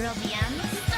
girldm start!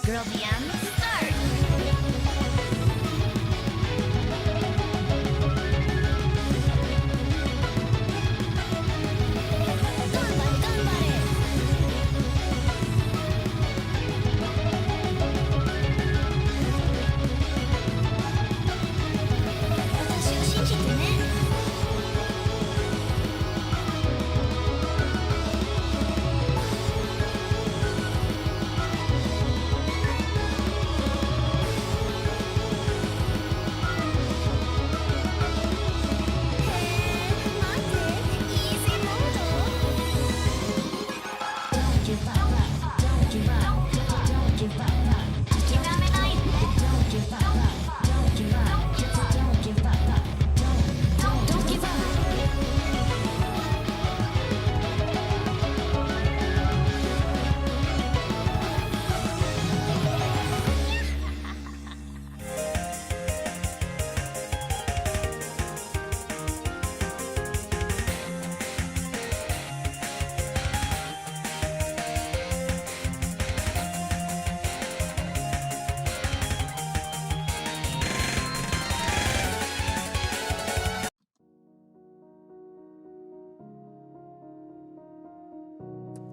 girldm, start!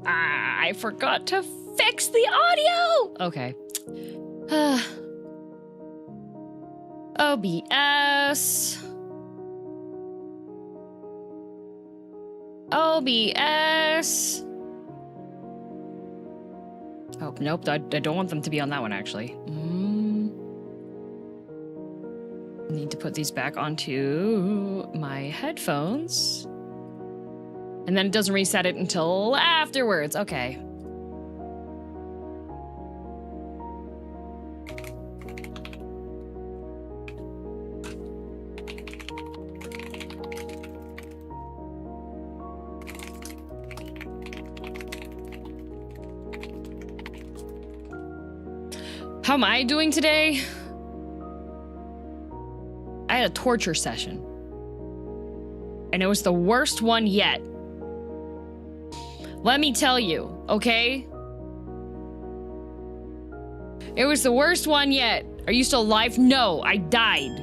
I forgot to fix the audio! Okay. OBS. OBS. Oh, nope, I don't want them to be on that one, actually. Need to put these back onto my headphones. And then it doesn't reset it until afterwards. Okay. How am I doing today? I had a torture session. And it was the worst one yet. Let me tell you, okay? It was the worst one yet. Are you still alive? No, I died.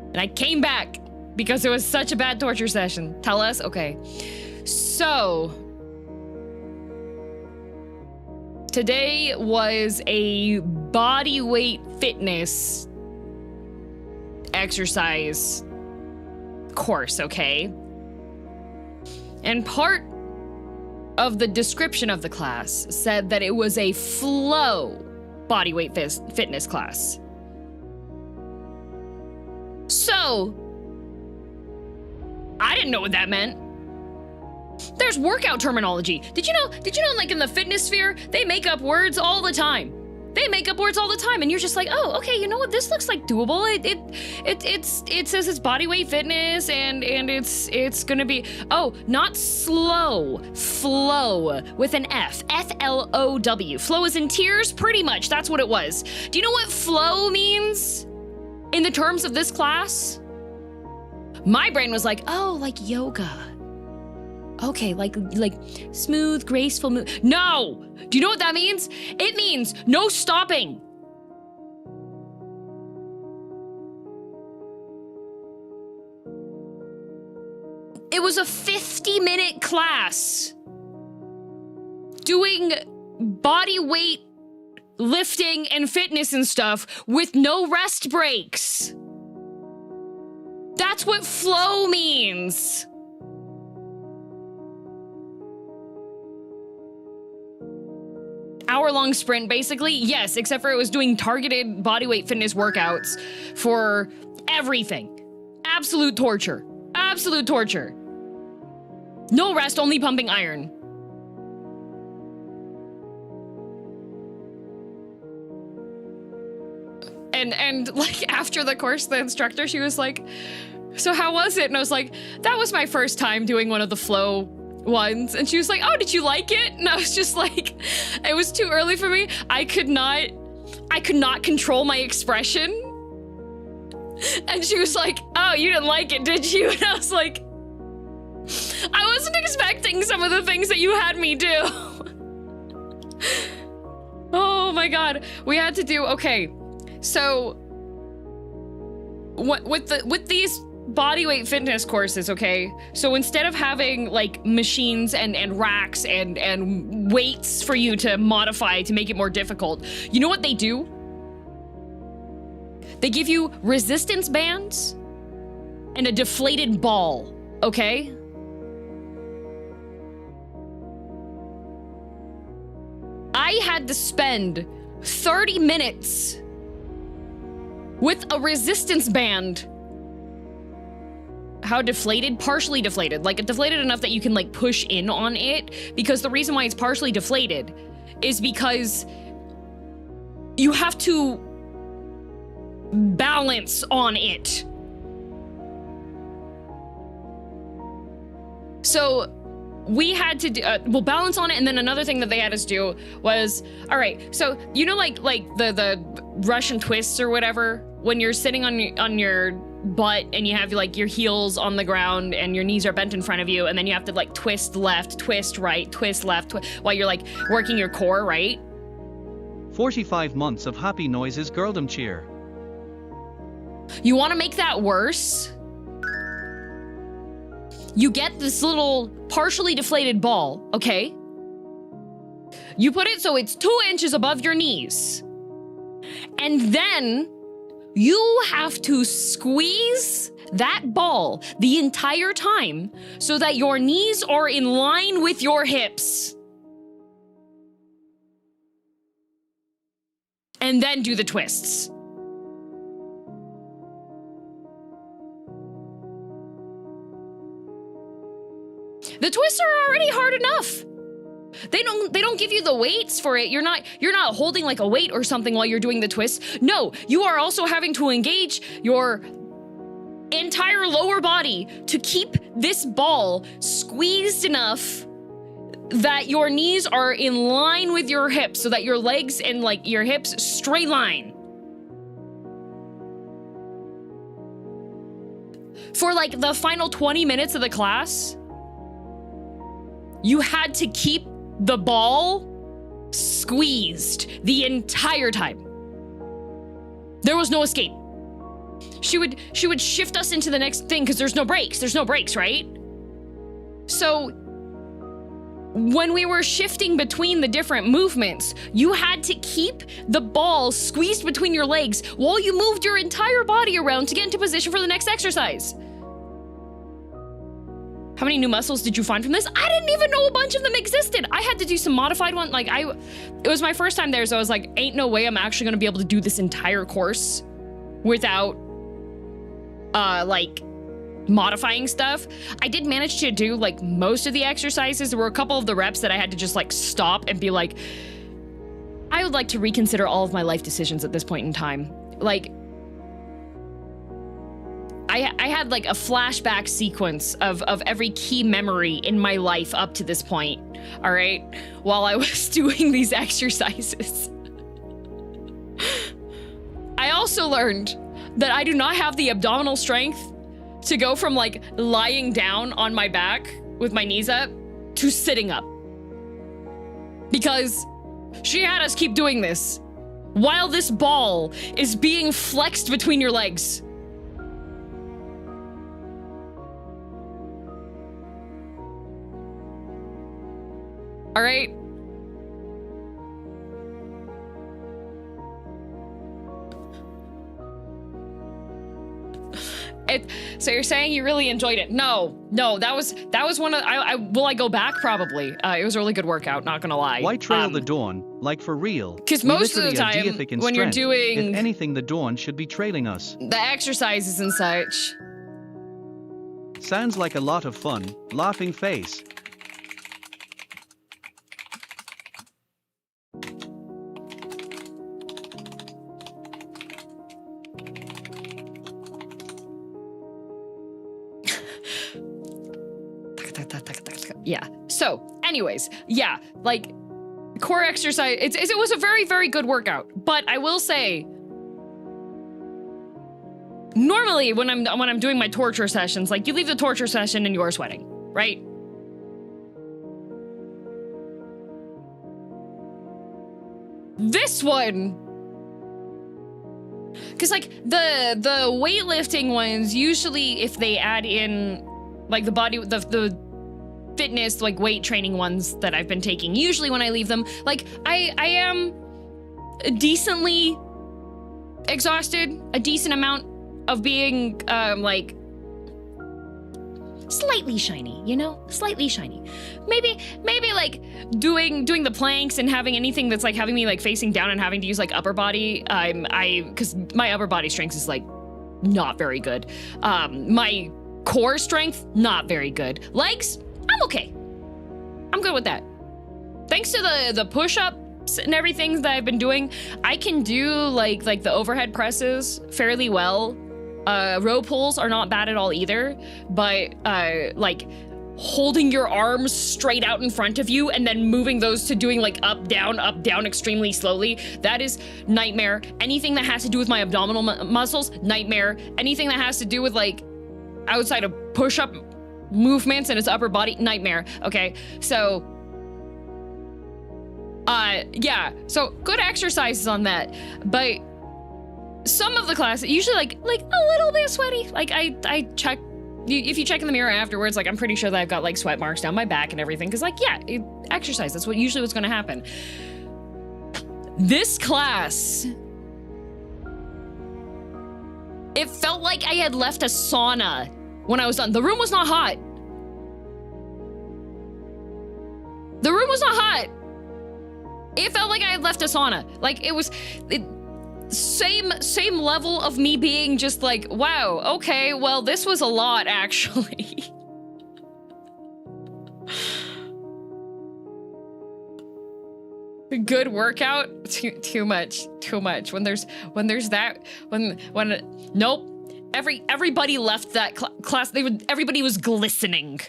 And I came back because it was such a bad torture session. Tell us? Okay. So, today was a body weight fitness exercise course, okay? And part of the description of the class said that it was a flow bodyweight fitness class. So, I didn't know what that meant. There's workout terminology. Did you know like in the fitness sphere, they make up words all the time. They make up words all the time, and you're just like, oh, okay, you know what? This looks like doable. It says it's bodyweight fitness, and it's gonna be, oh, not slow, flow with an F, F-L-O-W. Flow is in tears, pretty much. That's what it was. Do you know what flow means in the terms of this class? My brain was like, oh, like yoga. Okay, like smooth, graceful move. No! Do you know what that means? It means no stopping. It was a 50-minute class doing body weight lifting and fitness and stuff with no rest breaks. That's what flow means. Hour-long sprint, basically. Yes, except for it was doing targeted bodyweight fitness workouts for everything. Absolute torture. Absolute torture. No rest, only pumping iron. And like after the course, the instructor, she was like, so how was it? And I was like, that was my first time doing one of the flow ones. And she was like, oh, did you like it? And I was just like, it was too early for me. I could not control my expression. And she was like, oh, you didn't like it, did you? And I was like, I wasn't expecting some of the things that you had me do. Oh my God. We had to do, okay. So with these bodyweight fitness courses, okay? So instead of having like machines and racks and weights for you to modify to make it more difficult, you know what they do? They give you resistance bands and a deflated ball, okay? I had to spend 30 minutes with a resistance band. How deflated? Partially deflated. Like, deflated enough that you can like push in on it, because the reason why it's partially deflated is because you have to balance on it. So we had to do, well, balance on it, and then another thing that they had us do was, all right, so you know like the Russian twists or whatever, when you're sitting on your butt and you have like your heels on the ground and your knees are bent in front of you, and then you have to like twist left, twist right, twist left, while you're like working your core, right? 45 months of happy noises, girldom cheer. You want to make that worse? You get this little partially deflated ball, okay? You put it so it's 2 inches above your knees. And then you have to squeeze that ball the entire time so that your knees are in line with your hips. And then do the twists. The twists are already hard enough. They don't give you the weights for it. You're not holding like a weight or something while you're doing the twists. No, you are also having to engage your entire lower body to keep this ball squeezed enough that your knees are in line with your hips, so that your legs and like your hips straight line. For like the final 20 minutes of the class, you had to keep the ball squeezed the entire time. There was no escape. She would shift us into the next thing because there's no breaks, right? So when we were shifting between the different movements, you had to keep the ball squeezed between your legs while you moved your entire body around to get into position for the next exercise. How many new muscles did you find from this? I didn't even know a bunch of them existed. I had to do some modified one. Like it was my first time there, so I was like, ain't no way I'm actually gonna be able to do this entire course without like modifying stuff. I did manage to do like most of the exercises. There were a couple of the reps that I had to just like stop and be like, I would like to reconsider all of my life decisions at this point in time. Like, I had like a flashback sequence of every key memory in my life up to this point, all right, while I was doing these exercises. I also learned that I do not have the abdominal strength to go from like lying down on my back with my knees up to sitting up. Because she had us keep doing this while this ball is being flexed between your legs. All right. So you're saying you really enjoyed it? No, that was one of, will I go back? Probably. It was a really good workout, not gonna lie. Why trail the dawn? Like for real? Because most of the time, when you're doing... If anything, the dawn should be trailing us. The exercises and such. Sounds like a lot of fun. Laughing face. Yeah. So, anyways, yeah, like core exercise. It was a very, very good workout. But I will say, normally when I'm doing my torture sessions, like you leave the torture session and you're sweating, right? this one. Because like the weightlifting ones, usually if they add in like the fitness, like weight training ones that I've been taking, usually when I leave them, like I am decently exhausted, a decent amount of being like slightly shiny, you know, slightly shiny. Maybe like doing the planks and having anything that's like having me like facing down and having to use like upper body. Because my upper body strength is like not very good. My core strength, not very good. Legs, I'm okay. I'm good with that. Thanks to the push-ups and everything that I've been doing, I can do like the overhead presses fairly well. Row pulls are not bad at all either, but like holding your arms straight out in front of you and then moving those to doing like up, down extremely slowly, that is nightmare. Anything that has to do with my abdominal muscles, nightmare. Anything that has to do with like outside of push-up movements and its upper body, nightmare. Okay, so yeah, so good exercises on that, but some of the classes, usually like a little bit sweaty. Like I check, if you check in the mirror afterwards, like I'm pretty sure that I've got like sweat marks down my back and everything. Cause like, yeah, exercise, that's usually what's gonna happen. This class, it felt like I had left a sauna when I was done. The room was not hot. The room was not hot. It felt like I had left a sauna. Like it was, same level of me being just like, wow, okay, well, this was a lot, actually. Good workout, too much. When nope. Everybody left that class. Everybody was glistening.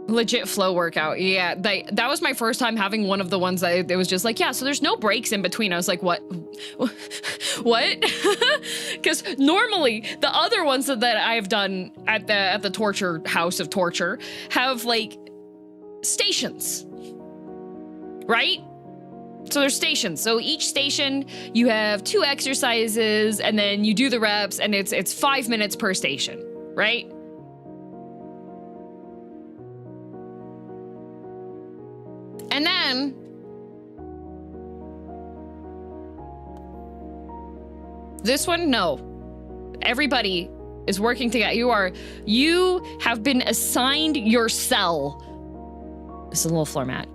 Legit flow workout. Yeah, that was my first time having one of the ones that it was just like, yeah, so there's no breaks in between. I was like, what? What? Because normally the other ones that I've done at the torture house of torture have like stations, right? So there's stations. So each station you have 2 exercises and then you do the reps and it's 5 minutes per station, right? And then this one, no. Everybody is working together. You have been assigned your cell. This is a little floor mat.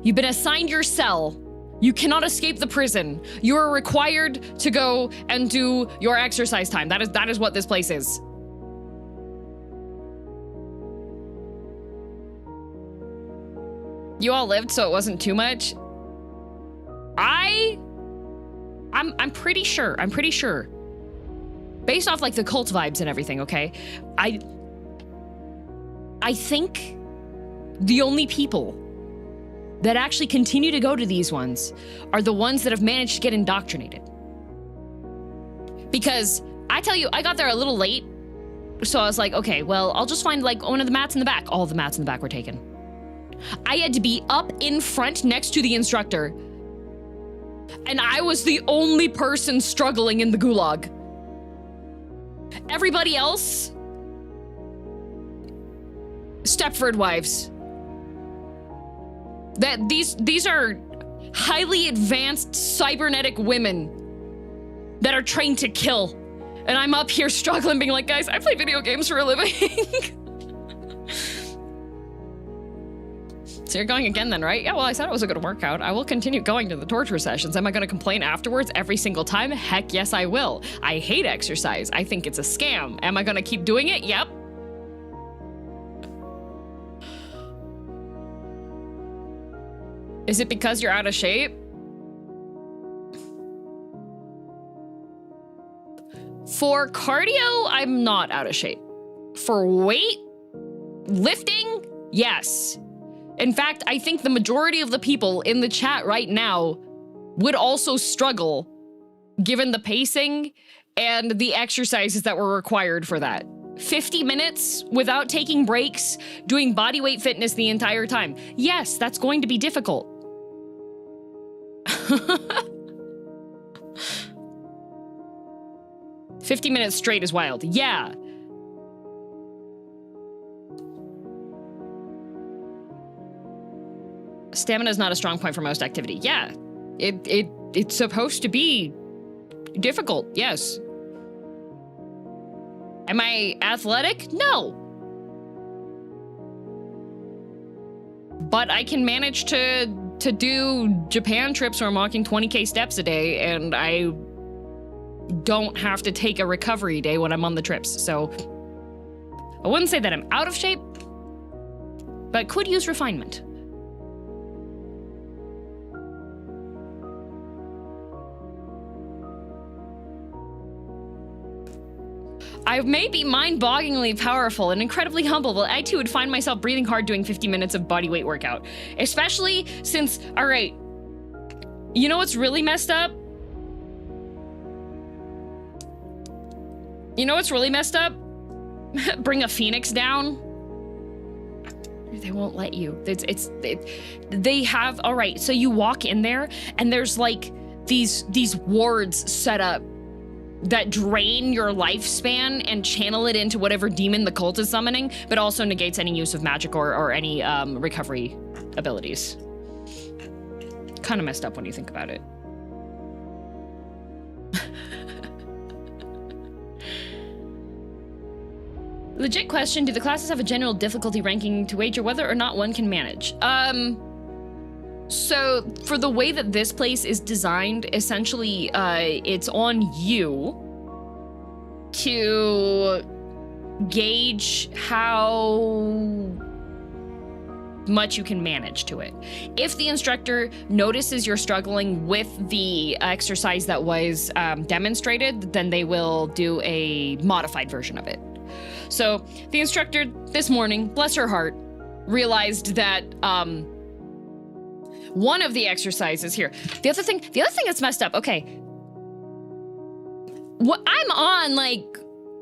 You've been assigned your cell. You cannot escape the prison. You are required to go and do your exercise time. That is what this place is. You all lived, so it wasn't too much. I'm pretty sure. Based off like the cult vibes and everything, okay? I think the only people that actually continue to go to these ones are the ones that have managed to get indoctrinated. Because I tell you, I got there a little late, so I was like, okay, well, I'll just find like one of the mats in the back. All the mats in the back were taken. I had to be up in front next to the instructor, and I was the only person struggling in the gulag. Everybody else, Stepford wives. That these are highly advanced cybernetic women that are trained to kill. And I'm up here struggling, being like, guys, I play video games for a living. So you're going again then, right? Yeah, well, I said it was a good workout. I will continue going to the torture sessions. Am I going to complain afterwards every single time? Heck yes, I will. I hate exercise. I think it's a scam. Am I going to keep doing it? Yep. Is it because you're out of shape? For cardio, I'm not out of shape. For weight lifting, yes. In fact, I think the majority of the people in the chat right now would also struggle given the pacing and the exercises that were required for that. 50 minutes without taking breaks, doing bodyweight fitness the entire time. Yes, that's going to be difficult. 50 minutes straight is wild. Yeah. Stamina is not a strong point for most activity. Yeah. It's supposed to be difficult. Yes. Am I athletic? No. But I can manage to do Japan trips where I'm walking 20K steps a day, and I don't have to take a recovery day when I'm on the trips. So I wouldn't say that I'm out of shape, but could use refinement. I may be mind-bogglingly powerful and incredibly humble, but I too would find myself breathing hard doing 50 minutes of bodyweight workout. Especially since, all right, you know what's really messed up? You know what's really messed up? Bring a phoenix down. They won't let you. They have, all right, so you walk in there and there's like these wards set up that drain your lifespan and channel it into whatever demon the cult is summoning, but also negates any use of magic or any recovery abilities. Kind of messed up when you think about it. Legit question, do the classes have a general difficulty ranking to wager whether or not one can manage? So for the way that this place is designed, essentially, it's on you to gauge how much you can manage to it. If the instructor notices you're struggling with the exercise that was demonstrated, then they will do a modified version of it. So the instructor this morning, bless her heart, realized that one of the exercises here. The other thing that's messed up. Okay, I'm on like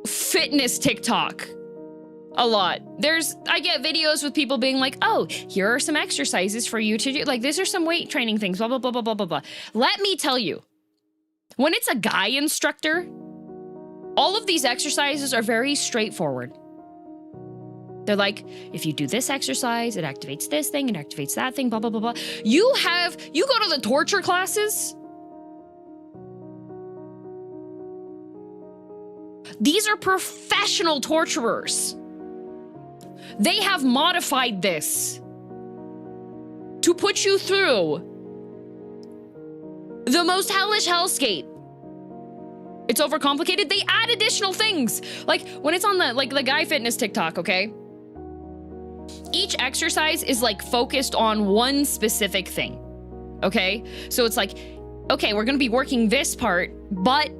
fitness TikTok a lot. I get videos with people being like, "Oh, here are some exercises for you to do. Like, these are some weight training things." Blah blah blah blah blah blah blah. Let me tell you, when it's a guy instructor, all of these exercises are very straightforward. They're like, if you do this exercise, it activates this thing, it activates that thing, blah, blah, blah, blah. You go to the torture classes. These are professional torturers. They have modified this to put you through the most hellish hellscape. It's overcomplicated. They add additional things. Like when it's on the guy fitness TikTok, okay? Each exercise is like focused on one specific thing, okay? So it's like, okay, we're gonna be working this part, but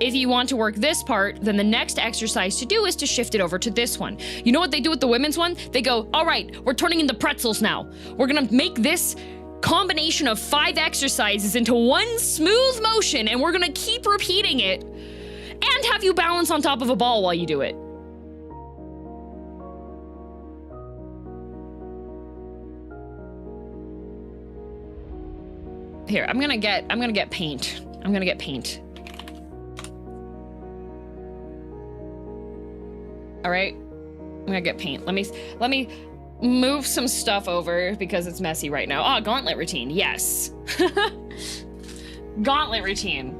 if you want to work this part, then the next exercise to do is to shift it over to this one. You know what they do with the women's one? They go, all right, we're turning into pretzels now. We're gonna make this combination of 5 exercises into one smooth motion, and we're gonna keep repeating it and have you balance on top of a ball while you do it. Here, I'm gonna get paint. I'm gonna get paint. All right, I'm gonna get paint. Let me move some stuff over because it's messy right now. Ah, gauntlet routine, yes. Gauntlet routine.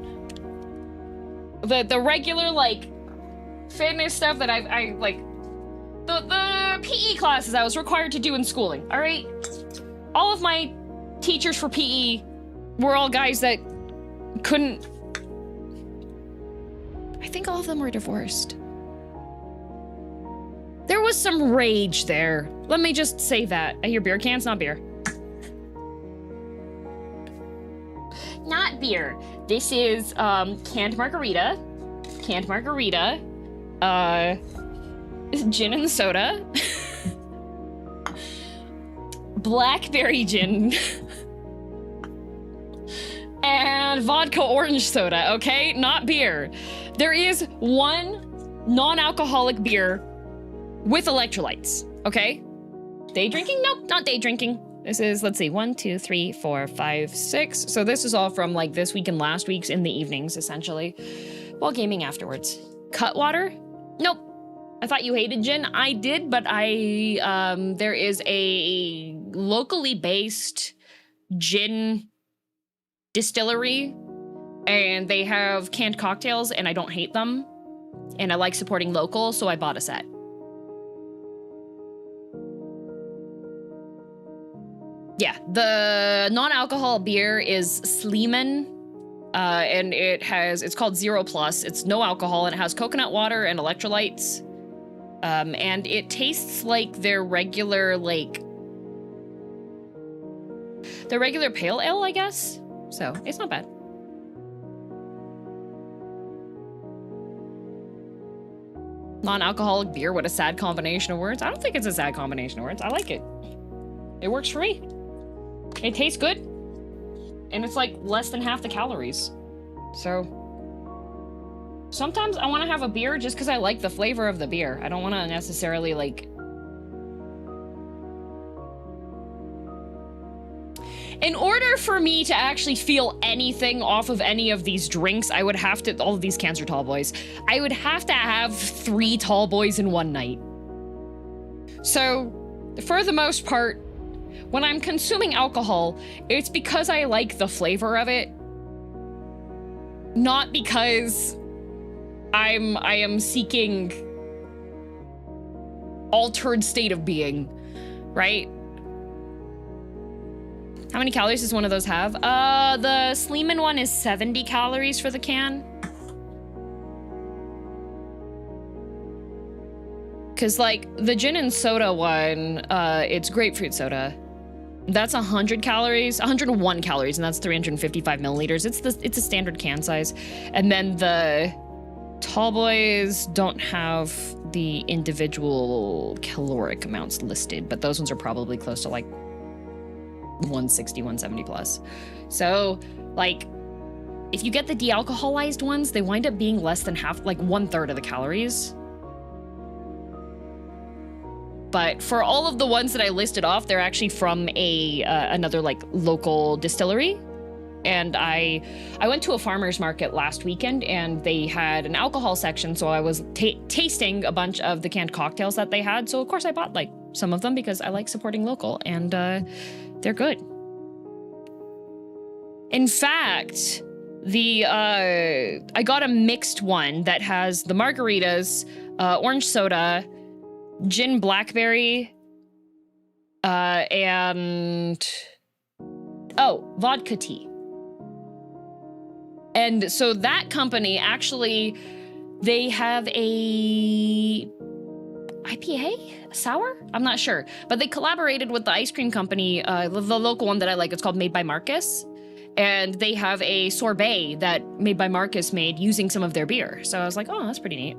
The regular like fitness stuff that I like, the PE classes I was required to do in schooling. All right, all of my teachers for PE were all guys that couldn't. I think all of them were divorced. There was some rage there. Let me just say that. I hear beer cans, not beer. Not beer. This is canned margarita. Canned margarita. Gin and soda. Blackberry gin. And vodka orange soda, okay? Not beer. There is one non-alcoholic beer with electrolytes, okay? Day drinking? Nope, not day drinking. This is, let's see, 1, 2, 3, 4, 5, 6. So this is all from like this week and last week's in the evenings, essentially, while gaming afterwards. Cutwater? Nope. I thought you hated gin. I did, but there is a locally based gin distillery, and they have canned cocktails, and I don't hate them. And I like supporting local, so I bought a set. Yeah, the non-alcohol beer is Sleeman, and it's called 0+. It's no alcohol, and it has coconut water and electrolytes. And it tastes like their regular pale ale, I guess. So it's not bad. Non-alcoholic beer with a sad combination of words. I don't think it's a sad combination of words. I like it. It works for me. It tastes good. And it's like less than half the calories. So sometimes I want to have a beer just because I like the flavor of the beer. I don't want to necessarily like... In order for me to actually feel anything off of any of these drinks, I would have to... All of these cans are tall boys. I would have to have 3 tall boys in one night. So, for the most part, when I'm consuming alcohol, it's because I like the flavor of it. Not because I am seeking altered state of being, right? How many calories does one of those have? The Sleeman one is 70 calories for the can. Cause like the gin and soda one, it's grapefruit soda. That's 100 calories, 101 calories, and that's 355 milliliters. It's a standard can size. And then the tall boys don't have the individual caloric amounts listed, but those ones are probably close to like 160, 170 plus. So like, if you get the de-alcoholized ones, they wind up being less than half, like 1/3 of the calories. But for all of the ones that I listed off, they're actually from another like local distillery. And I went to a farmer's market last weekend, and they had an alcohol section, so I was tasting a bunch of the canned cocktails that they had. So of course I bought like some of them because I like supporting local, and they're good. In fact, I got a mixed one that has the margaritas, orange soda, gin blackberry, and vodka tea. And so that company actually, they have a IPA, sour? I'm not sure, but they collaborated with the ice cream company, the local one that I like. It's called Made by Marcus, and they have a sorbet that Made by Marcus made using some of their beer. So I was like, oh, that's pretty neat.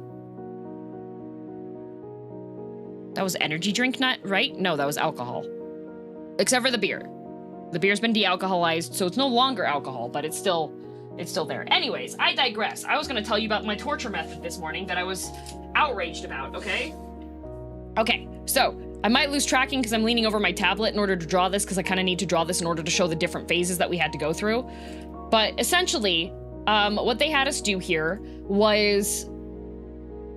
That was energy drink nut, right? No, that was alcohol. Except for the beer. The beer's been de-alcoholized, so it's no longer alcohol, but it's still there. Anyways, I digress. I was gonna tell you about my torture method this morning that I was outraged about, okay? Okay, so I might lose tracking because I'm leaning over my tablet in order to draw this, because I kind of need to draw this in order to show the different phases that we had to go through. But essentially, what they had us do here was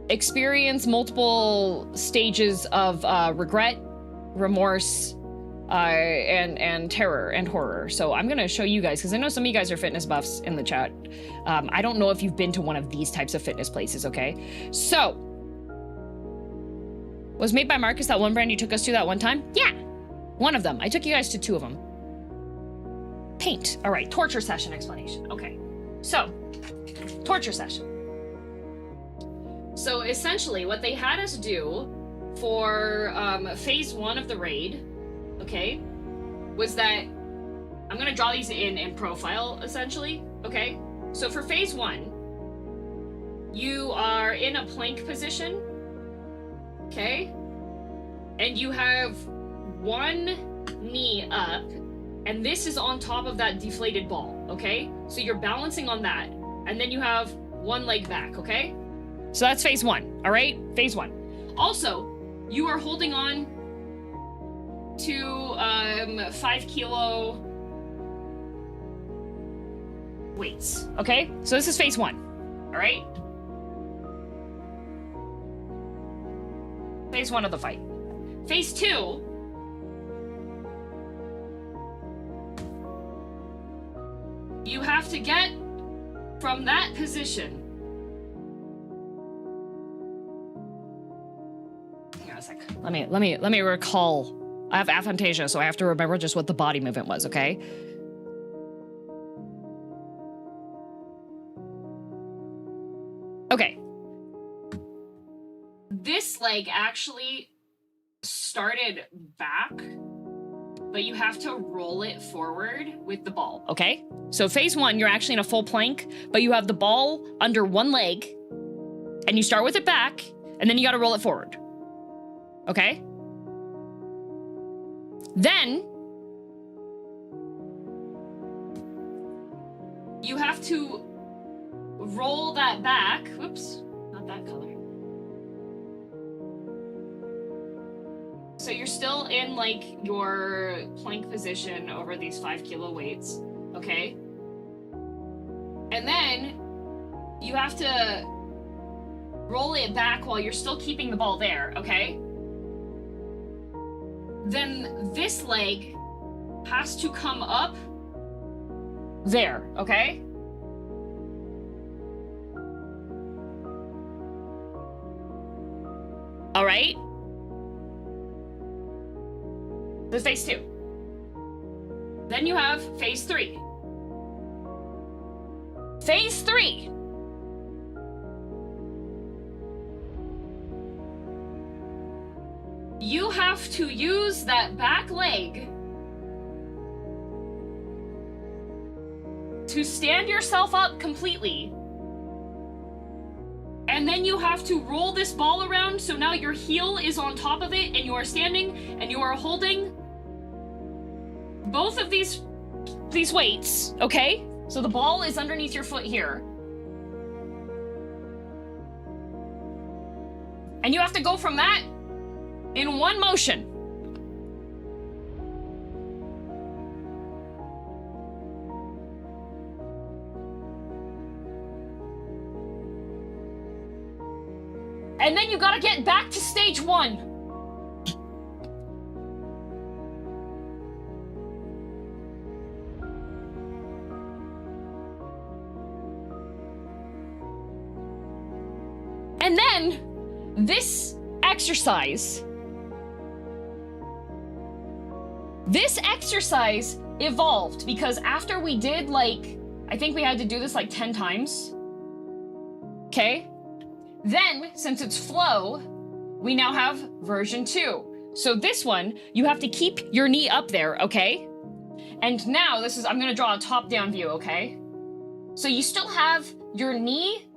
experience multiple stages of regret, remorse, and terror and horror. So I'm gonna show you guys, because I know some of you guys are fitness buffs in the chat. I don't know if you've been to one of these types of fitness places, okay? So, was Made by Marcus that one brand you took us to that one time? Yeah, one of them. I took you guys to 2 of them. Paint. All right, torture session explanation. Okay, so, torture session. So essentially, what they had us do for phase 1 of the raid, okay, was that I'm gonna draw these in profile, essentially, okay? So for phase 1, you are in a plank position, okay? And you have one knee up, and this is on top of that deflated ball, okay? So you're balancing on that, and then you have one leg back, okay? So that's phase 1, all right? Phase 1. Also, you are holding on to 5 kilo weights, okay? So this is phase 1, all right? Phase 1 of the fight. Phase 2, you have to get from that position. Hang on a sec. Let me recall. I have aphantasia, so I have to remember just what the body movement was, okay? Okay. This leg actually started back, but you have to roll it forward with the ball, okay? So phase 1, you're actually in a full plank, but you have the ball under one leg, and you start with it back, and then you gotta roll it forward, okay? Then, you have to roll that back. Whoops, not that color. So you're still in like your plank position over these 5 kilo weights, okay? And then you have to roll it back while you're still keeping the ball there, okay? Then this leg has to come up there, okay? All right? This is phase 2. Then you have phase 3. Phase 3. You have to use that back leg to stand yourself up completely. And then you have to roll this ball around, so now your heel is on top of it, and you are standing, and you are holding both of these weights, okay? So the ball is underneath your foot here. And you have to go from that in one motion. And then you gotta get back to stage 1. And then this exercise evolved because after we did like, I think we had to do this like 10 times. Okay? Then, since it's flow, we now have version 2. So this one, you have to keep your knee up there, okay? And now this is, I'm gonna draw a top-down view, okay? So you still have your knee,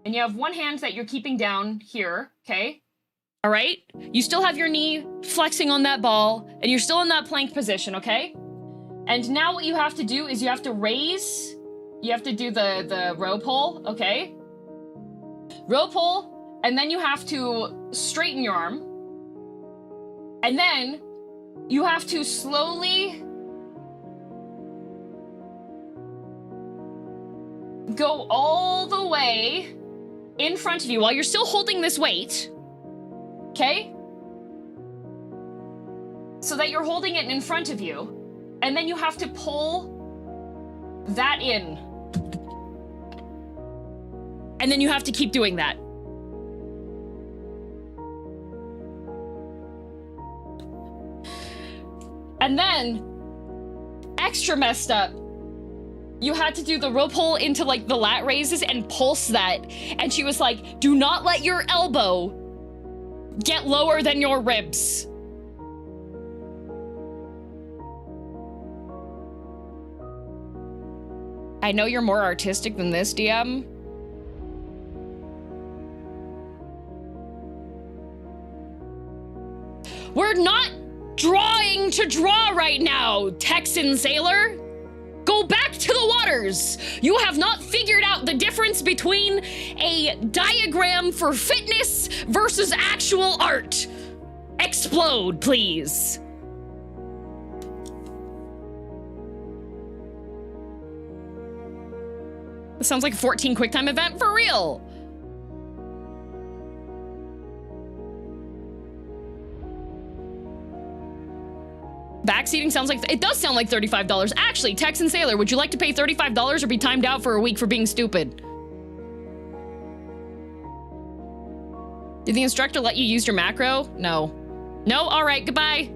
and you have one hand that you're keeping down here, okay? All right? You still have your knee flexing on that ball, and you're still in that plank position, okay? And now what you have to do is you have to raise, you have to do the row pull, okay? Row pull, and then you have to straighten your arm. And then you have to slowly go all the way in front of you while you're still holding this weight, okay? So that you're holding it in front of you, and then you have to pull that in. And then you have to keep doing that. And then, extra messed up, you had to do the row pull into like the lat raises and pulse that. And she was like, do not let your elbow get lower than your ribs. I know you're more artistic than this, DM. We're not drawing to draw right now, Texan sailor. Go back to the waters. You have not figured out about the difference between a diagram for fitness versus actual art. Explode, please. This sounds like a 14 QuickTime event for real. Backseating sounds like, it does sound like $35. Actually, Texan Sailor, would you like to pay $35 or be timed out for a week for being stupid? Did the instructor let you use your macro? No. No? All right, goodbye.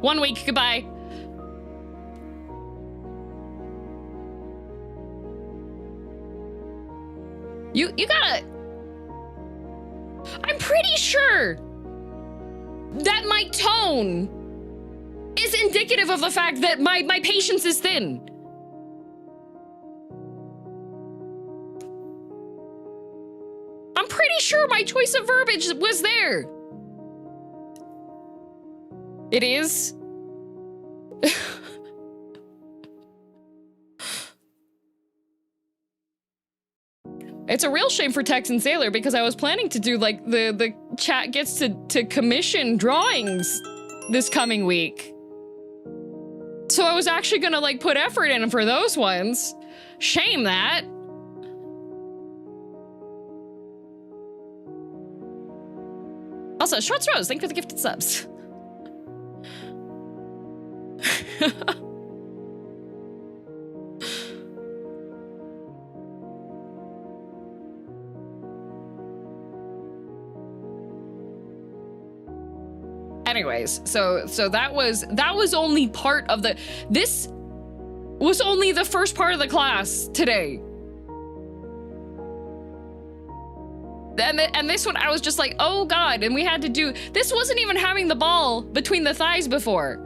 1 week, goodbye. You gotta... I'm pretty sure that my tone is indicative of the fact that my patience is thin. I'm pretty sure my choice of verbiage was there. It is. It's a real shame for Texan Sailor because I was planning to do like the chat gets to commission drawings this coming week. So I was actually gonna like put effort in for those ones. Shame that. Also, Shorts Rose, thank you for the gifted subs. Anyways, so that was only part of the, this was only the first part of the class today. And this one, I was just like, oh God, and we had to do, this wasn't even having the ball between the thighs before.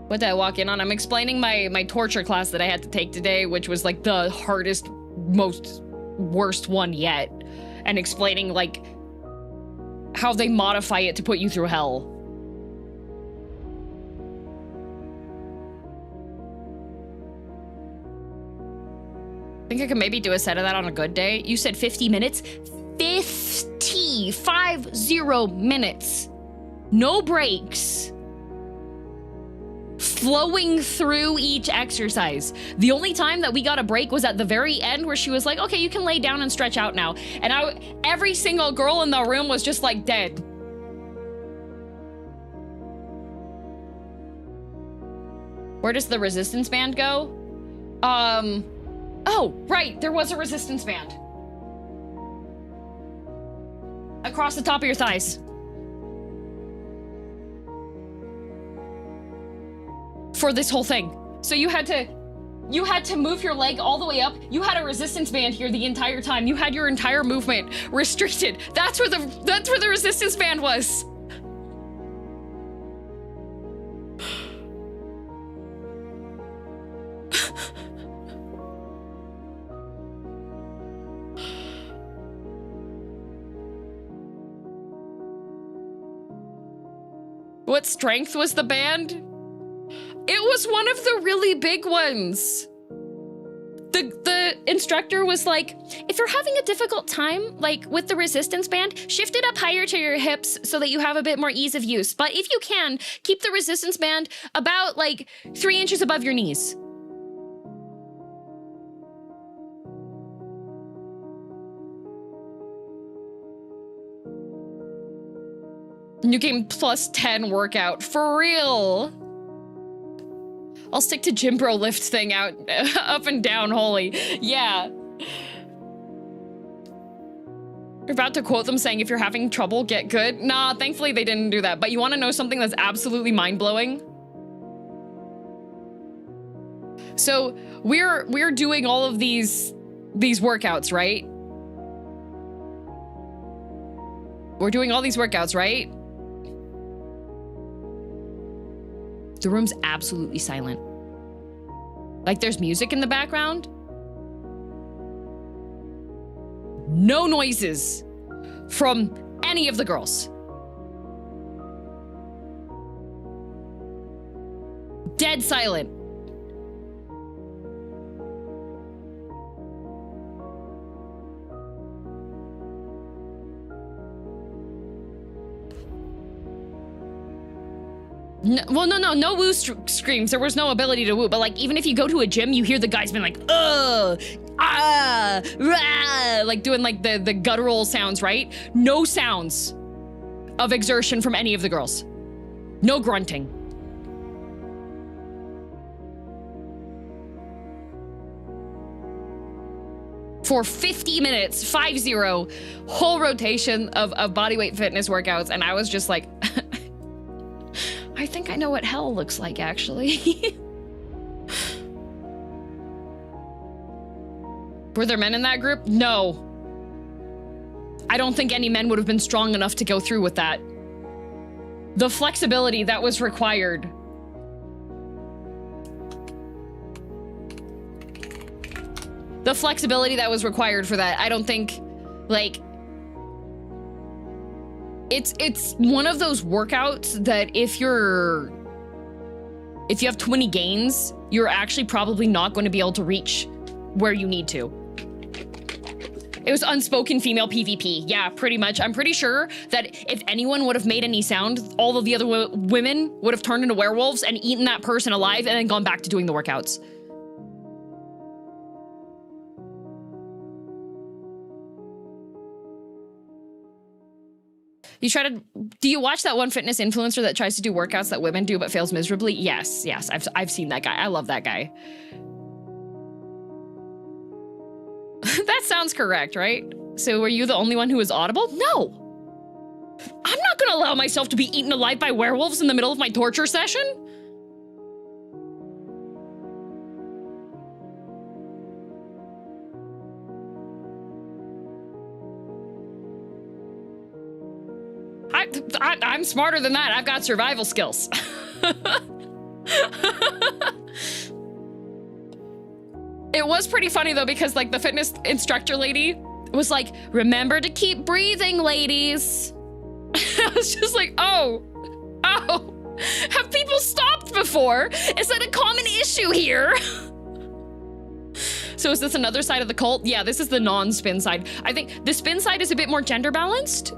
What did I walk in on? I'm explaining my torture class that I had to take today, which was like the hardest, worst one yet. And explaining like how they modify it to put you through hell. Think I could maybe do a set of that on a good day? You said 50 minutes? 50 minutes. No breaks. Flowing through each exercise. The only time that we got a break was at the very end where she was like, okay, you can lay down and stretch out now. And every single girl in the room was just like dead. Where does the resistance band go? Oh, right, there was a resistance band. Across the top of your thighs. For this whole thing. So you had to move your leg all the way up. You had a resistance band here the entire time. You had your entire movement restricted. That's where the resistance band was. What strength was the band? It was one of the really big ones. The instructor was like, if you're having a difficult time, like with the resistance band, shift it up higher to your hips so that you have a bit more ease of use. But if you can, keep the resistance band about like 3 inches above your knees. New game plus 10 workout, for real. I'll stick to gym bro lift thing out, up and down, holy. Yeah. You're about to quote them saying, if you're having trouble, get good. Nah, thankfully they didn't do that. But you wanna know something that's absolutely mind-blowing? So we're doing all of these workouts, right? We're doing all these workouts, right? The room's absolutely silent. Like there's music in the background. No noises from any of the girls. Dead silent. No, well, no woo screams. There was no ability to woo, but like even if you go to a gym, you hear the guys being like, rah, like doing like the guttural sounds, right? No sounds of exertion from any of the girls. No grunting. For 50 minutes, 50, whole rotation of bodyweight fitness workouts, and I was just like, I think I know what hell looks like, actually. Were there men in that group? No. I don't think any men would have been strong enough to go through with that. The flexibility that was required. The flexibility that was required for that, I don't think, like, it's one of those workouts that if you have 20 gains, you're actually probably not going to be able to reach where you need to. It was unspoken female PvP. Yeah, pretty much. I'm pretty sure that if anyone would have made any sound, all of the other women would have turned into werewolves and eaten that person alive and then gone back to doing the workouts. Do you watch that one fitness influencer that tries to do workouts that women do but fails miserably? Yes, I've seen that guy. I love that guy. That sounds correct, right? So were you the only one who was audible? No. I'm not gonna allow myself to be eaten alive by werewolves in the middle of my torture session. I'm smarter than that. I've got survival skills. It was pretty funny though, because like the fitness instructor lady was like, remember to keep breathing, ladies. I was just like, oh, have people stopped before? Is that a common issue here? So is this another side of the cult? Yeah, this is the non-spin side. I think the spin side is a bit more gender balanced.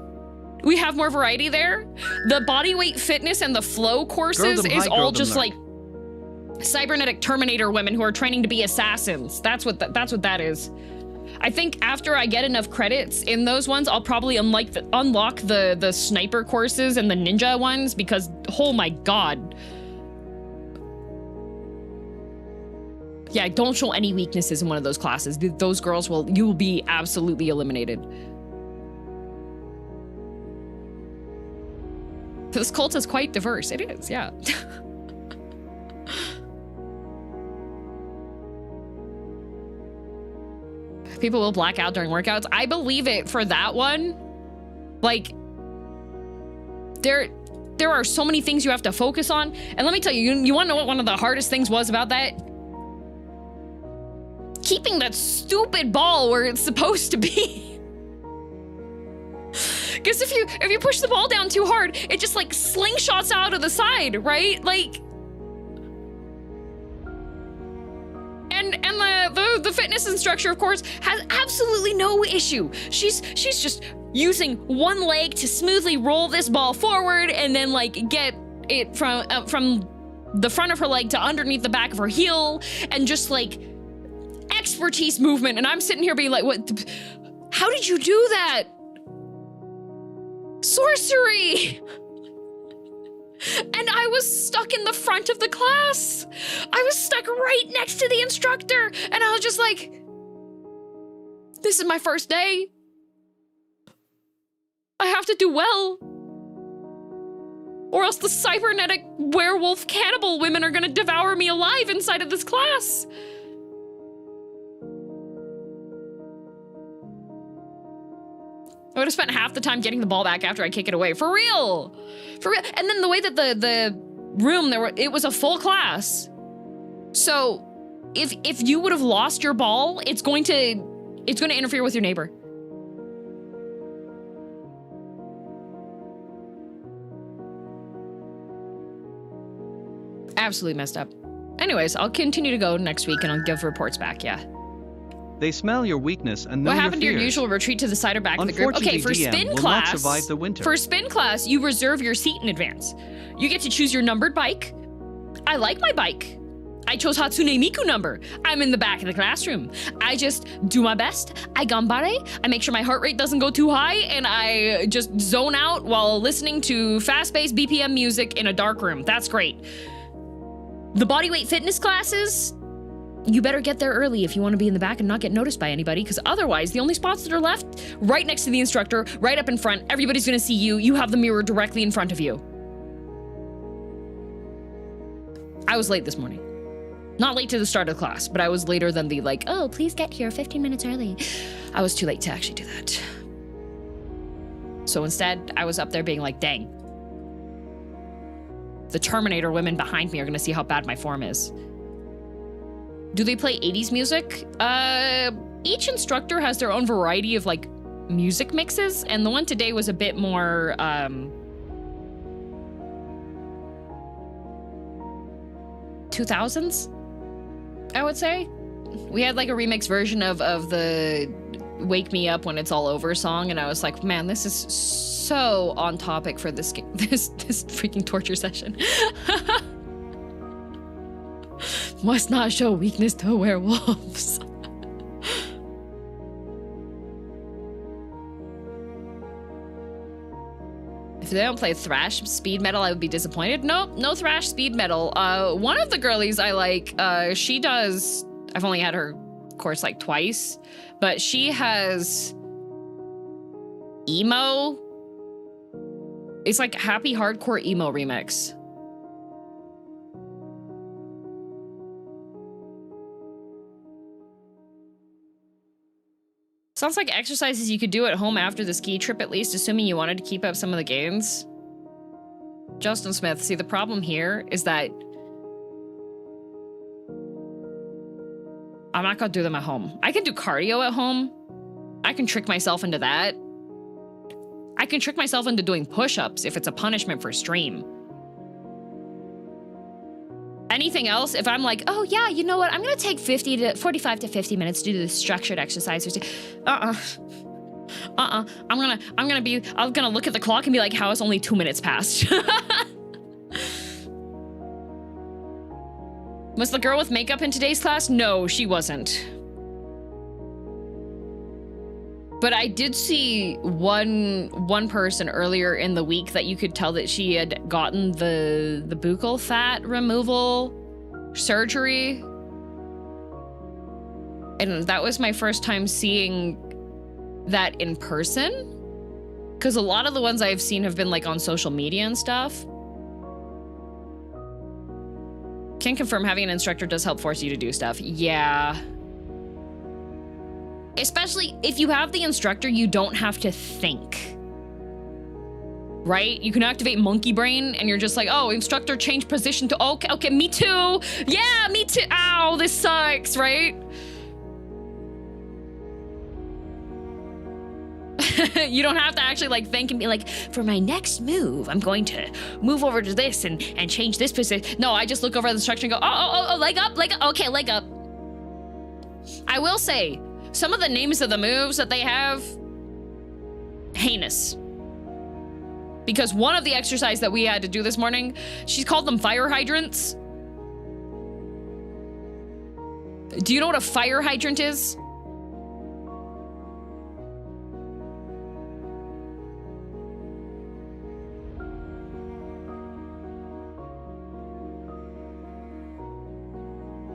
We have more variety there. The bodyweight fitness and the flow courses is all just like cybernetic Terminator women who are training to be assassins. That's what that is. I think after I get enough credits in those ones, I'll probably unlock the sniper courses and the ninja ones, because oh my god. Yeah, don't show any weaknesses in one of those classes. Those girls you will be absolutely eliminated. This cult is quite diverse. It is, yeah. People will black out during workouts. I believe it for that one. Like, there are so many things you have to focus on. And let me tell you, you want to know what one of the hardest things was about that? Keeping that stupid ball where it's supposed to be. Because if you push the ball down too hard, it just like slingshots out of the side, right? Like, and the fitness instructor, of course, has absolutely no issue. She's just using one leg to smoothly roll this ball forward and then like get it from the front of her leg to underneath the back of her heel, and just like expertise movement. And I'm sitting here being like, what? How did you do that? Sorcery! And I was stuck in the front of the class. I was stuck right next to the instructor. And I was just like, this is my first day. I have to do well. Or else the cybernetic werewolf cannibal women are gonna devour me alive inside of this class. I would have spent half the time getting the ball back after I kick it away. For real. For real. And then the way that the room, it was a full class. So if you would have lost your ball, it's going to interfere with your neighbor. Absolutely messed up. Anyways, I'll continue to go next week and I'll give reports back, yeah. They smell your weakness and know What happened to your fears. usual retreat to the side or back of the group? Okay, for DM spin will class, not survive the winter. for spin class, you reserve your seat in advance. You get to choose your numbered bike. I like my bike. I chose Hatsune Miku number. I'm in the back of the classroom. I just do my best. I gambare. I make sure my heart rate doesn't go too high, and I just zone out while listening to fast-paced BPM music in a dark room. That's great. The bodyweight fitness classes, you better get there early if you want to be in the back and not get noticed by anybody, because otherwise the only spots that are left, right next to the instructor, right up in front, everybody's gonna see you. You have the mirror directly in front of you. I was late this morning. Not late to the start of class, but I was later than the like, oh, please get here 15 minutes early. I was too late to actually do that. So instead, I was up there being like, dang. The Terminator women behind me are gonna see how bad my form is. Do they play 80s music? Each instructor has their own variety of like music mixes, and the one today was a bit more, 2000s, I would say. We had like a remix version of the Wake Me Up When It's All Over song, and I was like, man, this is so on topic for this this freaking torture session. Must not show weakness to werewolves. If they don't play thrash speed metal, I would be disappointed. Nope, no thrash speed metal. One of the girlies I like, she does, I've only had her course like twice, but she has emo. It's like happy hardcore emo remix. Sounds like exercises you could do at home after the ski trip, at least, assuming you wanted to keep up some of the gains. Justin Smith, see, the problem here is that I'm not gonna do them at home. I can do cardio at home. I can trick myself into that. I can trick myself into doing push-ups if it's a punishment for stream. Anything else, if I'm like, oh yeah, you know what, I'm gonna take 45 to 50 minutes to do this structured exercise. I'm gonna look at the clock and be like, how is only 2 minutes past? Was the girl with makeup in today's class? No, she wasn't. But I did see one person earlier in the week that you could tell that she had gotten the buccal fat removal surgery. And that was my first time seeing that in person. Because a lot of the ones I've seen have been like on social media and stuff. Can confirm having an instructor does help force you to do stuff. Yeah. Especially if you have the instructor, you don't have to think. Right? You can activate monkey brain and you're just like, oh, instructor change position to, okay, me too. Yeah, me too. Ow, this sucks, right? You don't have to actually like think and be like, for my next move, I'm going to move over to this and change this position. No, I just look over at the instructor and go, oh, leg up, okay, leg up. I will say, some of the names of the moves that they have, heinous. Because one of the exercises that we had to do this morning, she's called them fire hydrants. Do you know what a fire hydrant is?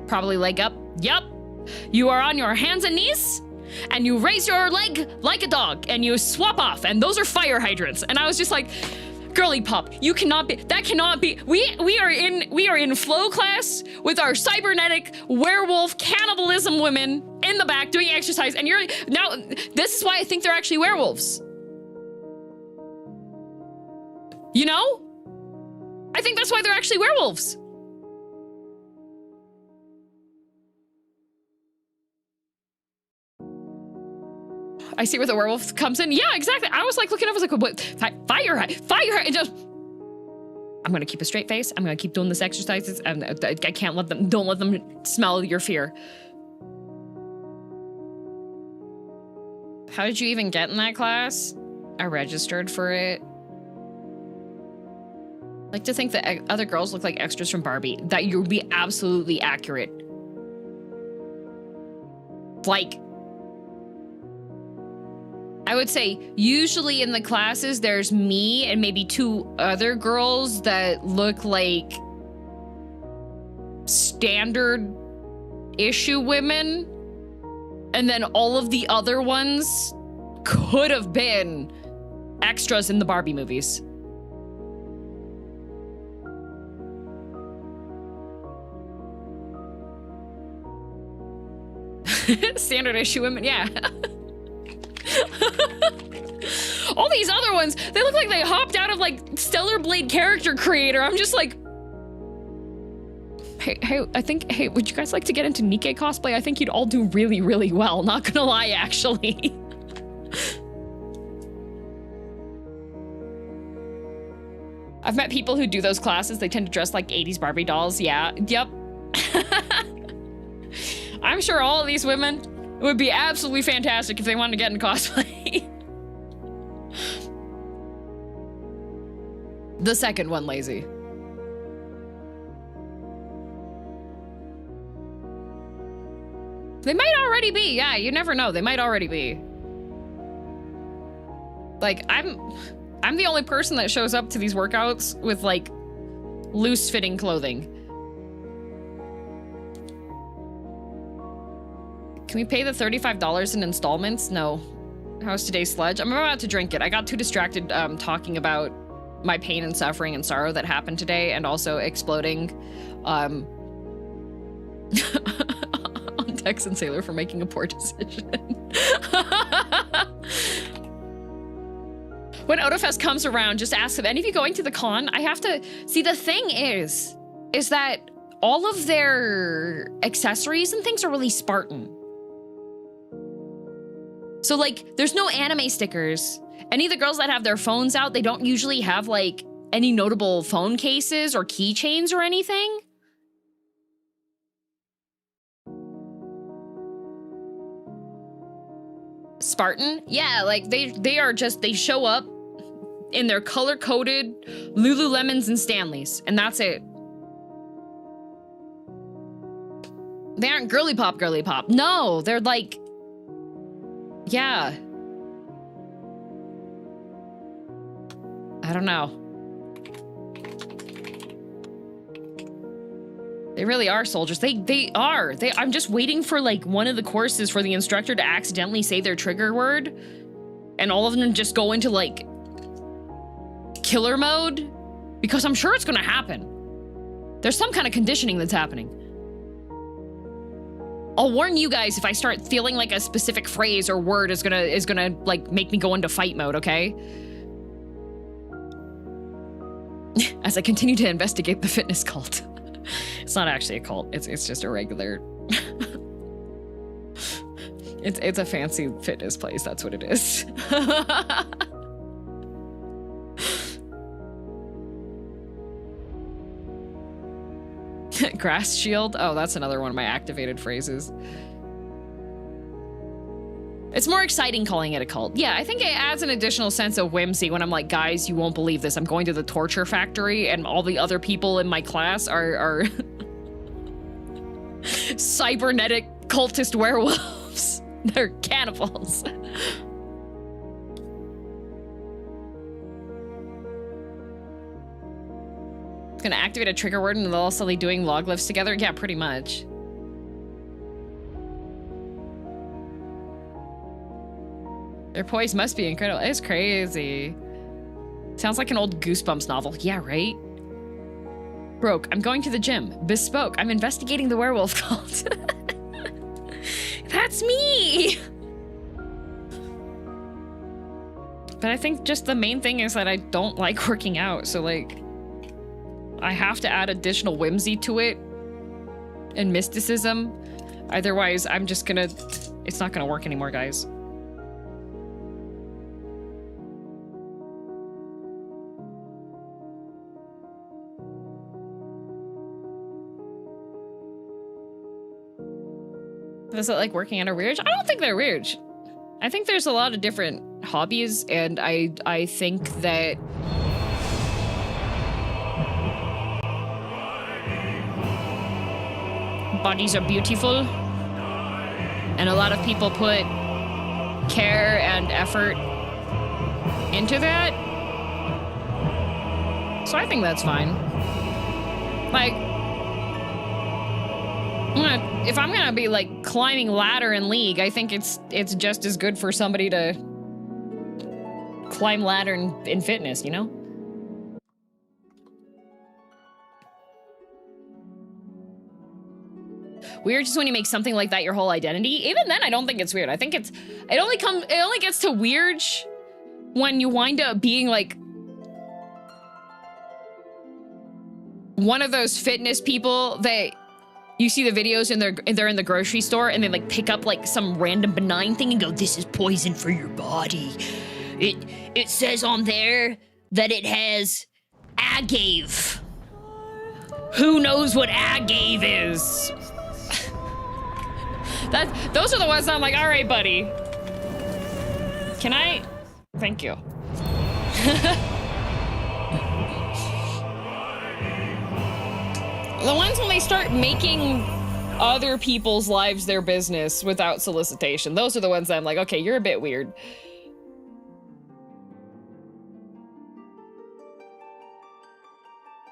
Probably leg up. Yup. You are on your hands and knees, and you raise your leg like a dog, and you swap off, and those are fire hydrants. And I was just like, girly pop, you cannot be, that cannot be, we are in flow class with our cybernetic werewolf cannibalism women in the back doing exercise, and you're, now, this is why I think they're actually werewolves. You know? I think that's why they're actually werewolves. I see where the werewolf comes in. Yeah, exactly. I was like looking up, I was like, what? Fire, and just, I'm gonna keep a straight face. I'm gonna keep doing this exercises. And I can't let them, don't let them smell your fear. How did you even get in that class? I registered for it. I like to think that other girls look like extras from Barbie. That you'd be absolutely accurate. Like, I would say usually in the classes there's me and maybe 2 other girls that look like standard issue women. And then all of the other ones could have been extras in the Barbie movies. Standard issue women, yeah. All these other ones, they look like they hopped out of like Stellar Blade character creator. I'm just like, hey, would you guys like to get into Nikkei cosplay? I think you'd all do really, really well. Not gonna lie, actually. I've met people who do those classes. They tend to dress like 80s Barbie dolls. Yeah, yep. I'm sure all of these women would be absolutely fantastic if they wanted to get into cosplay. The second one, lazy. They might already be, yeah, you never know. They might already be. Like, I'm the only person that shows up to these workouts with like loose-fitting clothing. Can we pay the $35 in installments? No. How's today's sledge? I'm about to drink it. I got too distracted talking about my pain and suffering and sorrow that happened today, and also exploding on Texan Sailor for making a poor decision. When Otafest comes around, just ask if any of you going to the con. I have to see, the thing is that all of their accessories and things are really Spartan. So like, there's no anime stickers. Any of the girls that have their phones out, they don't usually have like any notable phone cases or keychains or anything. Spartan? Yeah, like they are just, they show up in their color-coded Lululemons and Stanleys, and that's it. They aren't girly pop. No, they're like, yeah. I don't know. They really are soldiers. They are. I'm just waiting for like one of the courses for the instructor to accidentally say their trigger word and all of them just go into like killer mode, because I'm sure it's gonna happen. There's some kind of conditioning that's happening. I'll warn you guys if I start feeling like a specific phrase or word is gonna like make me go into fight mode, okay? As I continue to investigate the fitness cult. It's not actually a cult. It's just a regular. It's a fancy fitness place. That's what it is. Grass shield? Oh, that's another one of my activated phrases. It's more exciting calling it a cult. Yeah, I think it adds an additional sense of whimsy when I'm like, guys, you won't believe this. I'm going to the torture factory and all the other people in my class are cybernetic cultist werewolves. They're cannibals. It's gonna activate a trigger word and they'll also be doing log lifts together? Yeah, pretty much. Their poise must be incredible. It's crazy. Sounds like an old Goosebumps novel. Yeah, right? Broke. I'm going to the gym. Bespoke. I'm investigating the werewolf cult. That's me! But I think just the main thing is that I don't like working out, so like, I have to add additional whimsy to it and mysticism. Otherwise, I'm just gonna, it's not gonna work anymore, guys. Is it like working at a Rouge? I don't think they're Rouge. I think there's a lot of different hobbies, and I think that bodies are beautiful, and a lot of people put care and effort into that. So I think that's fine. Like, if I'm gonna be like climbing ladder in League, I think it's just as good for somebody to climb ladder in fitness, you know? Weird just when you make something like that your whole identity. Even then, I don't think it's weird. I think it only gets to weird when you wind up being like one of those fitness people that you see the videos and they're in the grocery store and they like pick up like some random benign thing and go, "This is poison for your body. It says on there that it has agave. Who knows what agave is?" Those are the ones I'm like, all right, buddy. Can I? Thank you. The ones when they start making other people's lives their business without solicitation, those are the ones that I'm like, okay, you're a bit weird.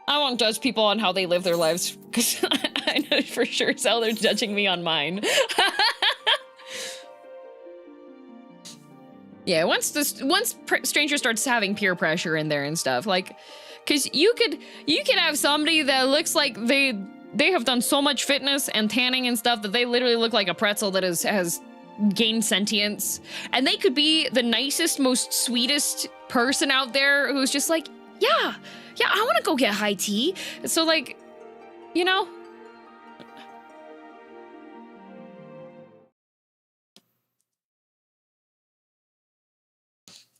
I won't judge people on how they live their lives, because I know for sure as hell they're judging me on mine. Yeah, once stranger starts having peer pressure in there and stuff, like, because you could have somebody that looks like they have done so much fitness and tanning and stuff that they literally look like a pretzel that has gained sentience, and they could be the nicest, most sweetest person out there who's just like, yeah, I want to go get high tea. So like, you know.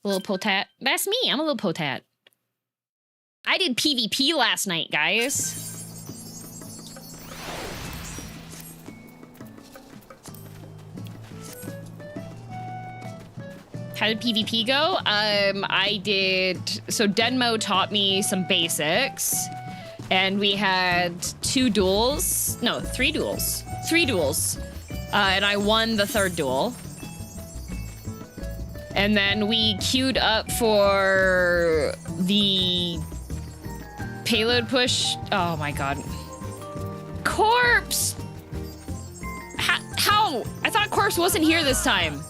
A little potat. That's me. I'm a little potat. I did PvP last night, guys. How did PvP go? I did, so Denmo taught me some basics, and we had 3 duels. And I won the 3rd duel. And then we queued up for the payload push. Oh my god. Corpse! How? I thought Corpse wasn't here this time.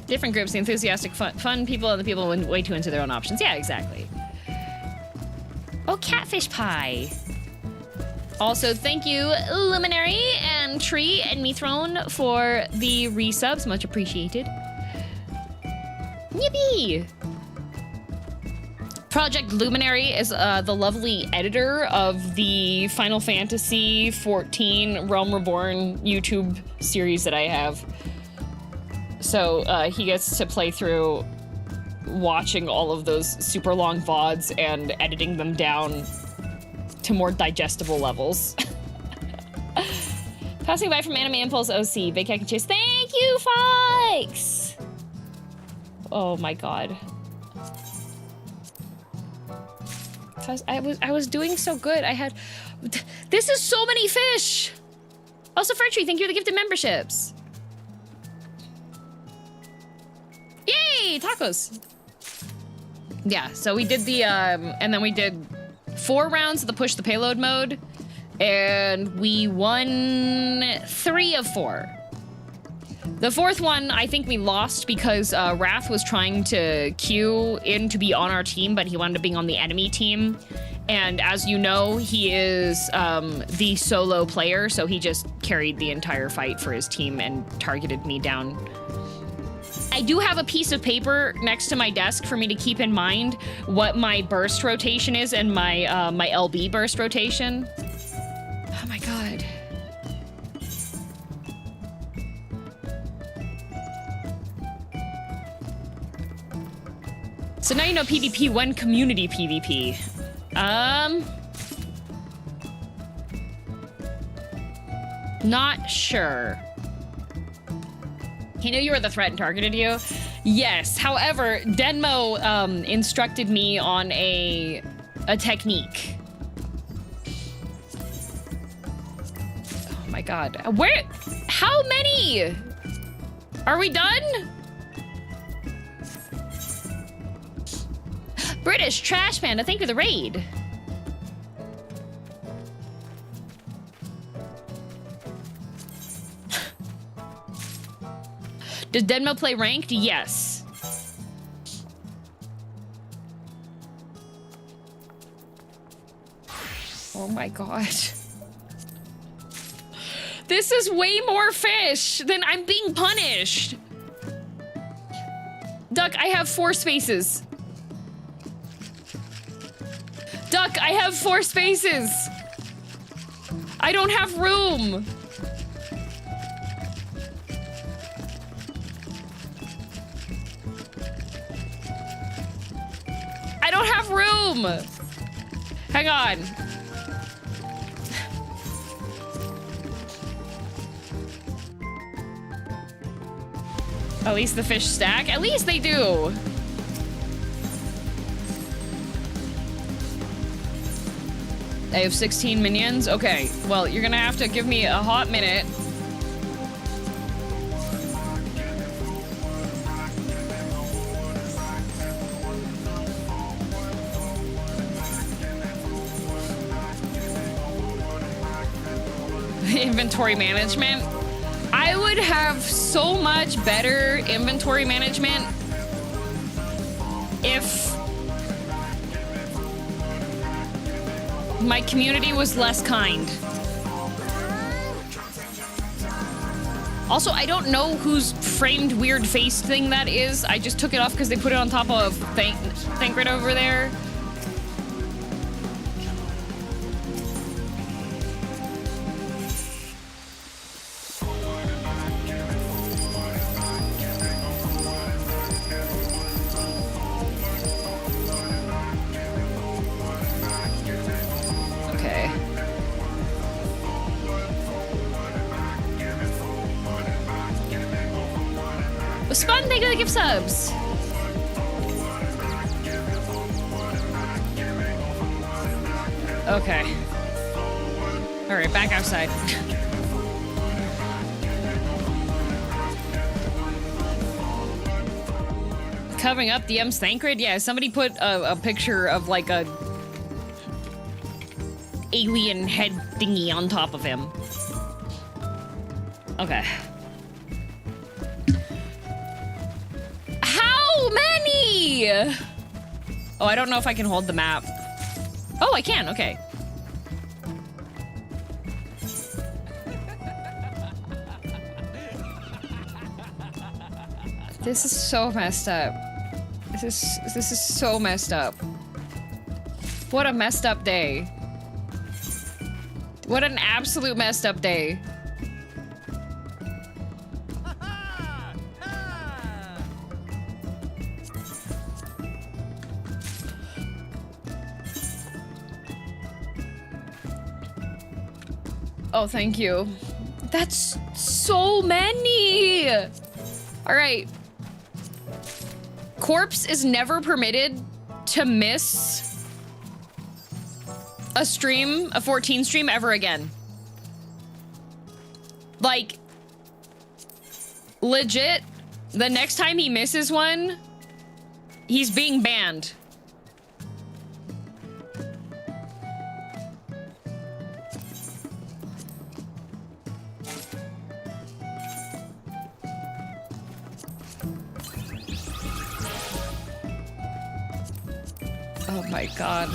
Different groups, the enthusiastic, fun people and the people way too into their own options. Yeah, exactly. Oh, catfish pie. Also, thank you, Luminary and Tree and Methrone for the resubs. Much appreciated. Yippee! Project Luminary is the lovely editor of the Final Fantasy 14 Realm Reborn YouTube series that I have. So he gets to play through watching all of those super long VODs and editing them down to more digestible levels. Passing by from Anime Impulse OC, Big Hack and Chase. Thank you, Fikes! Oh my god. I was doing so good. This is so many fish! Also, Furtree, thank you for the gifted memberships. Yay, tacos. Yeah, so we did the, and then we did 4 rounds of the push the payload mode, and we won 3 of 4. The 4th one, I think we lost because Wrath was trying to queue in to be on our team, but he wound up being on the enemy team. And as you know, he is the solo player, so he just carried the entire fight for his team and targeted me down. I do have a piece of paper next to my desk for me to keep in mind what my burst rotation is and my my LB burst rotation. Oh my god. So now you know PvP when community PvP. Not sure. He knew you were the threat and targeted you? Yes. However, Denmo instructed me on a technique. Oh my god. Where? How many? Are we done? British Trash Panda, thank you for the raid. Does Denmo play ranked? Yes. Oh my god. This is way more fish than I'm being punished. Duck, I have 4 spaces. Duck, I have 4 spaces. I don't have room. I don't have room. Hang on. At least the fish stack. At least they do. I have 16 minions. Okay, well, you're gonna have to give me a hot minute. Inventory management. I would have so much better inventory management if my community was less kind. Also, I don't know whose framed weird face thing that is. I just took it off because they put it on top of Thancred over there. Spun, thank you for the gift subs. Okay. All right, back outside. Covering up DM's Thancred? Yeah, somebody put a picture of like a alien head thingy on top of him. Okay. Oh, I don't know if I can hold the map. Oh, I can, okay. This is so messed up. This is so messed up. What a messed up day. What an absolute messed up day. Oh, thank you. That's so many. All right. Corpse is never permitted to miss a stream, a 14 stream ever again. Like, legit, the next time he misses one, he's being banned. Oh my god.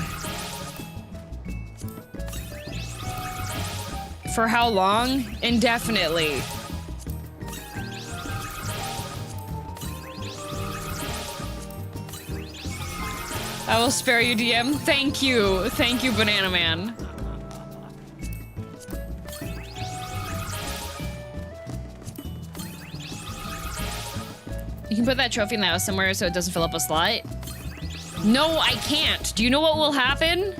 For how long? Indefinitely. I will spare you, DM. Thank you. Thank you, Banana Man. You can put that trophy in the house somewhere so it doesn't fill up a slot. No, I can't. Do you know what will happen?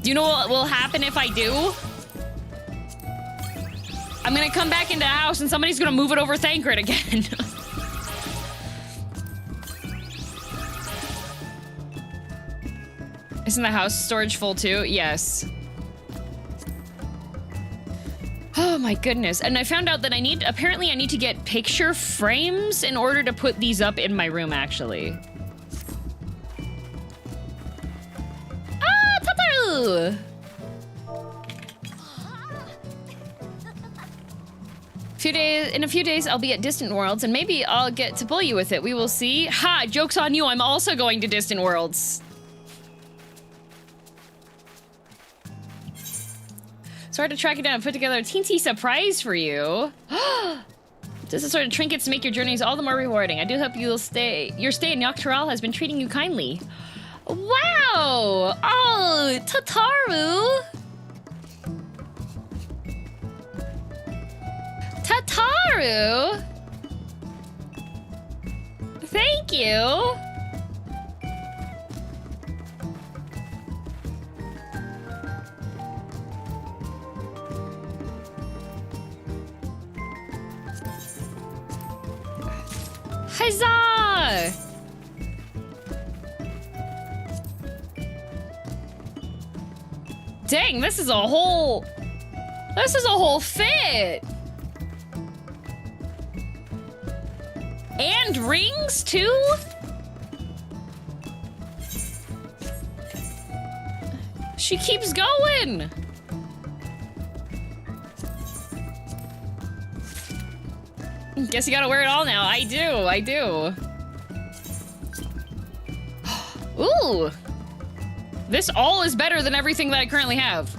Do you know what will happen if I do? I'm gonna come back into the house and somebody's gonna move it over Thancred again. Isn't the house storage full too? Yes. Oh my goodness. And I found out that apparently I need to get picture frames in order to put these up in my room, actually. Ah, Tataru! In a few days, I'll be at Distant Worlds, and maybe I'll get to bully you with it. We will see. Ha! Joke's on you, I'm also going to Distant Worlds. So hard to track it down and put together a teensy surprise for you. This is sort of trinkets to make your journeys all the more rewarding. I do hope you'll stay. Your stay in Tural has been treating you kindly. Wow! Oh, Tataru! Tataru! Thank you! Huzzah! Dang, this is a whole fit! And rings, too? She keeps going! Guess you gotta wear it all now. I do. Ooh! This all is better than everything that I currently have.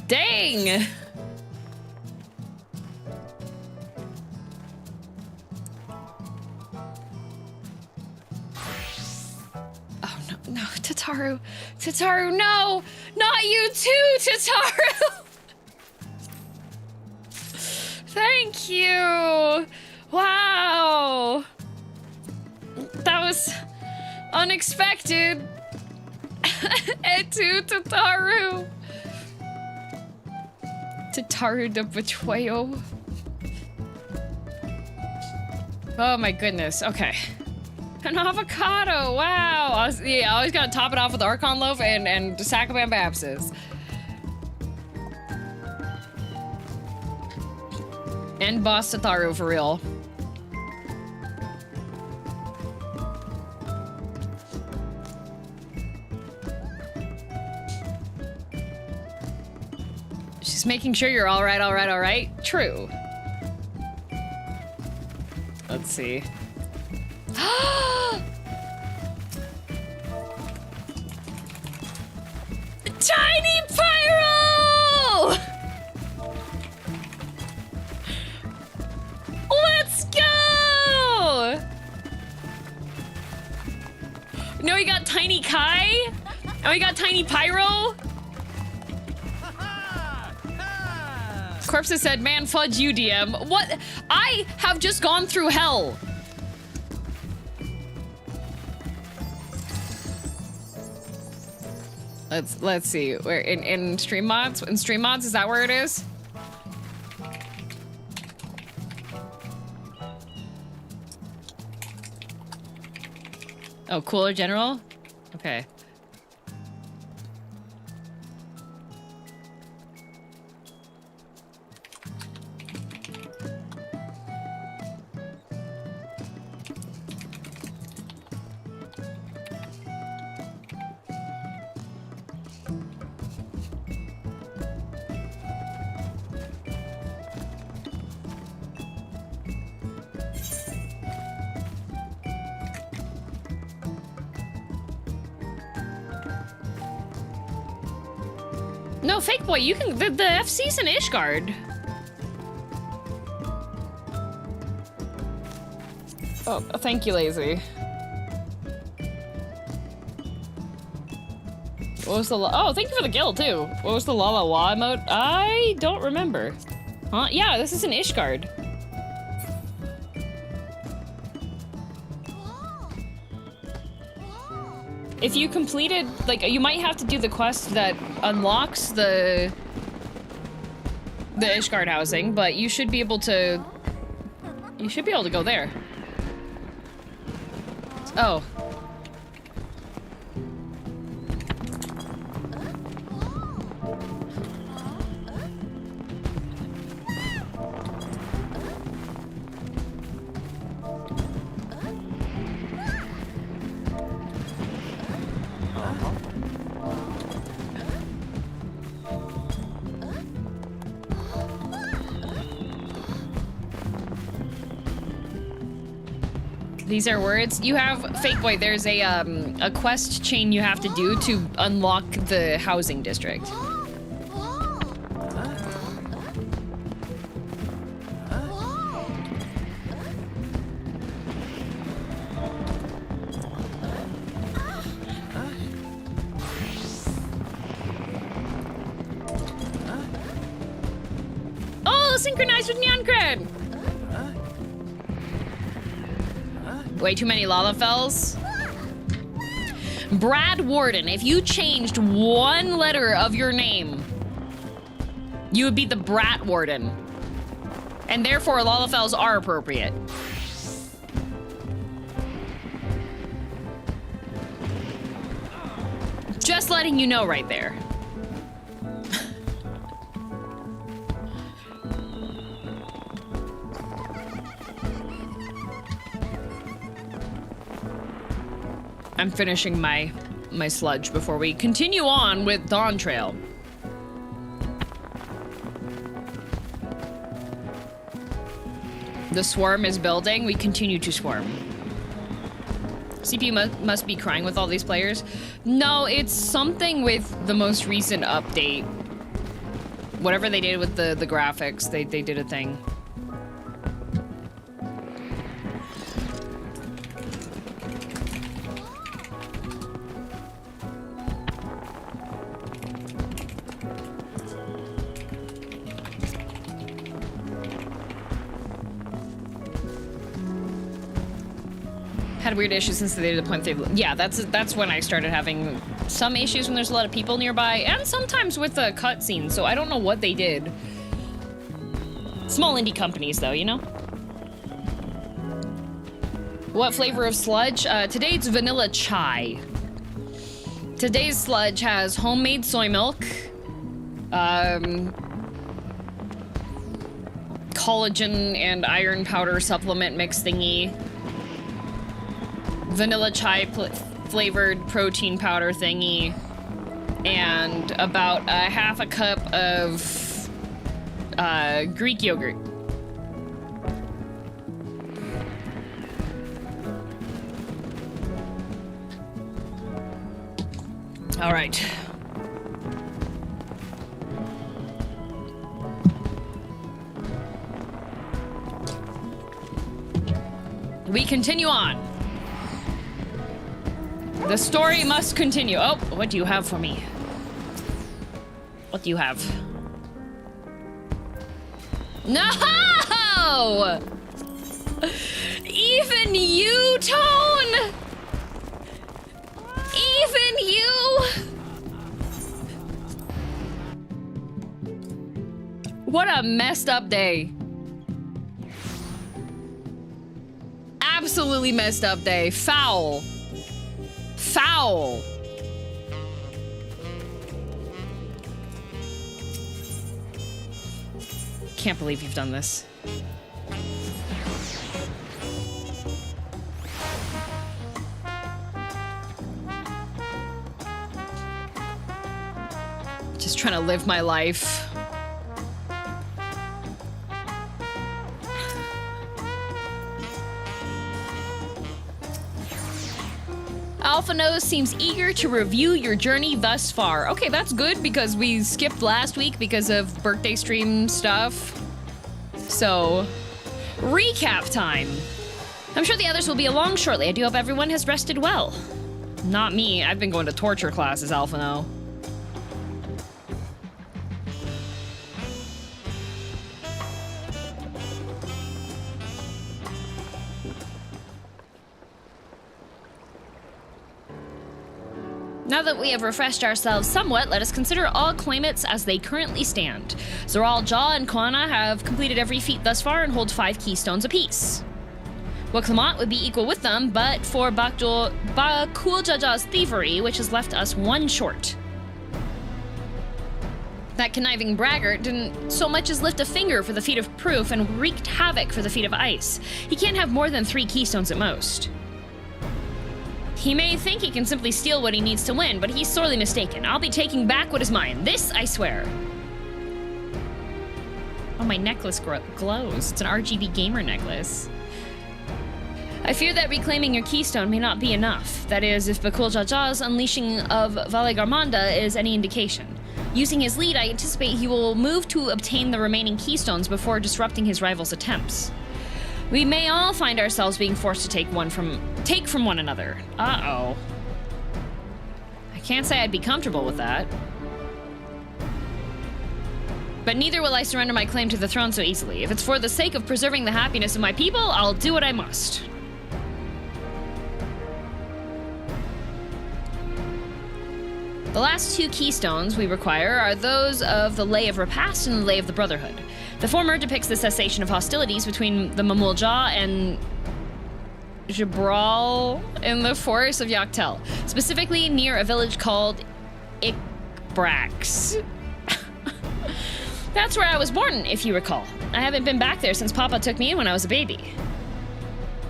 Dang! Oh no, Tataru. Tataru, no! Not you too, Tataru! Thank you! Wow! That was unexpected. Et tu, Tataru. Tataru the betrayal. Oh my goodness, okay. An avocado, wow! I always gotta top it off with Archon Loaf and Sacabam Babses. And Boss Tataru for real. She's making sure you're all right. True. Let's see. Tiny Pyro! Let's go! No, we got Tiny Kai, and we got Tiny Pyro. Corpses said, man, fudge you, DM. What? I have just gone through hell. Let's see. Where in stream mods? In stream mods, is that where it is? Oh, cooler general? Okay. No, fake boy, you can. The FC's an Ishgard. Oh, thank you, Lazy. What was the oh, thank you for the guild too. What was the La La La emote? I don't remember. Huh? Yeah, this is an Ishgard. If you completed, like, you might have to do the quest that unlocks the Ishgard housing, but you should be able to... You should be able to go there. Oh. These are words. You have Fake Boy. There's a quest chain you have to do to unlock the housing district. Oh, synchronized with Nyankren! Way too many lalafells. Brad Warden, if you changed one letter of your name, you would be the Brat Warden. And therefore, lalafells are appropriate. Just letting you know right there. I'm finishing my sludge before we continue on with Dawntrail. The swarm is building. We continue to swarm. CPU must be crying with all these players. No, it's something with the most recent update. Whatever they did with the graphics, they did a thing. Had weird issues since they did the point. Yeah, that's when I started having some issues when there's a lot of people nearby, and sometimes with the cutscenes. So I don't know what they did. Small indie companies, though, you know. What flavor of sludge? Today it's vanilla chai. Today's sludge has homemade soy milk, collagen and iron powder supplement mix thingy. Vanilla chai flavored protein powder thingy, and about a half a cup of Greek yogurt. All right. We continue on. The story must continue. Oh, what do you have for me? What do you have? No! Even you, Tone! Even you! What a messed up day. Absolutely messed up day. Foul. Foul. Can't believe you've done this. Just trying to live my life. Alpha Nose seems eager to review your journey thus far. Okay, that's good because we skipped last week because of birthday stream stuff. So, recap time. I'm sure the others will be along shortly. I do hope everyone has rested well. Not me. I've been going to torture classes, Alpha No. Now that we have refreshed ourselves somewhat, let us consider all claimants as they currently stand. Zoral, Jaw, and Kwana have completed every feat thus far and hold 5 keystones apiece. Wuk would be equal with them, but for Bakuljaja's thievery, which has left us 1 short. That conniving braggart didn't so much as lift a finger for the feat of proof and wreaked havoc for the feat of ice. He can't have more than 3 keystones at most. He may think he can simply steal what he needs to win, but he's sorely mistaken. I'll be taking back what is mine. This, I swear. Oh, my necklace glows. It's an RGB gamer necklace. I fear that reclaiming your keystone may not be enough. That is, if Bakul Jaja's unleashing of Valegarmanda is any indication. Using his lead, I anticipate he will move to obtain the remaining keystones before disrupting his rival's attempts. We may all find ourselves being forced to take from one another. Uh-oh. I can't say I'd be comfortable with that. But neither will I surrender my claim to the throne so easily. If it's for the sake of preserving the happiness of my people, I'll do what I must. The last 2 keystones we require are those of the Lay of Repast and the Lay of the Brotherhood. The former depicts the cessation of hostilities between the Mamulja and Jibral in the forests of Yaktel, specifically near a village called Ikbrax. That's where I was born, if you recall. I haven't been back there since Papa took me in when I was a baby.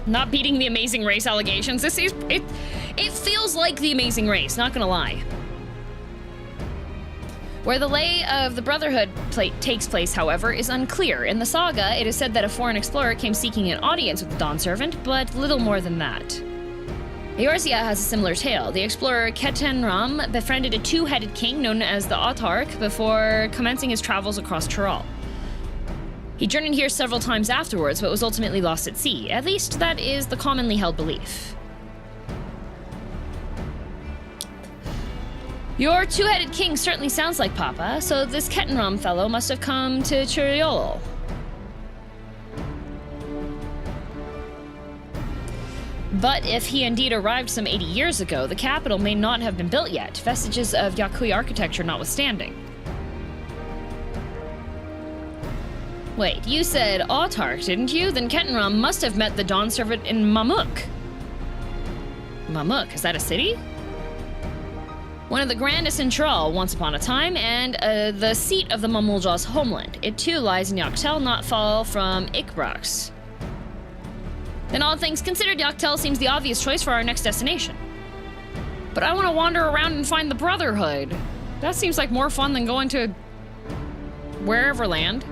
Not beating the Amazing Race allegations. It feels like the Amazing Race, not gonna lie. Where the Lay of the Brotherhood takes place, however, is unclear. In the saga, it is said that a foreign explorer came seeking an audience with the Dawn Servant, but little more than that. Eorzea has a similar tale. The explorer Ketenram befriended a 2-headed king known as the Autarch before commencing his travels across Tural. He journeyed here several times afterwards, but was ultimately lost at sea. At least that is the commonly held belief. Your 2-headed king certainly sounds like Papa, so this Ketenram fellow must have come to Tural. But if he indeed arrived some 80 years ago, the capital may not have been built yet, vestiges of Yakui architecture notwithstanding. Wait, you said Autarch, didn't you? Then Ketenram must have met the Dawn Servant in Mamuk. Mamuk, is that a city? One of the grandest in Tural once upon a time, and the seat of the Mamulja's homeland. It too lies in Yaktel, not far from Ikbrax. Then all things considered, Yaktel seems the obvious choice for our next destination. But I want to wander around and find the Brotherhood. That seems like more fun than going to wherever land.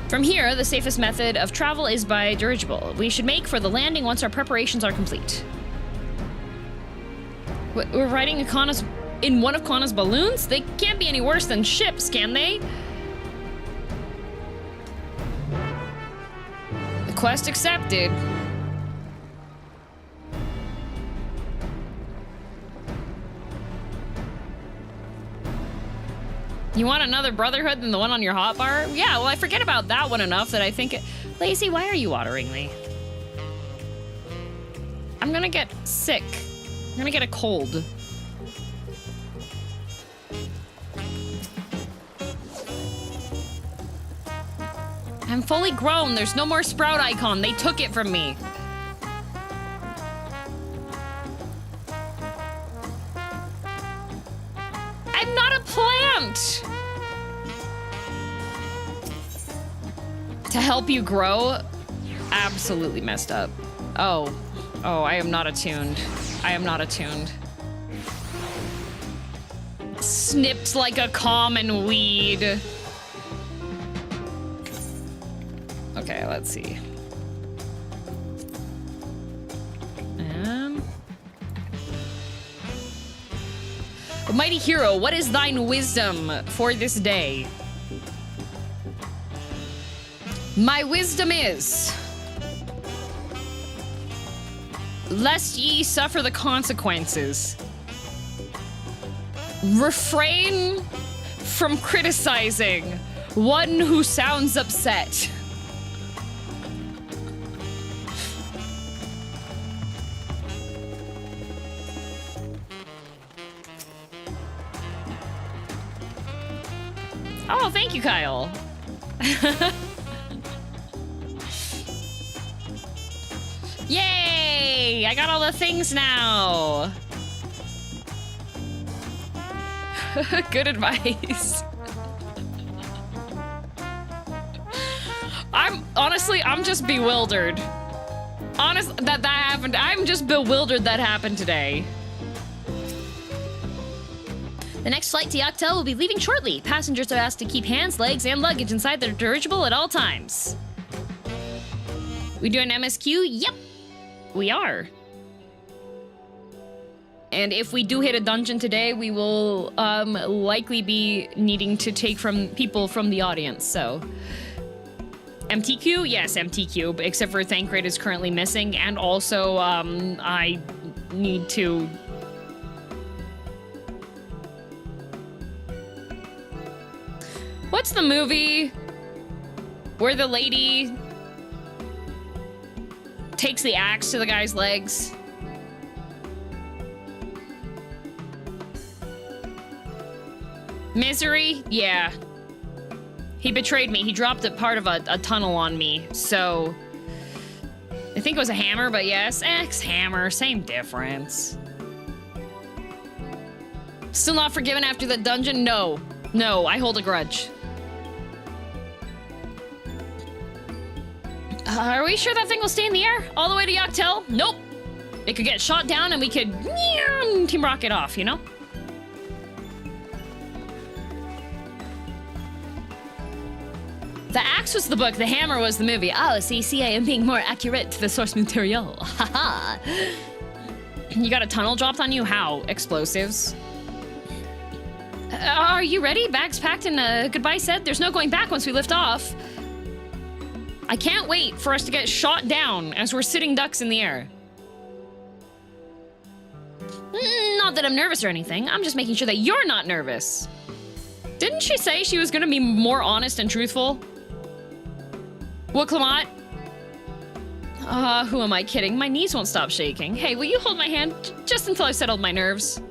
From here, the safest method of travel is by dirigible. We should make for the landing once our preparations are complete. We're riding in one of Kana's balloons? They can't be any worse than ships, can they? The quest accepted. You want another Brotherhood than the one on your hotbar? Yeah, well, I forget about that one enough that I think it... Lazy, why are you watering me? I'm gonna get sick. I'm gonna get a cold. I'm fully grown. There's no more sprout icon. They took it from me. I'm not a plant! To help you grow? Absolutely messed up. Oh, I am not attuned. I am not attuned. Snipped like a common weed. Okay, let's see. Mighty hero, what is thine wisdom for this day? My wisdom is... lest ye suffer the consequences. Refrain from criticizing one who sounds upset. Oh, thank you, Kyle. Yay! I got all the things now. Good advice. I'm just bewildered. That happened. I'm just bewildered that happened today. The next flight to Yoctel will be leaving shortly. Passengers are asked to keep hands, legs, and luggage inside their dirigible at all times. We do an MSQ? Yep, we are. And if we do hit a dungeon today, we will likely be needing to take from people from the audience, so. MTQ? Yes, MTQ, except for Thancred is currently missing, and also I need to... What's the movie where the lady takes the axe to the guy's legs? Misery? Yeah. He betrayed me. He dropped a part of a tunnel on me, so... I think it was a hammer, but yes. Hammer, same difference. Still not forgiven after the dungeon? No. No, I hold a grudge. Are we sure that thing will stay in the air all the way to Yoctel? Nope. It could get shot down and we could Team Rocket off, you know? The axe was the book, the hammer was the movie. Oh, see, I am being more accurate to the source material. Haha. You got a tunnel dropped on you? How? Explosives. Are you ready? Bags packed and goodbye said? There's no going back once we lift off. I can't wait for us to get shot down as we're sitting ducks in the air. Not that I'm nervous or anything. I'm just making sure that you're not nervous. Didn't she say she was gonna be more honest and truthful? Wuk I? Who am I kidding? My knees won't stop shaking. Hey, will you hold my hand just until I've settled my nerves?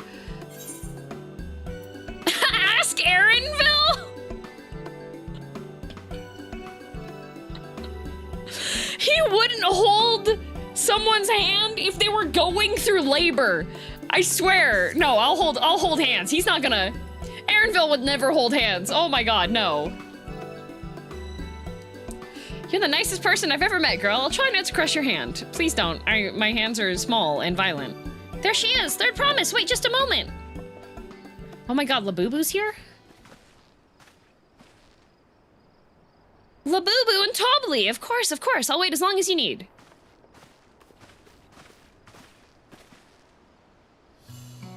Ask Aaronville? He wouldn't hold someone's hand if they were going through labor. I swear. No, I'll hold hands. He's not gonna... Aaronville would never hold hands. Oh my god, no. You're the nicest person I've ever met, girl. I'll try not to crush your hand. Please don't. My hands are small and violent. There she is. Third promise. Wait just a moment. Oh my god, Labubu's here? Labubu and Tobbly. Of course. I'll wait as long as you need.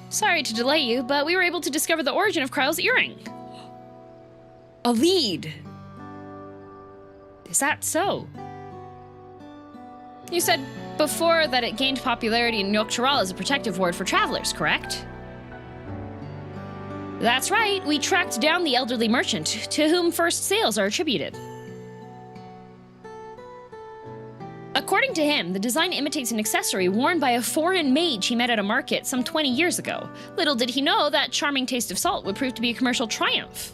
Sorry to delay you, but we were able to discover the origin of Kryle's earring. A lead. Is that so? You said before that it gained popularity in Tural as a protective ward for travelers, correct? That's right. We tracked down the elderly merchant, to whom first sales are attributed. According to him, the design imitates an accessory worn by a foreign mage he met at a market some 20 years ago. Little did he know that charming taste of salt would prove to be a commercial triumph.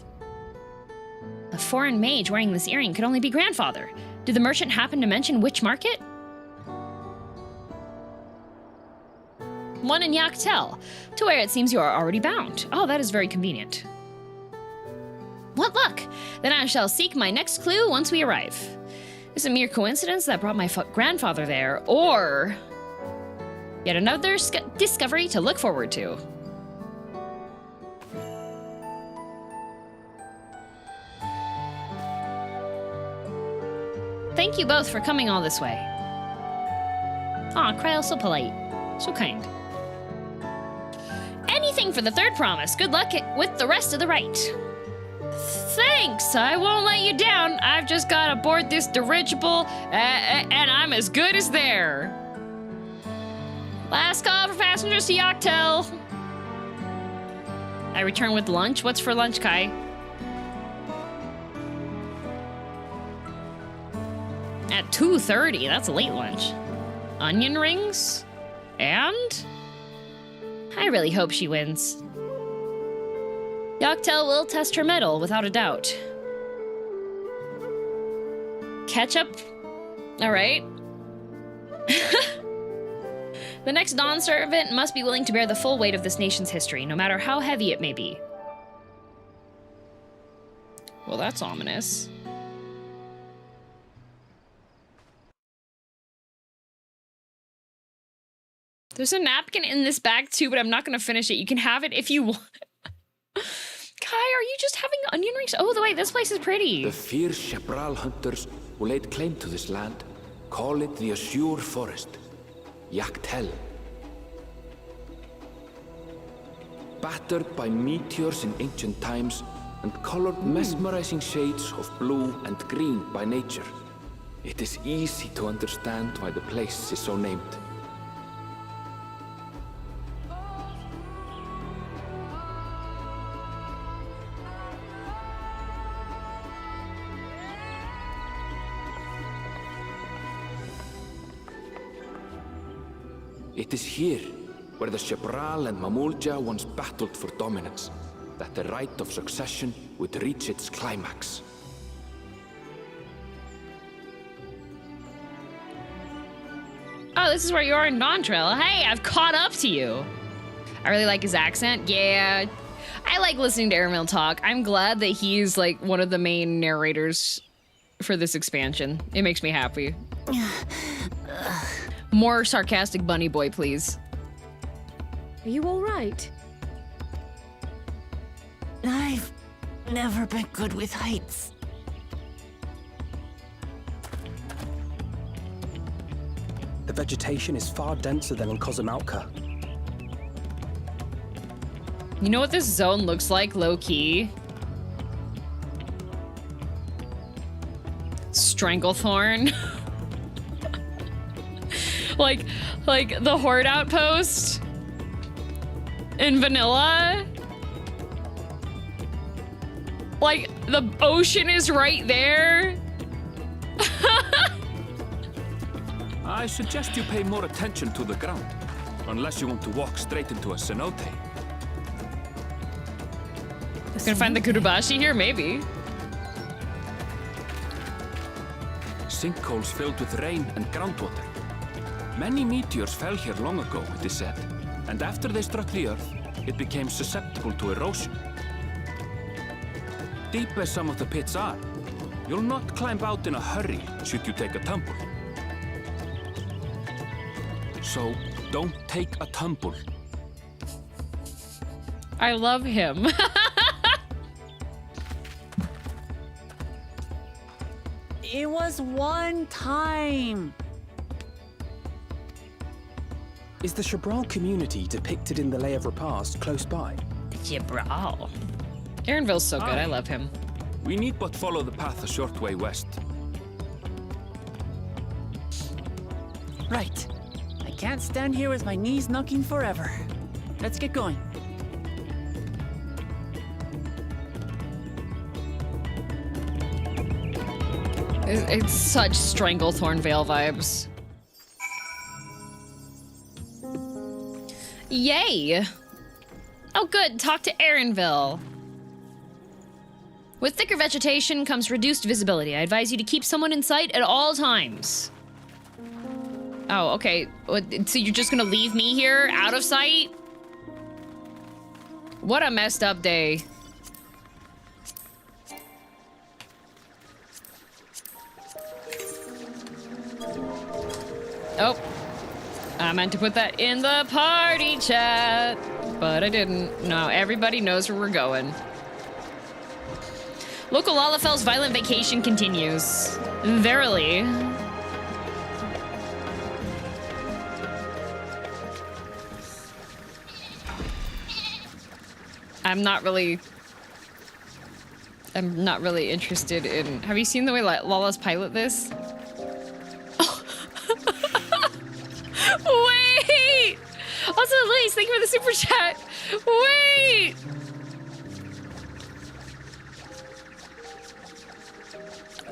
A foreign mage wearing this earring could only be grandfather. Did the merchant happen to mention which market? One in Yoctel, to where it seems you are already bound. Oh, that is very convenient. What luck! Then I shall seek my next clue once we arrive. Is it a mere coincidence that brought my grandfather there, or yet another discovery to look forward to? Thank you both for coming all this way. Aw, Kryle's so polite. So kind. Anything for the third promise. Good luck with the rest of the rite. Thanks, I won't let you down. I've just got aboard this dirigible, and I'm as good as there. Last call for passengers to Yoctel. I return with lunch. What's for lunch, Kai? At 2:30, that's a late lunch. Onion rings? And? I really hope she wins. Yoctel will test her mettle, without a doubt. Ketchup? Alright. The next Dawn servant must be willing to bear the full weight of this nation's history, no matter how heavy it may be. Well, that's ominous. There's a napkin in this bag too, but I'm not gonna finish it. You can have it if you want. Kai, are you just having onion rings? Oh, the way this place is pretty. The fierce Chapral hunters who laid claim to this land call it the Azure Forest, Yoctel. Battered by meteors in ancient times and colored mesmerizing shades of blue and green by nature, it is easy to understand why the place is so named. It is here, where the Chapral and Mamulja once battled for dominance, that the right of succession would reach its climax. Oh, this is where you are in Dawntrail. Hey, I've caught up to you. I really like his accent. Yeah, I like listening to Airmail talk. I'm glad that he's like one of the main narrators for this expansion. It makes me happy. More sarcastic bunny boy, please. Are you all right? I've never been good with heights. The vegetation is far denser than in Kozamautka. You know what this zone looks like, low-key? Stranglethorn. like the Horde outpost in vanilla. Like the ocean is right there. I suggest you pay more attention to the ground, unless you want to walk straight into a cenote. Gonna find the Kurubashi here? Maybe. Sinkholes filled with rain and groundwater. Many meteors fell here long ago, it is said, and after they struck the earth, it became susceptible to erosion. Deep as some of the pits are, you'll not climb out in a hurry should you take a tumble. So, don't take a tumble. I love him. It was one time. Is the Chapral community depicted in the Lay of Repast close by? Jibral. Aaronville's so good. I love him. We need but follow the path a short way west. Right. I can't stand here with my knees knocking forever. Let's get going. It's such Stranglethorn Vale vibes. Yay! Oh good, talk to Aaronville. With thicker vegetation comes reduced visibility. I advise you to keep someone in sight at all times. Oh, okay. So you're just gonna leave me here, out of sight? What a messed up day. Oh. I meant to put that in the party chat, but I didn't. No, everybody knows where we're going. Local lalafell's violent vacation continues. Verily. I'm not really interested in... Have you seen the way Lala's pilot this? Wait! Also, Elise, thank you for the super chat. Wait!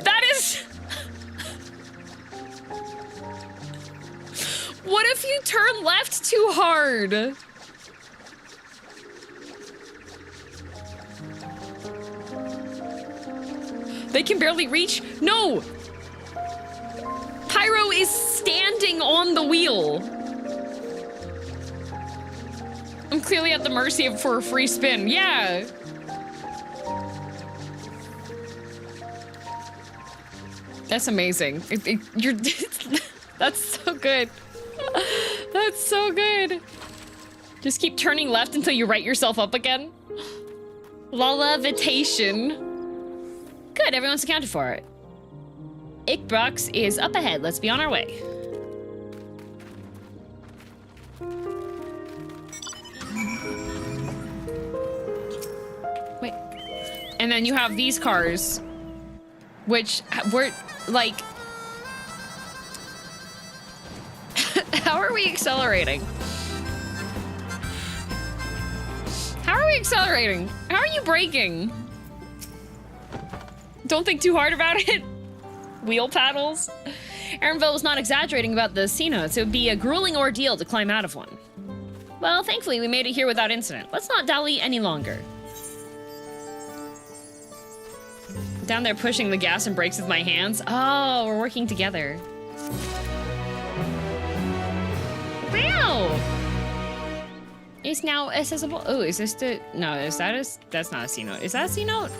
That is... What if you turn left too hard? They can barely reach? No! Pyro is standing on the wheel. I'm clearly at the mercy of for a free spin. Yeah. That's amazing. You're that's so good. That's so good. Just keep turning left until you right yourself up again. Lalavitation. Good, everyone's accounted for it. Ickbrox is up ahead. Let's be on our way. Wait. And then you have these cars, which were like... How are we accelerating? How are we accelerating? How are you braking? Don't think too hard about it. Wheel paddles. Aaronville was not exaggerating about the C-notes. It would be a grueling ordeal to climb out of one. Well, thankfully we made it here without incident. Let's not dally any longer. Down there pushing the gas and brakes with my hands. Oh, we're working together. Wow! It's now accessible. Oh, is this the... No, is that a... That's not a C-note. Is that a C-note?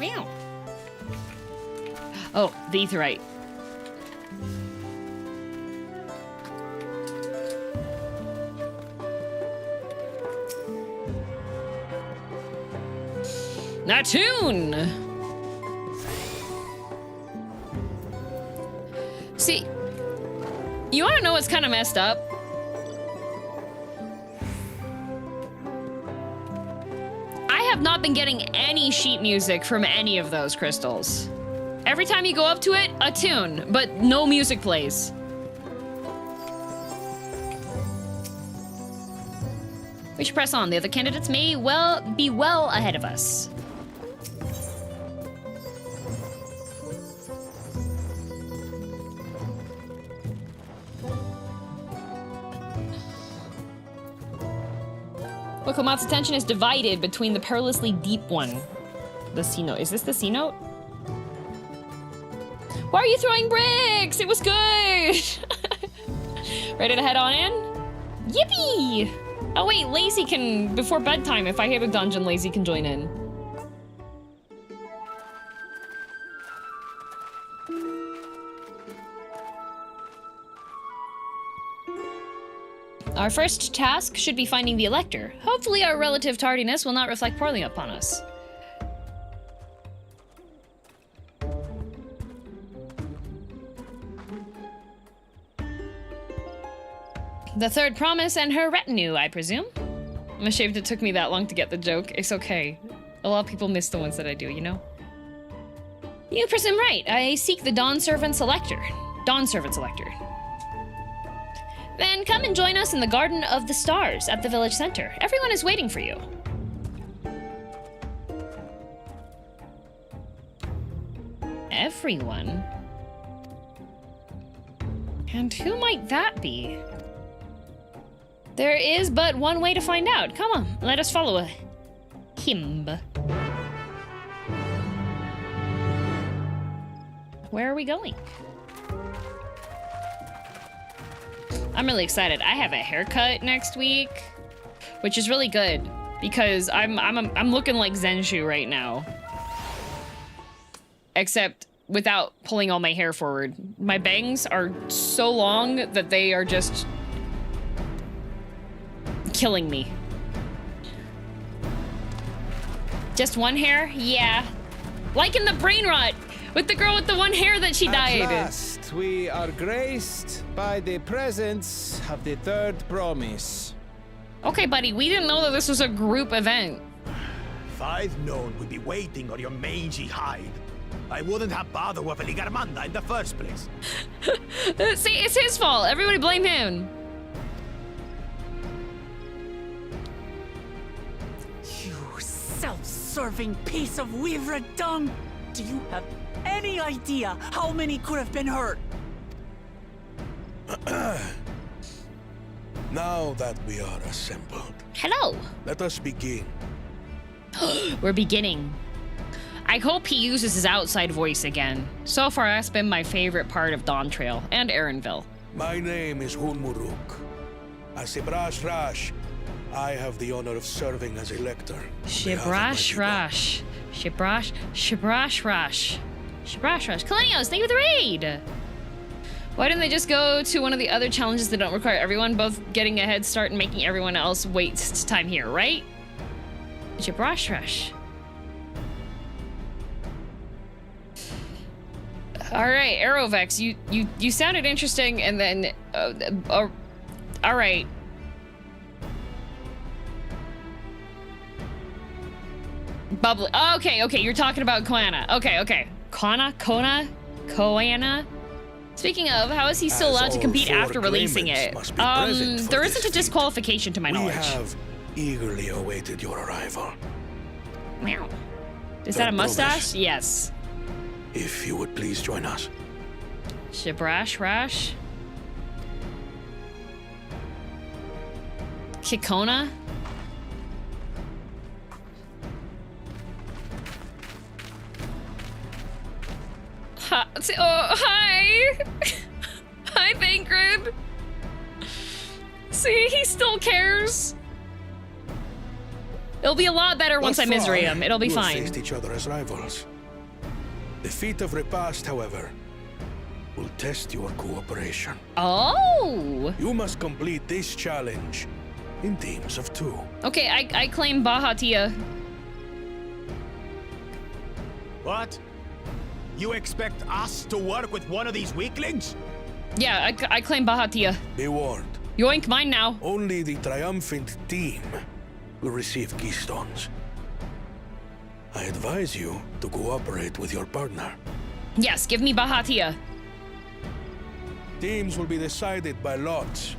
Wow. Oh, the etherite. Natoon! See, you wanna know what's kind of messed up? I have not been getting any sheet music from any of those crystals. Every time you go up to it, a tune, but no music plays. We should press on. The other candidates may be well ahead of us. Wikomat's attention is divided between the perilously deep one. The C-note. Is this the C-note? Why are you throwing bricks? It was good! Ready to head on in? Yippee! Oh wait, Lazy can, before bedtime, if I hit a dungeon, Lazy can join in. Our first task should be finding the Elector. Hopefully our relative tardiness will not reflect poorly upon us. The third promise and her retinue, I presume? I'm ashamed it took me that long to get the joke. It's okay. A lot of people miss the ones that I do, you know? You presume right. I seek the Dawn Servant Selector. Dawn Servant Selector. Then come and join us in the Garden of the Stars at the village center. Everyone is waiting for you. Everyone? And who might that be? There is but one way to find out. Come on, let us follow him. Where are we going? I'm really excited. I have a haircut next week, which is really good because I'm looking like Zenshu right now, except without pulling all my hair forward. My bangs are so long that they are just killing me. Just one hair? Yeah. Like in the brain rot with the girl with the one hair that she died. At last, we are graced by the presence of the third promise. Okay, buddy, we didn't know that this was a group event. If I'd known we'd be waiting on your mangy hide, I wouldn't have bothered with Ligarmanda in the first place. See, it's his fault. Everybody blame him. You self-serving piece of weaver dung! Do you have any idea how many could have been hurt? Now that we are assembled, Hello. let us begin. We're beginning. I hope he uses his outside voice again. So far, that's been my favorite part of Dawntrail and Erinville. My name is Hunmuruk. As Ibrash Rash, I have the honor of serving as Elector. Shibrash Rash. Shibrash Rash. Kalenios, thank you for the raid! Why didn't they just go to one of the other challenges that don't require everyone both getting a head start and making everyone else waste time here, right? Shibrash Rash. All right, Aerovex, you sounded interesting, and then, all right. Bubbly. Oh, okay, you're talking about Koana. Okay. Koana. Speaking of, how is he still allowed to compete after releasing it? There isn't a disqualification to my knowledge. We have eagerly awaited your arrival. Meow. Is that a mustache? Yes. If you would please join us. Shibrash Rash. Kikona. Hi. Hi, Thancred. See, he still cares. It'll be a lot better once I misery him. It'll be fine. We'll face each other as rivals. The feat of repast, however, will test your cooperation. Oh! You must complete this challenge in teams of 2. Okay, I claim Bahatia. What? You expect us to work with one of these weaklings? Yeah, I claim Bahatia. Be warned. Yoink, mine now. Only the triumphant team will receive keystones. I advise you to cooperate with your partner. Yes, give me Bahatia. Teams will be decided by lots.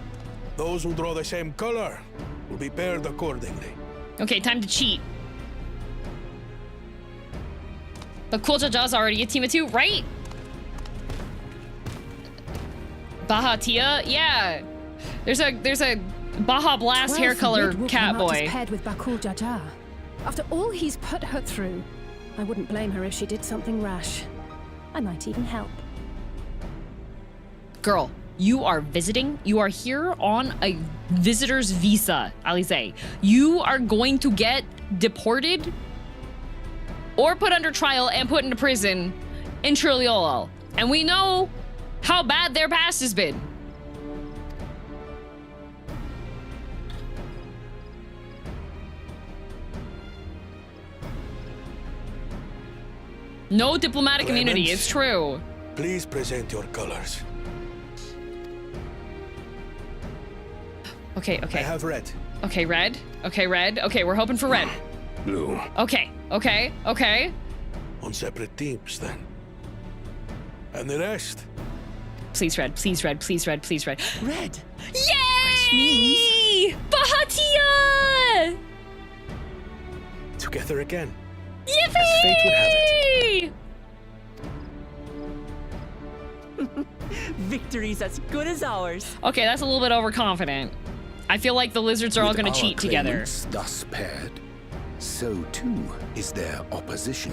Those who draw the same color will be paired accordingly. Okay, time to cheat. But Cool Jaja's already a team of 2, right? Bahatia? Yeah. There's a Baja Blast hair color cat boy. Paired with Bakul Jaja. After all he's put her through, I wouldn't blame her if she did something rash. I might even help. Girl, you are visiting. You are here on a visitor's visa, Alize. You are going to get deported or put under trial and put into prison in Tural. And we know how bad their past has been. No diplomatic immunity, it's true. Please present your colors. Okay. I have red. Okay, red. Okay, red. Okay, we're hoping for red. Blue. Okay. On separate teams, then. And the rest? Please red. Red. Yay! Bahatia! Together again. Yippee! As fate would have it. Victory's as good as ours. Okay, that's a little bit overconfident. I feel like the lizards are all going to cheat together. Thus paired, so too is their opposition.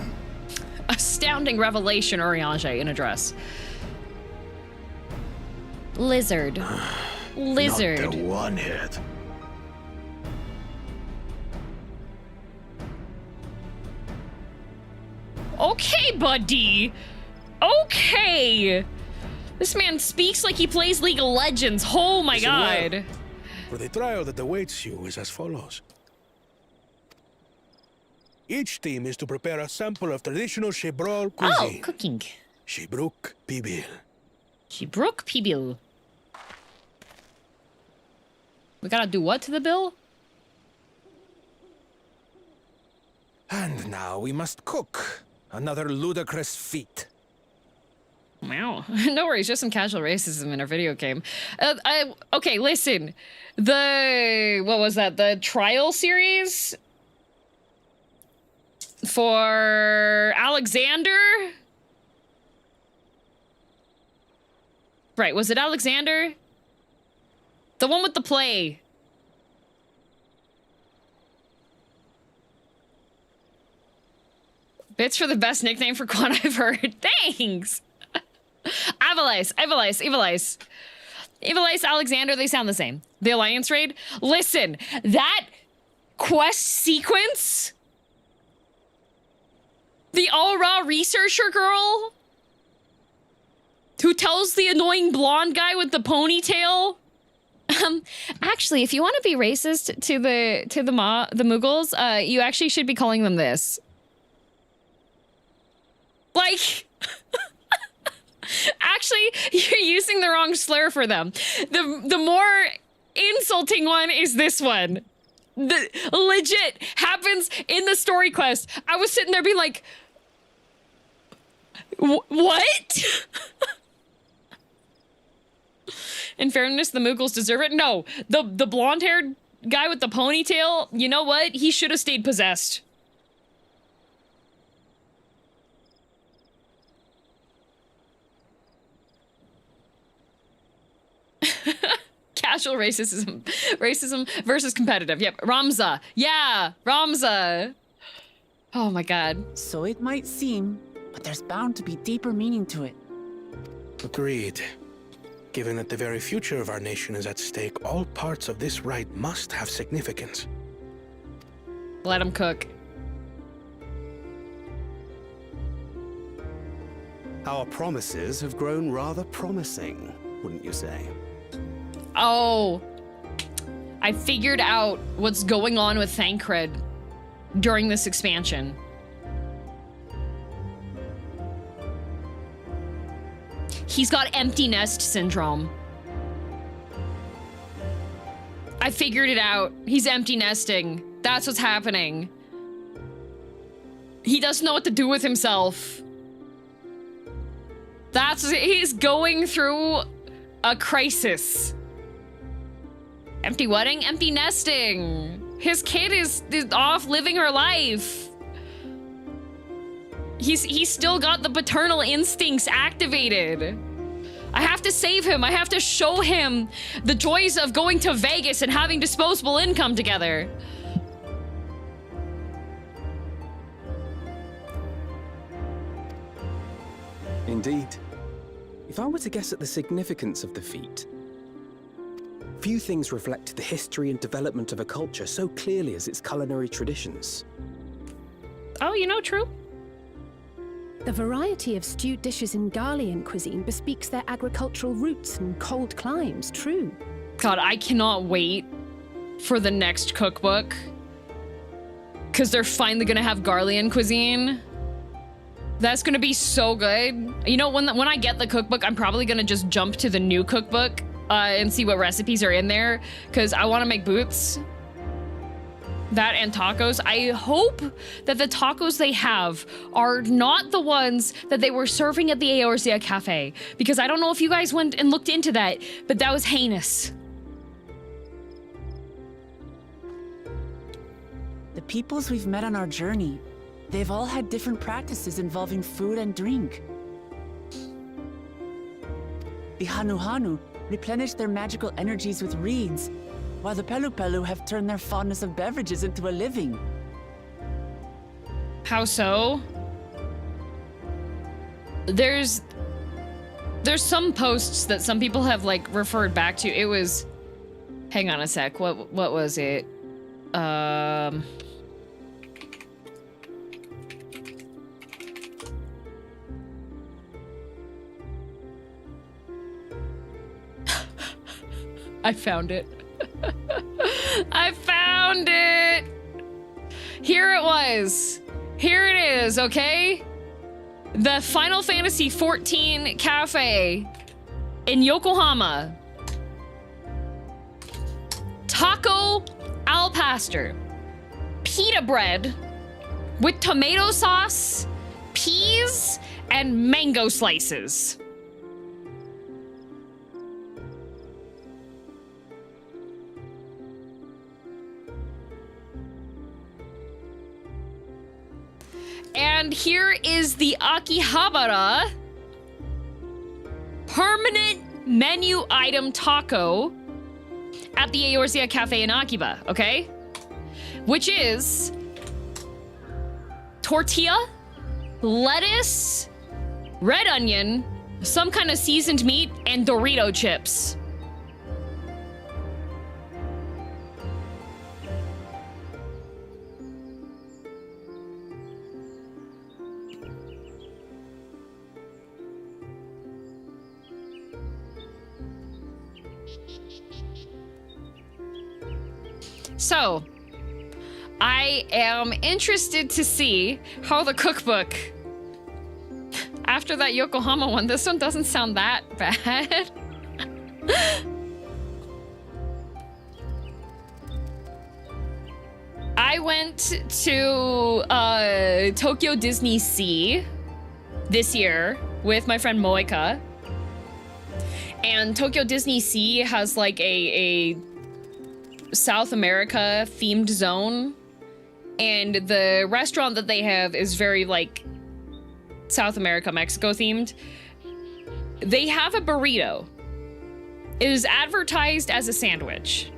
Astounding revelation, Urianger in a dress. Lizard. Not the one hit. Okay, buddy. Okay. This man speaks like he plays League of Legends. Oh my god. Well, for the trial that awaits you is as follows. Each team is to prepare a sample of traditional Shebral cuisine. Oh, cooking. Shibruk Pibil. Shibruk Pibil. We gotta do what to the bill? And now we must cook. Another ludicrous feat. Wow. No worries, just some casual racism in our video game. Okay, listen. What was that? The trial series? For Alexander? Right, was it Alexander? The one with the play. Bits for the best nickname for Quan I've heard. Thanks! Evelice, Alexander, they sound the same. The Alliance raid? Listen, that quest sequence? The all-raw researcher girl? Who tells the annoying blonde guy with the ponytail? Actually, if you want to be racist to the Mughals, you actually should be calling them this. Like, actually, you're using the wrong slur for them. The more insulting one is this one. The legit happens in the story quest. I was sitting there being like, what? In fairness, the Mughals deserve it. No, the blonde-haired guy with the ponytail, you know what? He should have stayed possessed. Casual racism versus competitive. Yep, Ramza. Yeah, Ramza. Oh my god. So it might seem, but there's bound to be deeper meaning to it. Agreed. Given that the very future of our nation is at stake, all parts of this rite must have significance. Let him cook. Our promises have grown rather promising, wouldn't you say? Oh, I figured out what's going on with Thancred during this expansion. He's got empty nest syndrome. I figured it out. He's empty nesting. That's what's happening. He doesn't know what to do with himself. He's going through a crisis. Empty wedding, empty nesting. His kid is off living her life. He's still got the paternal instincts activated. I have to save him. I have to show him the joys of going to Vegas and having disposable income together. Indeed. If I were to guess at the significance of the feat, few things reflect the history and development of a culture so clearly as its culinary traditions. Oh, you know, true. The variety of stewed dishes in Garlean cuisine bespeaks their agricultural roots and cold climes, true. God, I cannot wait for the next cookbook. Because they're finally gonna have Garlean cuisine. That's gonna be so good. You know, when I get the cookbook, I'm probably gonna just jump to the new cookbook and see what recipes are in there. Because I want to make boots. That and tacos. I hope that the tacos they have are not the ones that they were serving at the Eorzea Cafe. Because I don't know if you guys went and looked into that, but that was heinous. The peoples we've met on our journey, they've all had different practices involving food and drink. The Hanu replenish their magical energies with reeds, while the Pelu have turned their fondness of beverages into a living. How so? There's some posts that some people have like referred back to. It was, hang on a sec. What was it? I found it. I found it! Here it was. Here it is, okay? The Final Fantasy XIV Cafe in Yokohama. Taco al pastor. Pita bread with tomato sauce, peas, and mango slices. And here is the Akihabara permanent menu item taco at the Eorzea Cafe in Akiba, okay? Which is tortilla, lettuce, red onion, some kind of seasoned meat, and Dorito chips. So, I am interested to see how the cookbook, after that Yokohama one, this one doesn't sound that bad. I went to Tokyo Disney Sea this year with my friend Miqo'te. And Tokyo Disney Sea has like a South America themed zone. And the restaurant that they have is very like South America, Mexico themed. They have a burrito. It is advertised as a sandwich.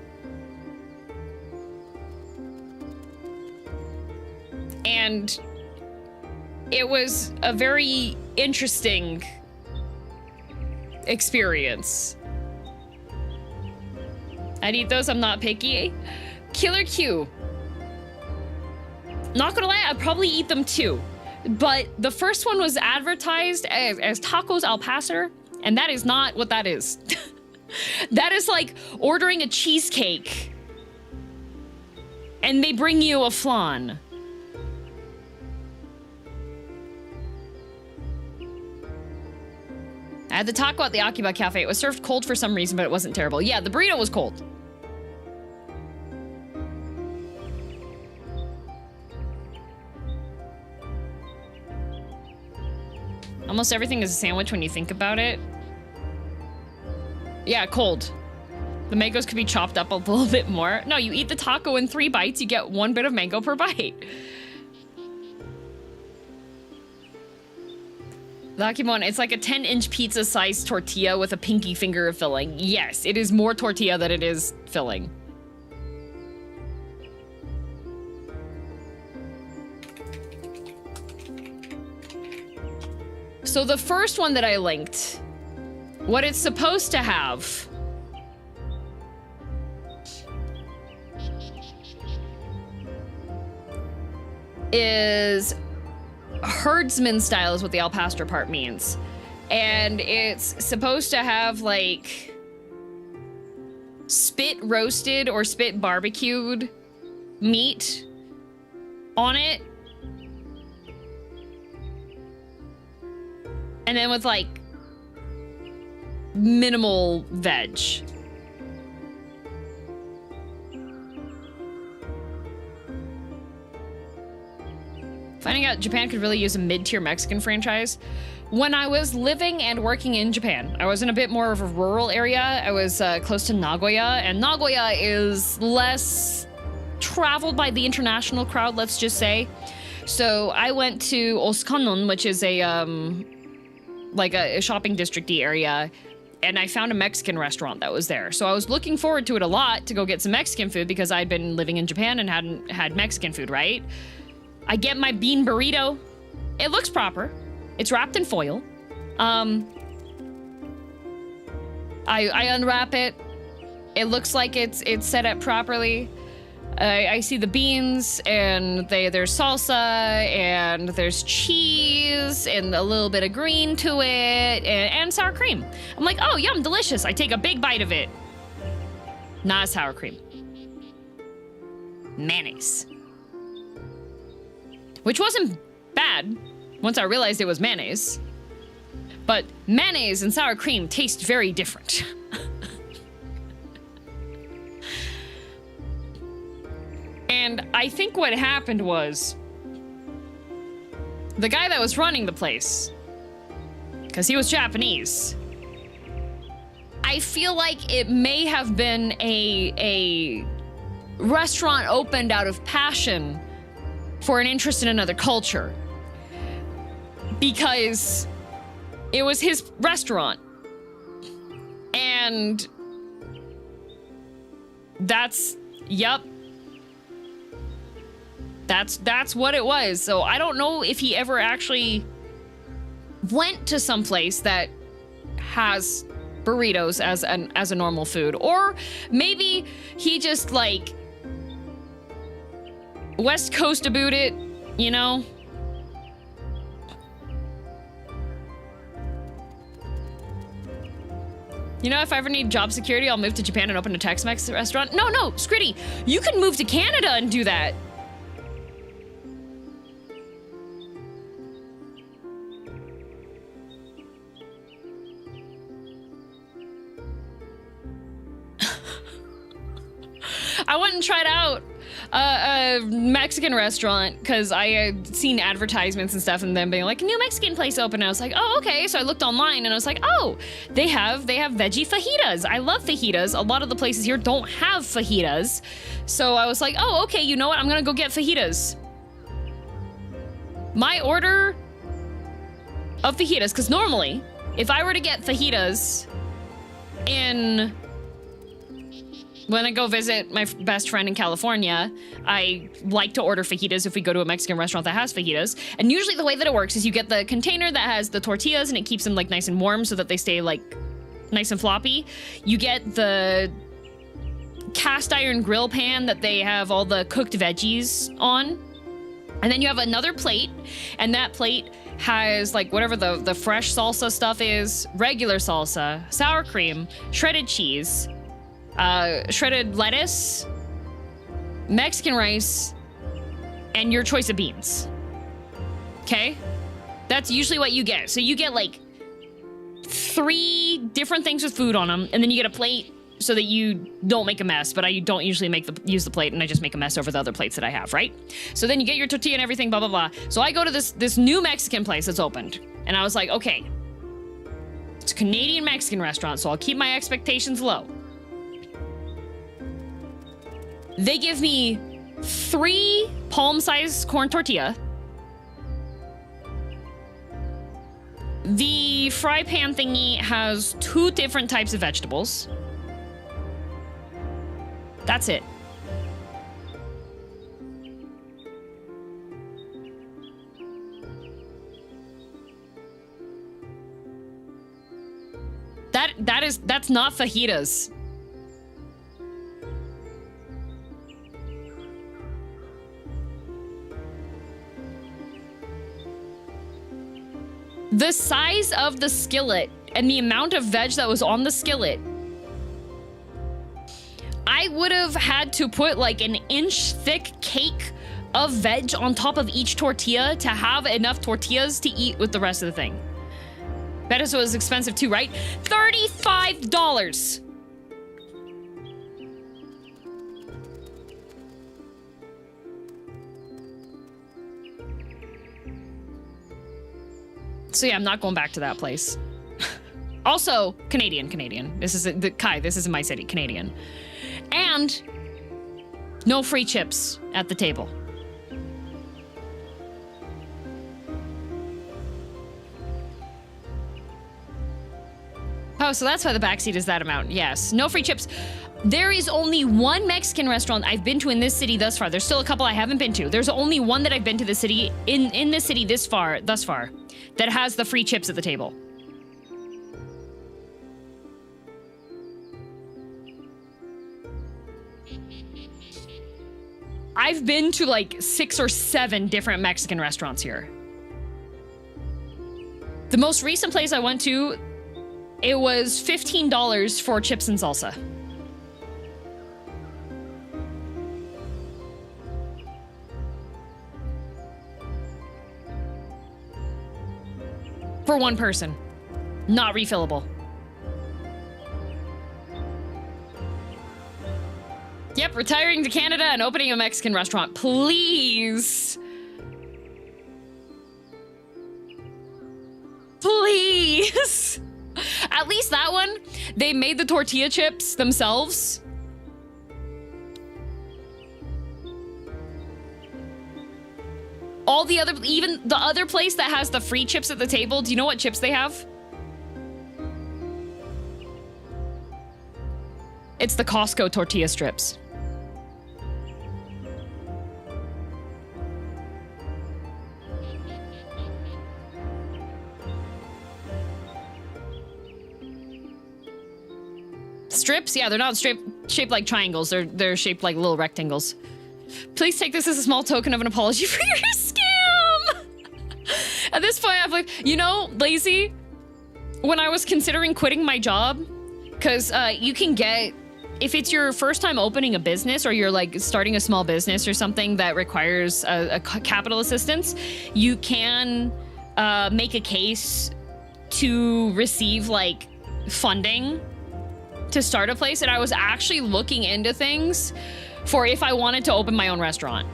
And it was a very interesting experience. I'd eat those, I'm not picky. Killer Q. Not gonna lie, I'd probably eat them too. But the first one was advertised as tacos al pastor, and that is not what that is. That is like ordering a cheesecake and they bring you a flan. I had the taco at the Akiba Cafe. It was served cold for some reason, but it wasn't terrible. Yeah, the burrito was cold. Almost everything is a sandwich when you think about it. Yeah, cold. The mangoes could be chopped up a little bit more. No, you eat the taco in 3 bites, you get 1 bit of mango per bite. The Akimon, it's like a 10-inch pizza-sized tortilla with a pinky finger of filling. Yes, it is more tortilla than it is filling. So the first one that I linked, what it's supposed to have is herdsman style is what the al pastor part means. And it's supposed to have like spit roasted or spit barbecued meat on it. And then with like minimal veg. Finding out Japan could really use a mid-tier Mexican franchise. When I was living and working in Japan, I was in a bit more of a rural area. I was close to Nagoya, and Nagoya is less traveled by the international crowd, let's just say. So I went to Osukanon, which is a like a shopping district-y area, and I found a Mexican restaurant that was there. So I was looking forward to it a lot to go get some Mexican food because I'd been living in Japan and hadn't had Mexican food, right? I get my bean burrito. It looks proper. It's wrapped in foil. I unwrap it. It looks like it's set up properly. I see the beans, and there's salsa, and there's cheese, and a little bit of green to it, and sour cream. I'm like, oh, yum, delicious. I take a big bite of it. Not sour cream. Mayonnaise. Which wasn't bad once I realized it was mayonnaise. But mayonnaise and sour cream taste very different. And I think what happened was the guy that was running the place, because he was Japanese, I feel like it may have been a restaurant opened out of passion for an interest in another culture, because it was his restaurant, and That's what it was. So I don't know if he ever actually went to some place that has burritos as a normal food, or maybe he just like West Coast about it, you know? You know, if I ever need job security, I'll move to Japan and open a Tex-Mex restaurant. No, Scritty, you can move to Canada and do that. I went and tried out a Mexican restaurant because I had seen advertisements and stuff and them being like, new Mexican place open. And I was like, oh, okay. So I looked online and I was like, oh, they have veggie fajitas. I love fajitas. A lot of the places here don't have fajitas. So I was like, oh, okay, you know what? I'm gonna go get fajitas. My order of fajitas, because normally, if I were to get fajitas when I go visit my best friend in California, I like to order fajitas if we go to a Mexican restaurant that has fajitas. And usually the way that it works is you get the container that has the tortillas and it keeps them like nice and warm so that they stay like nice and floppy. You get the cast iron grill pan that they have all the cooked veggies on. And then you have another plate, and that plate has like whatever the fresh salsa stuff is, regular salsa, sour cream, shredded cheese, shredded lettuce, Mexican rice, and your choice of beans. Okay? That's usually what you get. So you get like 3 different things with food on them, and then you get a plate so that you don't make a mess, but I don't usually use the plate, and I just make a mess over the other plates that I have, right? So then you get your tortilla and everything, blah, blah, blah. So I go to this new Mexican place that's opened, and I was like, okay, it's a Canadian Mexican restaurant, so I'll keep my expectations low. They give me 3 palm-sized corn tortilla. The fry pan thingy has 2 different types of vegetables. That's it. That's not fajitas. The size of the skillet and the amount of veg that was on the skillet, I would have had to put like an inch thick cake of veg on top of each tortilla to have enough tortillas to eat with the rest of the thing. Bet it was expensive too, right? $35. So yeah, I'm not going back to that place. Also, Canadian. This is this is in my city, Canadian. And no free chips at the table. Oh, so that's why the backseat is that amount. Yes, no free chips. There is only one Mexican restaurant I've been to in this city thus far. There's still a couple I haven't been to. There's only one that I've been to the city in this city thus far that has the free chips at the table. I've been to like 6 or 7 different Mexican restaurants here. The most recent place I went to, it was $15 for chips and salsa. For one person. Not refillable. Yep, retiring to Canada and opening a Mexican restaurant. Please. Please. At least that one, they made the tortilla chips themselves. All the other, even the other place that has the free chips at the table, do you know what chips they have? It's the Costco tortilla strips. strips? Yeah, they're not shaped like triangles. They're shaped like little rectangles. Please take this as a small token of an apology for your scam. At this point, I'm like, you know, Lazy, when I was considering quitting my job, because you can get, if it's your first time opening a business or you're like starting a small business or something that requires a capital assistance, you can make a case to receive like funding to start a place. And I was actually looking into things for if I wanted to open my own restaurant.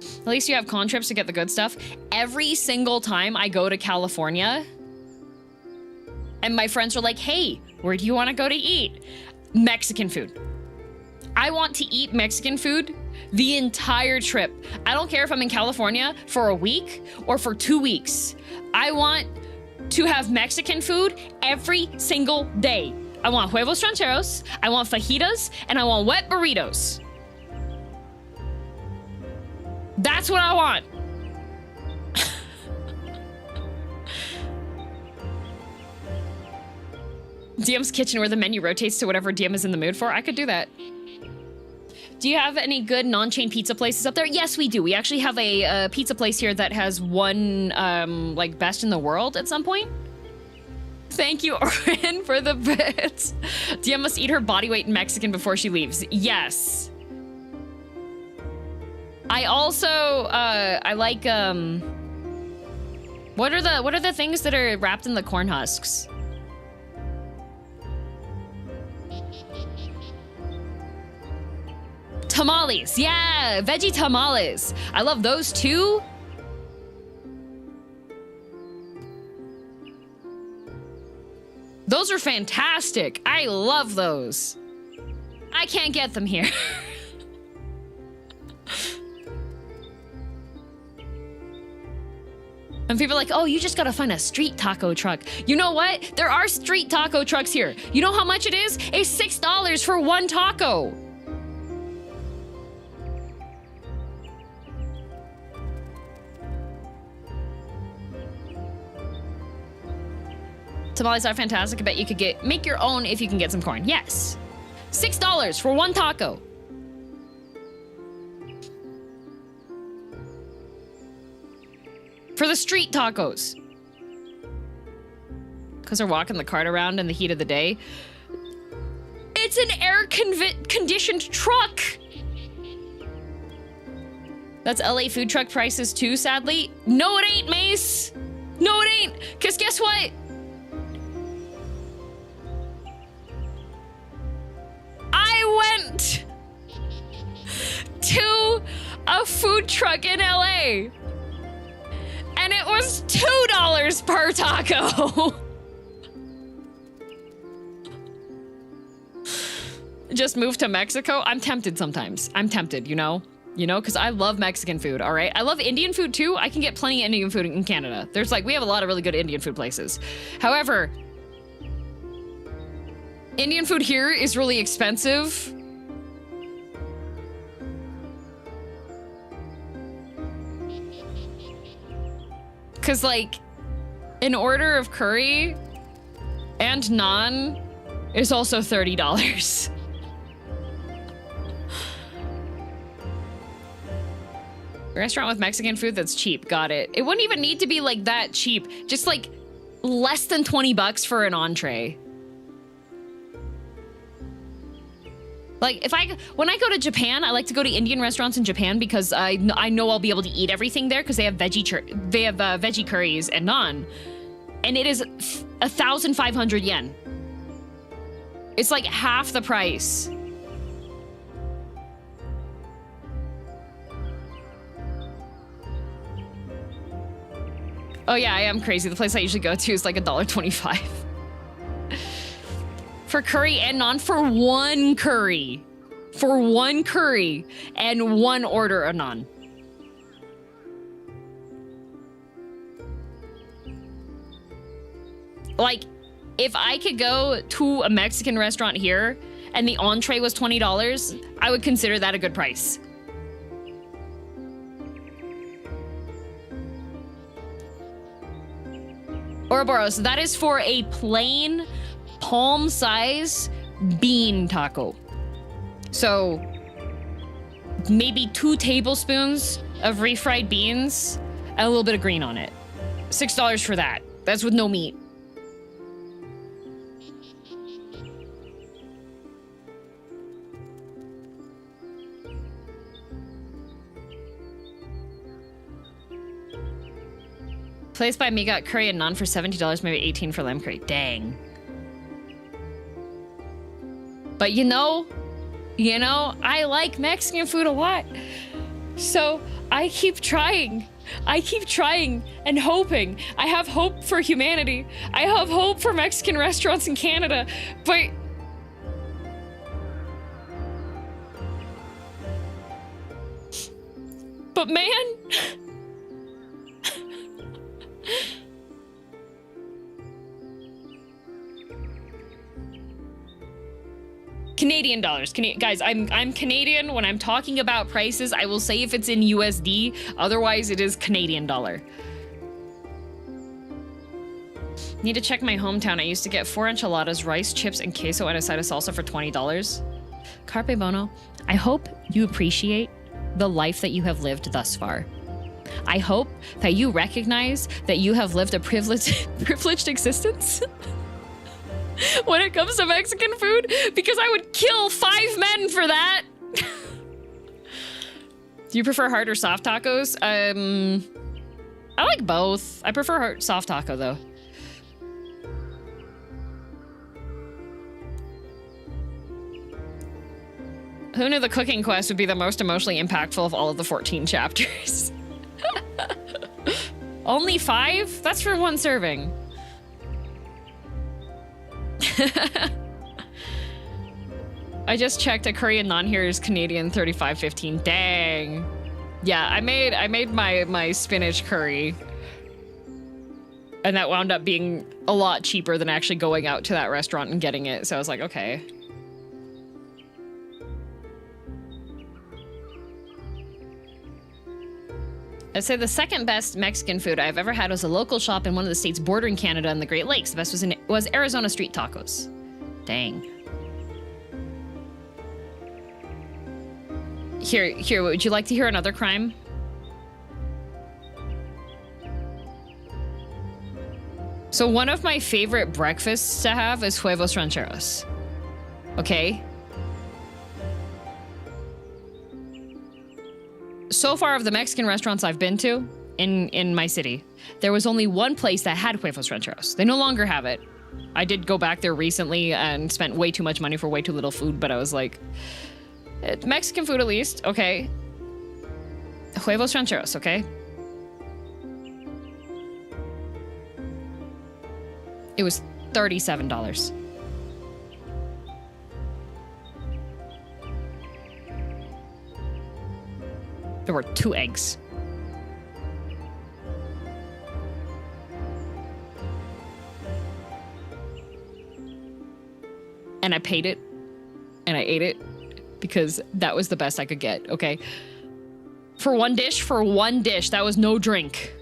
At least you have con trips to get the good stuff. Every single time I go to California and my friends are like, hey, where do you want to go to eat? Mexican food. I want to eat Mexican food the entire trip. I don't care if I'm in California for a week or for 2 weeks. I want to have Mexican food every single day. I want huevos rancheros, I want fajitas, and I want wet burritos. That's what I want. DM's kitchen where the menu rotates to whatever DM is in the mood for. I could do that. Do you have any good non-chain pizza places up there? Yes, we do. We actually have a pizza place here that has won like best in the world at some point. Thank you, Oren, for the bits. DM must eat her body weight in Mexican before she leaves. Yes. I also I like what are the things that are wrapped in the corn husks? Tamales, yeah, veggie tamales. I love those too. Those are fantastic. I love those. I can't get them here. And people are like, oh, you just gotta find a street taco truck. You know what? There are street taco trucks here. You know how much it is? It's $6 for one taco. Tamales are fantastic. I bet you could make your own if you can get some corn. Yes. $6 for one taco. For the street tacos. Because they're walking the cart around in the heat of the day. It's an air-conditioned truck. That's LA food truck prices too, sadly. No, it ain't, Mace. No, it ain't. Because guess what? I went to a food truck in LA and it was $2 per taco. Just moved to Mexico. I'm tempted sometimes. I'm tempted, you know, because I love Mexican food. All right. I love Indian food too. I can get plenty of Indian food in Canada. We have a lot of really good Indian food places. However, Indian food here is really expensive. Cause like an order of curry and naan is also $30. Restaurant with Mexican food that's cheap. Got it. It wouldn't even need to be like that cheap. Just like less than 20 bucks for an entree. Like when I go to Japan, I like to go to Indian restaurants in Japan because I know I'll be able to eat everything there because they have veggie curries and naan, and it is 1,500 yen. It's like half the price. Oh yeah, I am crazy. The place I usually go to is like $1.25. For curry and naan, for one curry. For one curry and one order of naan. Like, if I could go to a Mexican restaurant here and the entree was $20, I would consider that a good price. Ouroboros, that is for a plain palm size bean taco. So maybe 2 tablespoons of refried beans and a little bit of green on it. $6 for that. That's with no meat. Place by Miqo'te curry and naan for $70, maybe $18 for lamb curry. Dang. But you know, I like Mexican food a lot. So I keep trying. I keep trying and hoping. I have hope for humanity. I have hope for Mexican restaurants in Canada. But man, Canadian dollars. Guys, I'm Canadian. When I'm talking about prices, I will say if it's in USD. Otherwise, it is Canadian dollar. Need to check my hometown. I used to get 4 enchiladas, rice, chips, and queso and a side of salsa for $20. Carpe bono. I hope you appreciate the life that you have lived thus far. I hope that you recognize that you have lived a privileged existence when it comes to Mexican food, because I would kill 5 men for that. Do you prefer hard or soft tacos? I like both. I prefer soft taco though. Who knew the cooking quest would be the most emotionally impactful of all of the 14 chapters? Only 5? That's for 1 serving. I just checked, a curry and naan here is Canadian $35.15. Dang. Yeah, I made my spinach curry. And that wound up being a lot cheaper than actually going out to that restaurant and getting it. So I was like, okay. I'd say the second best Mexican food I've ever had was a local shop in one of the states bordering Canada and the Great Lakes. The best was Arizona street tacos. Dang. Here, would you like to hear another crime? So one of my favorite breakfasts to have is huevos rancheros. Okay? So far of the Mexican restaurants I've been to in my city, there was only one place that had huevos rancheros. They no longer have it. I did go back there recently and spent way too much money for way too little food, but I was like, Mexican food at least, okay. Huevos rancheros, okay? It was $37. There were 2 eggs. And I paid it, and I ate it, because that was the best I could get, okay? For one dish, that was no drink.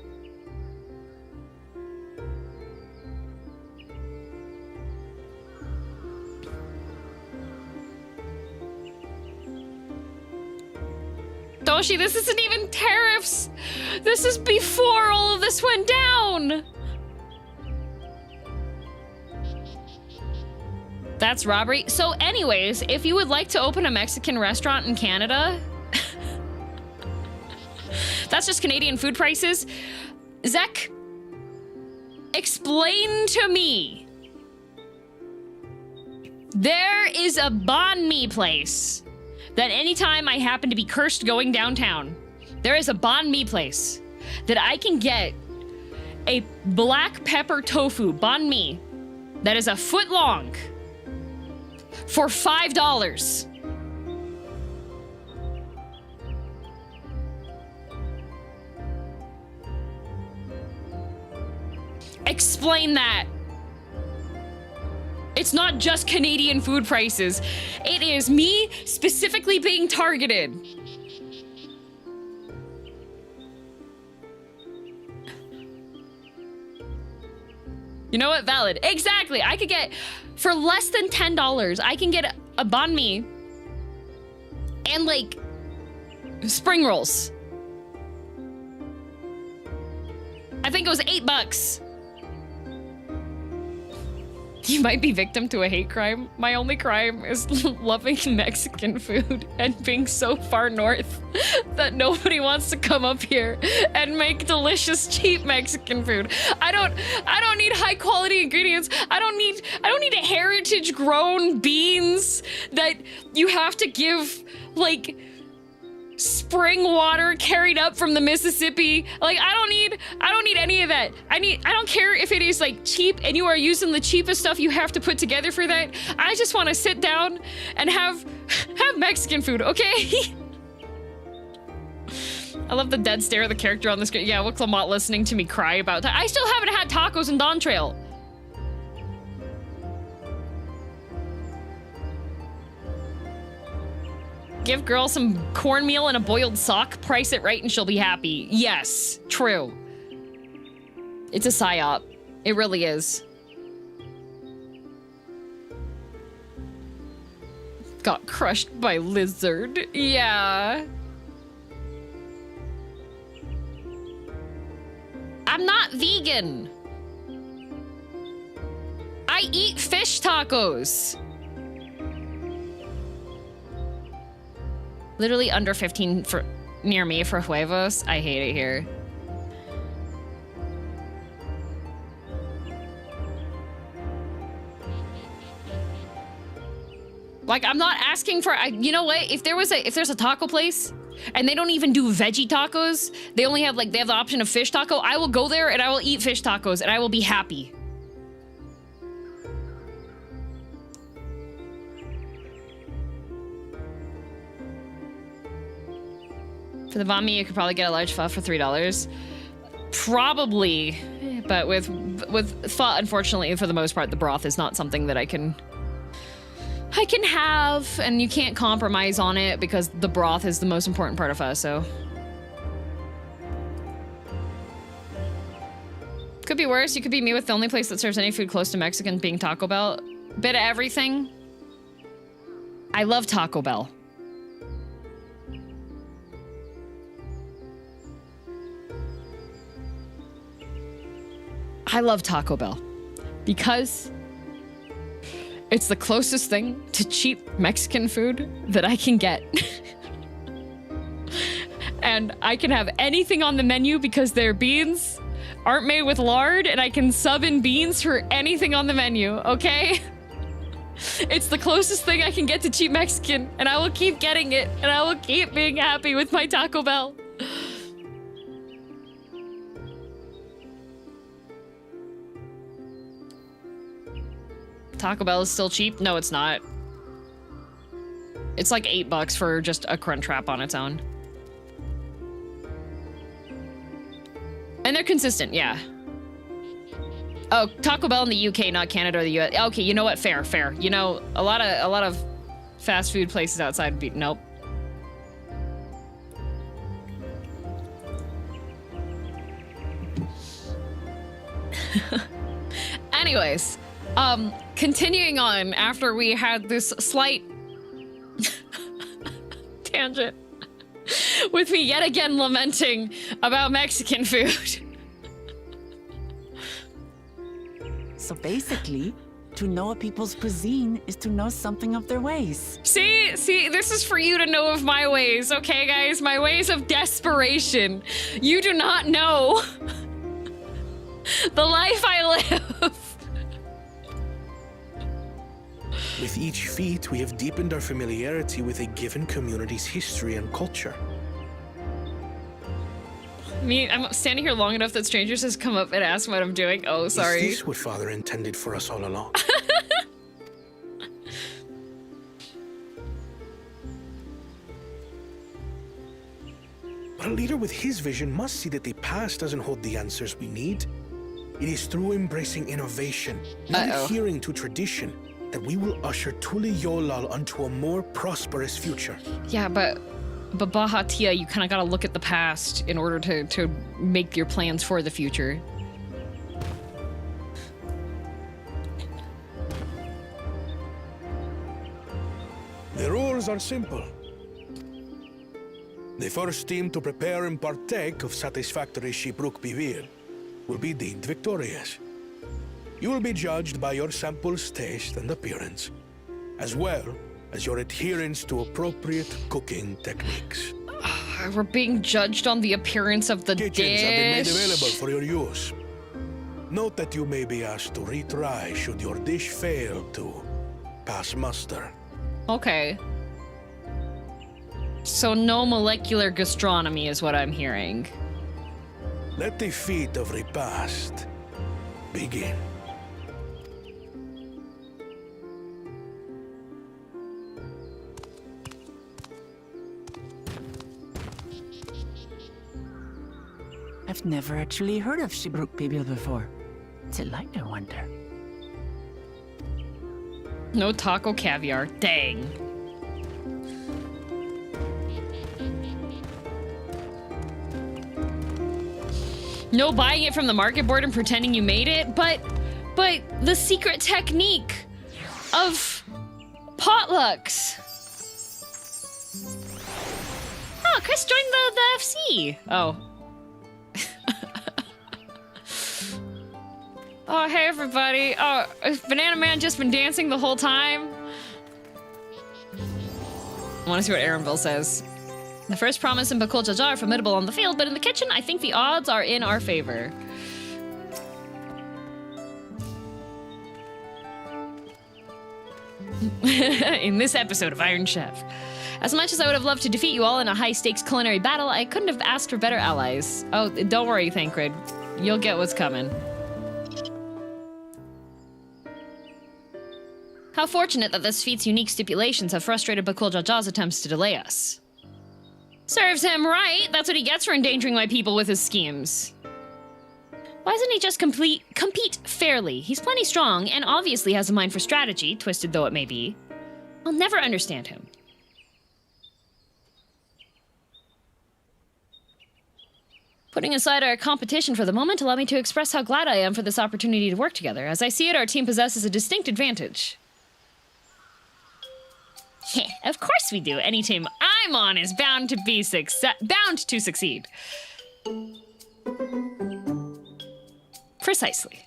Doshi, this isn't even tariffs. This is before all of this went down. That's robbery. So anyways, if you would like to open a Mexican restaurant in Canada, that's just Canadian food prices. Zek, explain to me. There is a banh mi place that anytime I happen to be cursed going downtown, there is a banh mi place that I can get a black pepper tofu banh mi that is a foot long for $5. Explain that. It's not just Canadian food prices. It is me specifically being targeted. You know what? Valid. Exactly. I could get, for less than $10, I can get a banh mi and like spring rolls. I think it was $8. You might be victim to a hate crime. My only crime is loving Mexican food and being so far north that nobody wants to come up here and make delicious, cheap Mexican food. I don't need high quality ingredients. I don't need a heritage grown beans that you have to give like spring water carried up from the Mississippi. Like I don't need any of that. I don't care if it is like cheap and you are using the cheapest stuff you have to put together for that. I just want to sit down and have Mexican food, okay? I love the dead stare of the character on the screen. Yeah, Wuk Lamont listening to me cry about that. I still haven't had tacos in Dawntrail. Give girl some cornmeal and a boiled sock, price it right and she'll be happy. Yes, true. It's a psyop. It really is. Got crushed by lizard. Yeah. I'm not vegan. I eat fish tacos. Literally under 15 for near me for huevos. I hate it here. Like I'm not asking for. You know what? If there's a taco place and they don't even do veggie tacos, they only have they have the option of fish taco. I will go there and I will eat fish tacos and I will be happy. For the banh mi, you could probably get a large pho for $3. Probably, but with pho, unfortunately, for the most part, the broth is not something that I can have, and you can't compromise on it because the broth is the most important part of pho, so. Could be worse. You could be me with the only place that serves any food close to Mexican being Taco Bell. Bit of everything. I love Taco Bell. I love Taco Bell because it's the closest thing to cheap Mexican food that I can get. And I can have anything on the menu because their beans aren't made with lard and I can sub in beans for anything on the menu, okay? It's the closest thing I can get to cheap Mexican and I will keep getting it and I will keep being happy with my Taco Bell. Taco Bell is still cheap? No, it's not. It's like $8 for just a crunch wrap on its own. And they're consistent, yeah. Oh, Taco Bell in the UK, not Canada or the US. Okay, you know what? Fair, fair. You know, a lot of fast food places outside would be nope. Anyways, continuing on after we had this slight tangent with me yet again lamenting about Mexican food. So basically, to know a people's cuisine is to know something of their ways. See, this is for you to know of my ways, okay, guys? My ways of desperation. You do not know the life I live. With each feat, we have deepened our familiarity with a given community's history and culture. I'm standing here long enough that strangers has come up and asked what I'm doing. Oh, sorry. Is this what Father intended for us all along? But a leader with his vision must see that the past doesn't hold the answers we need. It is through embracing innovation, not adhering to tradition, that we will usher Tuli Yolal onto a more prosperous future. Yeah, but Bahatia, you kind of got to look at the past in order to make your plans for the future. rules are simple. The first team to prepare and partake of satisfactory Shibruk Bivir will be deemed victorious. You will be judged by your sample's taste and appearance, as well as your adherence to appropriate cooking techniques. We're being judged on the appearance of the Kitchens have been made dish. available for your use. Note that you may be asked to retry should your dish fail to pass muster. Okay. So no molecular gastronomy is what I'm hearing. Let the feat of repast begin. I've never actually heard of Shibruk Bibil before. What's it like, I wonder? No taco caviar. Dang. No buying it from the market board and pretending you made it, but the secret technique of potlucks. Oh, Chris joined the FC. Oh. Oh, hey everybody. Oh, has Banana Man just been dancing the whole time? I want to see what Aaronville says. The first promise and Bakul Jaja are formidable on the field, but in the kitchen, I think the odds are in our favor. In this episode of Iron Chef. As much as I would have loved to defeat you all in a high-stakes culinary battle, I couldn't have asked for better allies. Oh, don't worry, Thancred. You'll get what's coming. How fortunate that this feat's unique stipulations have frustrated Bakul Jaja's attempts to delay us. Serves him right. That's what he gets for endangering my people with his schemes. Why doesn't he just compete fairly? He's plenty strong and obviously has a mind for strategy, twisted though it may be. I'll never understand him. Putting aside our competition for the moment, allow me to express how glad I am for this opportunity to work together. As I see it, our team possesses a distinct advantage. Of course we do. Any team I'm on is bound to succeed. Precisely.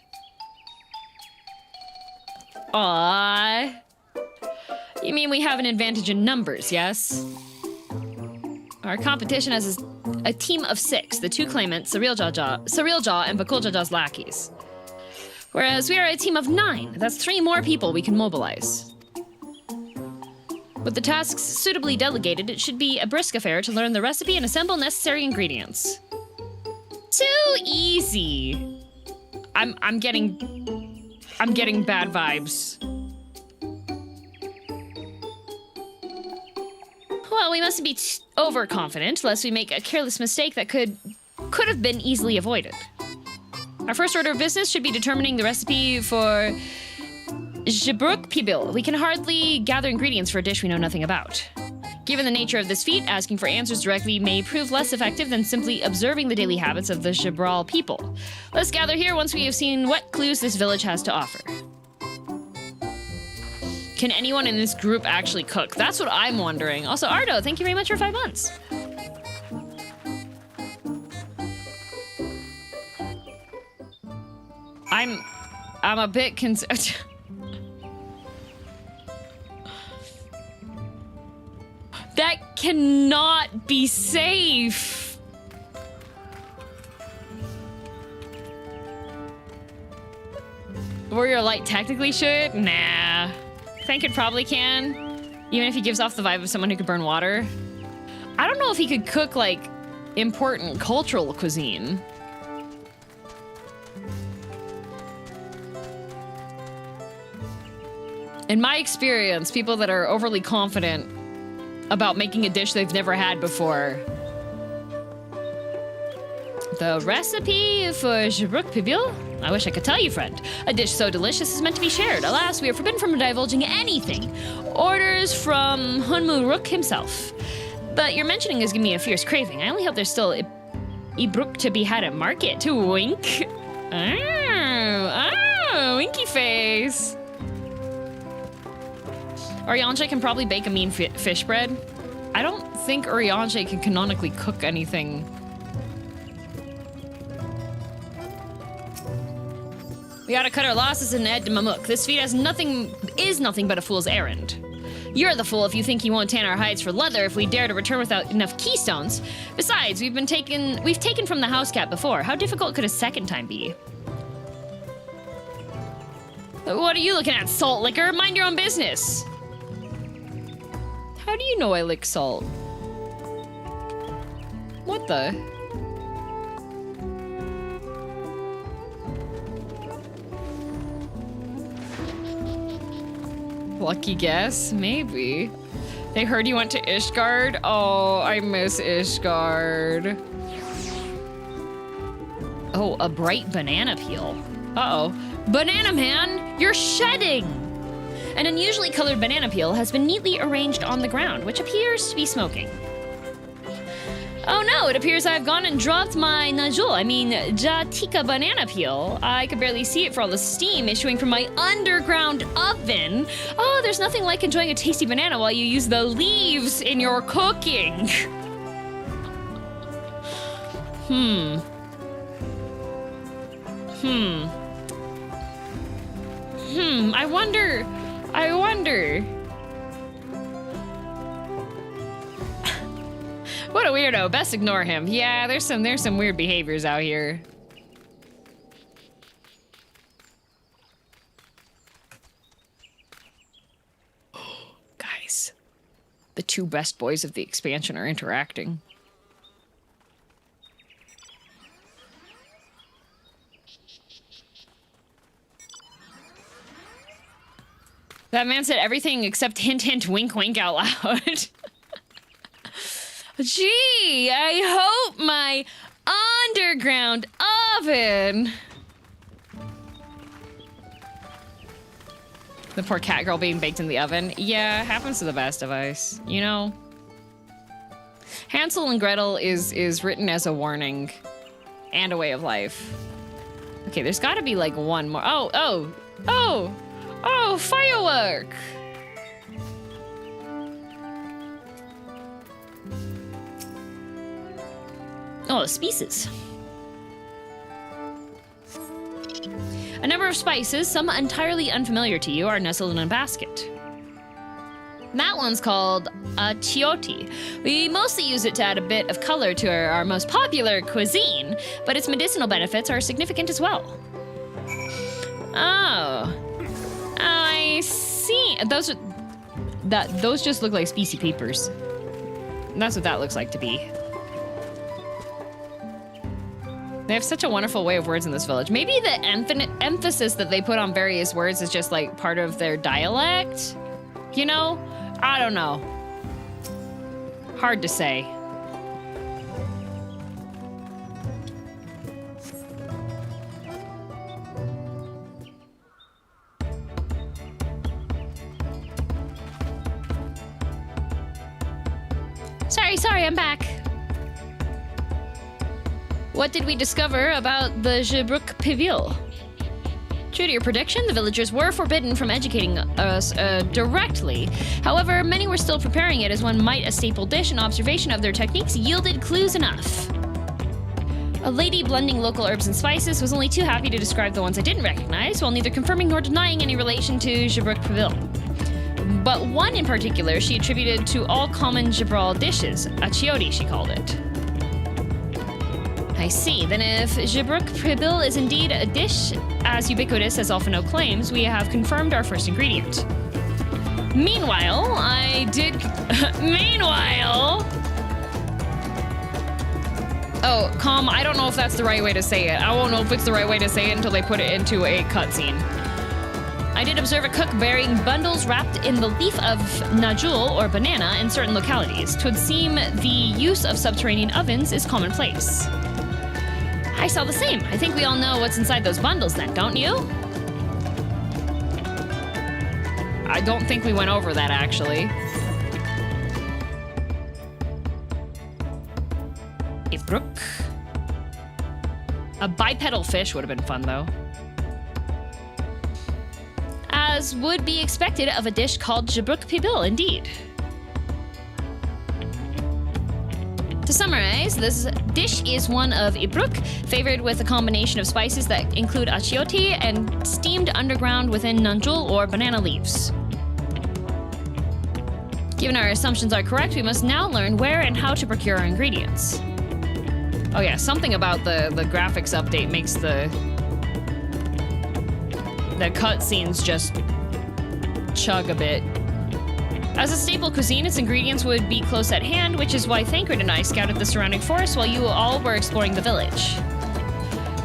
Aww. You mean we have an advantage in numbers, yes? Our competition has a team of 6, the 2 claimants, Surreal Jaw, and Bakul Jaja's lackeys. Whereas we are a team of 9. That's 3 more people we can mobilize. With the tasks suitably delegated, it should be a brisk affair to learn the recipe and assemble necessary ingredients. Too easy. I'm getting bad vibes. Well, we mustn't be overconfident, lest we make a careless mistake that could have been easily avoided. Our first order of business should be determining the recipe for Shibruk Pibil. We can hardly gather ingredients for a dish we know nothing about. Given the nature of this feat, asking for answers directly may prove less effective than simply observing the daily habits of the Shibral people. Let's gather here once we have seen what clues this village has to offer. Can anyone in this group actually cook? That's what I'm wondering. Also, Ardo, thank you very much for 5 months. I'm a bit concerned. That cannot be safe. Warrior Light technically should? Nah. Thancred probably can. Even if he gives off the vibe of someone who could burn water. I don't know if he could cook, like, important cultural cuisine. In my experience, people that are overly confident about making a dish they've never had before. The recipe for Shibruk Pibil? I wish I could tell you, friend. A dish so delicious is meant to be shared. Alas, we are forbidden from divulging anything. Orders from Hunmu Rook himself. But your mentioning has given me a fierce craving. I only hope there's still Ibruk to be had at market to wink. Oh, winky face. Urianger can probably bake a mean fish bread. I don't think Urianger can canonically cook anything. We gotta cut our losses and head to Mamuk. This feat is nothing but a fool's errand. You're the fool if you think you won't tan our hides for leather if we dare to return without enough keystones. Besides, we've taken from the house cat before. How difficult could a second time be? What are you looking at, salt licker? Mind your own business. How do you know I lick salt? What the? Lucky guess? Maybe. They heard you went to Ishgard? Oh, I miss Ishgard. Oh, a bright banana peel. Uh-oh. Banana man, you're shedding! An unusually colored banana peel has been neatly arranged on the ground, which appears to be smoking. Oh no, it appears I've gone and dropped my Jatika banana peel. I could barely see it for all the steam issuing from my underground oven. Oh, there's nothing like enjoying a tasty banana while you use the leaves in your cooking. I wonder. What a weirdo. Best ignore him. Yeah, there's some weird behaviors out here. Guys, the two best boys of the expansion are interacting. That man said everything except hint, hint, wink, wink out loud. Gee, I hope my underground oven. The poor cat girl being baked in the oven. Yeah, happens to the best of us, you know? Hansel and Gretel is written as a warning and a way of life. Okay, there's gotta be like one more. Oh, firework! Oh, spices. A number of spices, some entirely unfamiliar to you, are nestled in a basket. That one's called Miqo'te. We mostly use it to add a bit of color to our most popular cuisine, but its medicinal benefits are significant as well. Oh, I see. Those just look like spicy peepers. That's what that looks like to be. They have such a wonderful way of words in this village. Maybe the emphasis that they put on various words is just like part of their dialect, you know? I don't know. Hard to say. Sorry, I'm back. What did we discover about the Jibrook Pivil? True to your prediction, the villagers were forbidden from educating us directly. However, many were still preparing it as one might a staple dish, and observation of their techniques yielded clues enough. A lady blending local herbs and spices was only too happy to describe the ones I didn't recognize, while neither confirming nor denying any relation to Jibrook Pivil. But one in particular she attributed to all common Jibral dishes, a Miqo'te she called it. I see. Then if Jibrook Pivil is indeed a dish as ubiquitous as Alphino claims, we have confirmed our first ingredient. Meanwhile, Oh, calm, I don't know if that's the right way to say it. I won't know if it's the right way to say it until they put it into a cutscene. I did observe a cook burying bundles wrapped in the leaf of najul, or banana, in certain localities. 'Twould seem the use of subterranean ovens is commonplace. I saw the same. I think we all know what's inside those bundles then, don't you? I don't think we went over that, actually. A brook. A bipedal fish would have been fun, though. as would be expected of a dish called Wuk I, indeed. To summarize, this dish is one of Ibruk, favored with a combination of spices that include achiote and steamed underground within nanjul or banana leaves. Given our assumptions are correct, we must now learn where and how to procure our ingredients. Oh yeah, something about the graphics update makes the cutscenes just chug a bit. As a staple cuisine, its ingredients would be close at hand, which is why Thancred and I scouted the surrounding forest while you all were exploring the village.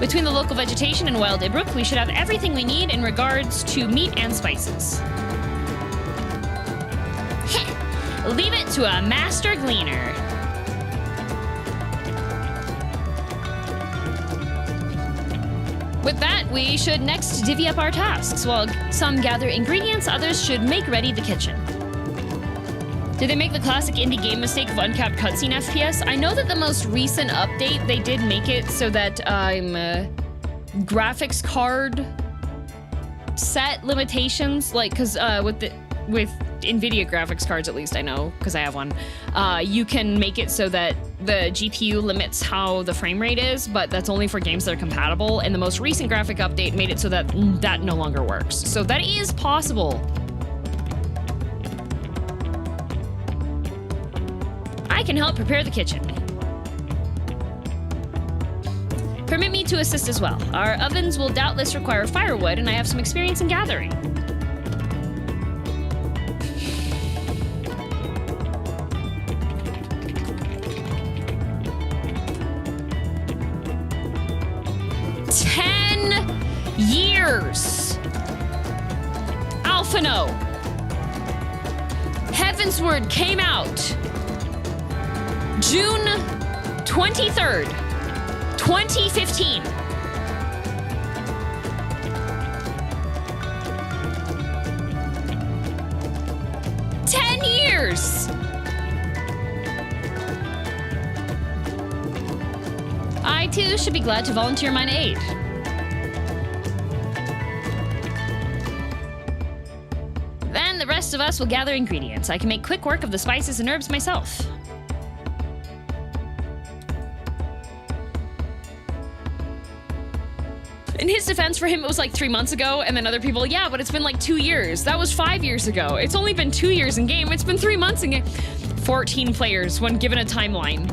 Between the local vegetation and wild Ibruk, we should have everything we need in regards to meat and spices. Heh, leave it to a master gleaner. With that, we should next divvy up our tasks. While some gather ingredients, others should make ready the kitchen. Did they make the classic indie game mistake of uncapped cutscene FPS? I know that the most recent update, they did make it so that graphics card set limitations, like, because with NVIDIA graphics cards, at least I know, because I have one, you can make it so that the GPU limits how the frame rate is, but that's only for games that are compatible, and the most recent graphic update made it so that that no longer works. So that is possible. I can help prepare the kitchen. Permit me to assist as well. Our ovens will doubtless require firewood, and I have some experience in gathering. Years. Alphino. Heavensward came out June 23rd, 2015. Years. I too should be glad to volunteer mine aid. Then the rest of us will gather ingredients. I can make quick work of the spices and herbs myself. In his defense, for him, it was like 3 months ago, and then other people, yeah, but it's been like 2 years. That was 5 years ago. It's only been 2 years in game. It's been 3 months in game. 14 players when given a timeline.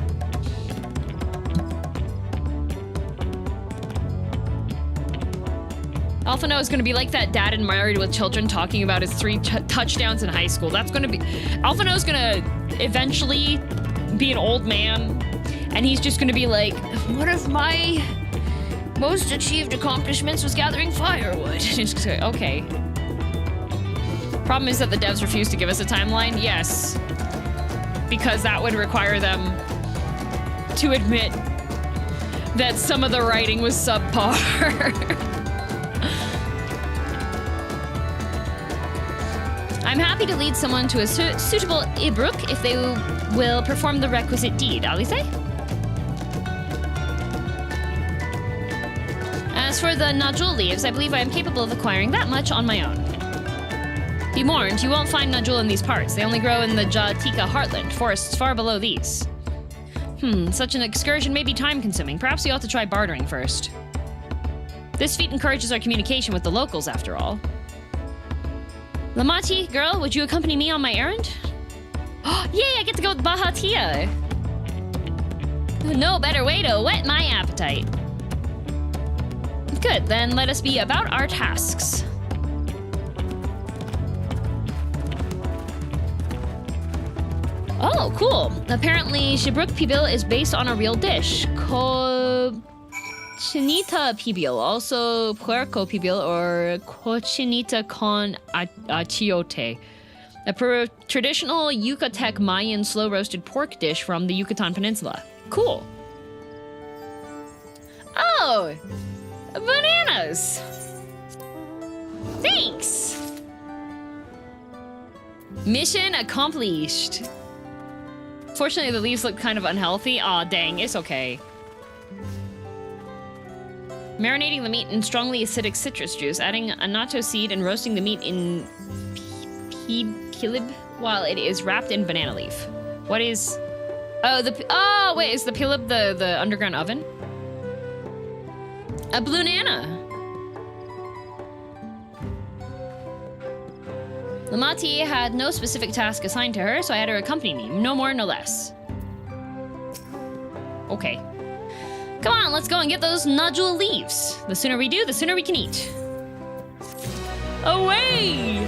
Alphino is going to be like that dad in Married with Children talking about his 3 touchdowns in high school. That's going to be... Alphino is going to eventually be an old man, and he's just going to be like, what if my most achieved accomplishments was gathering firewood? Just say, okay. Problem is that the devs refuse to give us a timeline. Yes. Because that would require them to admit that some of the writing was subpar. I'm happy to lead someone to a suitable Ibruk if they will perform the requisite deed, Alice? As for the Najul leaves, I believe I am capable of acquiring that much on my own. Be warned, you won't find Najul in these parts. They only grow in the Jatika heartland, forests far below these. Such an excursion may be time-consuming. Perhaps we ought to try bartering first. This feat encourages our communication with the locals, after all. Lamati, girl, would you accompany me on my errand? Oh, yay, I get to go with Bahatia! No better way to whet my appetite. Good, then let us be about our tasks. Oh, cool. Apparently, Shibruk Pibil is based on a real dish. Cochinita Pibil, also Puerco Pibil or Cochinita con Achiote. A traditional Yucatec Mayan slow-roasted pork dish from the Yucatan Peninsula. Cool. Oh! Bananas! Thanks! Mission accomplished. Fortunately, the leaves look kind of unhealthy. Aw, dang, it's okay. Marinating the meat in strongly acidic citrus juice, adding a natto seed and roasting the meat in pilib while it is wrapped in banana leaf. What is... Oh, wait, is the pilib the underground oven? A blue nana. Lamati had no specific task assigned to her, so I had her accompany me. No more, no less. Okay. Come on, let's go and get those nodule leaves. The sooner we do, the sooner we can eat. Away!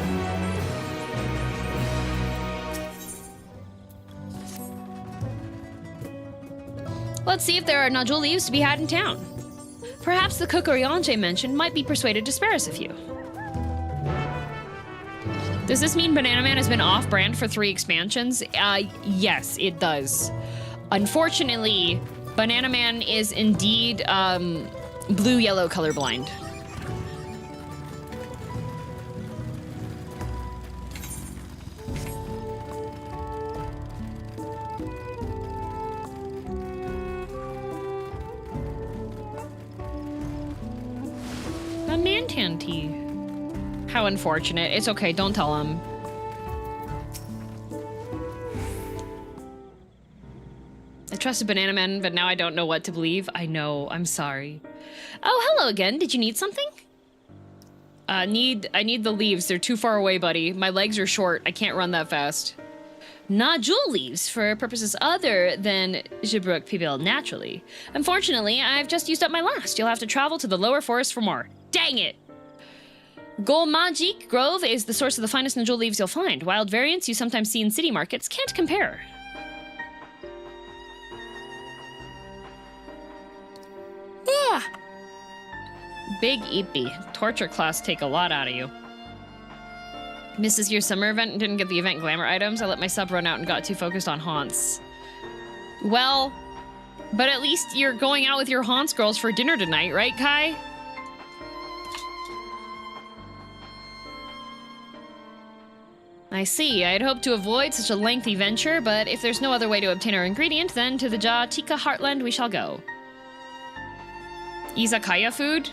Let's see if there are nodule leaves to be had in town. Perhaps the cook Oriente mentioned might be persuaded to spare us a few. Does this mean Banana Man has been off-brand for 3 expansions? Yes, it does. Unfortunately, Banana Man is indeed blue-yellow colorblind. A Mantan tea. How unfortunate. It's okay, don't tell him. I trusted Banana Man, but now I don't know what to believe. I know, I'm sorry. Oh, hello again. Did you need something? I need the leaves. They're too far away, buddy. My legs are short. I can't run that fast. Nodule leaves for purposes other than Jibrook Pibil naturally. Unfortunately, I've just used up my last. You'll have to travel to the lower forest for more. Dang it! Golmajik Grove is the source of the finest nodule leaves you'll find. Wild variants you sometimes see in city markets can't compare. Yeah. Big Eepy. Torture class take a lot out of you. Misses your summer event and didn't get the event glamour items. I let my sub run out and got too focused on haunts. Well, but at least you're going out with your haunts girls for dinner tonight, right, Kai? I see. I'd hoped to avoid such a lengthy venture, but if there's no other way to obtain our ingredient, then to the Ja Tika Heartland we shall go. Izakaya food?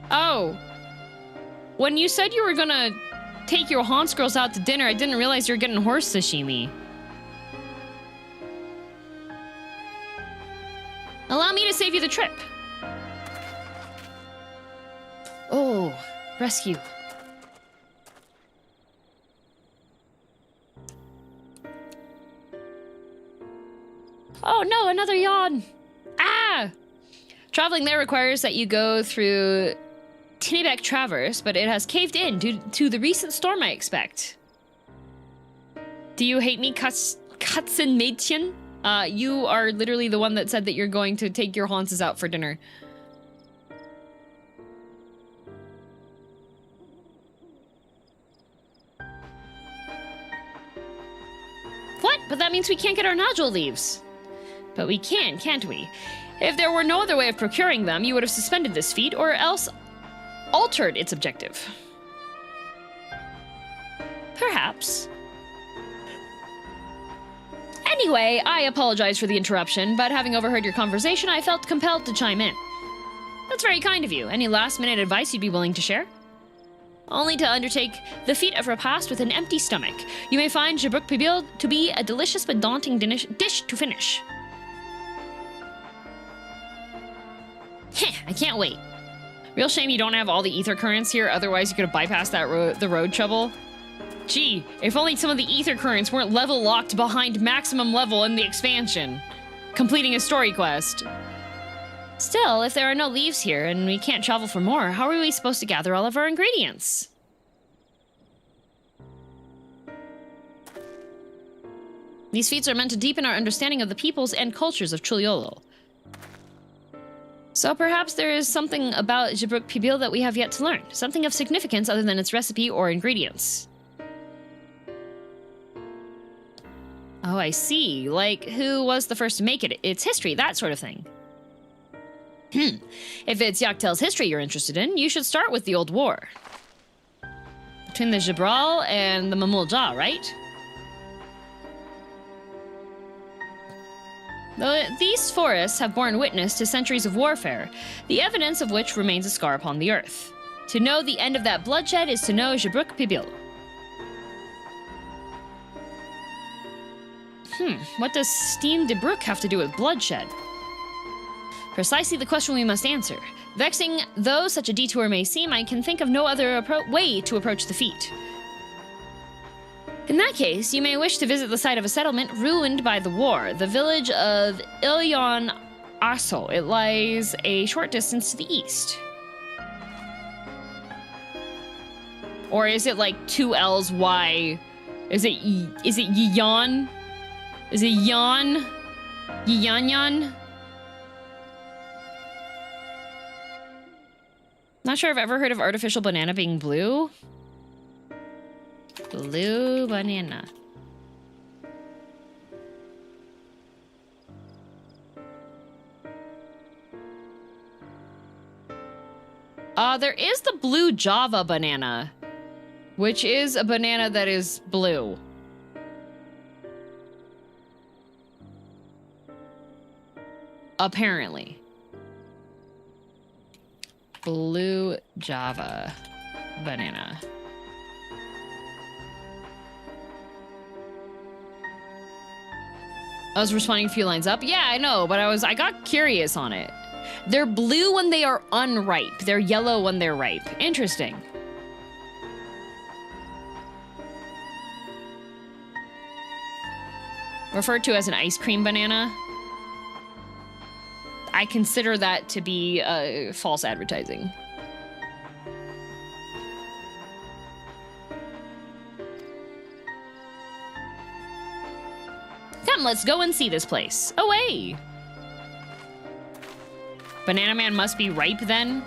Oh. When you said you were gonna take your haunts girls out to dinner, I didn't realize you were getting horse sashimi. Allow me to save you the trip. Oh, rescue. Oh no, another yawn. Ah! Traveling there requires that you go through Tinnebek Traverse, but it has caved in due to the recent storm, I expect. Do you hate me, Katsun Mädchen? You are literally the one that said that you're going to take your haunts out for dinner. What? But that means we can't get our nodule leaves. But we can, can't we? If there were no other way of procuring them, you would have suspended this feat, or else altered its objective. Perhaps. Anyway, I apologize for the interruption, but having overheard your conversation, I felt compelled to chime in. That's very kind of you. Any last-minute advice you'd be willing to share? Only to undertake the feat of repast with an empty stomach. You may find Jabuk Pibil to be a delicious but daunting dish to finish. Heh, I can't wait. Real shame you don't have all the ether currents here, otherwise you could have bypassed that the road trouble. Gee, if only some of the ether currents weren't level locked behind maximum level in the expansion, completing a story quest. Still, if there are no leaves here and we can't travel for more, how are we supposed to gather all of our ingredients? These feats are meant to deepen our understanding of the peoples and cultures of Chuliolo. So perhaps there is something about Jabuk Pibil that we have yet to learn. Something of significance other than its recipe or ingredients. Oh, I see. Like, who was the first to make it? Its history, that sort of thing. If it's Yaktel's history you're interested in, you should start with the Old War. Between the Jibral and the Mamulja, right? These forests have borne witness to centuries of warfare, the evidence of which remains a scar upon the earth. To know the end of that bloodshed is to know Jabruk Pibil. What does Steam de Brook have to do with bloodshed? Precisely the question we must answer. Vexing though such a detour may seem, I can think of no other way to approach the feat. In that case, you may wish to visit the site of a settlement ruined by the war, the village of Ilyon Aso. It lies a short distance to the east. Or is it like 2 L's Y? Is it Yiyan? Is it Yan? Yiyanyan? Not sure I've ever heard of artificial banana being blue. Blue banana. There is the blue Java banana, which is a banana that is blue. Apparently. Blue Java banana. I was responding a few lines up. Yeah, I know, but I got curious on it. They're blue when they are unripe. They're yellow when they're ripe. Interesting. Referred to as an ice cream banana. I consider that to be false advertising. Come, let's go and see this place. Away! Banana Man must be ripe then?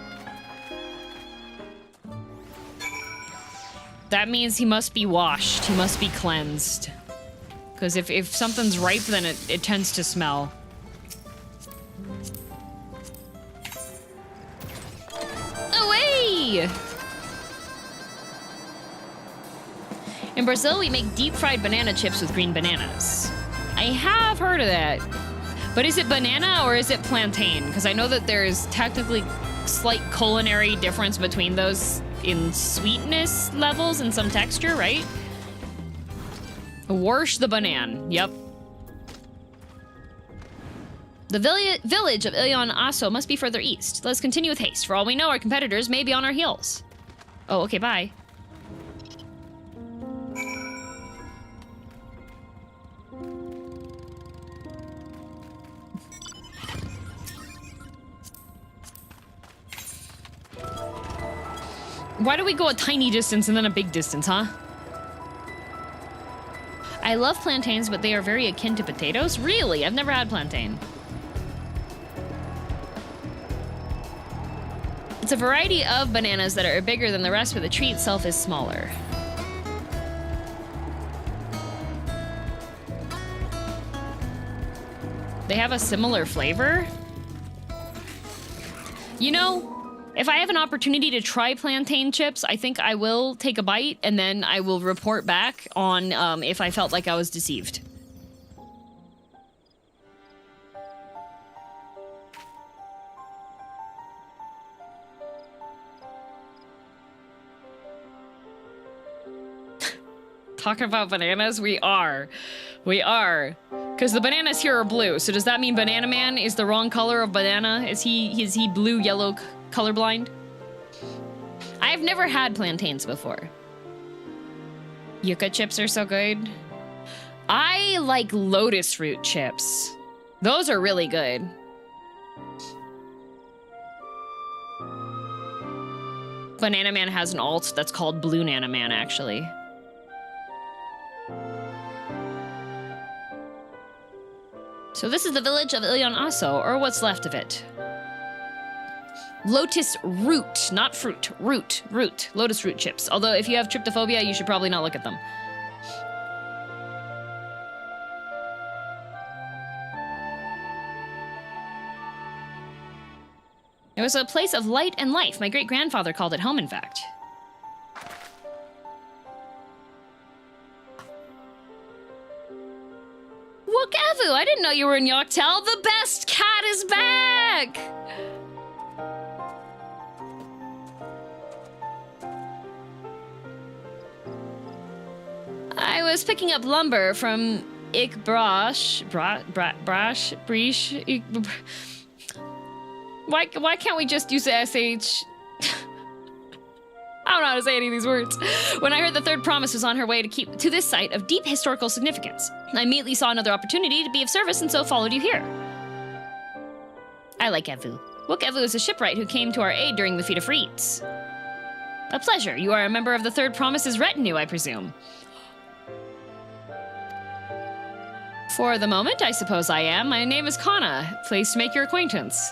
That means he must be washed. He must be cleansed. Because if something's ripe, then it tends to smell. Away! In Brazil, we make deep-fried banana chips with green bananas. I have heard of that. But is it banana or is it plantain? Because I know that there's technically slight culinary difference between those in sweetness levels and some texture, right? Wash the banana. Yep. The village of Ilyon Aso must be further east. Let's continue with haste. For all we know, our competitors may be on our heels. Oh, okay, bye. Why do we go a tiny distance and then a big distance, huh? I love plantains, but they are very akin to potatoes. Really? I've never had plantain. It's a variety of bananas that are bigger than the rest, but the tree itself is smaller. They have a similar flavor? You know, if I have an opportunity to try plantain chips, I think I will take a bite and then I will report back on if I felt like I was deceived. Talking about bananas? We are. We are. Because the bananas here are blue, so does that mean Banana Man is the wrong color of banana? Is he blue, yellow, colorblind? I've never had plantains before. Yucca chips are so good. I like lotus root chips. Those are really good. Banana Man has an alt that's called Blue Nana Man, actually. So this is the village of Ilyon Aso, or what's left of it. Lotus root, not fruit, root, lotus root chips. Although if you have tryptophobia, you should probably not look at them. It was a place of light and life. My great-grandfather called it home, in fact. Wuk I didn't know you were in Yoctel. The best cat is back! I was picking up lumber from Why can't we just use the SH? I don't know how to say any of these words. When I heard the third promise was on her way to this site of deep historical significance, I immediately saw another opportunity to be of service and so followed you here. I like Evu. Wuk Evu is a shipwright who came to our aid during the Feat of Reeds. A pleasure. You are a member of the third promise's retinue, I presume. For the moment, I suppose I am. My name is Kana. Pleased to make your acquaintance.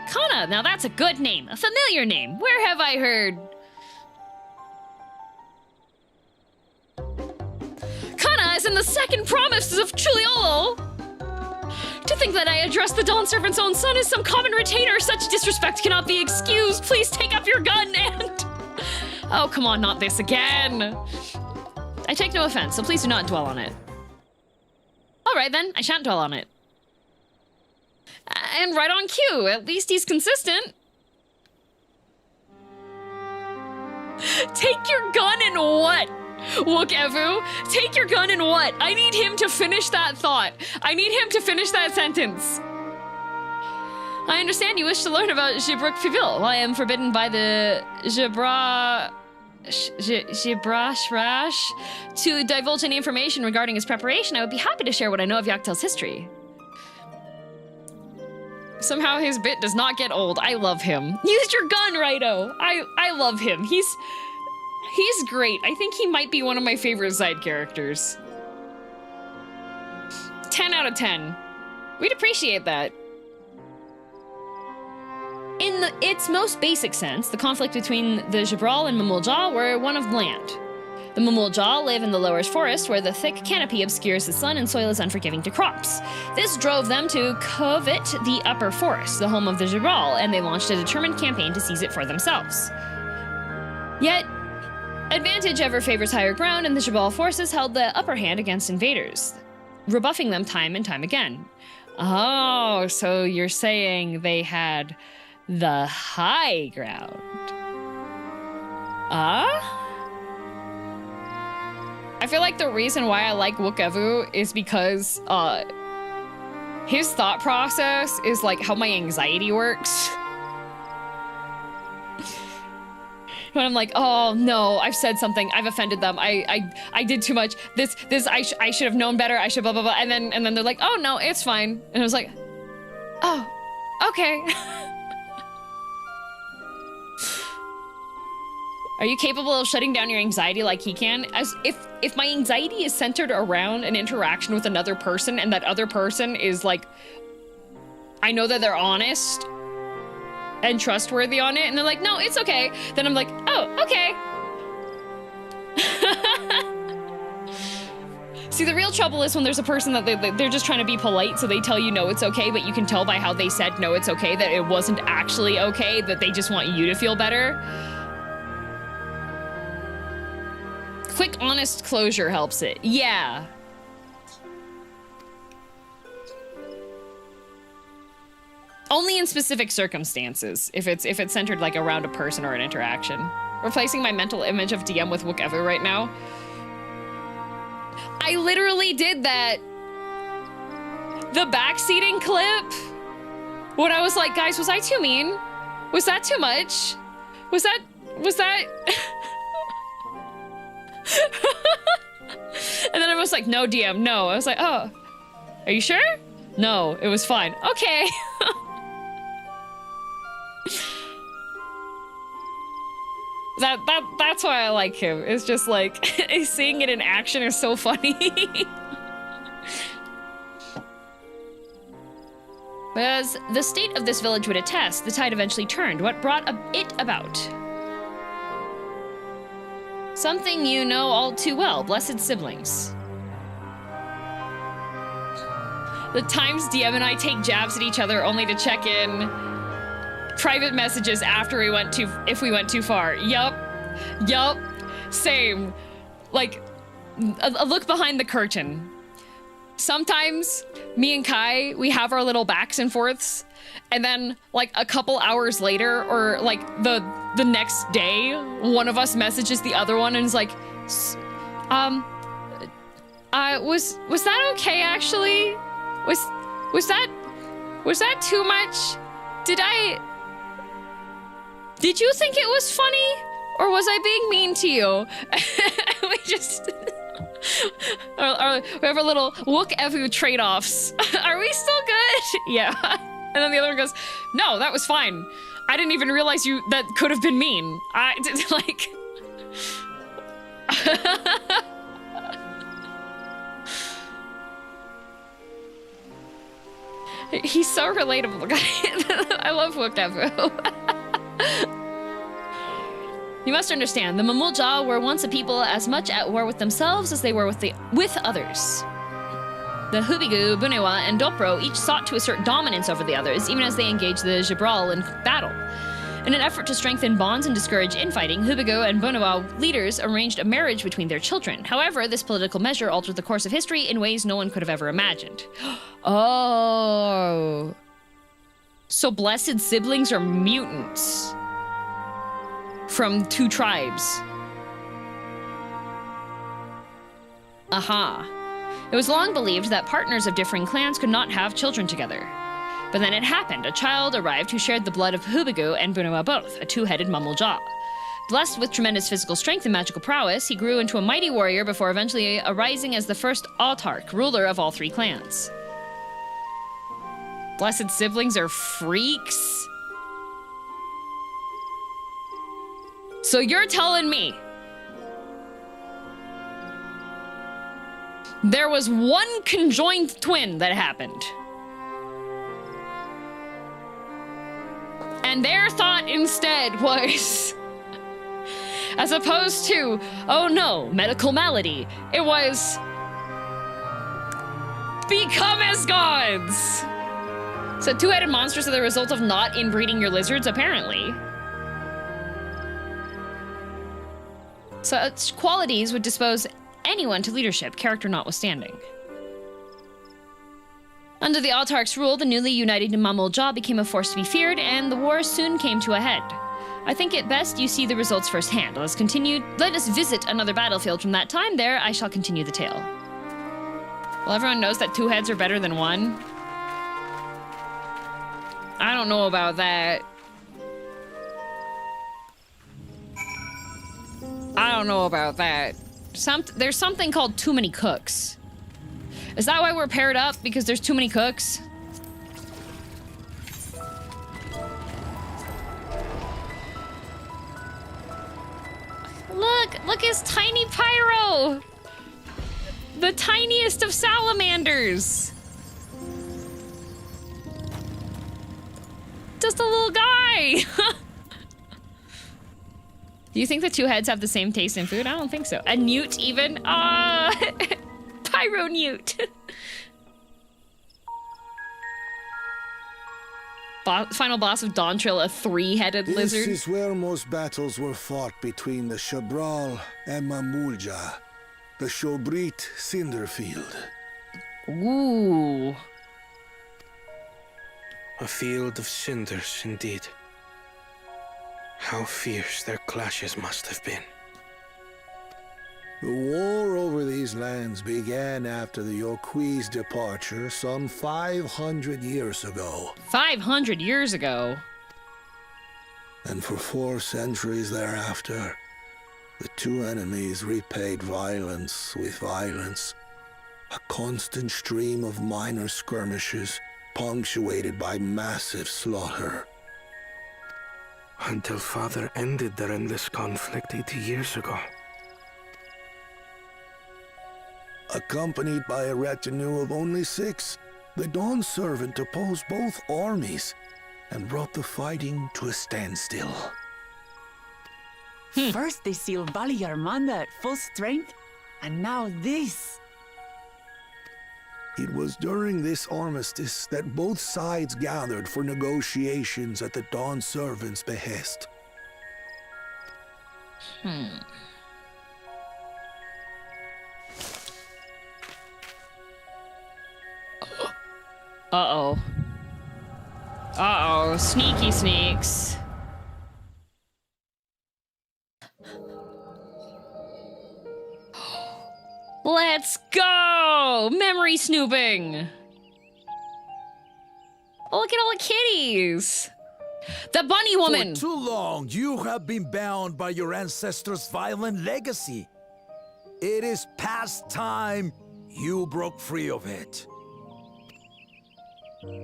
Kana, now that's a good name, a familiar name. Where have I heard? Kana is in the second promise of Tural. To think that I addressed the Dawn Servant's own son as some common retainer, such disrespect cannot be excused. Please take up your gun and... Oh, come on, not this again. I take no offense, so please do not dwell on it. All right then, I shan't dwell on it. And right on cue, at least he's consistent. Take your gun and what? Wuk Evu, take your gun and what? I need him to finish that thought. I need him to finish that sentence. I understand you wish to learn about Jibruk Fibil. I am forbidden by the Jibrashrash to divulge any information regarding his preparation. I would be happy to share what I know of Yoctel's history. Somehow his bit does not get old. I love him. Use your gun, Rido. I love him. He's great. I think he might be one of my favorite side characters. 10 out of 10. We'd appreciate that. In its most basic sense, the conflict between the Jibral and Mamulja were one of land. The Mamulja live in the lower forest where the thick canopy obscures the sun and soil is unforgiving to crops. This drove them to covet the upper forest, the home of the Jibral, and they launched a determined campaign to seize it for themselves. Yet, advantage ever favors higher ground, and the Jibral forces held the upper hand against invaders, rebuffing them time and time again. Oh, so you're saying they had the high ground. I feel like the reason why I like Wuk Evu is because his thought process is like how my anxiety works. When I'm like, oh no, I've said something, I've offended them, I did too much. I should have known better. I should blah blah blah. And then they're like, oh no, it's fine. And I was like, oh, okay. Are you capable of shutting down your anxiety like he can? As if my anxiety is centered around an interaction with another person and that other person is like, I know that they're honest and trustworthy on it, and they're like, no, it's okay. Then I'm like, oh, okay. See, the real trouble is when there's a person that they're just trying to be polite, so they tell you no, it's okay, but you can tell by how they said no, it's okay, that it wasn't actually okay, that they just want you to feel better. Quick, honest closure helps it. Yeah. Only in specific circumstances, if it's centered like around a person or an interaction. Replacing my mental image of DM with Wuk Evu right now. I literally did that. The backseating clip. When I was like, guys, was I too mean? Was that too much? Was that? And then I was like, no, DM, no. I was like, oh, are you sure? No, it was fine. Okay. That's why I like him. It's just like, seeing it in action is so funny. But as the state of this village would attest, the tide eventually turned. What brought it about? Something you know all too well, blessed siblings. The times DM and I take jabs at each other only to check in private messages after if we went too far. Yup, same. Like, a look behind the curtain. sometimes me and Kai, we have our little backs and forths, and then like a couple hours later, or like the next day, one of us messages the other one and is like, was that okay actually? Was that too much? Did you think it was funny? Or was I being mean to you? We just... we have a little Wuk I trade-offs. Are we still good? Yeah. And then the other one goes, no, that was fine. I didn't even realize that could have been mean. I did, like... He's so relatable, guys. I love Wuk I. You must understand, the Mamuljal were once a people as much at war with themselves as they were with others. The Hubigu, Bunewa, and Dopro each sought to assert dominance over the others, even as they engaged the Jibral in battle. In an effort to strengthen bonds and discourage infighting, Hubigu and Bunewa leaders arranged a marriage between their children. However, this political measure altered the course of history in ways no one could have ever imagined. Oh. So blessed siblings are mutants. From two tribes. Aha. It was long believed that partners of differing clans could not have children together. But then it happened. A child arrived who shared the blood of Hubigu and Bunewa both, a two-headed Mamuljal. Blessed with tremendous physical strength and magical prowess, he grew into a mighty warrior before eventually arising as the first autarch, ruler of all three clans. Blessed siblings are freaks? So you're telling me there was one conjoined twin that happened, and their thought instead was, as opposed to, oh no, medical malady, it was, become as gods. So two-headed monsters are the result of not inbreeding your lizards, apparently. Such qualities would dispose anyone to leadership, character notwithstanding. Under the Autarch's rule, the newly united Mamuljal became a force to be feared, and the war soon came to a head. I think it best you see the results firsthand. Let us visit another battlefield from that time. There, I shall continue the tale. Well, everyone knows that two heads are better than one. I don't know about that. I don't know about that. There's something called too many cooks. Is that why we're paired up? Because there's too many cooks? Look, his tiny pyro! The tiniest of salamanders! Just a little guy! Do you think the two heads have the same taste in food? I don't think so. A newt even? Pyro newt. Final boss of Dawntrail, a three-headed lizard. This is where most battles were fought between the Shabral and Mamulja. The Shobrit Cinderfield. Ooh. A field of cinders, indeed. How fierce their clashes must have been. The war over these lands began after the Yokui's departure some 500 years ago. 500 years ago? And for 4 centuries thereafter, the two enemies repaid violence with violence. A constant stream of minor skirmishes, punctuated by massive slaughter. Until Father ended their endless conflict 80 years ago. Accompanied by a retinue of only 6, the Dawn Servant opposed both armies and brought the fighting to a standstill. First they sealed Bali Armanda at full strength, and now this. It was during this armistice that both sides gathered for negotiations at the Dawn Servant's behest. Uh-oh. Uh-oh. Sneaky sneaks. Let's go! Memory snooping! Oh, look at all the kitties! The bunny woman! For too long, you have been bound by your ancestors' violent legacy. It is past time you broke free of it.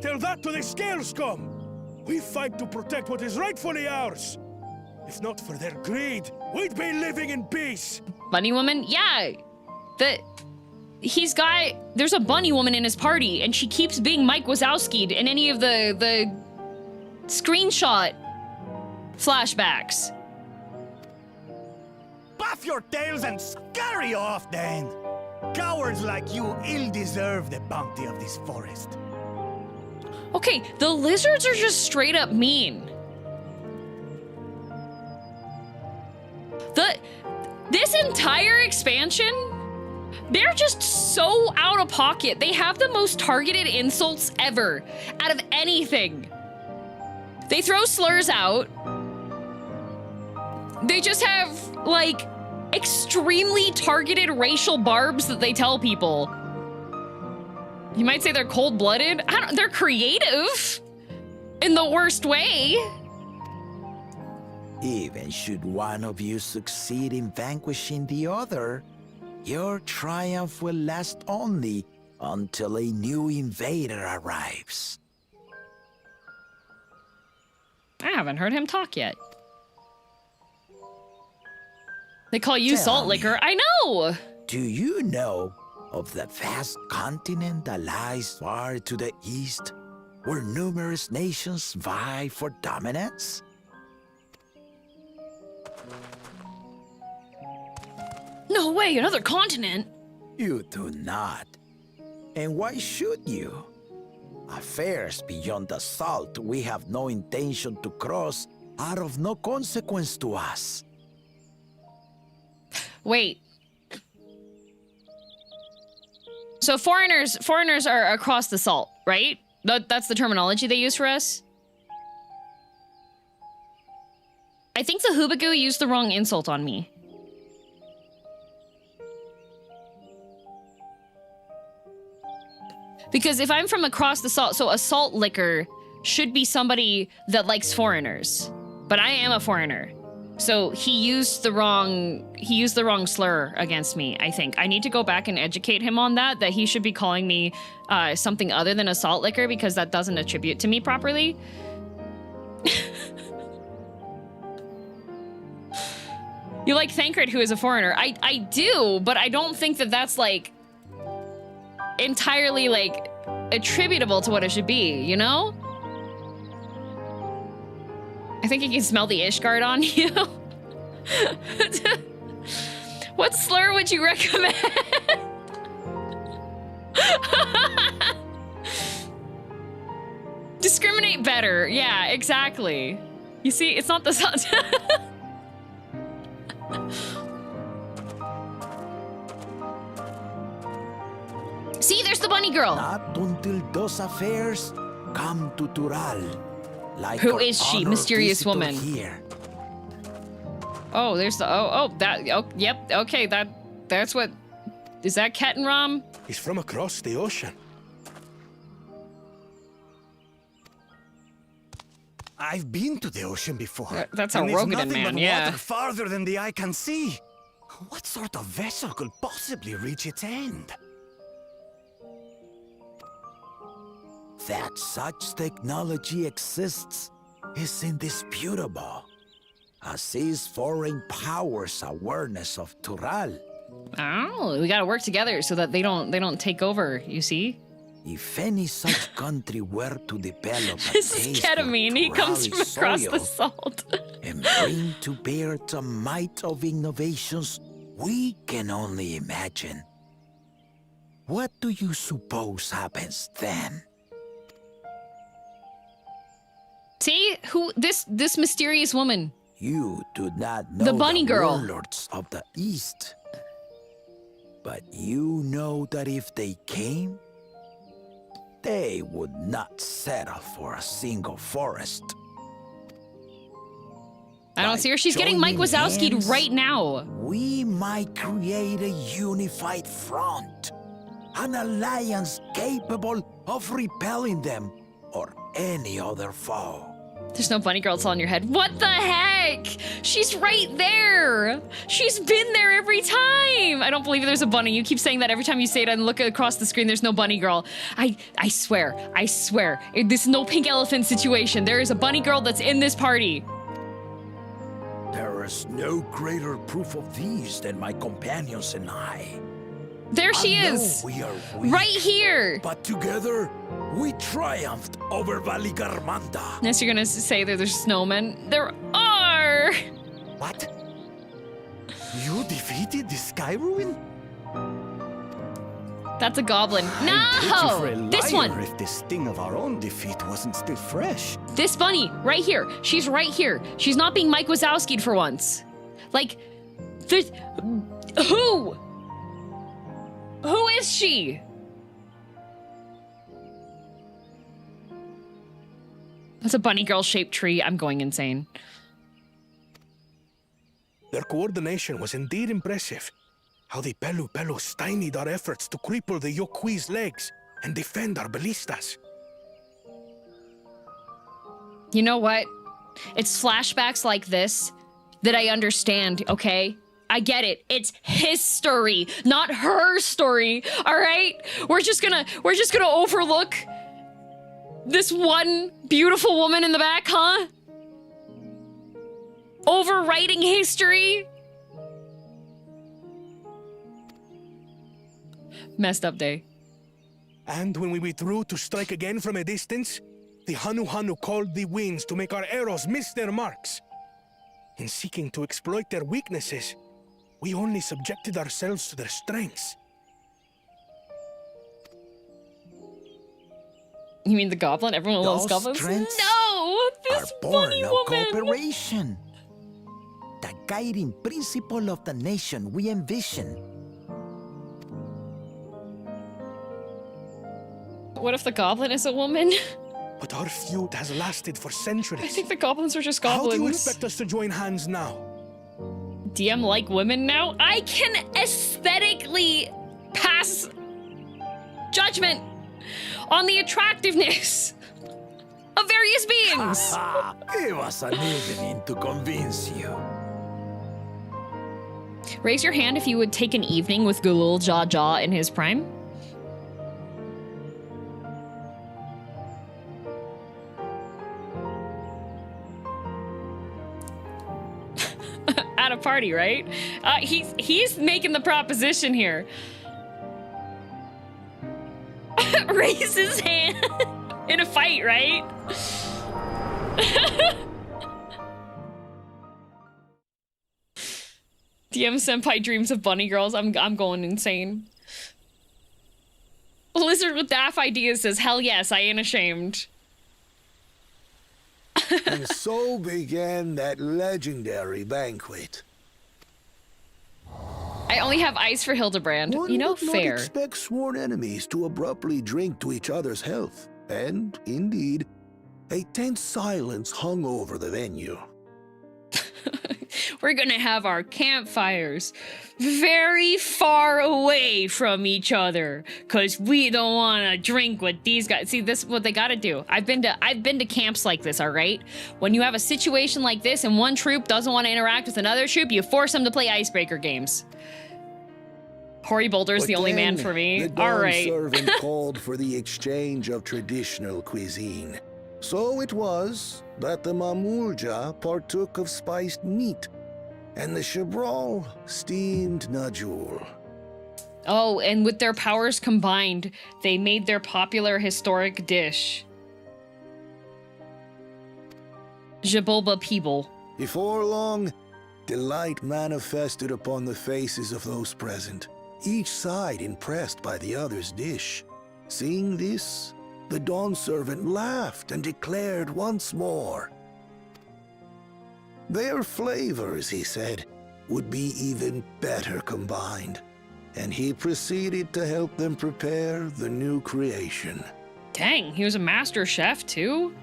Tell that to the scale scum! We fight to protect what is rightfully ours! If not for their greed, we'd be living in peace! Bunny woman? Yeah! There's a bunny woman in his party, and she keeps being Mike Wazowski'd in any of the screenshot flashbacks. Buff your tails and scurry off, then! Cowards like you ill-deserve the bounty of this forest. Okay, the lizards are just straight up mean. This entire expansion, they're just so out of pocket. They have the most targeted insults ever out of anything. They throw slurs out. They just have, like, extremely targeted racial barbs that they tell people. You might say they're cold-blooded. They're creative in the worst way. Even should one of you succeed in vanquishing the other, your triumph will last only until a new invader arrives. I haven't heard him talk yet. They call you Salt Liquor. I know! Do you know of the vast continent that lies far to the east, where numerous nations vie for dominance? No way, another continent? You do not. And why should you? Affairs beyond the salt we have no intention to cross are of no consequence to us. Wait. So foreigners are across the salt, right? That's the terminology they use for us? I think the Hoobagu used the wrong insult on me. Because if I'm from across the salt, so a salt liquor should be somebody that likes foreigners. But I am a foreigner. So he used the wrong slur against me, I think. I need to go back and educate him on that he should be calling me something other than a salt liquor because that doesn't attribute to me properly. You like Thancred, who is a foreigner. I do, but I don't think that that's like entirely like attributable to what it should be, you know? I think you can smell the Ishgard on you. What slur would you recommend? Discriminate better. Yeah, exactly. You see, it's not the See, there's the bunny girl. Not until those affairs come to Tural. Like who is she? Mysterious woman. Here. Oh, there's the yep, okay, that's what is that Kettenram? He's from across the ocean. I've been to the ocean before. That's a Rogadan man, yeah. Water farther than the eye can see. What sort of vessel could possibly reach its end? That such technology exists is indisputable, as is foreign powers' awareness of Tural. Oh, we gotta work together so that they don't take over, you see? If any such country were to develop this is ketamine, he comes from across the salt. And bring to bear the might of innovations we can only imagine, what do you suppose happens then? See, who this mysterious woman? You do not know the bunny girl, warlords of the East, but you know that if they came, they would not settle for a single forest. I don't see her. She's getting Mike Wazowski'd right now. We might create a unified front. An alliance capable of repelling them or any other foe. There's no bunny girl on your head. What the heck? She's right there. She's been there every time. I don't believe there's a bunny. You keep saying that every time you say it and look across the screen. There's no bunny girl. I swear. This is no pink elephant situation. There is a bunny girl that's in this party. There is no greater proof of these than my companions and I. There she is. We are weak, right here. But together, we triumphed over Valigarmanda. Unless you're gonna say that there's snowmen. There are. What? You defeated the Sky Ruin? That's a goblin. No! This one! If the sting of our own defeat wasn't still fresh. This bunny, right here. She's right here. She's not being Mike Wazowski'd for once. Like, there's... Who? Who is she? That's a bunny girl-shaped tree. I'm going insane. Their coordination was indeed impressive. How they pelu stymied our efforts to cripple the Wuk I's legs and defend our ballistas. You know what? It's flashbacks like this that I understand, okay? I get it. It's his story, not her story, all right? We're just gonna overlook this one beautiful woman in the back, huh? Overwriting history? Messed up day. And when we withdrew to strike again from a distance, the Hanu called the winds to make our arrows miss their marks. In seeking to exploit their weaknesses, we only subjected ourselves to their strengths. You mean the goblin? Everyone loves goblins? No! This funny woman! Cooperation. The guiding principle of the nation we envision. What if the goblin is a woman? But our feud has lasted for centuries. I think the goblins are just goblins. How do you expect us to join hands now? DM like women now? I can aesthetically pass judgment on the attractiveness of various beings. Give us an evening to convince you. Raise your hand if you would take an evening with Gulul Jaw in his prime. At a party, right? He's making the proposition here. Raise his hand in a fight, right? DM Senpai dreams of bunny girls. I'm going insane. Lizard with daft ideas says, "Hell yes, I ain't ashamed." And so began that legendary banquet. I only have eyes for Hildebrand. You know, fair. One would not expect sworn enemies to abruptly drink to each other's health. And, indeed, a tense silence hung over the venue. We're gonna have our campfires very far away from each other, cause we don't wanna drink with these guys. See, this is what they gotta do. I've been to camps like this, all right? When you have a situation like this and one troop doesn't want to interact with another troop, you force them to play icebreaker games. Hoary Boulder's the only man for me. The all right. servant called for the exchange of traditional cuisine. So it was that the Mamulja partook of spiced meat, and the Chebral steamed Najul. Oh, and with their powers combined, they made their popular historic dish. Jabulba Peeble. Before long, delight manifested upon the faces of those present, each side impressed by the other's dish. Seeing this, the Dawn servant laughed and declared once more. Their flavors, he said, would be even better combined, and he proceeded to help them prepare the new creation. Dang, he was a master chef too?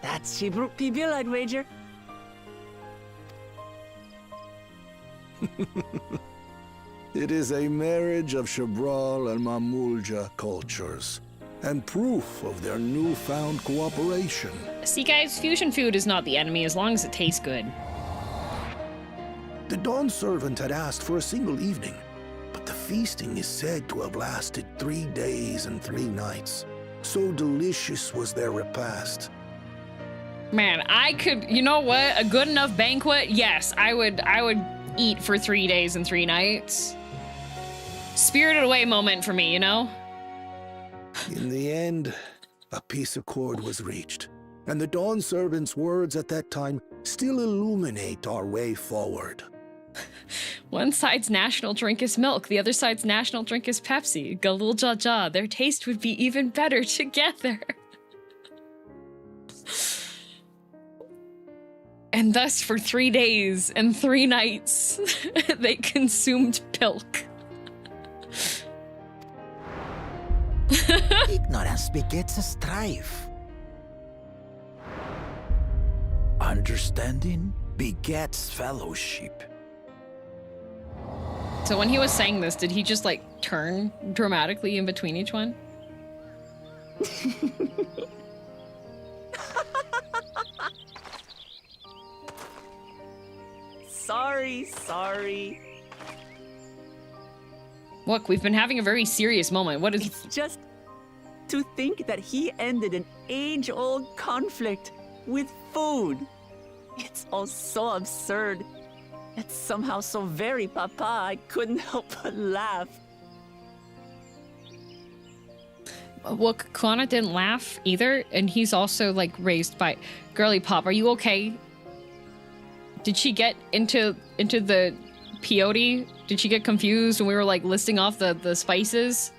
That's Shebruk Pibil, I'd wager. It is a marriage of Shabral and Mamulja cultures, and proof of their newfound cooperation. See guys, fusion food is not the enemy as long as it tastes good. The Dawn servant had asked for a single evening, but the feasting is said to have lasted 3 days and 3 nights. So delicious was their repast. Man, I could, you know what? A good enough banquet, yes, I would eat for 3 days and 3 nights. Spirited Away moment for me, you know? In the end, a peace accord was reached, and the Dawn servant's words at that time still illuminate our way forward. One side's national drink is milk, the other side's national drink is Pepsi. Galul Jaja, their taste would be even better together. And thus, for 3 days and 3 nights, they consumed pilk. Ignorance begets strife. Understanding begets fellowship. So when he was saying this, did he just like turn dramatically in between each one? Sorry. Look, we've been having a very serious moment. What is... It's just to think that he ended an age-old conflict with food. It's all so absurd. It's somehow so very papa, I couldn't help but laugh. Look, Kana didn't laugh either, and he's also like raised by... Girly Pop, are you okay? Did she get into the peyote? Did she get confused when we were like listing off the spices?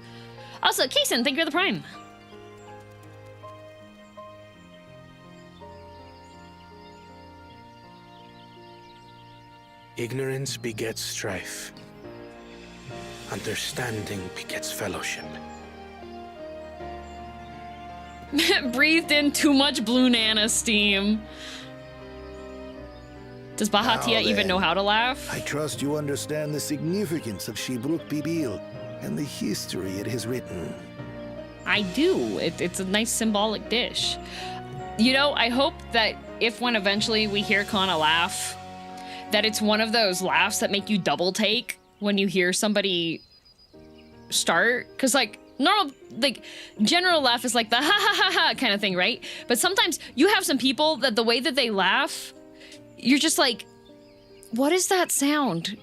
Also, Kason, thank you for the prime. Ignorance begets strife. Understanding begets fellowship. Breathed in too much Blue Nana steam. Does Bahatia even know how to laugh? I trust you understand the significance of Shebruk Pibil and the history it has written. I do. It's a nice symbolic dish. You know, I hope that if when eventually we hear Kana laugh, that it's one of those laughs that make you double take when you hear somebody start. Because like normal, like general laugh is like the ha ha ha ha kind of thing, right? But sometimes you have some people that the way that they laugh, you're just like, what is that sound?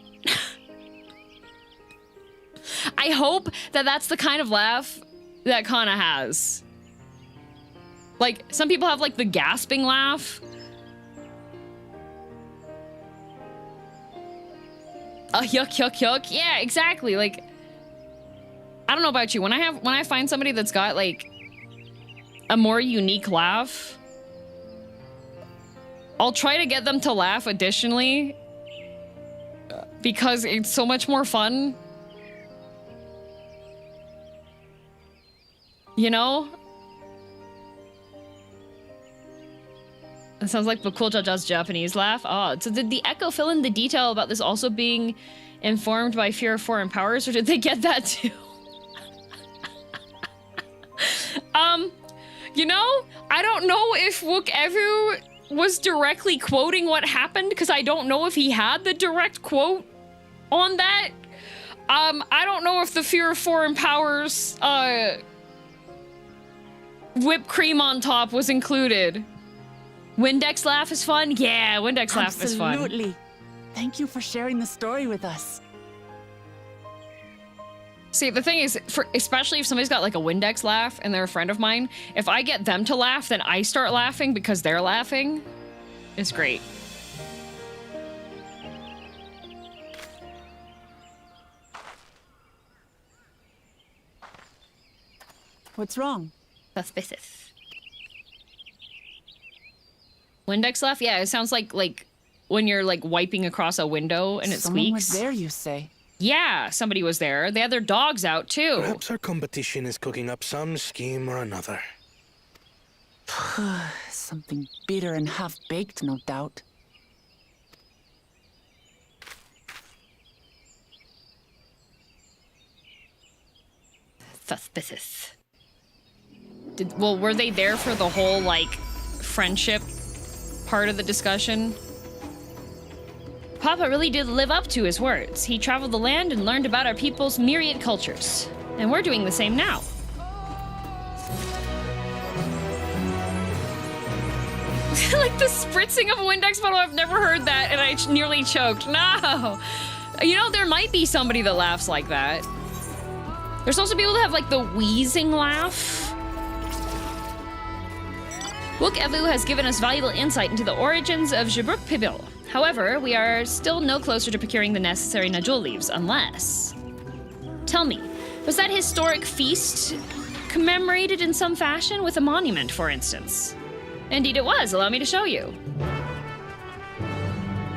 I hope that that's the kind of laugh that Kana has. Like, some people have like the gasping laugh. Yuck, yuck, yuck. Yeah, exactly. Like, I don't know about you. When I find somebody that's got like a more unique laugh, I'll try to get them to laugh additionally because it's so much more fun. You know? It sounds like Bakul Jaja's Japanese laugh. Oh, so did the Echo fill in the detail about this also being informed by fear of foreign powers, or did they get that too? You know, I don't know if Wuk Evu was directly quoting what happened, because I don't know if he had the direct quote on that. I don't know if the fear of foreign powers, whipped cream on top was included. Windex laugh is fun? Yeah, Windex laugh is fun. Absolutely. Thank you for sharing the story with us. See, the thing is, especially if somebody's got like a Windex laugh and they're a friend of mine, if I get them to laugh, then I start laughing because they're laughing. It's great. What's wrong? Suspicious. Windex laugh? Yeah, it sounds like when you're like wiping across a window and it Someone squeaks. was there, you say? Yeah, somebody was there. They had their dogs out, too. Perhaps our competition is cooking up some scheme or another. Something bitter and half-baked, no doubt. Suspicious. Well, were they there for the whole, like, friendship part of the discussion? Papa really did live up to his words. He traveled the land and learned about our people's myriad cultures. And we're doing the same now. Like the spritzing of a Windex bottle, I've never heard that, and I nearly choked. No! You know, there might be somebody that laughs like that. There's also people that have, like, the wheezing laugh. Wuk I has given us valuable insight into the origins of Jabruk Pibil. However, we are still no closer to procuring the necessary Najul leaves, unless... Tell me, was that historic feast commemorated in some fashion with a monument, for instance? Indeed it was. Allow me to show you.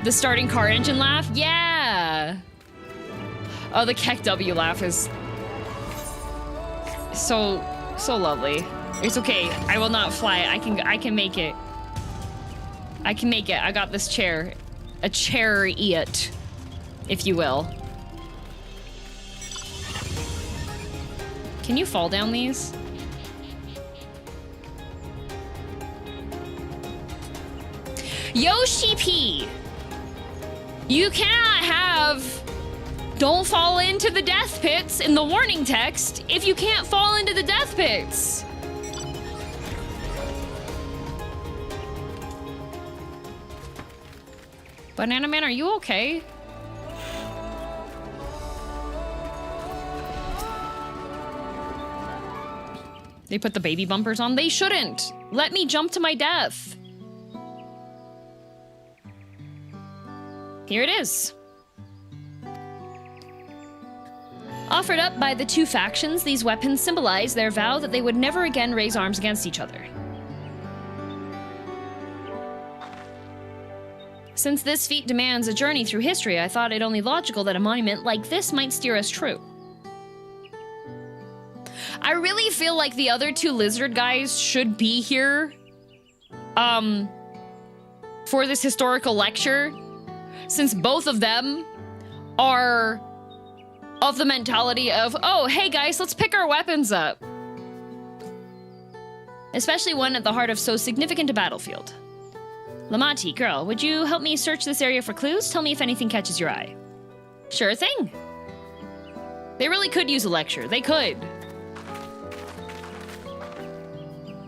The starting car engine laugh? Yeah! Oh, the Keck W laugh is... so lovely. It's okay. I will not fly. I can make it. I can make it. I got this chair. A chariot, if you will. Can you fall down these? Yoshi P! You cannot have "Don't fall into the death pits" in the warning text if you can't fall into the death pits. Banana Man, are you okay? They put the baby bumpers on? They shouldn't! Let me jump to my death. Here it is. Offered up by the two factions, these weapons symbolize their vow that they would never again raise arms against each other. Since this feat demands a journey through history, I thought it only logical that a monument like this might steer us true. I really feel like the other two lizard guys should be here, for this historical lecture, since both of them are of the mentality of, oh, hey guys, let's pick our weapons up. Especially one at the heart of so significant a battlefield. Lamati, girl, would you help me search this area for clues? Tell me if anything catches your eye. Sure thing. They really could use a lecture. They could.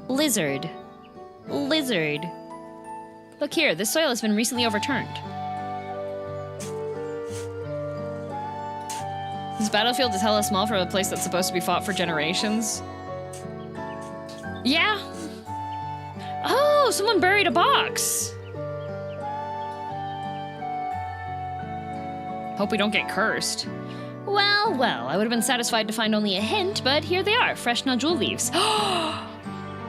Lizard. Lizard. Look here, this soil has been recently overturned. This battlefield is hella small for a place that's supposed to be fought for generations. Yeah. Oh, someone buried a box. Hope we don't get cursed. Well, well, I would have been satisfied to find only a hint, but here they are, fresh Najul leaves.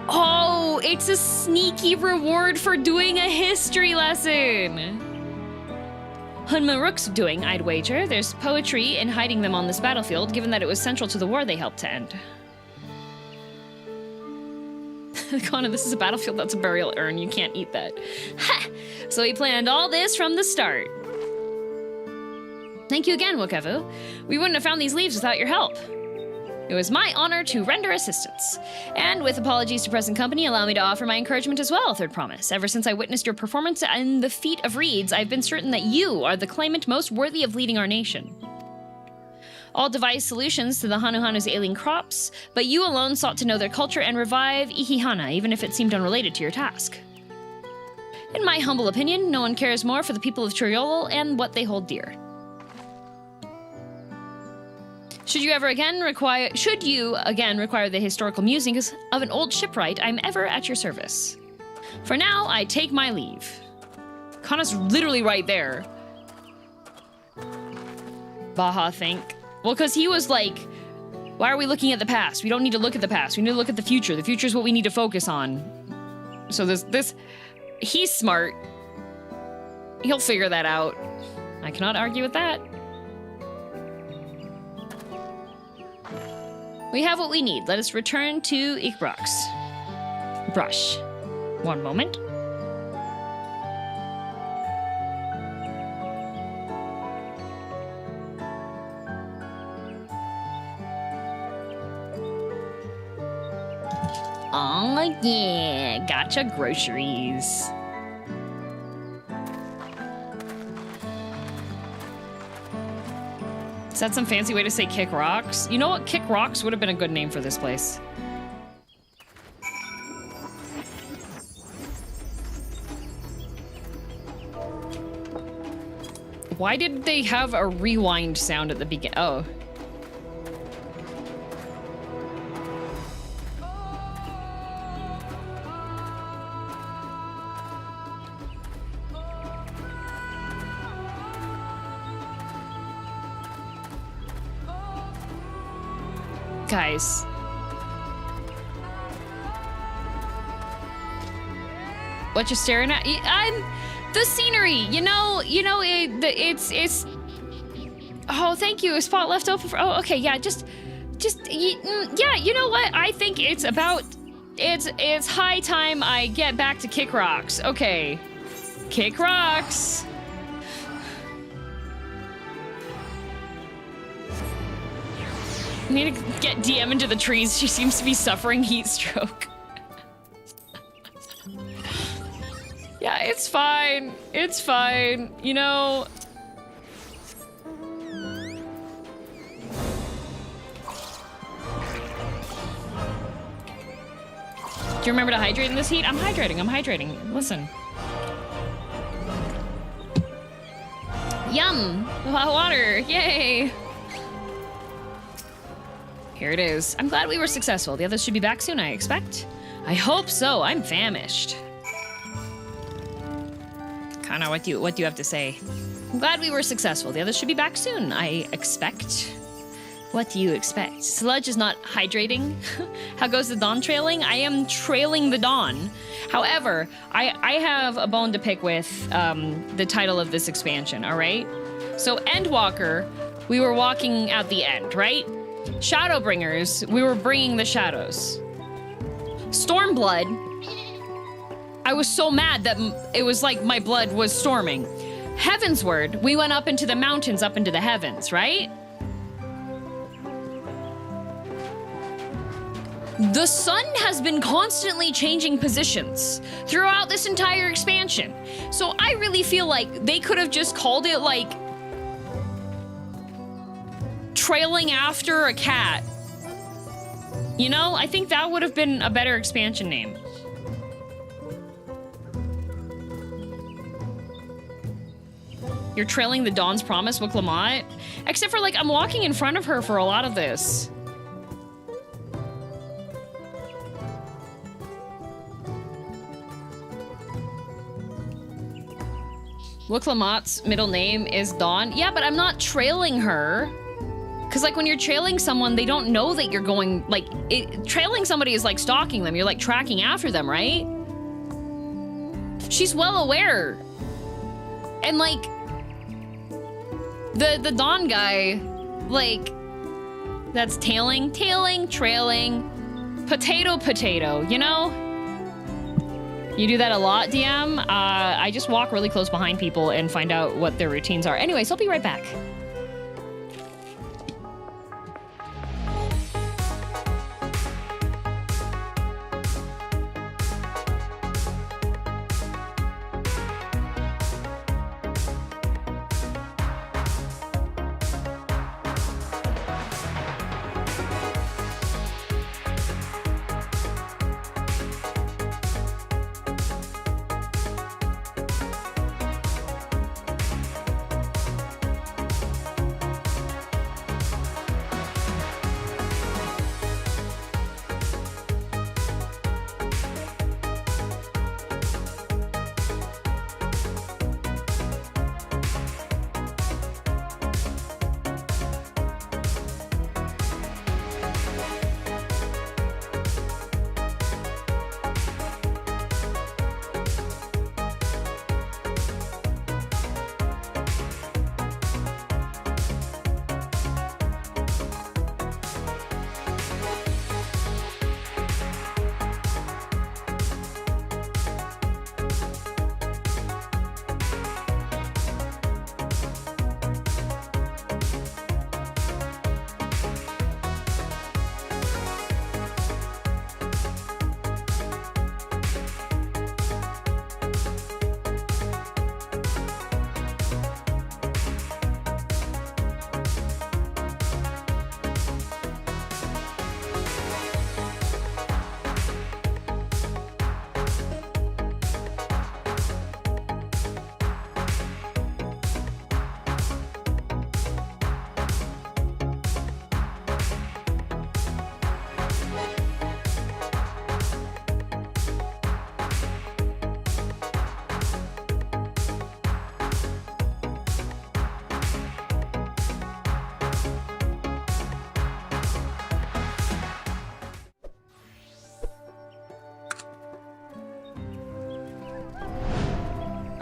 Oh, it's a sneaky reward for doing a history lesson. Hunmaruk's doing, I'd wager. There's poetry in hiding them on this battlefield, given that it was central to the war they helped to end. Connor, this is a battlefield that's a burial urn. You can't eat that. Ha! So he planned all this from the start. Thank you again, Wuk I. We wouldn't have found these leaves without your help. It was my honor to render assistance. And with apologies to present company, allow me to offer my encouragement as well, Third Promise. Ever since I witnessed your performance in the Feat of Reeds, I've been certain that you are the claimant most worthy of leading our nation. All devised solutions to the Hanuhanu's ailing crops, but you alone sought to know their culture and revive Ihihana, even if it seemed unrelated to your task. In my humble opinion, no one cares more for the people of Tural and what they hold dear. Should you again require the historical musings of an old shipwright, I'm ever at your service. For now, I take my leave. Kana's literally right there. Baha think. Well, because he was like, why are we looking at the past? We don't need to look at the past. We need to look at the future. The future is what we need to focus on. So he's smart. He'll figure that out. I cannot argue with that. We have what we need. Let us return to Ikbrox. Brush. One moment. Oh yeah, gotcha groceries. Is that some fancy way to say kick rocks? You know what? Kick rocks would have been a good name for this place. Why did they have a rewind sound at the beginning? Oh. Guys. What you staring at? I'm the scenery. You know. It's. Oh, thank you. A spot left open for. Oh, okay. Yeah. Yeah. You know what? I think it's about. It's high time I get back to Kick Rocks. Okay. Kick Rocks. I need to get DM into the trees. She seems to be suffering heat stroke. Yeah, it's fine. It's fine. You know. Do you remember to hydrate in this heat? I'm hydrating. Listen. Yum! Hot water. Yay! Here it is. I'm glad we were successful. The others should be back soon, I expect. I hope so. I'm famished. Kana, what do you have to say? I'm glad we were successful. The others should be back soon, I expect. What do you expect? Sludge is not hydrating. How goes the dawn trailing? I am trailing the dawn. However, I have a bone to pick with the title of this expansion, all right? So Endwalker, we were walking at the end, right? Shadowbringers, we were bringing the shadows. Stormblood, I was so mad that it was like my blood was storming. Heavensward, we went up into the mountains, up into the heavens, right? The sun has been constantly changing positions throughout this entire expansion. So I really feel like they could have just called it like trailing after a cat. You know, I think that would have been a better expansion name. You're trailing the Dawn's Promise with Miqo'te? Except for, like, I'm walking in front of her for a lot of this. Miqo'te's middle name is Dawn. Yeah, but I'm not trailing her. Because, like, when you're trailing someone, they don't know that you're going, like, trailing somebody is like stalking them. You're, like, tracking after them, right? She's well aware. And, like, the Dawn guy, like, that's trailing, potato, you know? You do that a lot, DM. I just walk really close behind people and find out what their routines are. Anyways, I'll be right back.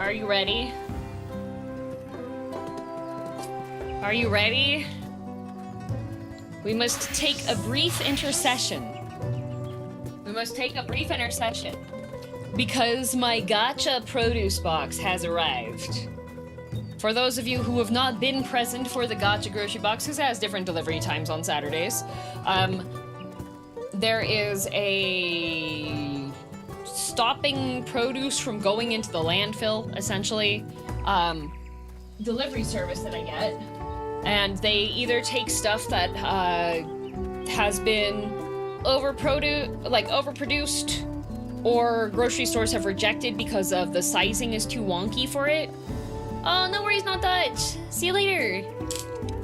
Are you ready? Are you ready? We must take a brief intercession. We must take a brief intercession. Because my gacha produce box has arrived. For those of you who have not been present for the gacha grocery box, because it has different delivery times on Saturdays, there is a stopping produce from going into the landfill, essentially, delivery service that I get. And they either take stuff that has been overproduced, or grocery stores have rejected because of the sizing is too wonky for it. Oh, no worries, not Dutch. See you later.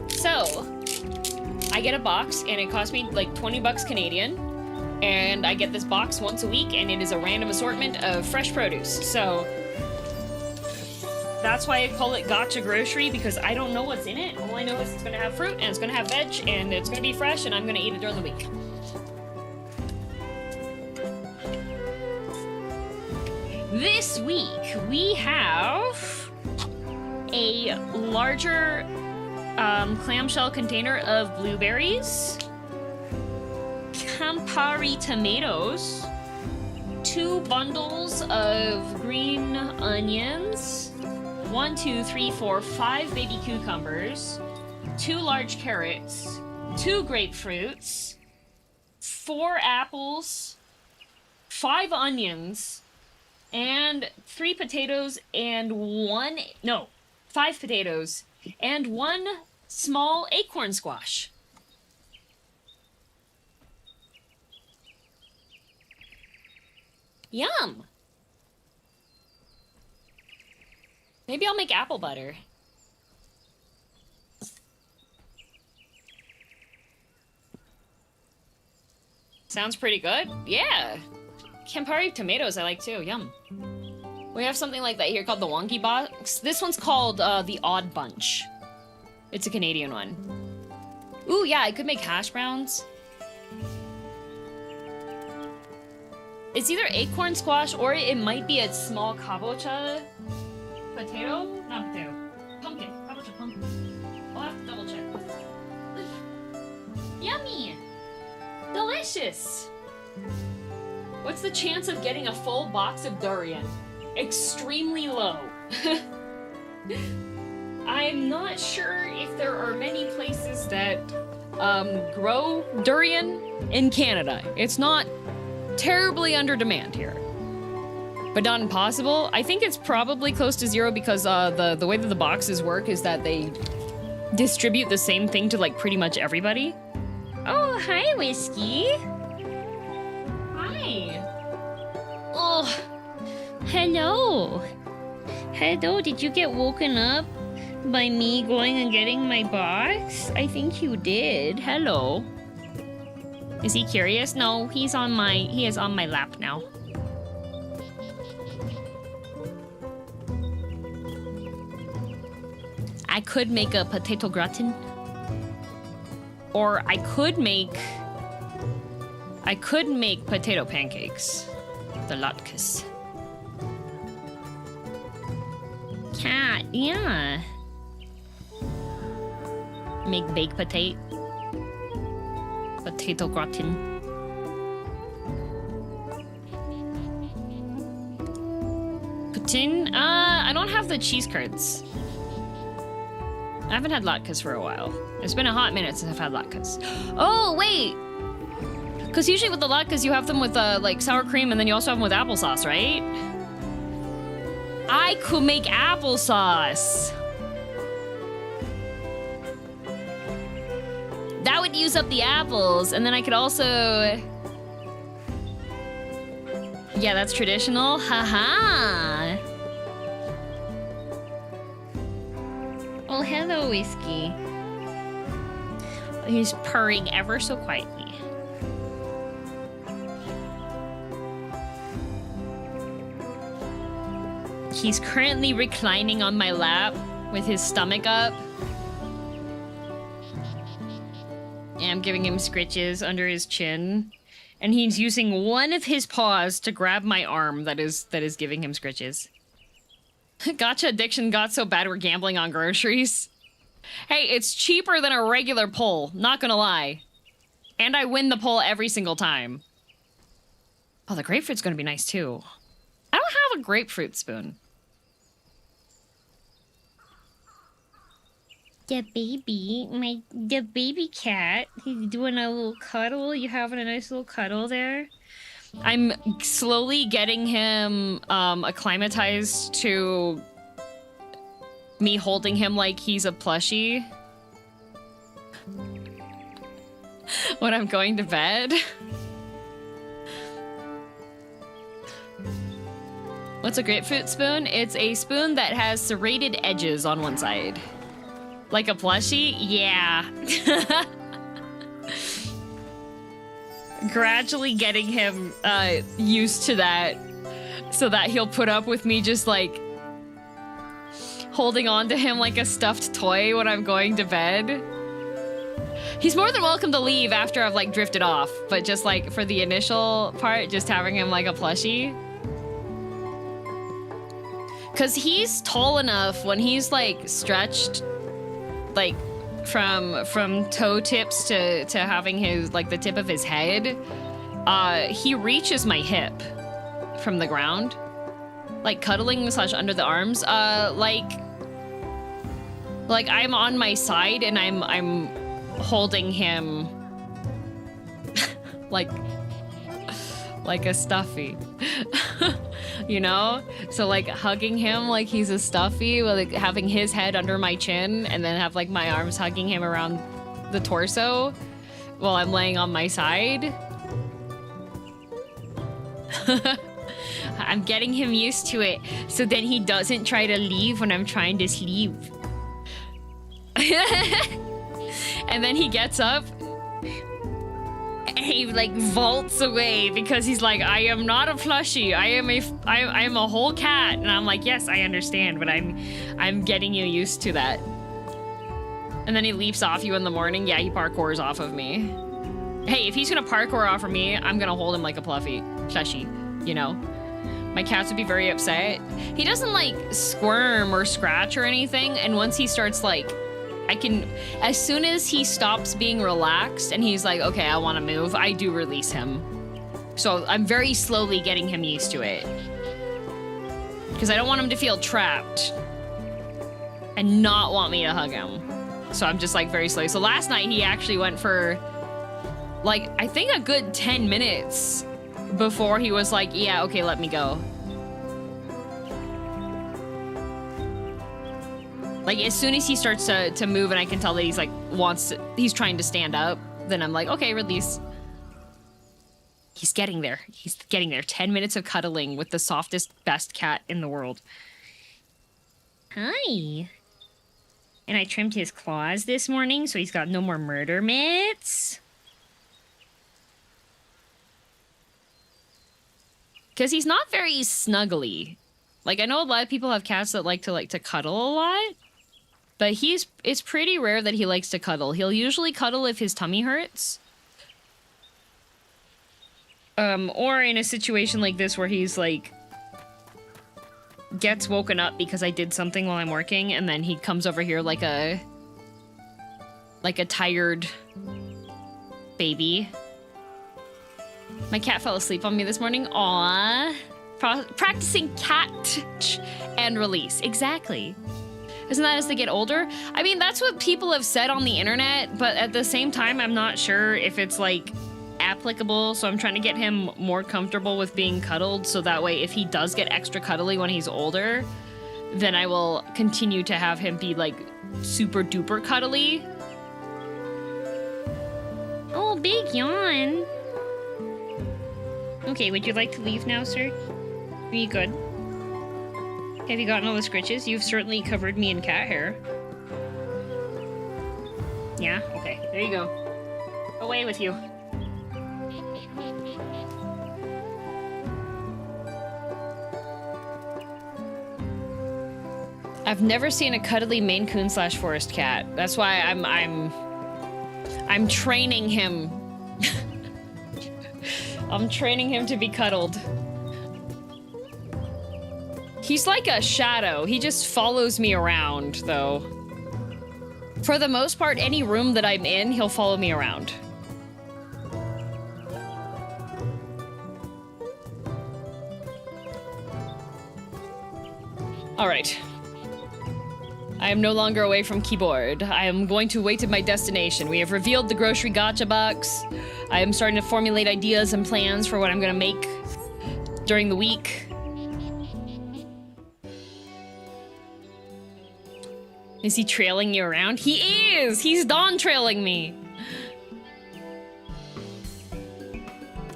So, I get a box, and it costs me like 20 bucks Canadian. And I get this box once a week, and it is a random assortment of fresh produce. So, that's why I call it gacha grocery, because I don't know what's in it. All I know is it's gonna have fruit, and it's gonna have veg, and it's gonna be fresh, and I'm gonna eat it during the week. This week, we have a larger clamshell container of blueberries, Campari tomatoes, 2 bundles of green onions, 1, 2, 3, 4, 5 baby cucumbers, 2 large carrots, 2 grapefruits, 4 apples, 5 onions, and 3 potatoes and 5 potatoes and 1 small acorn squash. Yum! Maybe I'll make apple butter. Sounds pretty good. Yeah. Campari tomatoes I like too. Yum. We have something like that here called the Wonky Box. This one's called the Odd Bunch. It's a Canadian one. Ooh, yeah, I could make hash browns. It's either acorn squash or it might be a small kabocha potato. Not potato. Pumpkin. Kabocha pumpkin. I'll have to double check. Yummy! Delicious! What's the chance of getting a full box of durian? Extremely low. I'm not sure if there are many places that grow durian in Canada. It's not terribly under demand here. But not impossible. I think it's probably close to 0 because the way that the boxes work is that they distribute the same thing to like pretty much everybody. Oh, hi, Whiskey. Hi. Oh, hello. Hello, did you get woken up by me going and getting my box? I think you did. Hello. Is he curious? No, he is on my lap now. I could make a potato gratin. Or I could make potato pancakes. The latkes. Cat, yeah. Make baked potato gratin. Poutine? I don't have the cheese curds. I haven't had latkes for a while. It's been a hot minute since I've had latkes. Oh, wait! Because usually with the latkes, you have them with, like, sour cream, and then you also have them with applesauce, right? I could make applesauce! That would use up the apples, and then I could also... Yeah, that's traditional. Haha! Oh, hello, Whiskey. He's purring ever so quietly. He's currently reclining on my lap with his stomach up. And I'm giving him scritches under his chin. And he's using one of his paws to grab my arm that is giving him scritches. Gotcha addiction got so bad we're gambling on groceries. Hey, it's cheaper than a regular pull, not gonna lie. And I win the pull every single time. Oh, the grapefruit's gonna be nice too. I don't have a grapefruit spoon. The baby cat, he's doing a little cuddle. You having a nice little cuddle there? I'm slowly getting him acclimatized to me holding him like he's a plushie when I'm going to bed. What's a grapefruit spoon? It's a spoon that has serrated edges on one side. Like a plushie? Yeah. Gradually getting him used to that so that he'll put up with me just like holding on to him like a stuffed toy when I'm going to bed. He's more than welcome to leave after I've like drifted off, but just like for the initial part, just having him like a plushie. Cause he's tall enough when he's like stretched like from toe tips to having his like the tip of his head, he reaches my hip from the ground, like cuddling / under the arms, like I'm on my side and I'm holding him like a stuffy. You know? So like hugging him like he's a stuffy, like having his head under my chin and then have like my arms hugging him around the torso while I'm laying on my side. I'm getting him used to it so then he doesn't try to leave when I'm trying to sleep. And then he gets up and he like vaults away because he's like, I am not a plushie. I am a whole cat. And I'm like, yes, I understand, but I'm getting you used to that. And then he leaps off you in the morning. Yeah, he parkours off of me. Hey, if he's gonna parkour off of me, I'm gonna hold him like a plushie, you know? My cats would be very upset. He doesn't like squirm or scratch or anything. And once he starts like, as soon as he stops being relaxed and he's like, okay, I want to move, I do release him. So I'm very slowly getting him used to it. Because I don't want him to feel trapped and not want me to hug him. So I'm just like very slow. So last night he actually went for like, I think a good 10 minutes before he was like, yeah, okay, let me go. Like, as soon as he starts to move and I can tell that he's like, he's trying to stand up, then I'm like, okay, release. He's getting there. He's getting there. 10 minutes of cuddling with the softest, best cat in the world. Hi. And I trimmed his claws this morning, so he's got no more murder mitts. Because he's not very snuggly. Like, I know a lot of people have cats that like to cuddle a lot. But it's pretty rare that he likes to cuddle. He'll usually cuddle if his tummy hurts. Or in a situation like this where he's like, gets woken up because I did something while I'm working, and then he comes over here like a tired baby. My cat fell asleep on me this morning. Aww. Practicing cat and release. Exactly. Isn't that as they get older? I mean, that's what people have said on the internet, but at the same time, I'm not sure if it's like applicable. So I'm trying to get him more comfortable with being cuddled. So that way, if he does get extra cuddly when he's older, then I will continue to have him be like super duper cuddly. Oh, big yawn. Okay, would you like to leave now, sir? Are you good? Have you gotten all the scritches? You've certainly covered me in cat hair. Yeah? Okay, there you go. Away with you. I've never seen a cuddly Maine Coon / forest cat. That's why I'm training him. I'm training him to be cuddled. He's like a shadow. He just follows me around, though. For the most part, any room that I'm in, he'll follow me around. All right. I am no longer away from keyboard. I am going to wait at my destination. We have revealed the grocery gacha box. I am starting to formulate ideas and plans for what I'm gonna make during the week. Is he trailing you around? He is! He's Dawntrailing me!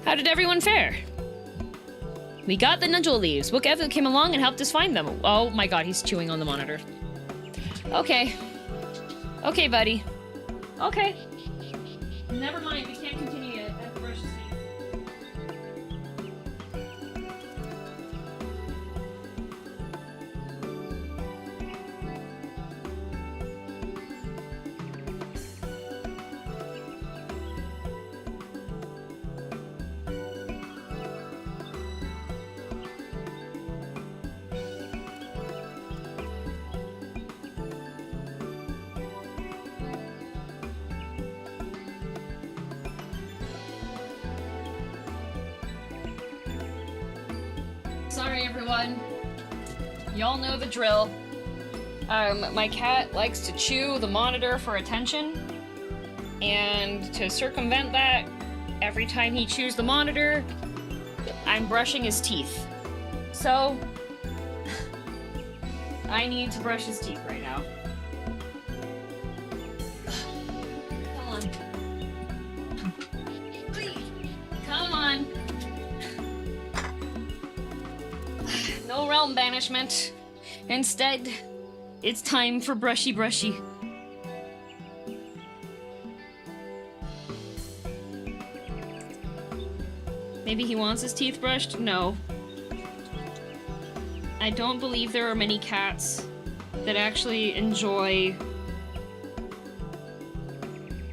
How did everyone fare? We got the nudgel leaves. Wuk I came along and helped us find them. Oh my god, he's chewing on the monitor. Okay. Okay, buddy. Okay. Never mind, we can't continue yet. I have to brush his teeth. Sorry, everyone. Y'all know the drill. My cat likes to chew the monitor for attention, and to circumvent that, every time he chews the monitor, I'm brushing his teeth. So, I need to brush his teeth right now. Come on. Come on. No realm banishment. Instead, it's time for brushy brushy. Maybe he wants his teeth brushed? No. I don't believe there are many cats that actually enjoy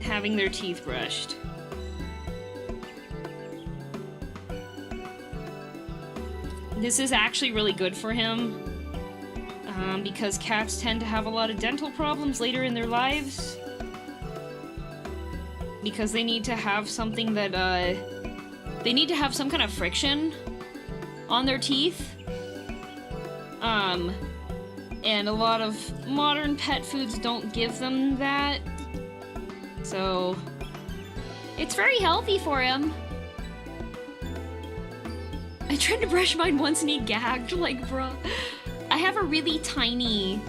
having their teeth brushed. This is actually really good for him, because cats tend to have a lot of dental problems later in their lives. Because they need to have something that, they need to have some kind of friction on their teeth. And a lot of modern pet foods don't give them that. So, it's very healthy for him. I tried to brush mine once and he gagged, like, bruh. I have a really tiny,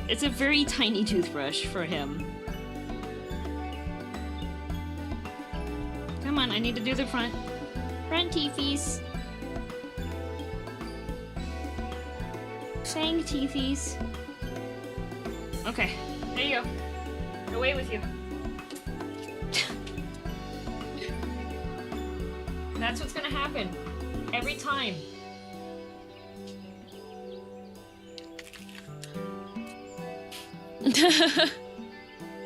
it's a very tiny toothbrush for him. Come on, I need to do the front teethies. Saying teethies. Okay, there you go. Away with you. That's what's gonna happen. Every time.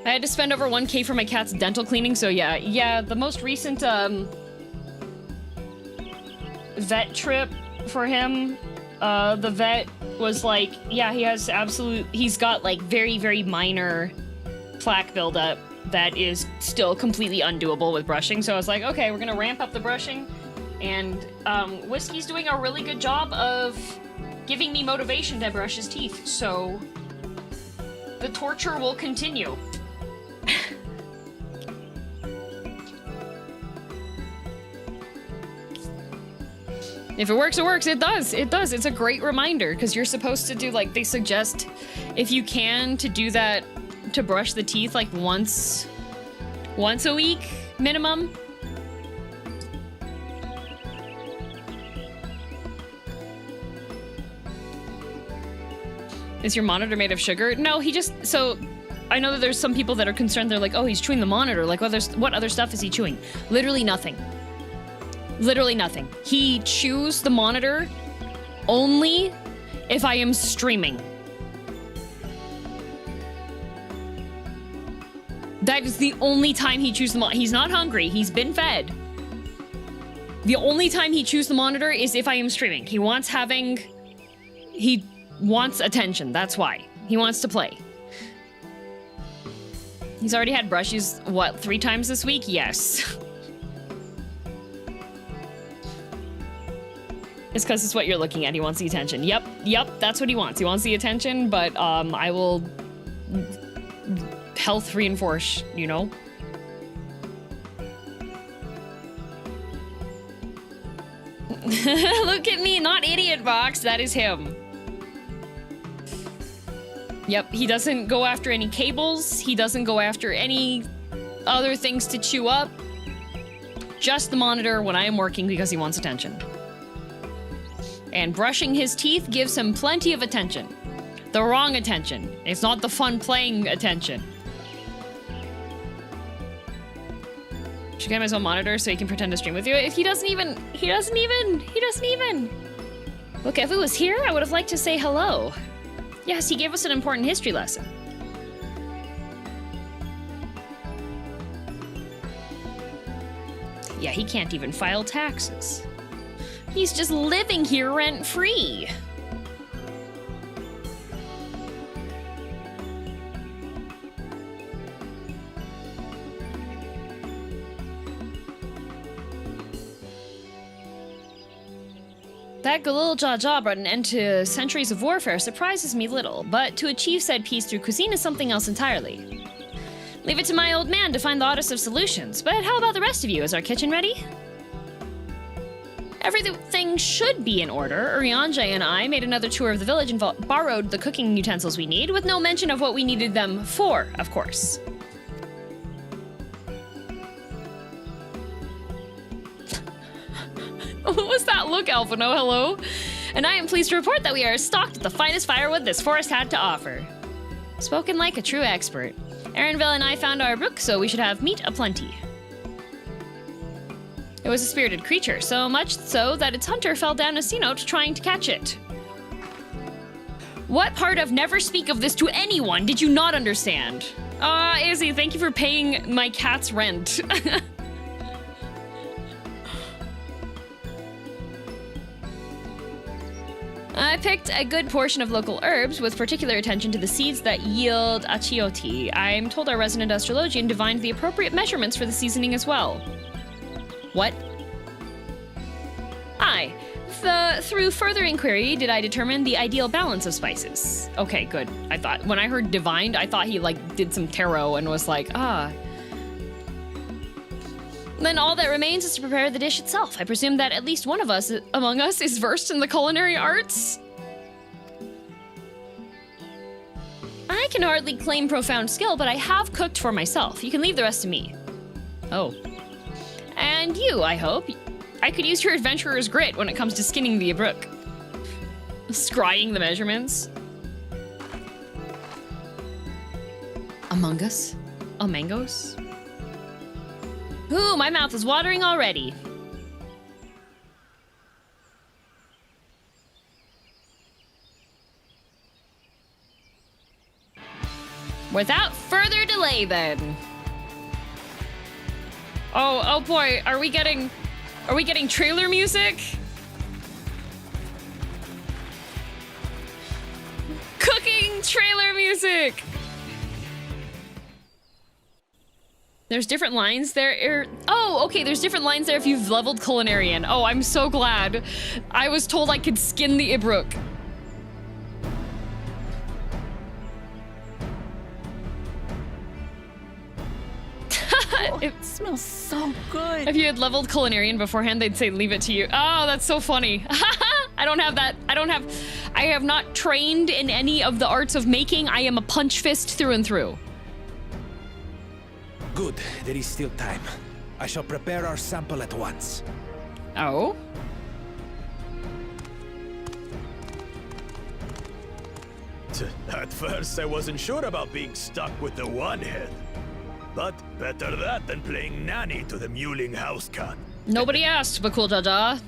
I had to spend over 1K for my cat's dental cleaning, so yeah, the most recent, vet trip for him, the vet was like, yeah, he's got, like, very, very minor plaque buildup that is still completely undoable with brushing, so I was like, okay, we're gonna ramp up the brushing, and, Whiskey's doing a really good job of giving me motivation to brush his teeth, so the torture will continue. If it works, it works. It does. It does. It's a great reminder, because you're supposed to do, like, they suggest, if you can, to do that, to brush the teeth, like, once a week, minimum. Is your monitor made of sugar? No, so, I know that there's some people that are concerned, they're like, oh, he's chewing the monitor, like, what other stuff is he chewing? Literally nothing. Literally nothing. He chews the monitor only if I am streaming. That is the only time he chews the monitor. He's not hungry. He's been fed. The only time he chews the monitor is if I am streaming. He wants having He wants attention, that's why. He wants to play. He's already had brushes, what, 3 times this week? Yes. It's because it's what you're looking at. He wants the attention. Yep, that's what he wants. He wants the attention, but I will health reinforce, you know? Look at me, not idiot box, that is him. Yep, he doesn't go after any cables. He doesn't go after any other things to chew up. Just the monitor when I am working because he wants attention. And brushing his teeth gives him plenty of attention. The wrong attention. It's not the fun playing attention. Should get him his own monitor so he can pretend to stream with you. If he doesn't even. Look, if it was here, I would have liked to say hello. Yes, he gave us an important history lesson. Yeah, he can't even file taxes. He's just living here rent-free. That Galil Jaja brought an end to centuries of warfare surprises me little, but to achieve said peace through cuisine is something else entirely. Leave it to my old man to find the oddest of solutions, but how about the rest of you? Is our kitchen ready? Everything should be in order. Urianja and I made another tour of the village and borrowed the cooking utensils we need, with no mention of what we needed them for, of course. What was that look, Alphino? Hello? And I am pleased to report that we are stocked with the finest firewood this forest had to offer. Spoken like a true expert. Erinville and I found our brook, so we should have meat aplenty. It was a spirited creature, so much so that its hunter fell down a sea note trying to catch it. What part of never speak of this to anyone did you not understand? Izzy, thank you for paying my cat's rent. I picked a good portion of local herbs, with particular attention to the seeds that yield achiote. I'm told our resident astrologian divined the appropriate measurements for the seasoning as well. What? Aye. Through further inquiry, did I determine the ideal balance of spices. Okay, good. I thought, when I heard divined, I thought he, like, did some tarot and was like, Then all that remains is to prepare the dish itself. I presume that at least one of us, among us, is versed in the culinary arts? I can hardly claim profound skill, but I have cooked for myself. You can leave the rest to me. Oh. And you, I hope. I could use your adventurer's grit when it comes to skinning the abrook. Scrying the measurements. Among Us? Amangos? Ooh, my mouth is watering already. Without further delay, then. Oh boy, are we getting trailer music? Cooking trailer music! There's different lines there. Oh, okay, there's different lines there if you've leveled Culinary. Oh, I'm so glad. I was told I could skin the Ibrook. Oh, it smells so good. If you had leveled Culinary beforehand, they'd say leave it to you. Oh, that's so funny. I don't have that. I have not trained in any of the arts of making. I am a punch fist through and through. Good, there is still time. I shall prepare our sample at once. Oh? At first, I wasn't sure about being stuck with the one head. But better that than playing nanny to the mewling house cat. Nobody asked, Bakul Jaja.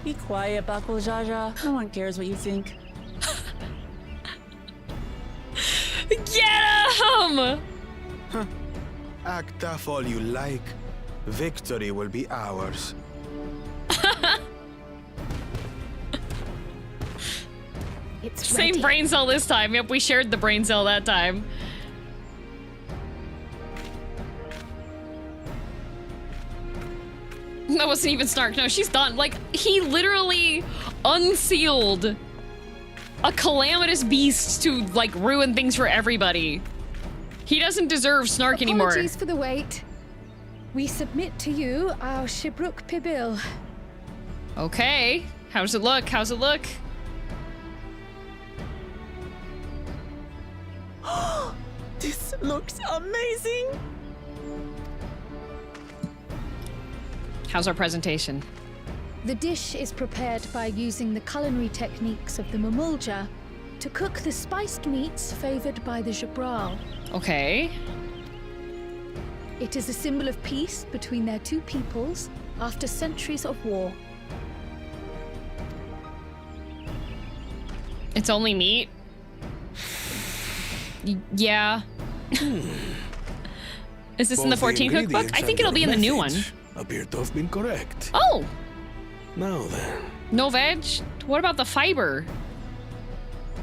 Be quiet, Bakul Jaja. No one cares what you think. Get him! Huh. Act tough all you like. Victory will be ours. It's Same ready. brain cell this time. Yep, we shared the brain cell that time. That wasn't even Snark. No, she's done. Like, he literally unsealed a calamitous beast to, like, ruin things for everybody. He doesn't deserve Snark anymore. Apologies for the wait. We submit to you our Shibruk Pibil. Okay. How's it look? How's it look? This looks amazing! How's our presentation? The dish is prepared by using the culinary techniques of the Mamulja to cook the spiced meats favored by the Jabral. Okay. It is a symbol of peace between their two peoples after centuries of war. It's only meat? Yeah. Is this in the 14 cookbook? I think it'll be in the new one. Appear to have been correct. Oh! Now then. No veg? What about the fiber?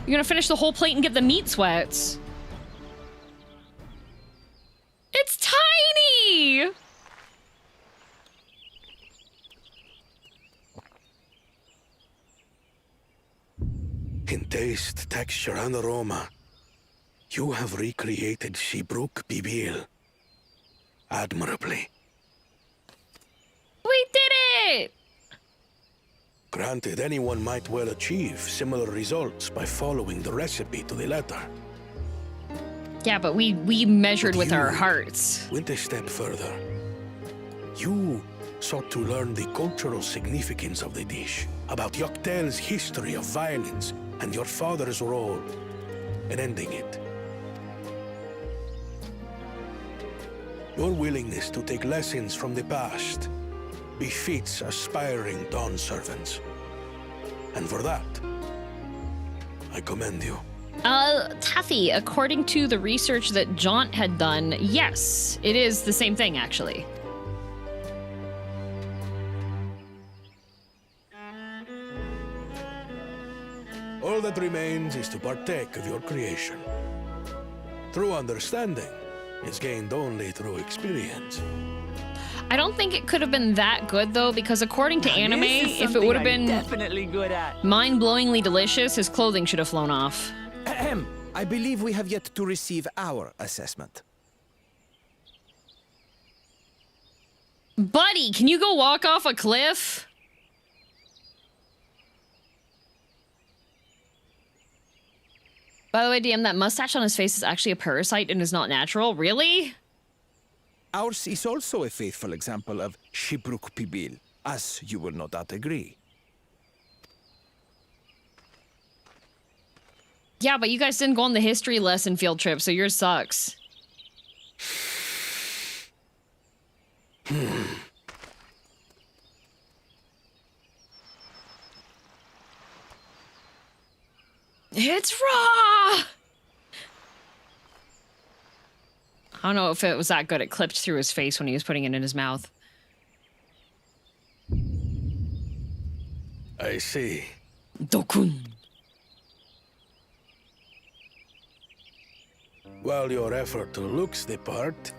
You're gonna finish the whole plate and get the meat sweats. It's tiny! In taste, texture, and aroma, you have recreated Shibruk Pibil admirably. We did it! Granted, anyone might well achieve similar results by following the recipe to the letter. Yeah, but we measured with our hearts. Went a step further. You sought to learn the cultural significance of the dish, about Yoktel's history of violence and your father's role in ending it. Your willingness to take lessons from the past befits aspiring Dawn servants. And for that, I commend you. Taffy, according to the research that Jaunt had done, yes, it is the same thing, actually. All that remains is to partake of your creation. True understanding is gained only through experience. I don't think it could have been that good, though, because according to anime, if it would have been definitely good at. mind-blowingly delicious, his clothing should have flown off. Ahem. I believe we have yet to receive our assessment. Buddy, can you go walk off a cliff? By the way, DM, that mustache on his face is actually a parasite and is not natural. Really? Ours is also a faithful example of Shibruk Pibil, as you will no doubt agree. Yeah, but you guys didn't go on the history lesson field trip, so yours sucks. It's raw! I don't know if it was that good. It clipped through his face when he was putting it in his mouth. I see. Dokun. While your effort looks the part,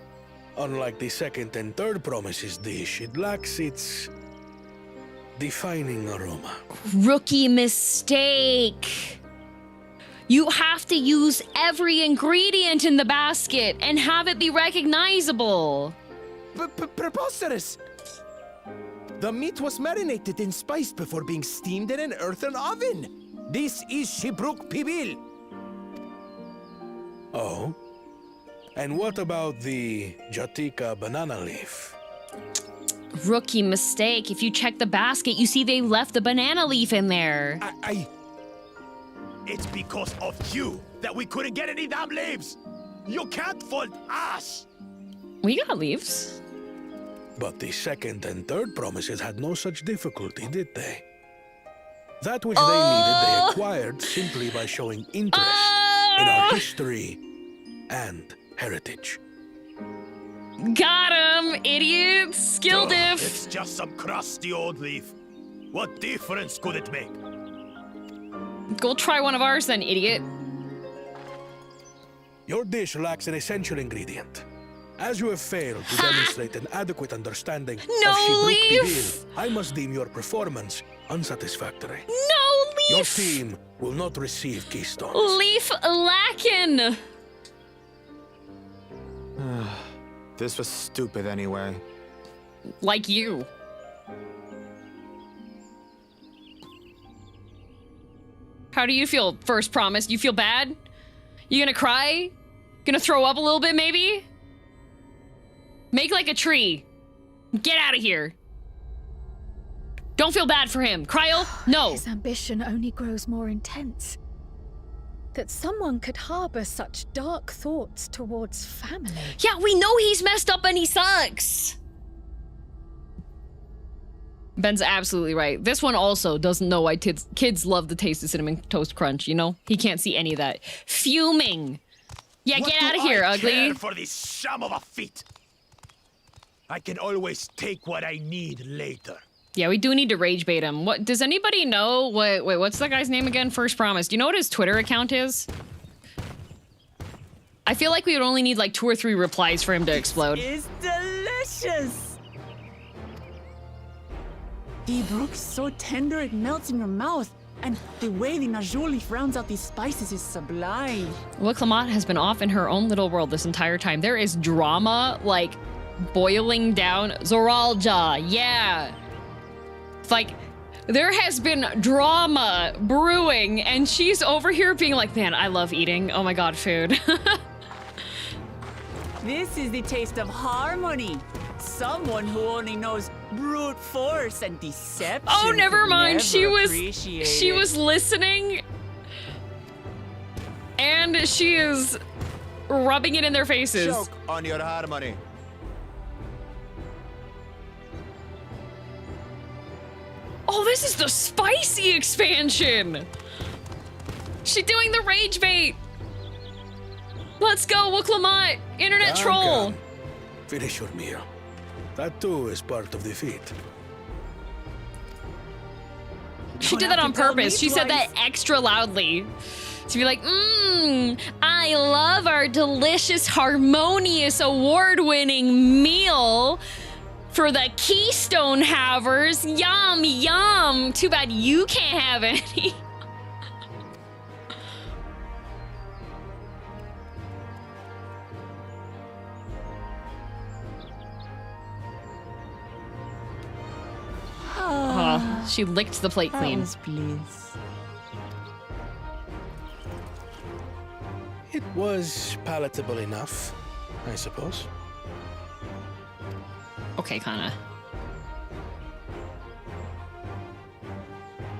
unlike the second and third promises dish, it lacks its defining aroma. Rookie mistake. You have to use every ingredient in the basket and have it be recognizable. Preposterous! The meat was marinated and spiced before being steamed in an earthen oven. This is Shibruk Pibil. Oh? And what about the Jatika banana leaf? Rookie mistake. If you check the basket, you see they left the banana leaf in there. It's because of you that we couldn't get any damn leaves. You can't fault us. We got leaves. But the second and third promises had no such difficulty, did they? That which they needed, they acquired simply by showing interest in our history and heritage. Got him, idiot! Skill diff! It's just some crusty old leaf. What difference could it make? Go try one of ours then, idiot. Your dish lacks an essential ingredient. As you have failed to demonstrate an adequate understanding of Leaf! I must deem your performance unsatisfactory. No, Leaf! Your team will not receive keystones. Leaf lacking! This was stupid anyway. Like you. How do you feel, First Promise? You feel bad? You gonna cry? Gonna throw up a little bit, maybe? Make like a tree. Get out of here. Don't feel bad for him. Cryle, no. His ambition only grows more intense. That someone could harbor such dark thoughts towards family. Yeah, we know he's messed up and he sucks. Ben's absolutely right. This one also doesn't know why kids love the taste of Cinnamon Toast Crunch, you know? He can't see any of that. Fuming. Yeah, What get out of do here, I ugly. care for this sham of a feat? I can always take what I need later. Yeah, we do need to rage bait him. What does anybody know? Wait, what's that guy's name again? First Promise. Do you know what his Twitter account is? I feel like we would only need like 2 or 3 replies for him to explode. It's delicious. The brook's so tender it melts in your mouth, and the way the najoli rounds out these spices is sublime. Wuk I has been off in her own little world this entire time. There is drama, like, boiling down. Zoralja, yeah. It's like, there has been drama brewing, and she's over here being like, man, I love eating. Oh my god, food. This is the taste of harmony. Someone who only knows brute force and deception. Oh, never mind. She was was listening, and she is rubbing it in their faces. Choke on your harmony. Oh, this is the spicy expansion. She's doing the rage bait. Let's go, Wuk I. Internet troll. Come. Finish your meal. That too is part of the feat. She did that on purpose. She said that extra loudly. To be like, I love our delicious, harmonious, award-winning meal for the Keystone Havers. Yum, yum. Too bad you can't have any. Oh, she licked the plate clean. Bliss. It was palatable enough, I suppose. Okay, kinda.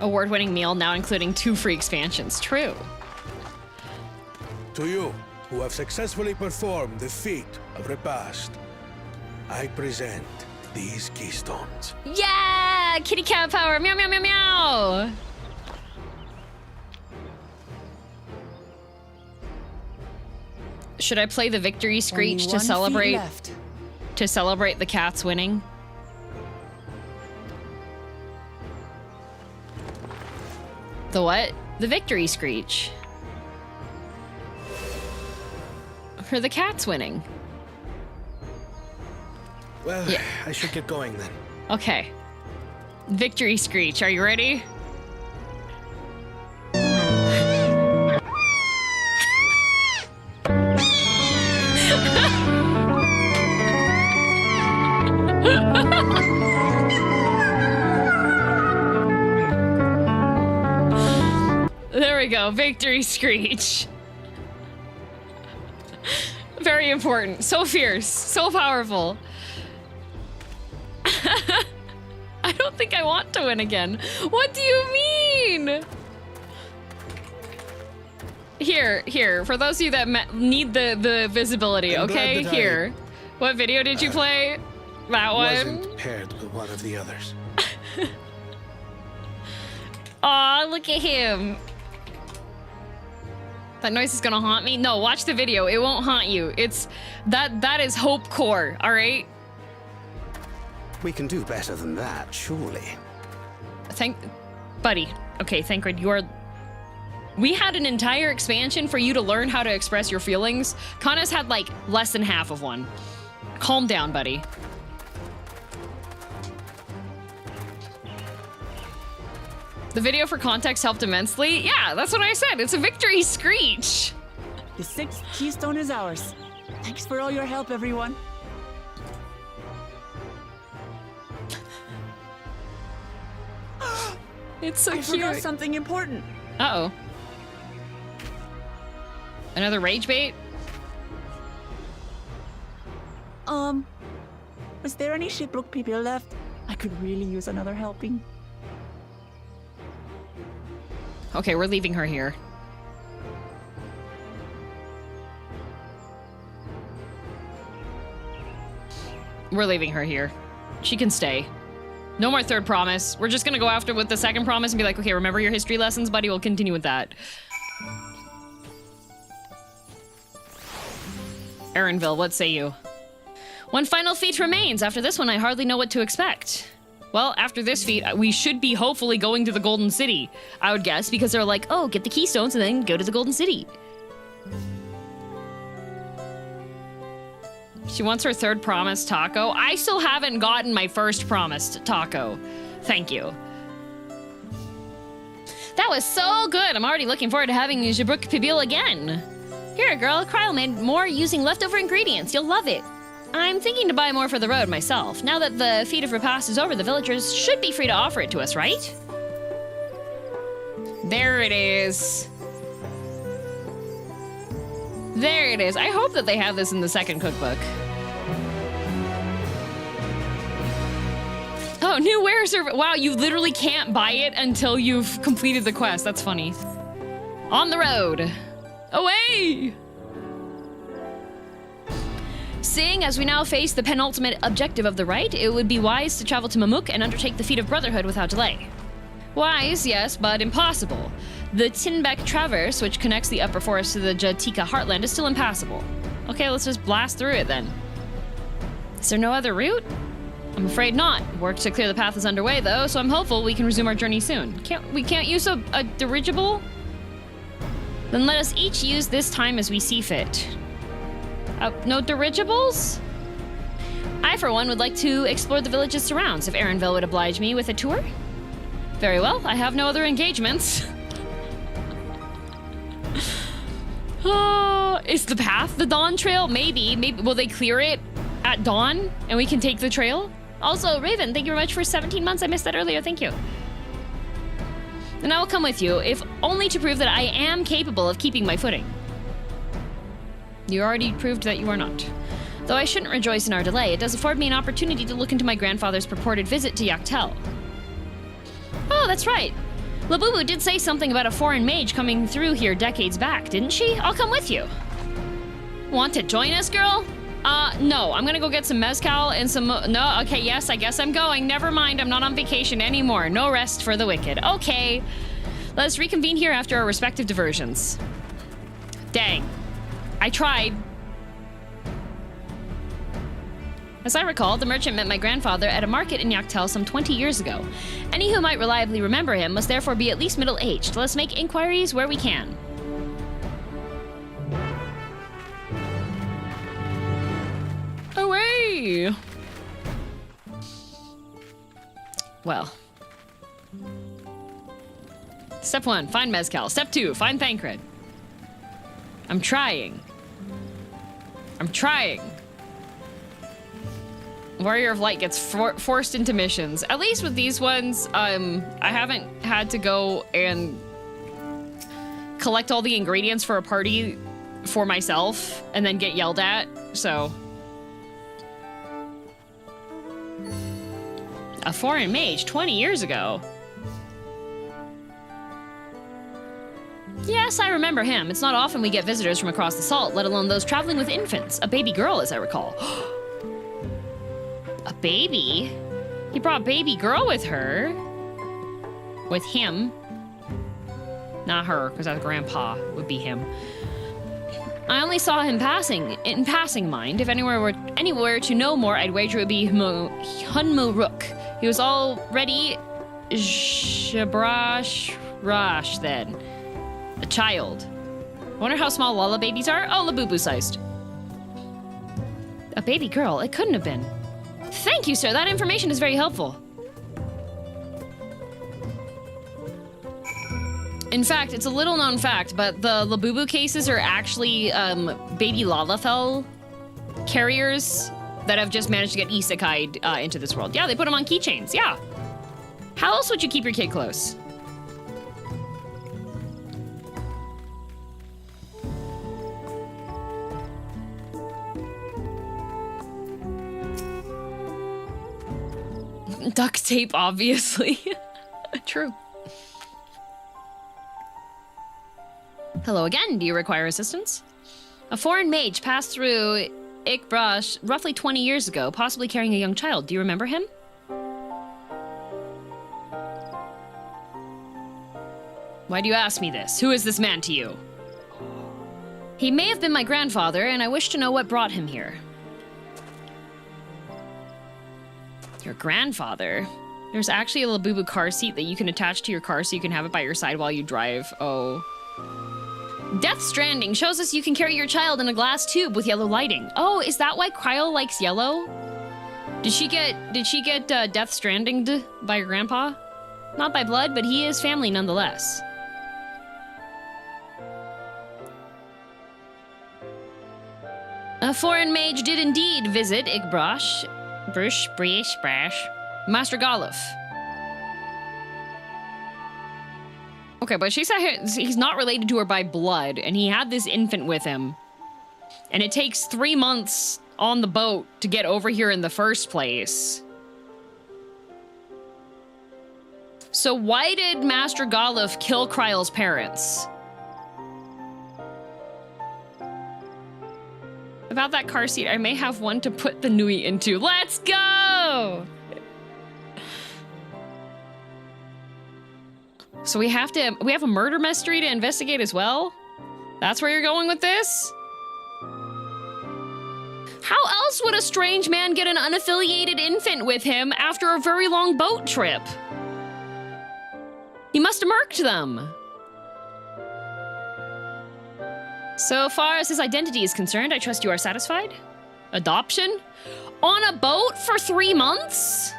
Award-winning meal now including 2 free expansions. True. To you, who have successfully performed the feat of repast, I present these keystones. Yeah! Kitty cat power! Meow, meow, meow, meow! Should I play the victory screech to celebrate the cats winning? The what? The victory screech. For the cats winning. Well, yeah. I should get going then. Okay. Victory screech, are you ready? There we go, victory screech. Very important, so fierce, so powerful. I don't think I want to win again. What do you mean? Here, for those of you that need the visibility, okay? Here. What video did you play? That one? Wasn't paired with one of the others. Aw, look at him. That noise is gonna haunt me? No, watch the video. It won't haunt you. It's that is hope core, all right? We can do better than that, surely. Buddy. Okay, thank God you are We had an entire expansion for you to learn how to express your feelings. Kana's had like less than half of one. Calm down, buddy. The video for context helped immensely. Yeah, that's what I said. It's a victory screech. The 6th keystone is ours. Thanks for all your help, everyone. It's so I cute. forgot something important. Uh-oh. Another rage bait? Was there any shipwreck people left? I could really use another helping. Okay, we're leaving her here. We're leaving her here. She can stay. No more third promise. We're just gonna go after with the second promise and be like, okay, remember your history lessons, buddy? We'll continue with that. Erinville, what say you? One final feat remains. After this one, I hardly know what to expect. Well, after this feat, we should be hopefully going to the Golden City, I would guess, because they're like, oh, get the keystones and then go to the Golden City. She wants her third promised taco. I still haven't gotten my first promised taco. Thank you. That was so good. I'm already looking forward to having Jabruk Pibil again. Here, girl, Kryle made more using leftover ingredients. You'll love it. I'm thinking to buy more for the road myself. Now that the feat of repast is over, the villagers should be free to offer it to us, right? There it is. There it is. I hope that they have this in the second cookbook. Oh, new wares are... Wow, you literally can't buy it until you've completed the quest. That's funny. On the road. Away! Seeing as we now face the penultimate objective of the rite, it would be wise to travel to Mamuk and undertake the feat of brotherhood without delay. Wise, yes, but impossible. The Tinbeck Traverse, which connects the upper forest to the Jatika heartland, is still impassable. Okay, let's just blast through it then. Is there no other route? I'm afraid not. Work to clear the path is underway though, so I'm hopeful we can resume our journey soon. We can't use a dirigible? Then let us each use this time as we see fit. No dirigibles? I, for one, would like to explore the village's surrounds, if Erinville would oblige me with a tour. Very well, I have no other engagements. Is the path the Dawntrail? Maybe. Will they clear it at dawn and we can take the trail? Also, Raven, thank you very much for 17 months. I missed that earlier. Thank you. And I will come with you, if only to prove that I am capable of keeping my footing. You already proved that you are not. Though I shouldn't rejoice in our delay, it does afford me an opportunity to look into my grandfather's purported visit to Yaktel. Oh, that's right. Labubu did say something about a foreign mage coming through here decades back, didn't she? I'll come with you. Want to join us, girl? No. I'm gonna go get some mezcal and some... No, okay, yes, I guess I'm going. Never mind, I'm not on vacation anymore. No rest for the wicked. Okay. Let's reconvene here after our respective diversions. Dang. I tried. As I recall, the merchant met my grandfather at a market in Yaktel some 20 years ago. Any who might reliably remember him must therefore be at least middle-aged. Let's make inquiries where we can. Away! Well. Step 1, find mezcal. Step 2, find Thancred. I'm trying. Warrior of Light gets forced into missions. At least with these ones, I haven't had to go and collect all the ingredients for a party for myself and then get yelled at, so. A foreign mage 20 years ago. Yes, I remember him. It's not often we get visitors from across the salt, let alone those traveling with infants. A baby girl, as I recall. A baby? He brought baby girl with her? With him? Not her, because that's grandpa. Would be him. I only saw him in passing, mind. If anywhere to know more, I'd wager it would be Hunmuruk. He was already Shabrash Rash then. A child. I wonder how small Lala babies are. Oh, Labubu sized. A baby girl. It couldn't have been. Thank you, sir. That information is very helpful. In fact, it's a little known fact, but the Labubu cases are actually baby lalafell carriers that have just managed to get isekai'd into this world. Yeah, they put them on keychains. Yeah. How else would you keep your kid close? Duct tape, obviously. True. Hello again. Do you require assistance? A foreign mage passed through Ikbrash roughly 20 years ago, possibly carrying a young child. Do you remember him? Why do you ask me this? Who is this man to you? He may have been my grandfather, and I wish to know what brought him here. Your grandfather? There's actually a Labubu car seat that you can attach to your car so you can have it by your side while you drive. Oh. Death Stranding shows us you can carry your child in a glass tube with yellow lighting. Oh, is that why Cryo likes yellow? Did she get Death Strandinged by her grandpa? Not by blood, but he is family nonetheless. A foreign mage did indeed visit Ikbrash. Master Goluf. Okay, but she said he's not related to her by blood, and he had this infant with him. And it takes 3 months on the boat to get over here in the first place. So why did Master Goluf kill Kryle's parents? About that car seat, I may have one to put the Nui into. Let's go! So we have a murder mystery to investigate as well? That's where you're going with this? How else would a strange man get an unaffiliated infant with him after a very long boat trip? He must have murked them. So far as his identity is concerned, I trust you are satisfied? Adoption? On a boat for 3 months?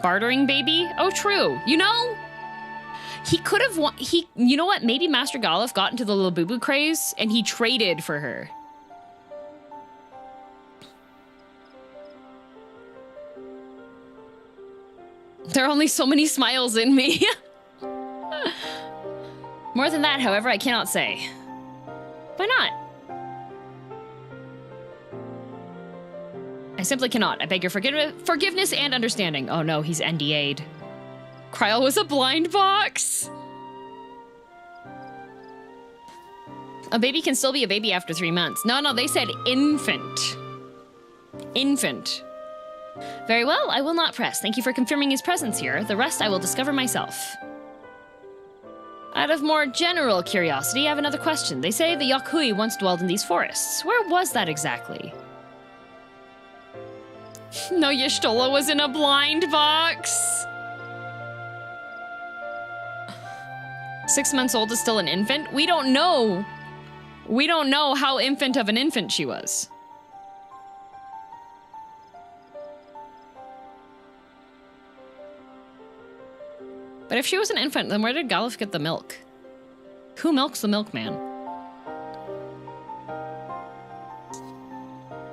Bartering baby? Oh, true. You know, he could have you know what? Maybe Master Goluf got into the Labubu craze and he traded for her. There are only so many smiles in me. More than that, however, I cannot say. Why not? I simply cannot. I beg your forgiveness and understanding. Oh no, he's NDA'd. Kryle was a blind box. A baby can still be a baby after 3 months. No, they said infant. Infant. Very well, I will not press. Thank you for confirming his presence here. The rest I will discover myself. Out of more general curiosity, I have another question. They say the Wuk I once dwelled in these forests. Where was that exactly? No, Y'shtola was in a blind box. 6 months old is still an infant? We don't know. We don't know how infant of an infant she was. But if she was an infant, then where did Goluf get the milk? Who milks the milkman?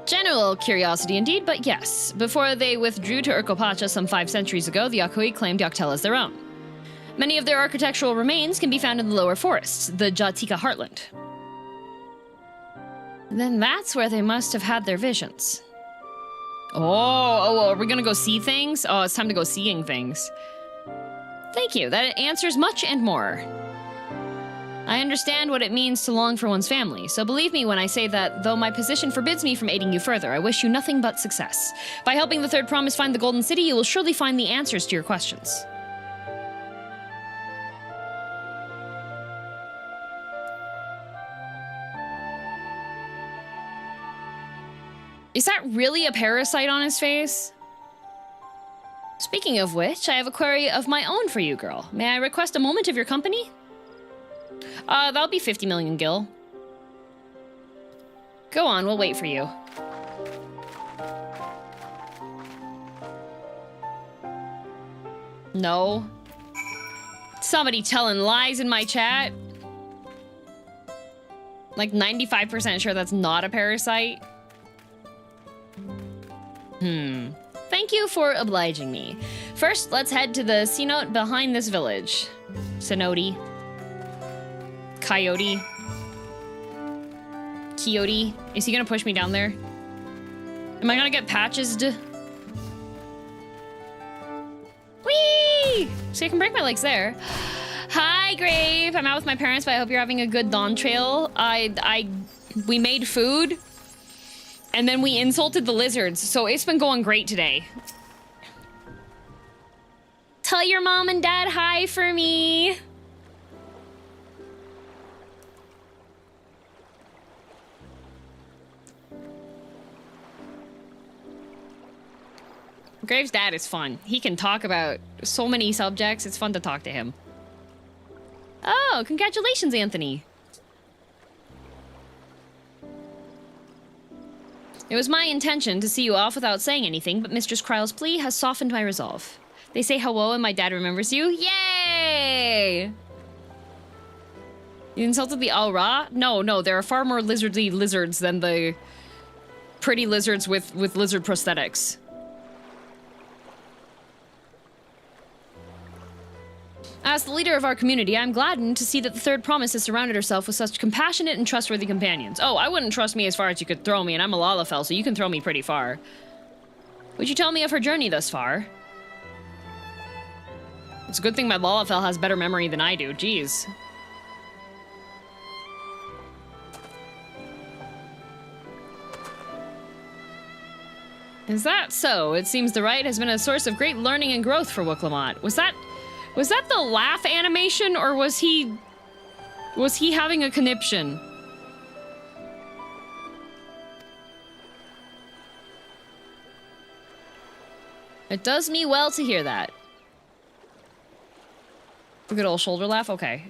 General curiosity indeed, but yes. Before they withdrew to Urkopacha some 5 centuries ago, the Wuk I claimed Yaktel as their own. Many of their architectural remains can be found in the lower forests, the Jatika heartland. Then that's where they must have had their visions. Oh, are we gonna go see things? Oh, it's time to go seeing things. Thank you, that answers much and more. I understand what it means to long for one's family, so believe me when I say that, though my position forbids me from aiding you further, I wish you nothing but success. By helping the Third Promise find the Golden City, you will surely find the answers to your questions. Is that really a parasite on his face? Speaking of which, I have a query of my own for you, girl. May I request a moment of your company? That'll be 50 million gil. Go on, we'll wait for you. No. Somebody telling lies in my chat. Like 95% sure that's not a parasite. Thank you for obliging me. First, let's head to the cenote behind this village. Cenote. Coyote. Quixote. Is he gonna push me down there? Am I gonna get patches? Whee! So I can break my legs there. Hi, Grave. I'm out with my parents, but I hope you're having a good Dawntrail. We made food, and then we insulted the lizards, so it's been going great today. Tell your mom and dad hi for me. Graves' dad is fun. He can talk about so many subjects. It's fun to talk to him. Oh, congratulations, Anthony. It was my intention to see you off without saying anything, but Mistress Kryle's plea has softened my resolve. They say hello and my dad remembers you. Yay! You insulted the Al-Ra? No, there are far more lizardy lizards than the pretty lizards with lizard prosthetics. As the leader of our community, I'm gladdened to see that the Third Promise has surrounded herself with such compassionate and trustworthy companions. Oh, I wouldn't trust me as far as you could throw me, and I'm a lalafell, so you can throw me pretty far. Would you tell me of her journey thus far? It's a good thing my lalafell has better memory than I do. Jeez. Is that so? It seems the rite has been a source of great learning and growth for Wuk I. Was that the laugh animation, or was he having a conniption? It does me well to hear that. A good old shoulder laugh? Okay.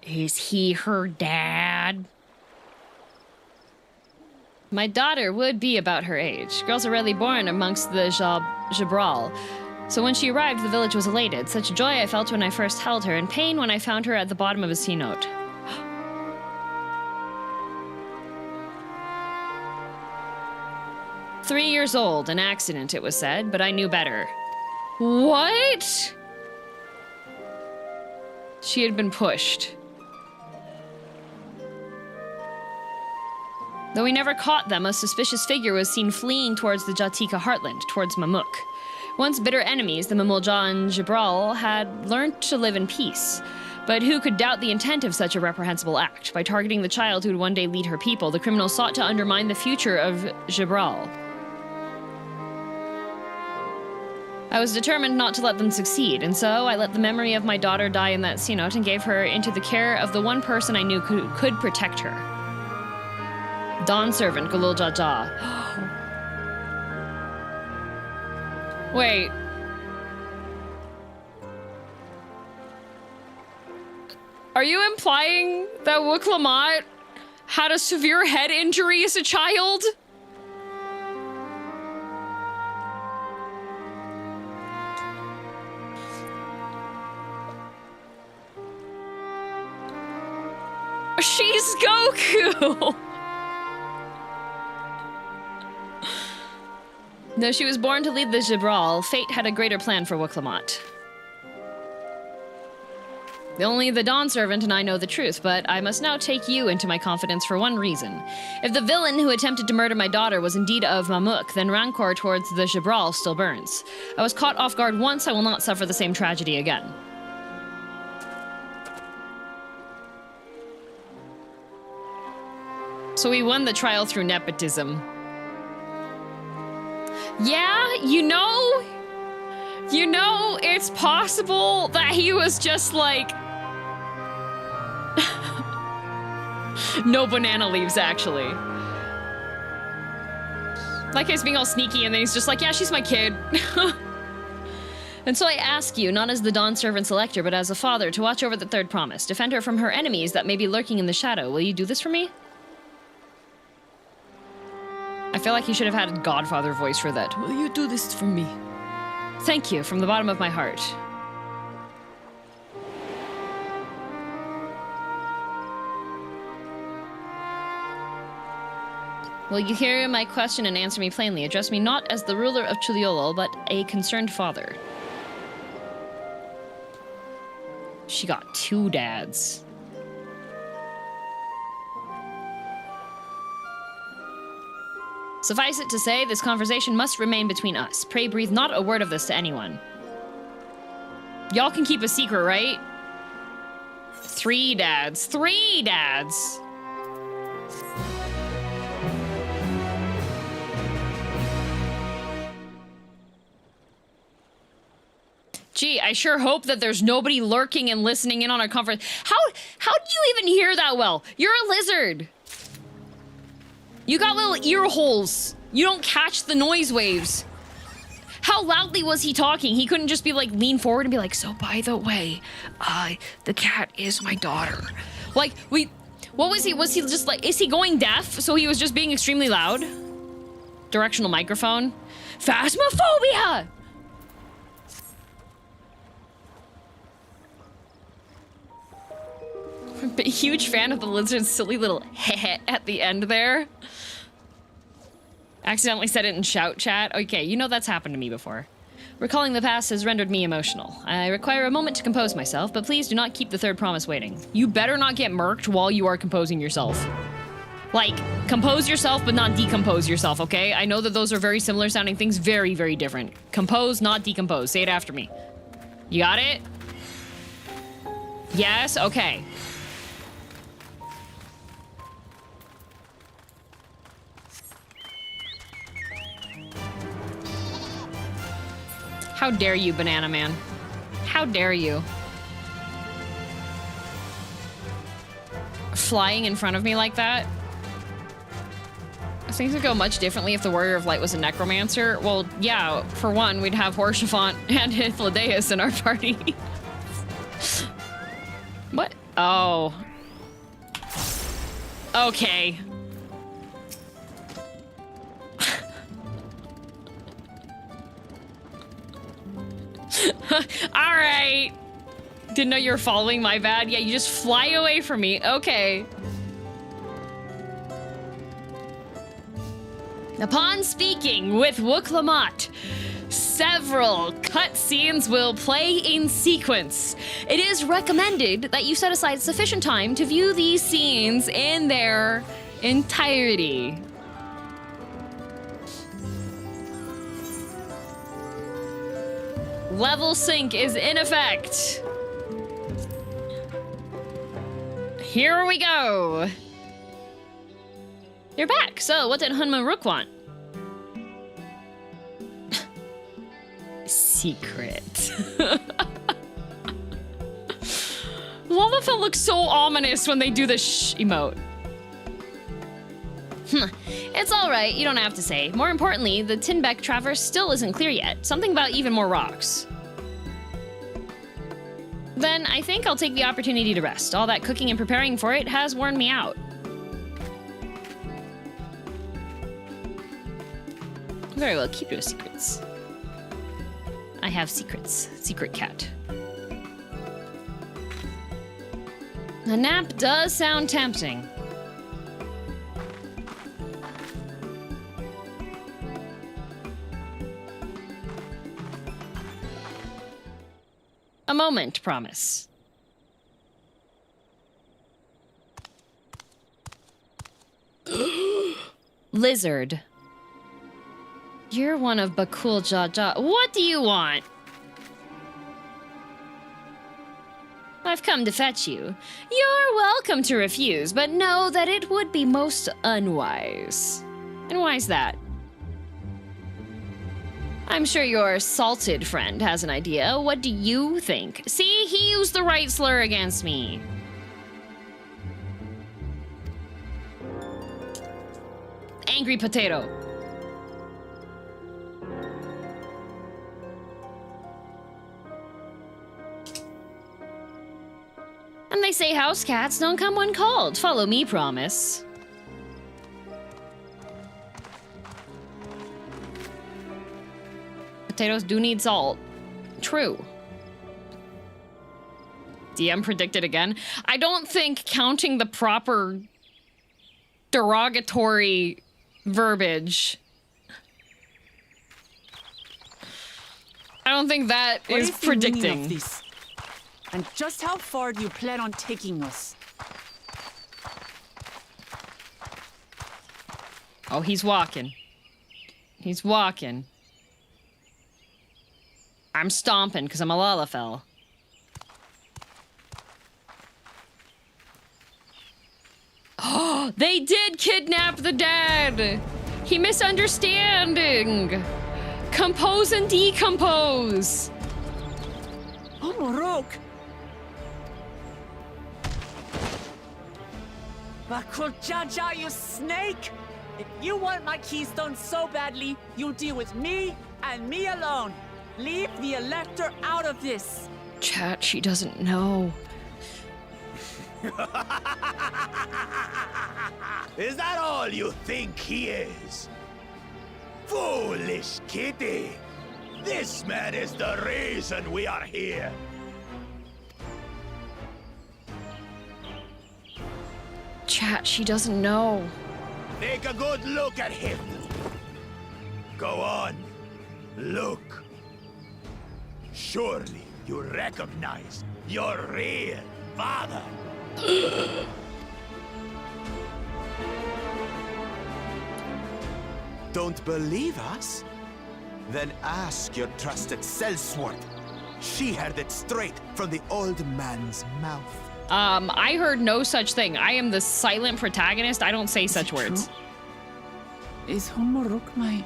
Is he her dad? My daughter would be about her age. Girls are rarely born amongst the Jabral. So when she arrived, the village was elated. Such joy I felt when I first held her, and pain when I found her at the bottom of a cenote. 3 years old, an accident, it was said, but I knew better. What? She had been pushed. Though we never caught them, a suspicious figure was seen fleeing towards the Jatika heartland, towards Mamuk. Once bitter enemies, the Mamulja and Jabral had learned to live in peace. But who could doubt the intent of such a reprehensible act? By targeting the child who would one day lead her people, the criminals sought to undermine the future of Jabral. I was determined not to let them succeed, and so I let the memory of my daughter die in that cenote and gave her into the care of the one person I knew could protect her. Dawn servant Galul Jaja. Wait. Are you implying that Wuk Lamat had a severe head injury as a child? She's Goku! Though she was born to lead the Jabral, fate had a greater plan for Wuk Lamat. Only the Dawn Servant and I know the truth, but I must now take you into my confidence for one reason. If the villain who attempted to murder my daughter was indeed of Mamuk, then rancor towards the Jabral still burns. I was caught off guard once, I will not suffer the same tragedy again. So we won the trial through nepotism. Yeah, you know, it's possible that he was just like... No banana leaves, actually. Like he's being all sneaky and then he's just like, yeah, she's my kid. And so I ask you, not as the Dawn Servant's elector, but as a father, to watch over the third promise. Defend her from her enemies that may be lurking in the shadow. Will you do this for me? I feel like he should have had a Godfather voice for that. Will you do this for me? Thank you, from the bottom of my heart. Will you hear my question and answer me plainly? Address me not as the ruler of Tural, but a concerned father. She got 2 dads. Suffice it to say, this conversation must remain between us. Pray breathe not a word of this to anyone. Y'all can keep a secret, right? 3 dads. 3 dads! Gee, I sure hope that there's nobody lurking and listening in on our conference. How do you even hear that well? You're a lizard. You got little ear holes. You don't catch the noise waves. How loudly was he talking? He couldn't just be like lean forward and be like, so by the way, the cat is my daughter. Like, what was he? Was he just like, is he going deaf? So he was just being extremely loud? Directional microphone. Phasmophobia! I'm a huge fan of the lizard's silly little heh at the end there. Accidentally said it in shout chat. Okay, you know that's happened to me before. Recalling the past has rendered me emotional. I require a moment to compose myself, but please do not keep the third promise waiting. You better not get murked while you are composing yourself. Like, compose yourself, but not decompose yourself, okay? I know that those are very similar sounding things, very, very different. Compose, not decompose. Say it after me. You got it? Yes? Okay. How dare you, Banana Man? How dare you? Flying in front of me like that? Things would go much differently if the Warrior of Light was a necromancer. Well, yeah, for one, we'd have Horshaphant and Hythlodaeus in our party. What? Oh. Okay. Alright. Didn't know you were following, my bad. Yeah, you just fly away from me. Okay. Upon speaking with Wuk I, several cutscenes will play in sequence. It is recommended that you set aside sufficient time to view these scenes in their entirety. Level sync is in effect. Here we go. You're back. So, what did Hunma Rook want? Secret. Lalafell looks so ominous when they do the shh emote. It's alright, you don't have to say. More importantly, the Tinbeck Traverse still isn't clear yet. Something about even more rocks. Then I think I'll take the opportunity to rest. All that cooking and preparing for it has worn me out. Very well, keep your secrets. I have secrets. Secret cat. A nap does sound tempting. A moment, promise. Lizard. You're one of Bakul Jaja. What do you want? I've come to fetch you. You're welcome to refuse, but know that it would be most unwise. And why's that? I'm sure your salted friend has an idea. What do you think? See, he used the right slur against me. Angry potato. they say house cats don't come when called. Follow me, promise. Potatoes do need salt. True. DM predicted again. I don't think counting the proper derogatory verbiage. I don't think that is predicting. The meaning of this? And just how far do you plan on taking us? Oh, he's walking. He's walking. I'm stomping because I'm a lalafell. Oh, they did kidnap the dad. He misunderstanding. Compose and decompose. Oh, Morok. Bakuljaja, you snake! If you want my keystone so badly, you'll deal with me and me alone. Leave the Elector out of this. Chat, she doesn't know. Is that all you think he is? Foolish kitty! This man is the reason we are here. Chat, she doesn't know. Take a good look at him. Go on, look. Surely you recognize your real father. Don't believe us? Then ask your trusted sellsword. She heard it straight from the old man's mouth. I heard no such thing. I am the silent protagonist. I don't say such words. Is Homoruk my...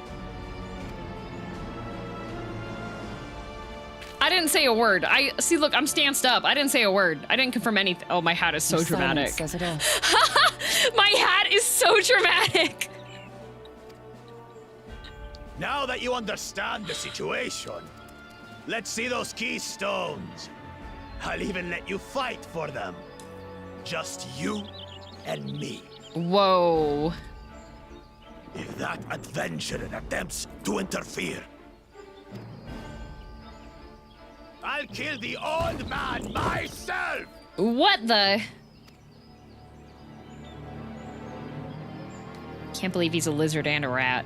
I didn't say a word. See, look, I'm stanced up. I didn't say a word. I didn't confirm anything. Oh, my hat is so dramatic. Says it all. My hat is so dramatic. Now that you understand the situation, let's see those keystones. I'll even let you fight for them. Just you and me. Whoa. If that adventurer attempts to interfere, I'll kill the old man myself! What the? Can't believe he's a lizard and a rat.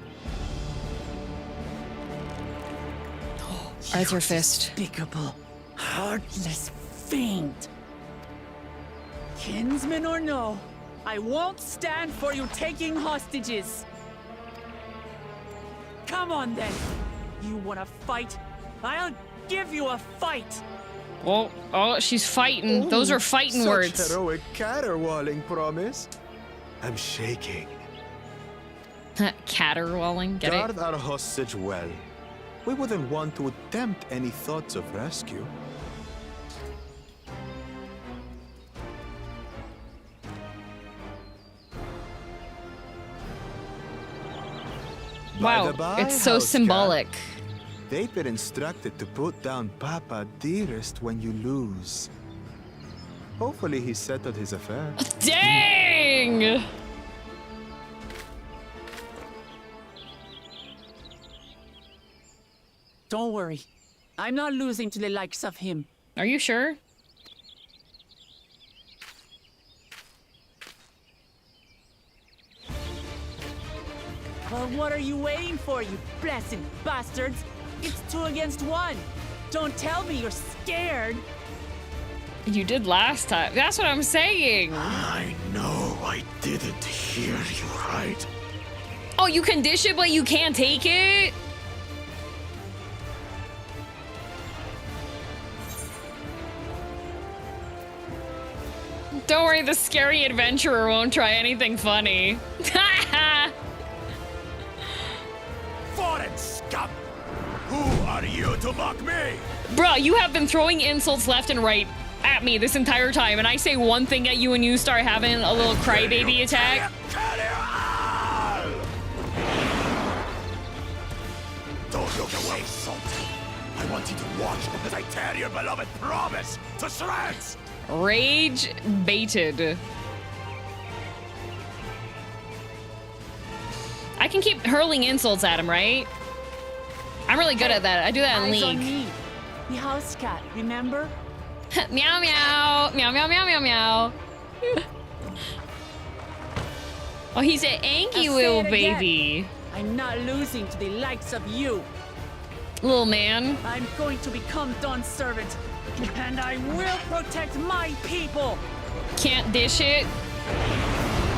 Razor fist. Despicable, heartless fiend. Kinsman or no, I won't stand for you taking hostages. Come on then. You wanna fight? I'll give you a fight. Oh, she's fighting. Those are fighting words. Such heroic caterwauling promise. I'm shaking. Caterwauling, get Guard it? our hostage well. We wouldn't want to attempt any thoughts of rescue. Wow, it's so symbolic. They've been instructed to put down Papa Dearest when you lose. Hopefully he settled his affair. Dang! Don't worry. I'm not losing to the likes of him. Are you sure? Well, what are you waiting for, you blessed bastards? It's 2 against 1. Don't tell me you're scared. You did last time. That's what I'm saying. I know I didn't hear you right. Oh, you can dish it, but you can't take it? Don't worry, the scary adventurer won't try anything funny. Foreign scum! Who are you to mock me? Bruh, you have been throwing insults left and right at me this entire time, and I say one thing at you and you start having a little crybaby attack. Don't look away, Salt. I want you to watch as I tear your beloved promise to shreds. Rage baited. I can keep hurling insults at him, right? I'm really good at that. I do that in Eyes on League. me. The house cat, remember? Meow meow. Meow meow meow meow meow. Oh, he's an anky I'll little say it again. baby. I'm not losing to the likes of you. Little man. I'm going to become Dawn's servant, and I will protect my people. Can't dish it.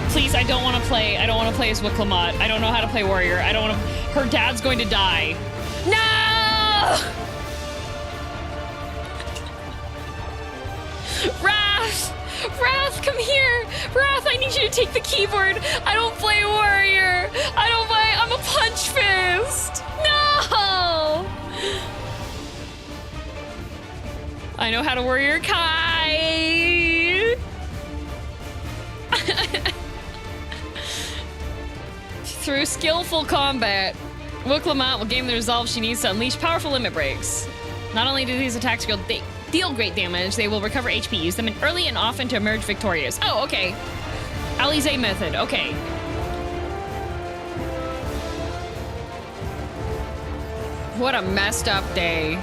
Please, I don't want to play. I don't want to play as Wuk I. I don't know how to play warrior. I don't want to. Her dad's going to die. No! Wrath! Wrath, come here! Wrath, I need you to take the keyboard. I don't play warrior. I don't play. I'm a punch fist. No! I know how to warrior Kai. Through skillful combat, Wuk will gain the resolve she needs to unleash powerful limit breaks. Not only do these attacks deal great damage, they will recover HP. Use them early and often to emerge victorious. Oh, okay. Alize method, okay. What a messed up day.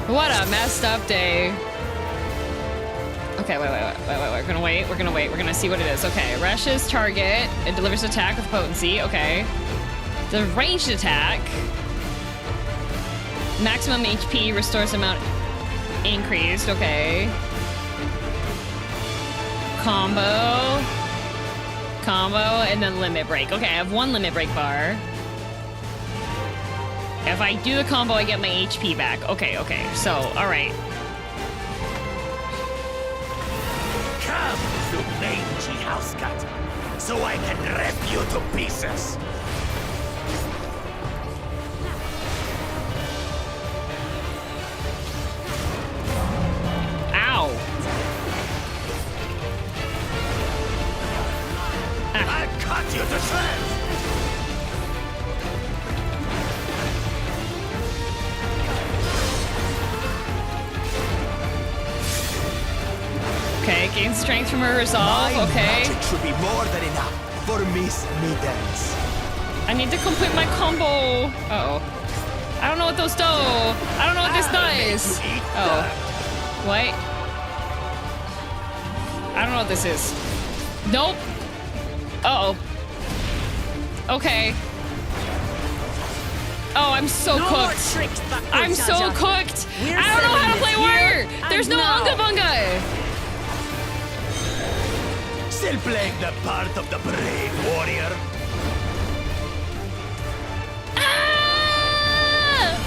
What a messed up day. Okay, wait. We're gonna wait. We're gonna see what it is. Okay, rushes target. It delivers attack with potency. Okay. The ranged attack. Maximum HP restores amount increased. Okay. Combo, and then limit break. Okay, I have one limit break bar. If I do the combo, I get my HP back. Okay. So, all right. Come, you mangy house cat, so I can rip you to pieces. Ow. I'll cut you to shreds. Okay, gain strength from her resolve. My Okay. magic should be more than enough for Miss Middens. I need to complete my combo. Uh-oh. I don't know what those do. I don't know what this does. Oh. What? I don't know what this is. Nope. Uh-oh. Okay. Oh, I'm so No more cooked. tricks, Dr. I'm so Jaja. cooked. We're I don't know how to settling play this warrior. here There's and no now. Unga Bunga. Still playing the part of the brave warrior. Ah!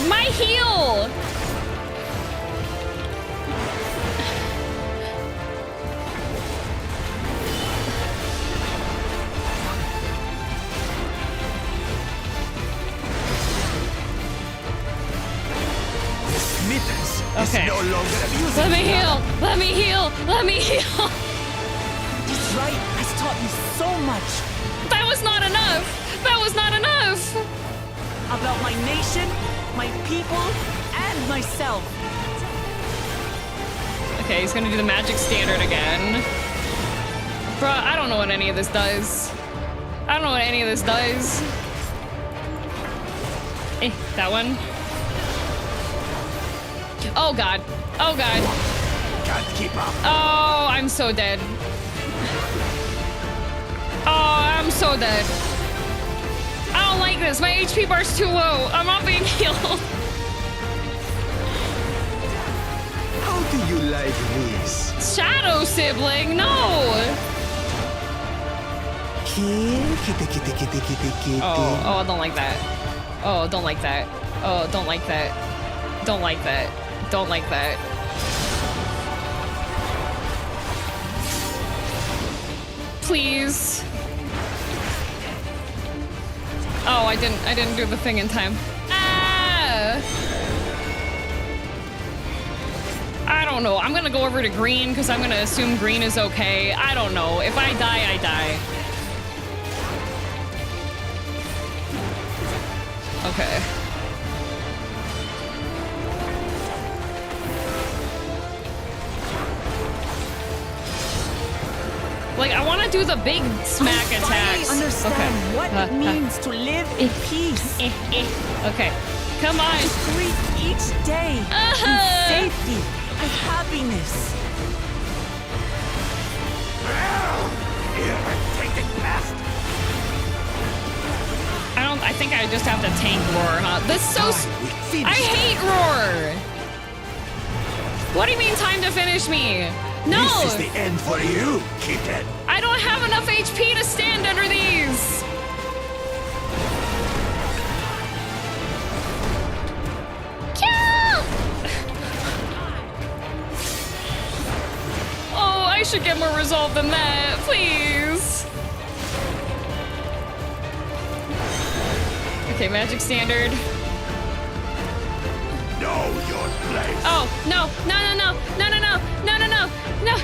My heel. Mittens Okay. is no longer abusing Let me you. heal. Let me heal. Let me heal. This right has taught me so much That was not enough. That was not enough. about my nation, my people, and myself. Okay, he's gonna do the magic standard again. Bruh, I don't know what any of this does. I don't know what any of this does. That one. Oh god. Oh god. Can't keep up. Oh, I'm so dead. Oh, I'm so dead. I don't like this. My HP bar's too low. I'm not being healed. How do you like this? Shadow sibling, no. Oh, I don't like that. Oh, don't like that. Oh, don't like that. Don't like that. Don't like that. Please. Oh, I didn't do the thing in time. Ah! I don't know. I'm gonna go over to green because I'm gonna assume green is okay. I don't know. If I die, I die. Okay. do the big smack I attacks. finally understand what it means to live in peace. Okay, come on. To greet each day in safety and happiness. I think I just have to tank roar, huh? That's so. I hate roar. What do you mean time to finish me? No. This is the end for you, kitten. I don't have enough HP to stand under these. Oh, I should get more resolve than that, please. Okay, magic standard. Know your place. Oh, no, no, no, no, no, no, no, no, no, no, no.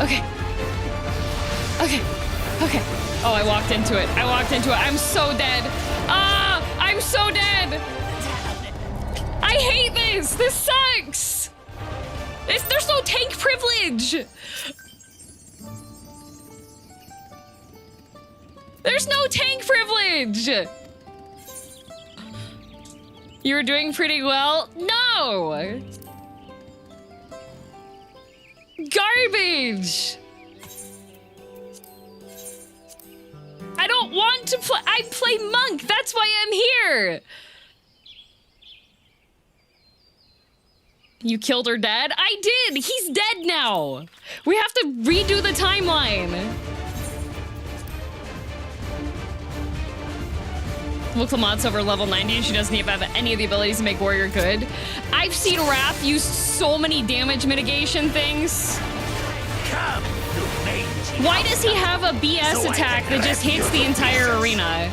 Okay. Okay. Okay. Oh, I walked into it. I walked into it. I'm so dead. Ah, I'm so dead. I hate this. This sucks. There's no tank privilege. There's no tank privilege. You were doing pretty well. No. Garbage. I don't want to play. I play monk. That's why I'm here. You killed her dad? I did. He's dead now. We have to redo the timeline. Miqo'te's over level 90 and she doesn't even have any of the abilities to make warrior good. I've seen Wrath use so many damage mitigation things. Come, why does he have a BS attack that just hits the entire arena?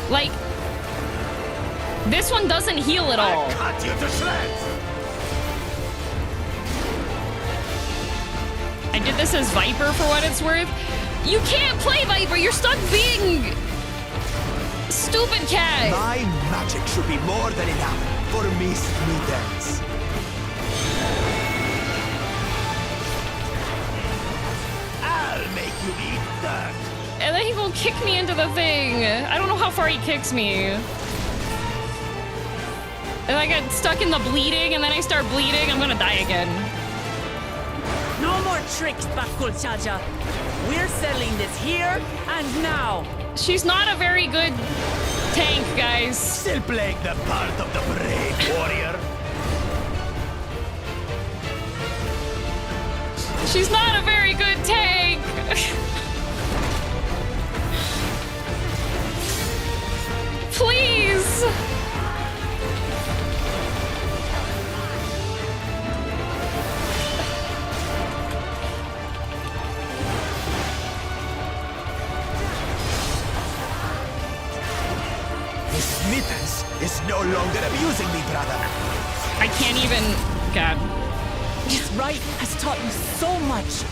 Like, this one doesn't heal at all. Cut you to shreds. I did this as Viper for what it's worth. You can't play Viper, you're stuck being stupid cat. My magic should be more than enough for me students. I'll make you eat dirt. And then he will kick me into the thing. I don't know how far he kicks me. And I get stuck in the bleeding, and then I start bleeding. I'm gonna die again. No more tricks, Bakul Chaja. We're settling this here and now. She's not a very good tank, guys. Still playing the part of the brave warrior. She's not a very good tank. Please. Mittens is no longer abusing me, brother. I can't even. God. This rite has taught me so much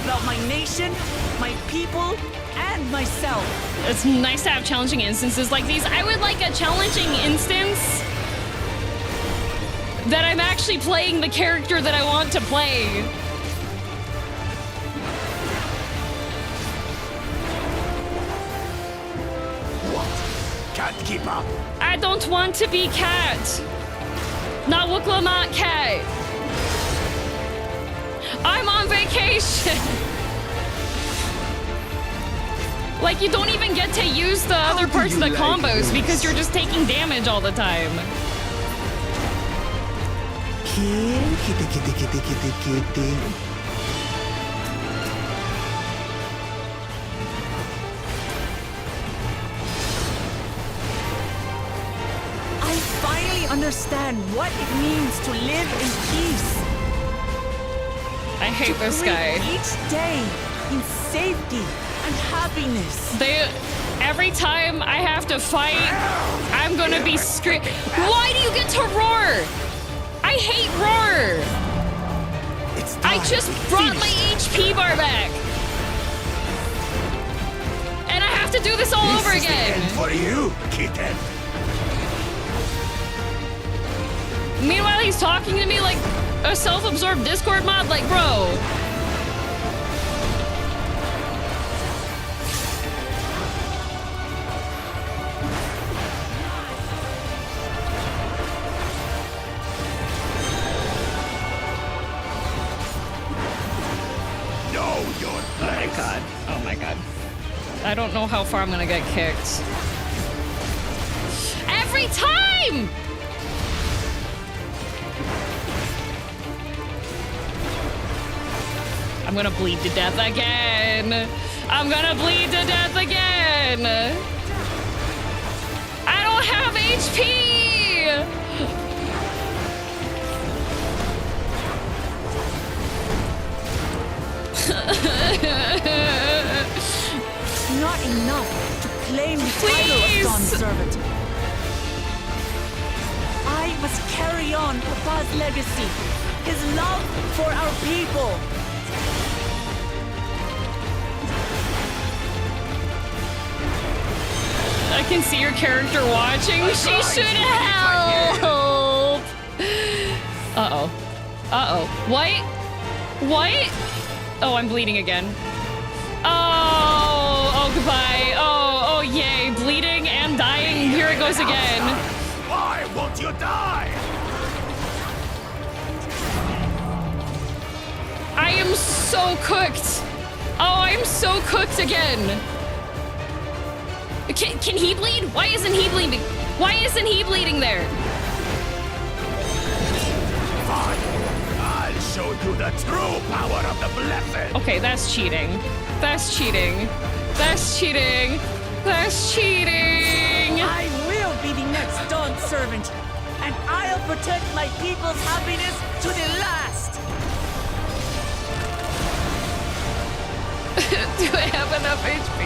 about my nation, my people, and myself. It's nice to have challenging instances like these. I would like a challenging instance that I'm actually playing the character that I want to play. Can't keep up. I don't want to be cat. Not Wuk I cat. I'm on vacation. Like, you don't even get to use the other parts of the combos because you're just taking damage all the time. Kitty. I finally understand what it means to live in peace. I hate this guy. Each day in safety and happiness. Every time I have to fight, I'm gonna be screaming. Why do you get to roar? I hate roar. I just brought my HP bar back. have to do this all over again. For you, kitten. Meanwhile, he's talking to me like a self-absorbed Discord mod. Like, bro. Oh my god. I don't know how far I'm gonna get kicked. Every time! I'm gonna bleed to death again. I'm gonna bleed to death again. I don't have HP! Not enough to claim the title of Dawn Servant. I must carry on Papa's legacy, his love for our people. I can see your character watching. She should help. Uh-oh. Uh-oh. What? What? Oh, I'm bleeding again. Oh, goodbye. Oh, yay. Bleeding and dying. Here it goes again. Why won't you die? I am so cooked. Oh, I'm so cooked again. Can he bleed? Why isn't he bleeding? Why isn't he bleeding there? Fine. I'll show you the true power of the blessed. Okay, that's cheating. That's cheating. That's cheating. That's cheating. I will be the next Dawn Servant, and I'll protect my people's happiness to the last. Do I have enough HP?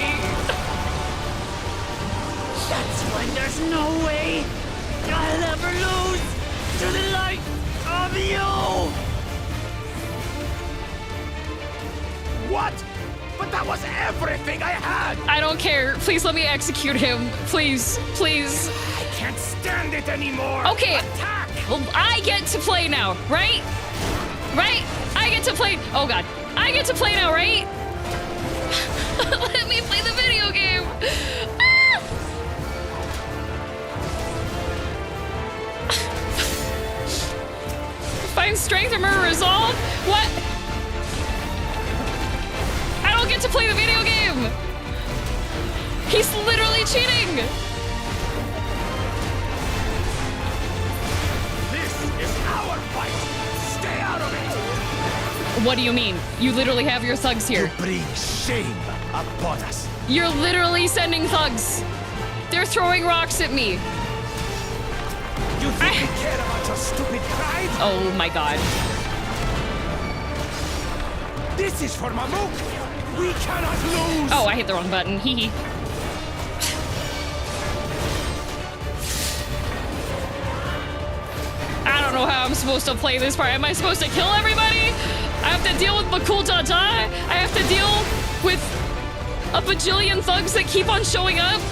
That's when there's no way I'll ever lose to the light of you! What? But that was everything I had! I don't care. Please let me execute him. Please, please. I can't stand it anymore! Okay. Attack! Well, I get to play now, right? Right? I get to play. Oh god. I get to play now, right? Let me play the video game. Ah! Find strength or murder resolve? What? I don't get to play the video game! He's literally cheating! This is our fight! Stay out of it! What do you mean? You literally have your thugs here. You bring shame upon us. You're literally sending thugs. They're throwing rocks at me. You think we care about your stupid pride? Oh my god. This is for Mamuk! We cannot lose! Oh, I hit the wrong button. Hee hee. I don't know how I'm supposed to play this part. Am I supposed to kill everybody? I have to deal with Miqo'te. I have to deal with a bajillion thugs that keep on showing up.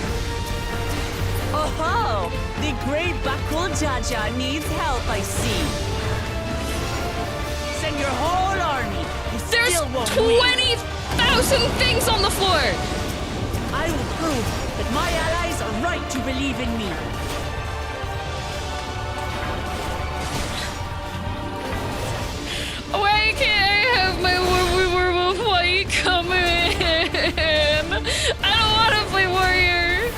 Oh, the great Backseating needs help, I see. Send your whole army. There's 20,000 things on the floor. I will prove that my allies are right to believe in me. Why can't I have my werewolf fight come in? I don't want to play warrior.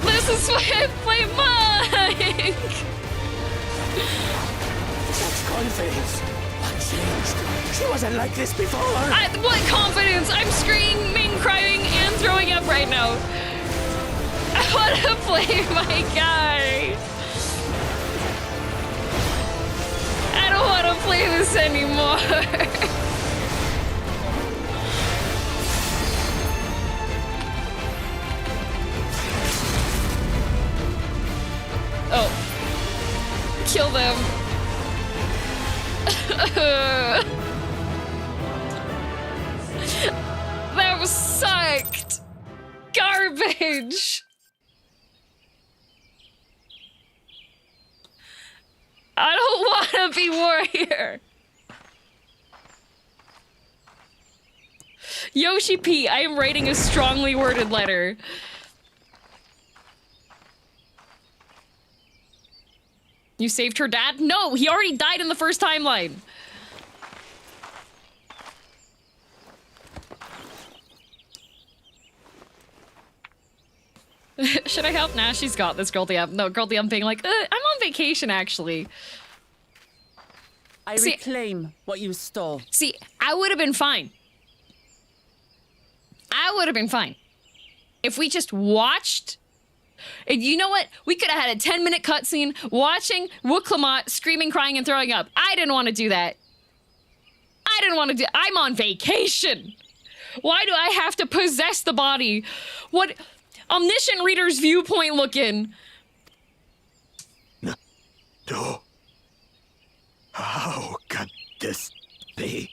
This is why I play Mike. Such confidence. What changed? She wasn't like this before. What confidence? I'm screaming, crying, and throwing up right now. I want to play my guy. I don't want to play this anymore. Oh. Kill them. game sucked. Garbage. I don't want to be warrior. Yoshi P, I am writing a strongly worded letter. You saved her dad? No, he already died in the first timeline. Should I help? Nah, she's got this, girldm. No, girldm being like, I'm on vacation, actually. I reclaim what you stole. See, I would have been fine. I would have been fine. If we just watched... You know what? We could have had a 10-minute cutscene watching Wuk I screaming, crying, and throwing up. I didn't want to do that. I didn't want to do... I'm on vacation. Why do I have to possess the body? What... Omniscient reader's viewpoint looking. No. How can this be?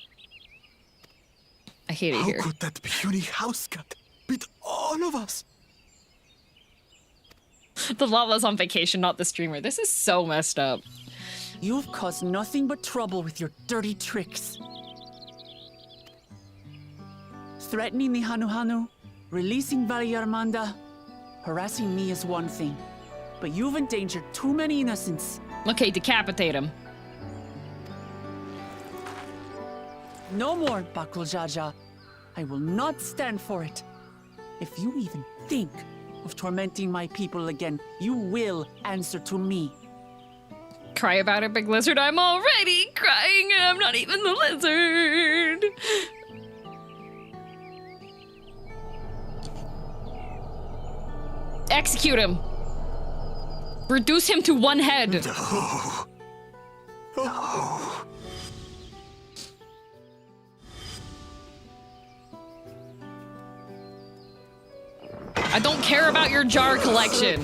I hate it here. How could that puny house cat beat all of us? The lava's on vacation, not the streamer. This is so messed up. You've caused nothing but trouble with your dirty tricks. Threatening the Hanu, releasing Valyarmanda, harassing me is one thing, but you've endangered too many innocents. Okay, decapitate him. No more, Bakuljaja. I will not stand for it. If you even think of tormenting my people again, you will answer to me. Cry about it, big lizard. I'm already crying and I'm not even the lizard. Execute him. Reduce him to one head. No. No. I don't care about your jar collection.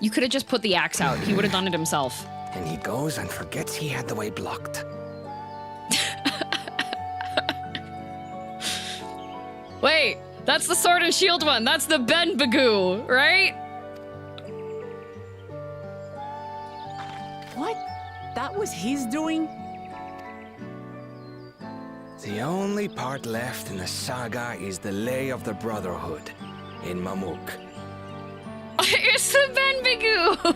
You could have just put the axe out. He would have done it himself. And he goes and forgets he had the way blocked. Wait, that's the sword and shield one. That's the Ben Bagoo, right? What? That was his doing? The only part left in the saga is the Lay of the Brotherhood in Mamuk. It's the Ben Bagoo.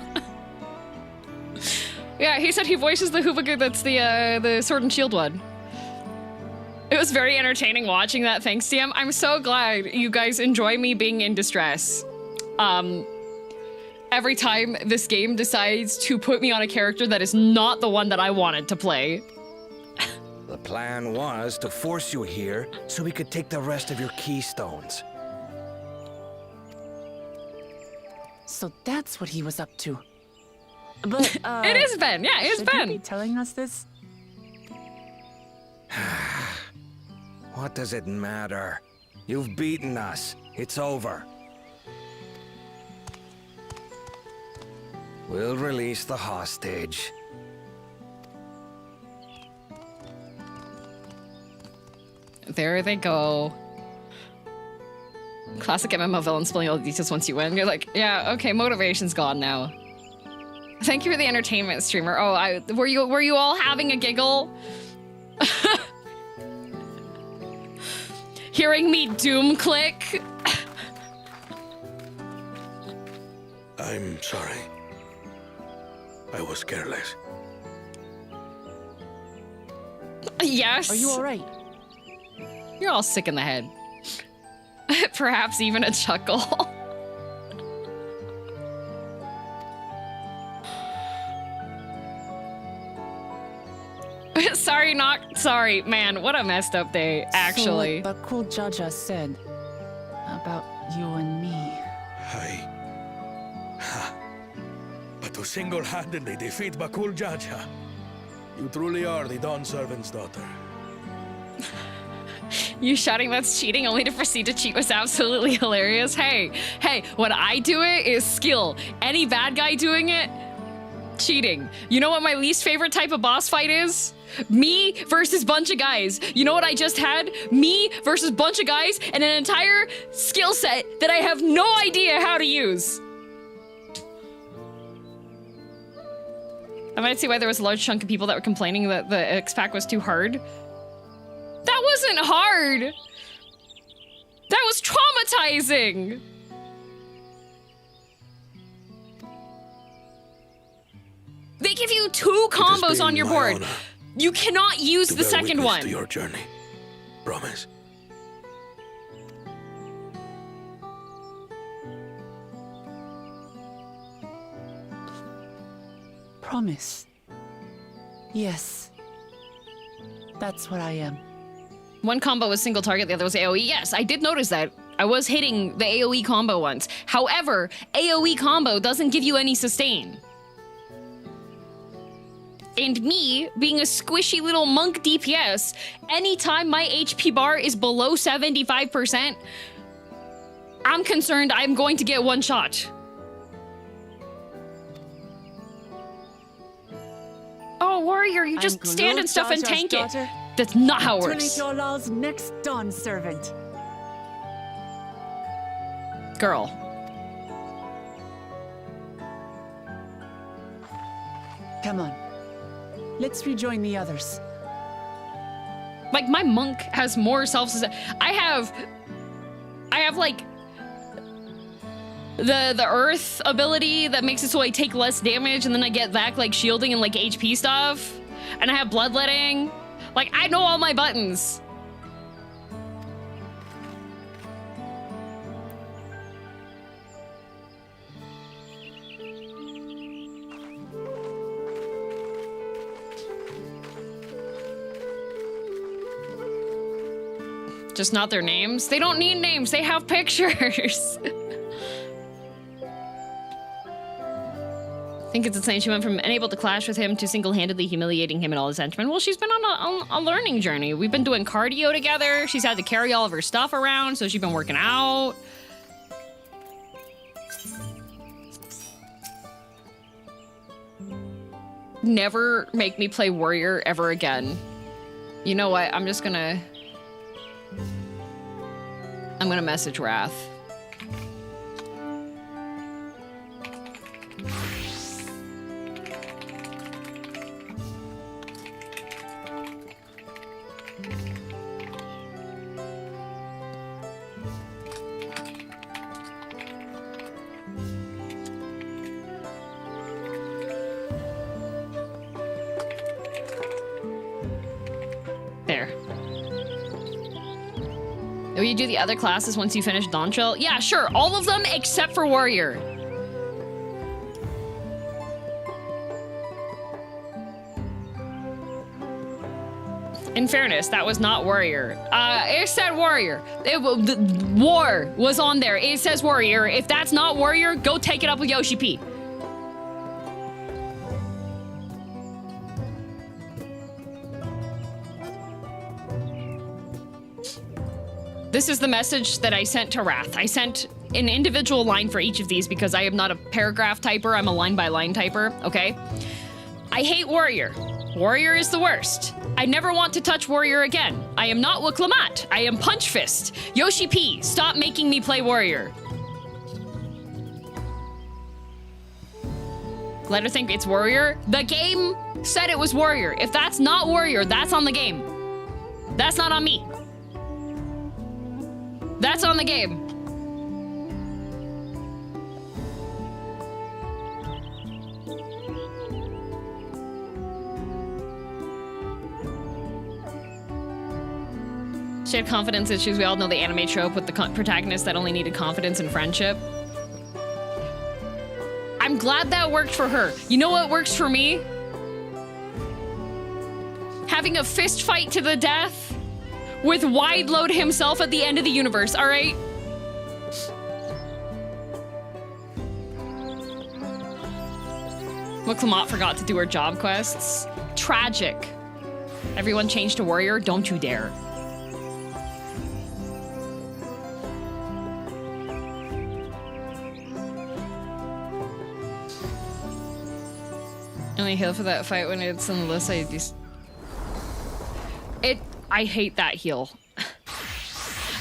Yeah, he said he voices the Hubagoo that's the sword and shield one. It was very entertaining watching that, thanks to him. I'm so glad you guys enjoy me being in distress. Every time this game decides to put me on a character that is not the one that I wanted to play. The plan was to force you here so we could take the rest of your keystones. So that's what he was up to. But, it is Ben, yeah, it's should Ben. you be telling us this? What does it matter? You've beaten us. It's over. We'll release the hostage. There they go. Classic MMO villain spilling all the details once you win. You're like, yeah, okay, motivation's gone now. Thank you for the entertainment, streamer. Oh, were you all having a giggle? Hearing me doom click? I'm sorry. I was careless. Yes. Are you alright? You're all sick in the head. Perhaps even a chuckle. Sorry, not sorry, man. What a messed up day, actually. So what Bakuljaja said about you and me. But to single-handedly defeat Bakuljaja, you truly are the Dawn Servant's daughter. You shouting that's cheating only to proceed to cheat was absolutely hilarious. Hey, when I do it is skill. Any bad guy doing it, Cheating. You know what my least favorite type of boss fight is? Me versus bunch of guys. You know what I just had? Me versus bunch of guys and an entire skill set that I have no idea how to use. I might see why there was a large chunk of people that were complaining that the X-Pack was too hard. That wasn't hard! That was traumatizing! They give you 2 combos on your board. You cannot use the second one. To your journey. Promise. Promise. Yes. That's what I am. One combo was single target, the other was AoE. Yes, I did notice that. I was hitting the AoE combo once. However, AoE combo doesn't give you any sustain. And me, being a squishy little monk DPS, anytime my HP bar is below 75%, I'm concerned I'm going to get one shot. Oh, warrior, you just stand and stuff and tank it. That's not how it works. Tulal's next dawn servant. Girl. Come on. Let's rejoin the others. Like, my monk has more self-sustain. I have like the earth ability that makes it so I take less damage and then I get back like shielding and like HP stuff. And I have bloodletting. Like, I know all my buttons. Just not their names? They don't need names, they have pictures. I think it's insane she went from unable to clash with him to single-handedly humiliating him and all his henchmen. Well, she's been on a learning journey. We've been doing cardio together. She's had to carry all of her stuff around, so she's been working out. Never make me play warrior ever again. You know what? I'm gonna message Wrath. There. Will you do the other classes once you finish Dawntrail? Yeah, sure. All of them except for Warrior. In fairness, that was not Warrior. It said Warrior. The War was on there. It says Warrior. If that's not Warrior, go take it up with Yoshi P. This is the message that I sent to Wrath. I sent an individual line for each of these because I am not a paragraph typer, I'm a line-by-line typer, okay? I hate Warrior. Warrior is the worst. I never want to touch Warrior again. I am not Wuk I. I am Punch Fist. Yoshi P, stop making me play Warrior. Let her think it's Warrior. The game said it was Warrior. If that's not Warrior, that's on the game. That's not on me. That's on the game. She had confidence issues. We all know the anime trope with the protagonist that only needed confidence and friendship. I'm glad that worked for her. You know what works for me? Having a fist fight to the death with Wide Load himself at the end of the universe, all right? Miqo'te forgot to do her job quests. Tragic. Everyone changed to Warrior, don't you dare. Only heal for that fight when it's on the list. I hate that heal.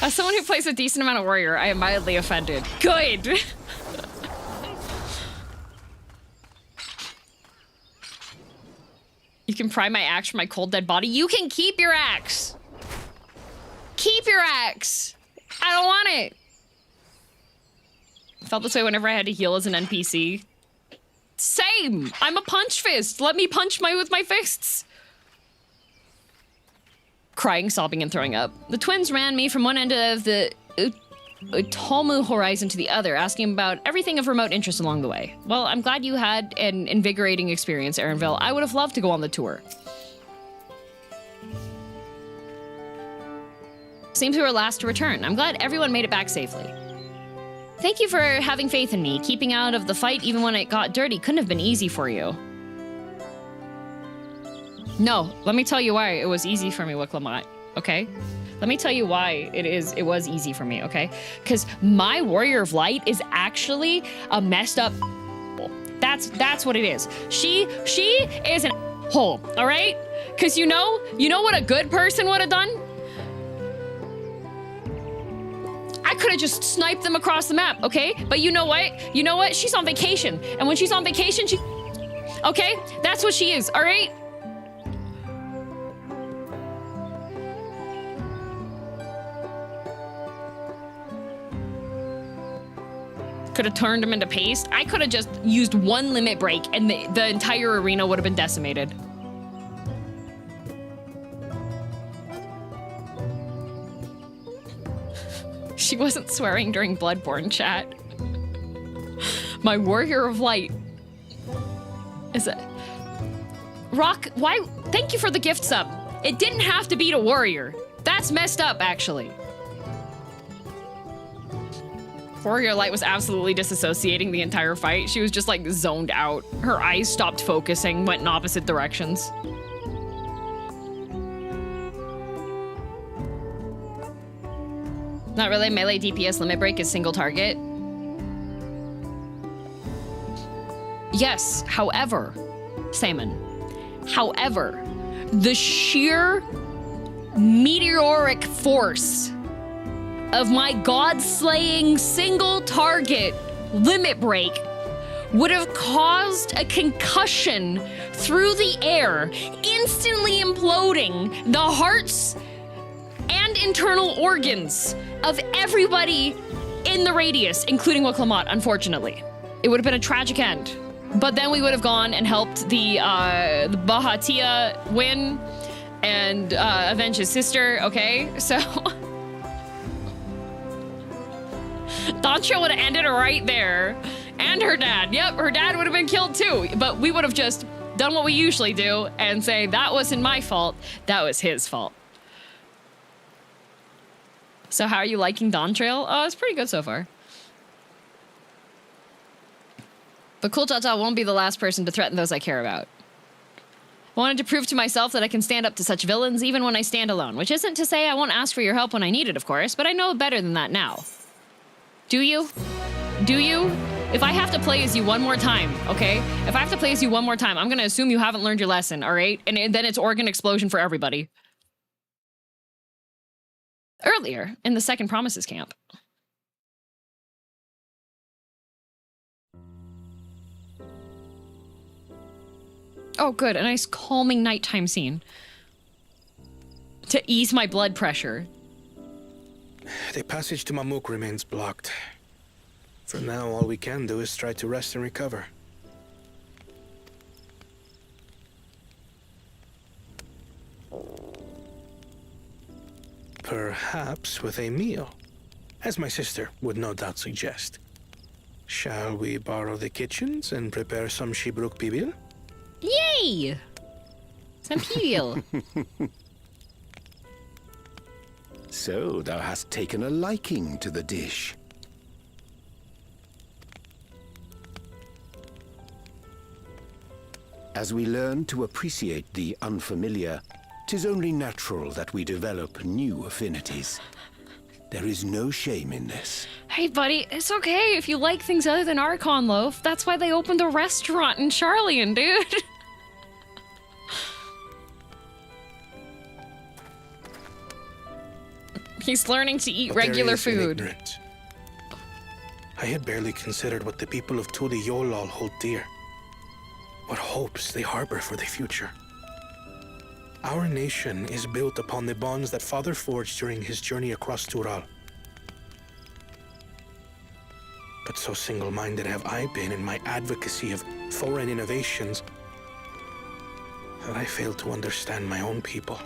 As someone who plays a decent amount of warrior, I am mildly offended. Good! You can pry my axe from my cold dead body. You can keep your axe! Keep your axe! I don't want it! I felt this way whenever I had to heal as an NPC. Same! I'm a punch fist! Let me punch with my fists! Crying, sobbing, and throwing up. The twins ran me from one end of the Utomu horizon to the other, asking about everything of remote interest along the way. Well, I'm glad you had an invigorating experience, Aaronville. I would have loved to go on the tour. Seems we were last to return. I'm glad everyone made it back safely. Thank you for having faith in me. Keeping out of the fight even when it got dirty couldn't have been easy for you. No, let me tell you why it was easy for me, Wuk I, okay? Let me tell you why it was easy for me, okay? Because my Warrior of Light is actually a messed up That's what it is. She is an hole, all right? Because you know what a good person would have done? I could have just sniped them across the map, okay? But you know what? You know what? She's on vacation. And when she's on vacation, she... Okay? That's what she is, all right? Could have turned him into paste. I could have just used one limit break and the entire arena would have been decimated. She wasn't swearing during Bloodborne, chat. My Warrior of Light is a... Rock, why? Thank you for the gift sub. It didn't have to beat a warrior. That's messed up, actually. Warrior Light was absolutely disassociating the entire fight. She was just like zoned out. Her eyes stopped focusing, went in opposite directions. Not really. Melee DPS limit break is single target. Yes, however, Salmon, however, the sheer meteoric force of my god-slaying single target limit break would have caused a concussion through the air, instantly imploding the hearts and internal organs of everybody in the radius, including Wuk I, unfortunately. It would have been a tragic end. But then we would have gone and helped the Bahatia win and avenge his sister, okay? So... Dawntrail would have ended right there. And her dad. Yep, her dad would have been killed too. But we would have just done what we usually do and say, that wasn't my fault, that was his fault. So how are you liking Dawntrail? Oh, it's pretty good so far. But Cool Tata won't be the last person to threaten those I care about. I wanted to prove to myself that I can stand up to such villains even when I stand alone, which isn't to say I won't ask for your help when I need it, of course, but I know better than that now. Do you? Do you? If I have to play as you one more time, okay? If I have to play as you one more time, I'm gonna assume you haven't learned your lesson, all right? And then it's organ explosion for everybody. Earlier, in the Second Promises camp. Oh, good. A nice calming nighttime scene. To ease my blood pressure. The passage to Mamuk remains blocked. For now, all we can do is try to rest and recover. Perhaps with a meal, as my sister would no doubt suggest. Shall we borrow the kitchens and prepare some Shibruk pibil? Yay! Some pibil. So thou hast taken a liking to the dish. As we learn to appreciate the unfamiliar, 'tis only natural that we develop new affinities. There is no shame in this. Hey, buddy, it's okay if you like things other than Archon Loaf. That's why they opened a restaurant in Charlian, dude. He's learning to eat But there regular is in food. ignorance. I had barely considered what the people of Tural hold dear. What hopes they harbor for the future. Our nation is built upon the bonds that Father forged during his journey across Tural. But so single-minded have I been in my advocacy of foreign innovations that I failed to understand my own people.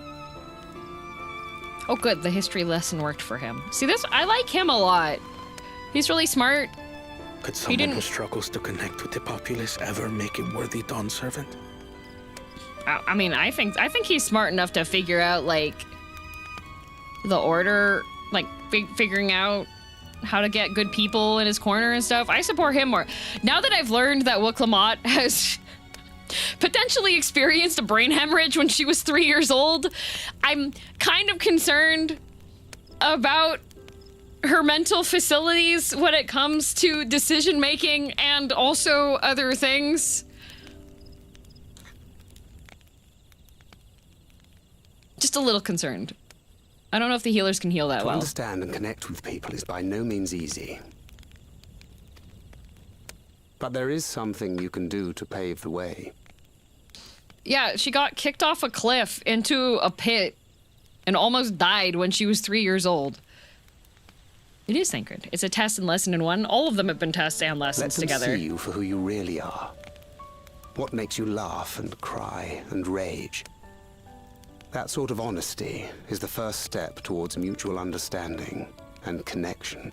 Oh good, the history lesson worked for him. See this? I like him a lot. He's really smart. Could someone who struggles to connect with the populace ever make a worthy Dawn servant? I mean, I think he's smart enough to figure out, like, the order, like, figuring out how to get good people in his corner and stuff. I support him more. Now that I've learned that Wuk I has potentially experienced a brain hemorrhage when she was 3 years old, I'm kind of concerned about her mental facilities when it comes to decision making and also other things. Just a little concerned. I don't know if the healers can heal that well. To understand and connect with people is by no means easy. But there is something you can do to pave the way. Yeah, she got kicked off a cliff into a pit and almost died when she was 3 years old. It is sacred. It's a test and lesson in one. All of them have been tests and lessons together. Let them see you for who you really are. What makes you laugh and cry and rage. That sort of honesty is the first step towards mutual understanding and connection.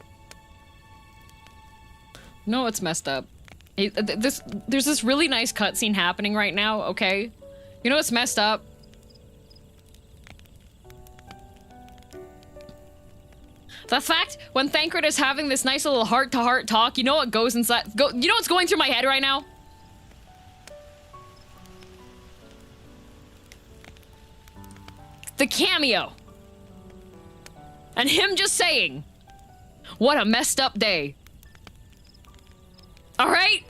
No, it's messed up. There's this really nice cutscene happening right now, okay? You know what's messed up? The fact when Thancred is having this nice little heart-to-heart talk, you know what goes inside? You know what's going through my head right now? The cameo. And him just saying, what a messed up day. All right?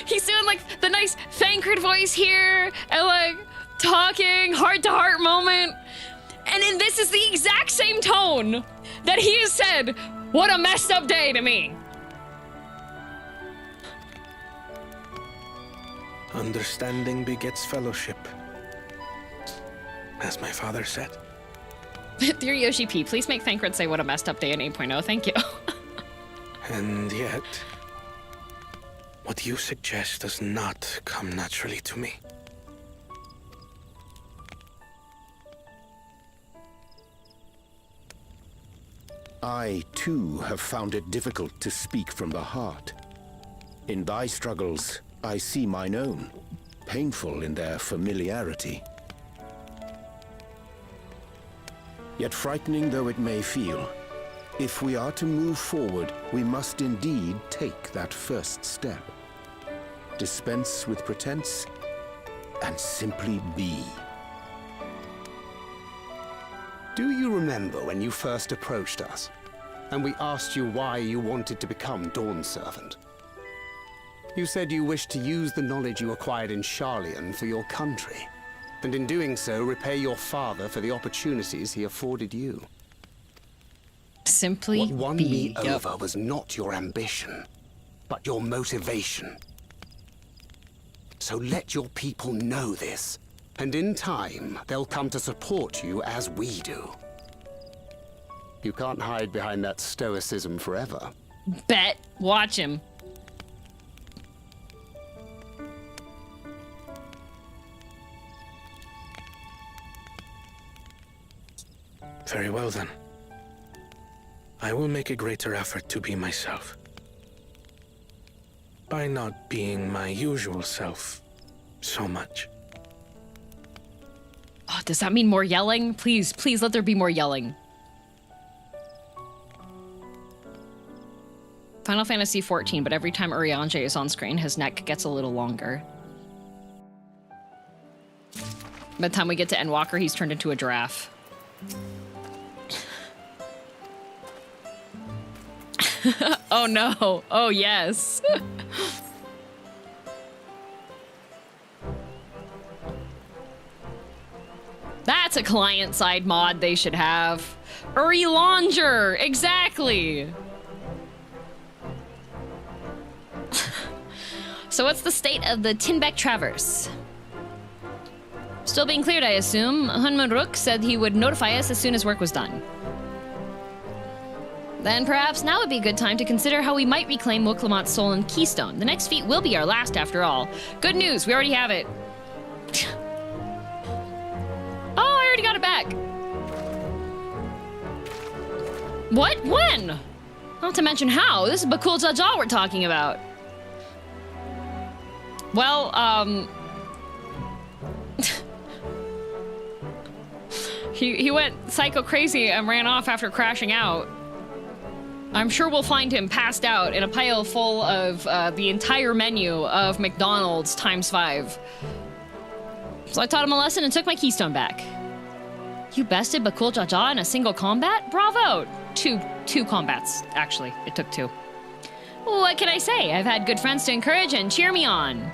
He's doing like the nice Thancred voice here and like talking heart-to-heart moment. And then this is the exact same tone that he has said, what a messed up day to me. Understanding begets fellowship, as my father said. Dear Yoshi P, please make Thancred say what a messed up day in 8.0. Thank you. And yet, what you suggest does not come naturally to me. I, too, have found it difficult to speak from the heart. In thy struggles, I see mine own, painful in their familiarity. Yet frightening though it may feel, if we are to move forward, we must indeed take that first step. Dispense with pretense, and simply be. Do you remember when you first approached us, and we asked you why you wanted to become Dawn Servant? You said you wished to use the knowledge you acquired in Sharlayan for your country, and in doing so, repay your father for the opportunities he afforded you. Simply what won me over was not your ambition, but your motivation. So let your people know this, and in time, they'll come to support you as we do. You can't hide behind that stoicism forever. Bet. Watch him. Very well then. I will make a greater effort to be myself. By not being my usual self so much. Oh, does that mean more yelling? Please, please let there be more yelling. Final Fantasy 14, but every time Urianger is on screen, his neck gets a little longer. By the time we get to Endwalker, he's turned into a giraffe. Oh no. Oh yes. That's a client-side mod they should have. Relauncher, exactly. So what's the state of the Tinbeck Traverse? Still being cleared, I assume. Hunmanruk said he would notify us as soon as work was done. Then perhaps now would be a good time to consider how we might reclaim Wuk soul and Keystone. The next feat will be our last after all. Good news, we already have it. Oh, I already got it back. What? When? Not to mention how. This is Bakul Jaja we're talking about. Well, he went psycho crazy and ran off after crashing out. I'm sure we'll find him passed out in a pile full of the entire menu of McDonald's ×5. So I taught him a lesson and took my keystone back. You bested Bakul Jaja in a single combat? Bravo! Two combats, actually. It took 2. What can I say? I've had good friends to encourage and cheer me on.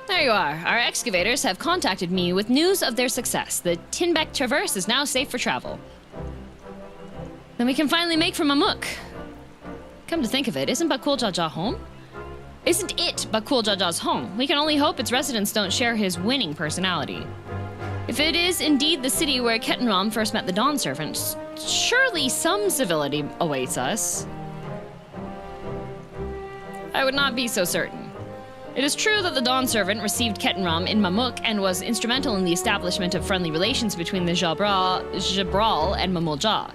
There you are. Our excavators have contacted me with news of their success. The Tinbeck Traverse is now safe for travel. Then we can finally make for Mamuk. Come to think of it, isn't Bakul Jaja home? Isn't it Bakul Jaja's home? We can only hope its residents don't share his winning personality. If it is indeed the city where Kettenram first met the Dawn Servants, surely some civility awaits us. I would not be so certain. It is true that the Dawn Servant received Kettenram in Mamuk and was instrumental in the establishment of friendly relations between the Jabral and Mamulja.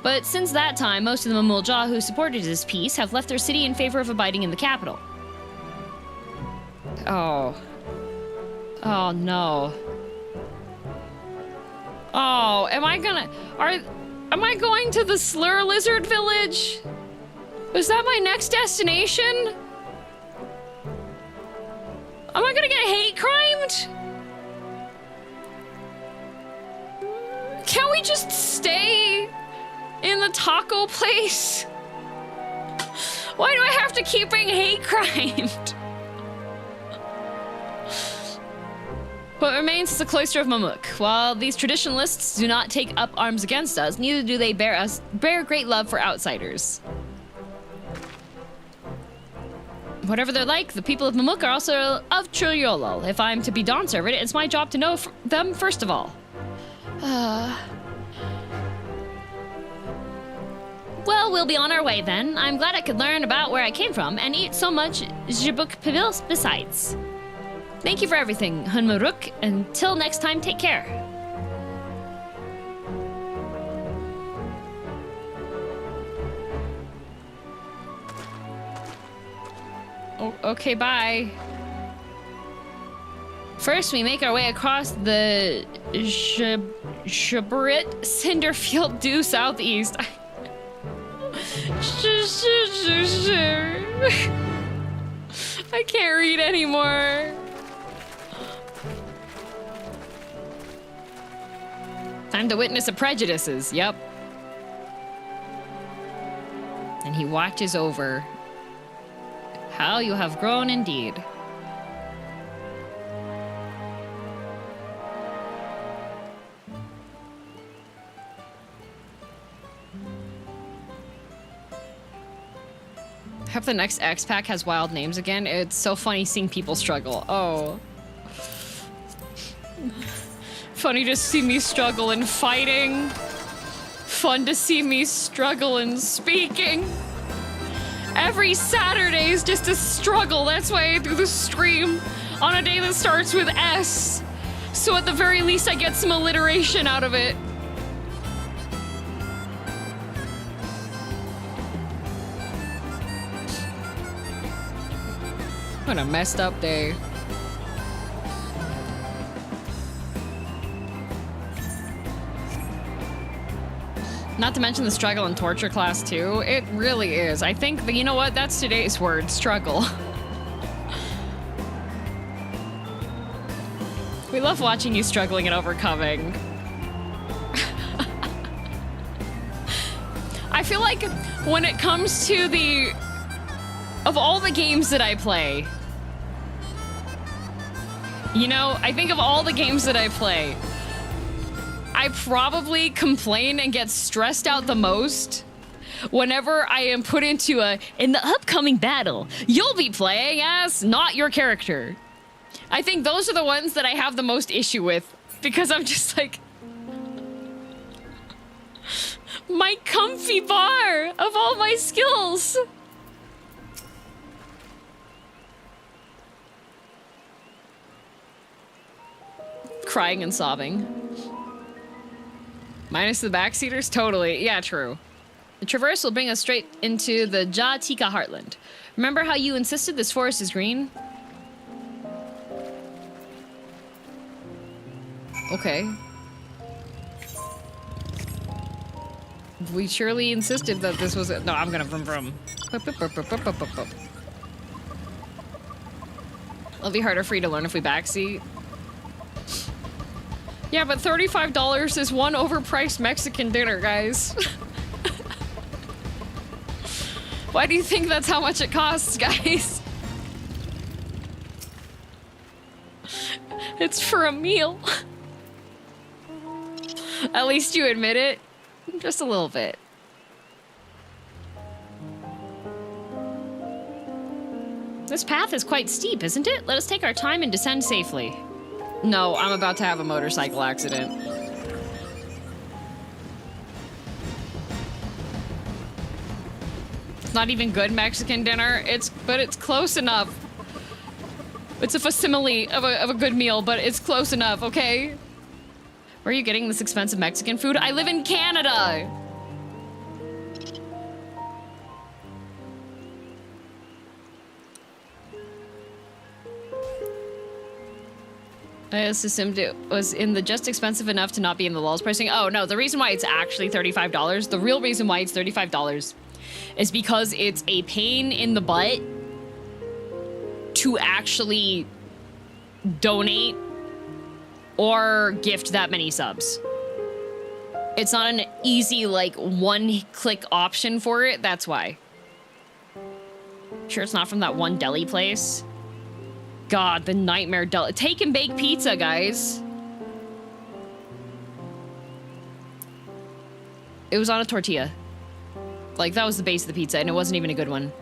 But since that time, most of the Mamulja who supported his peace have left their city in favor of abiding in the capital. Oh. Oh no. Oh, am I going to the Slur Lizard Village? Is that my next destination? Am I gonna get hate crimed? Can we just stay in the taco place? Why do I have to keep being hate crimed? What remains is the cloister of Mamuk. While these traditionalists do not take up arms against us, neither do they bear great love for outsiders. Whatever they're like, the people of Mamuk are also of Tural. If I'm to be Dawn Servant, it's my job to know them first of all. Well, we'll be on our way then. I'm glad I could learn about where I came from and eat so much Jibuk Pibils besides. Thank you for everything, Hunmaruk. Until next time, take care. Oh, okay, bye. First, we make our way across the Shabrit Cinderfield due southeast. I can't read anymore. Time to witness the prejudices, yep. And he watches over. How you have grown indeed. I hope the next X-Pack has wild names again. It's so funny seeing people struggle. Oh. Funny to see me struggle in fighting. Fun to see me struggle in speaking. Every Saturday is just a struggle. That's why I do the stream on a day that starts with S. So at the very least, I get some alliteration out of it. What a messed up day. Not to mention the struggle and torture class too. It really is. I think that, you know what? That's today's word, struggle. We love watching you struggling and overcoming. I feel like when it comes to of all the games that I play, You know, I think of all the games that I play, I probably complain and get stressed out the most whenever I am put into in the upcoming battle, you'll be playing as not your character. I think those are the ones that I have the most issue with, because I'm just like, my comfy bar of all my skills. Crying and sobbing. Minus the backseaters? Totally. Yeah, true. The traverse will bring us straight into the Jatika heartland. Remember how you insisted this forest is green? Okay. We surely insisted that this was it. No, I'm gonna vroom vroom. It'll be harder for you to learn if we backseat. Yeah, but $35 is one overpriced Mexican dinner, guys. Why do you think that's how much it costs, guys? It's for a meal. At least you admit it. Just a little bit. This path is quite steep, isn't it? Let us take our time and descend safely. No, I'm about to have a motorcycle accident. It's not even good Mexican dinner. But it's close enough. It's a facsimile of a good meal, but it's close enough, okay? Where are you getting this expensive Mexican food? I live in Canada! I just assumed it was in the just expensive enough to not be in the lulz pricing. Oh no, the reason why it's actually $35, the real reason why it's $35 is because it's a pain in the butt to actually donate or gift that many subs. It's not an easy, like, one-click option for it, that's why. Sure it's not from that one deli place? God, the nightmare deli. Take and bake pizza, guys. It was on a tortilla. Like, that was the base of the pizza, and it wasn't even a good one.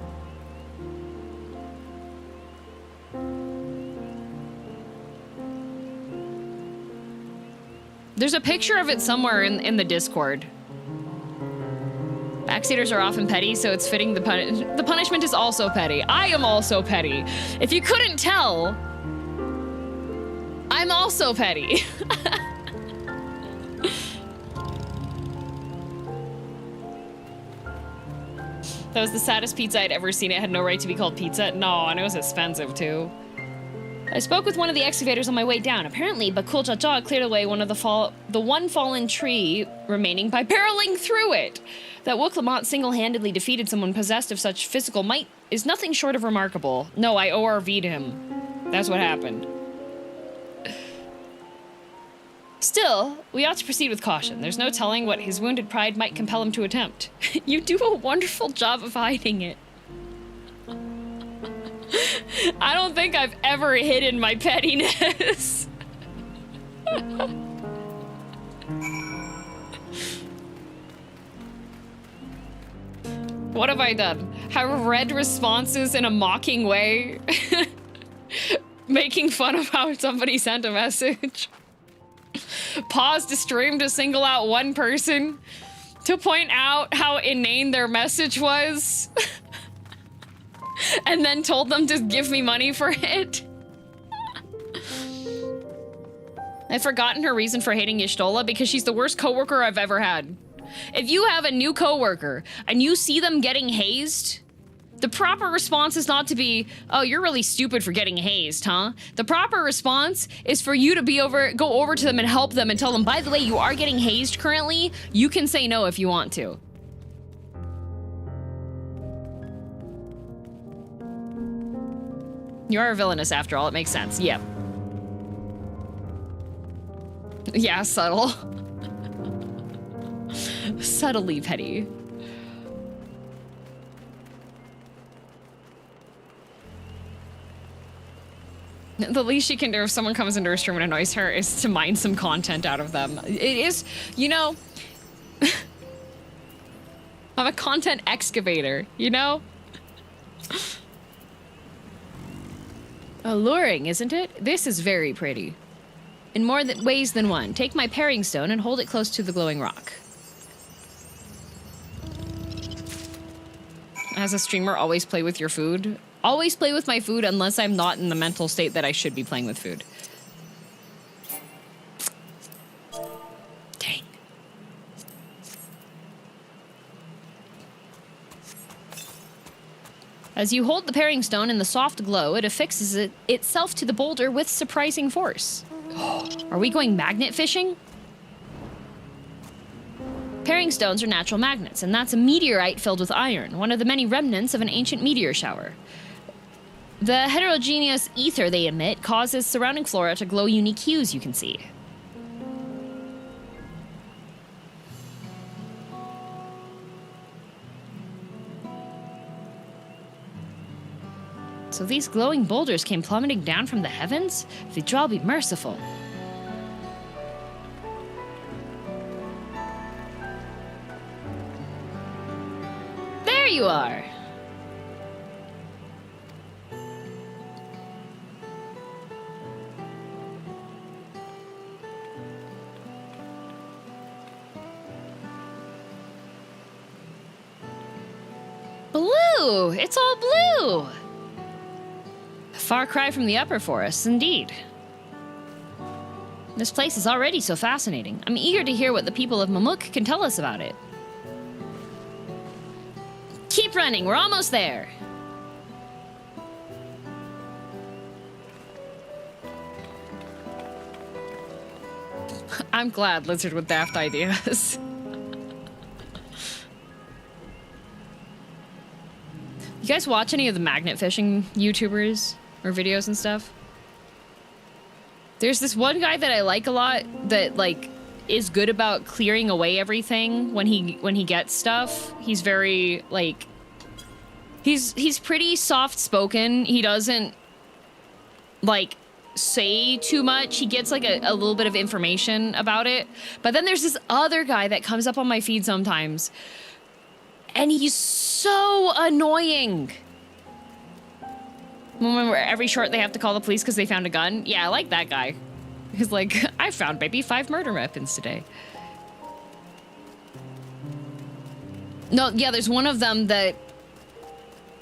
There's a picture of it somewhere in the Discord. Backseaters are often petty, so it's fitting the punishment is also petty. I am also petty. If you couldn't tell, I'm also petty. That was the saddest pizza I'd ever seen. It had no right to be called pizza. No, and it was expensive too. I spoke with one of the excavators on my way down. Apparently, Bakul Jaja cleared away one of the one fallen tree remaining by barreling through it. That Wuk I single-handedly defeated someone possessed of such physical might is nothing short of remarkable. No, I ORV'd him. That's what happened. Still, we ought to proceed with caution. There's no telling what his wounded pride might compel him to attempt. You do a wonderful job of hiding it. I don't think I've ever hidden my pettiness. What have I done? Have read responses in a mocking way? Making fun of how somebody sent a message? Paused a stream to single out one person to point out how inane their message was? And then told them to give me money for it? I've forgotten her reason for hating Y'shtola because she's the worst coworker I've ever had. If you have a new coworker and you see them getting hazed, the proper response is not to be, oh, you're really stupid for getting hazed, huh? The proper response is for you to go over to them and help them and tell them, by the way, you are getting hazed currently. You can say no if you want to. You are villainous after all, it makes sense. Yep. Yeah, subtle. Subtly petty. The least she can do if someone comes into her stream and annoys her is to mine some content out of them. It is, you know, I'm a content excavator, you know? Alluring, isn't it? This is very pretty. In more ways than one. Take my paring stone and hold it close to the glowing rock. As a streamer, always play with your food. Always play with my food unless I'm not in the mental state that I should be playing with food. Dang. As you hold the paring stone in the soft glow, it affixes itself to the boulder with surprising force. Are we going magnet fishing? Paring stones are natural magnets, and that's a meteorite filled with iron, one of the many remnants of an ancient meteor shower. The heterogeneous ether they emit causes surrounding flora to glow unique hues you can see. So these glowing boulders came plummeting down from the heavens? Vtural be merciful. There you are! Blue! It's all blue! Far cry from the upper forests, indeed. This place is already so fascinating. I'm eager to hear what the people of Miqo'te can tell us about it. Keep running, we're almost there. I'm glad Lizard with daft ideas. You guys watch any of the magnet fishing YouTubers or videos and stuff? There's this one guy that I like a lot that like is good about clearing away everything when he gets stuff. He's very like he's pretty soft spoken. He doesn't like say too much. He gets like a little bit of information about it. But then there's this other guy that comes up on my feed sometimes. And he's so annoying. Remember every short they have to call the police because they found a gun? Yeah, I like that guy. He's like, I found maybe 5 murder weapons today. No, yeah, there's one of them that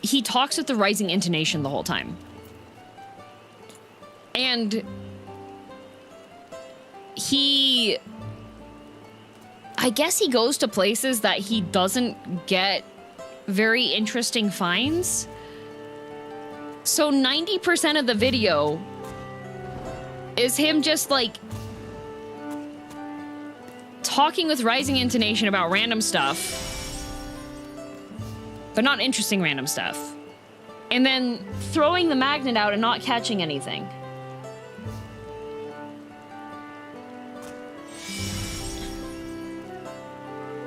he talks with the rising intonation the whole time. And I guess he goes to places that he doesn't get very interesting finds. So 90% of the video is him just like talking with rising intonation about random stuff, but not interesting random stuff. And then throwing the magnet out and not catching anything.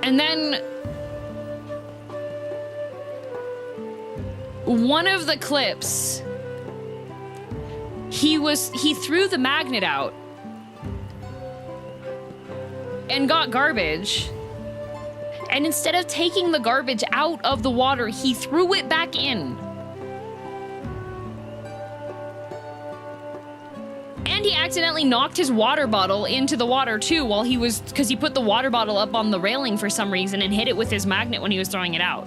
And then one of the clips, he threw the magnet out and got garbage. And instead of taking the garbage out of the water, he threw it back in. And he accidentally knocked his water bottle into the water too while he was, because he put the water bottle up on the railing for some reason and hit it with his magnet when he was throwing it out.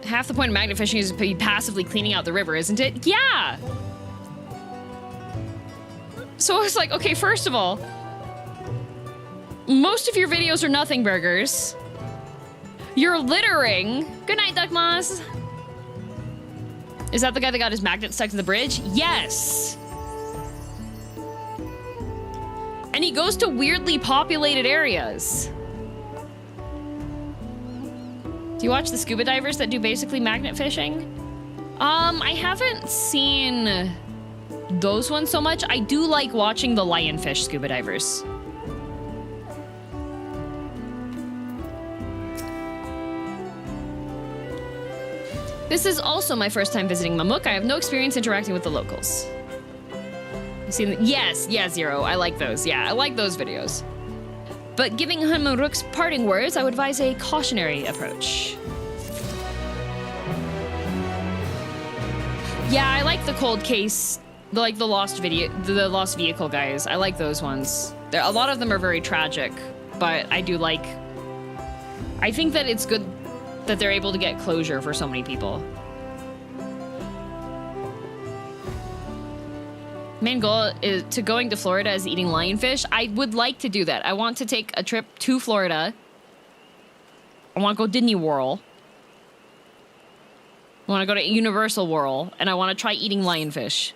Half the point of magnet fishing is to be passively cleaning out the river, isn't it? Yeah! So it's like, okay, first of all, most of your videos are nothing burgers. You're littering. Good night, Duck Moss. Is that the guy that got his magnet stuck to the bridge? Yes. And he goes to weirdly populated areas. Do you watch the scuba divers that do basically magnet fishing? I haven't seen those ones so much. I do like watching the lionfish scuba divers. This is also my first time visiting Mamuk. I have no experience interacting with the locals. You seen yes, Zero. I like those. Yeah, I like those videos. But giving Hunmuruk's parting words, I would advise a cautionary approach. Yeah, I like the cold case, the lost vehicle guys. I like those ones. A lot of them are very tragic, but I do like. I think that it's good that they're able to get closure for so many people. Main goal is to going to Florida is eating lionfish. I would like to do that. I want to take a trip to Florida. I want to go Disney World. I want to go to Universal World, and I want to try eating lionfish.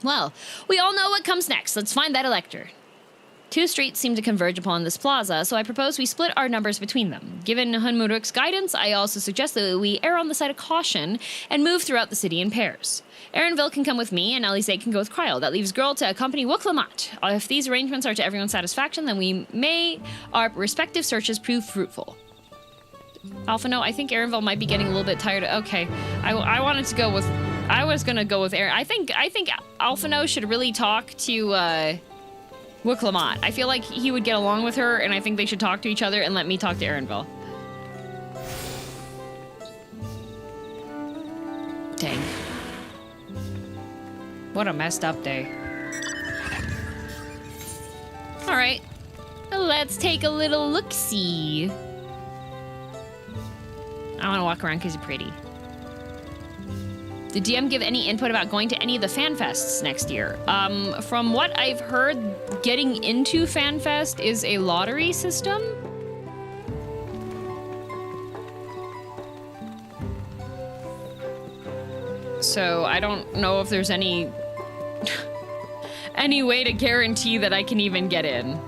Well, we all know what comes next. Let's find that elector. 2 streets seem to converge upon this plaza, so I propose we split our numbers between them. Given Hunmuruk's guidance, I also suggest that we err on the side of caution and move throughout the city in pairs. Erenville can come with me, and Elise can go with Cryle. That leaves Girl to accompany Wuk I. If these arrangements are to everyone's satisfaction, then we may our respective searches prove fruitful. Alpha, no, I think Erenville might be getting a little bit tired. Okay, I wanted to go with. I was gonna go with Eren. I think Alpha no should really talk to Wuk I feel like he would get along with her, and I think they should talk to each other and let me talk to Erenville. Dang. What a messed up day. Alright. Let's take a little look-see. I want to walk around because you're pretty. Did DM give any input about going to any of the FanFests next year? From what I've heard, getting into FanFest is a lottery system. So I don't know if there's any any way to guarantee that I can even get in.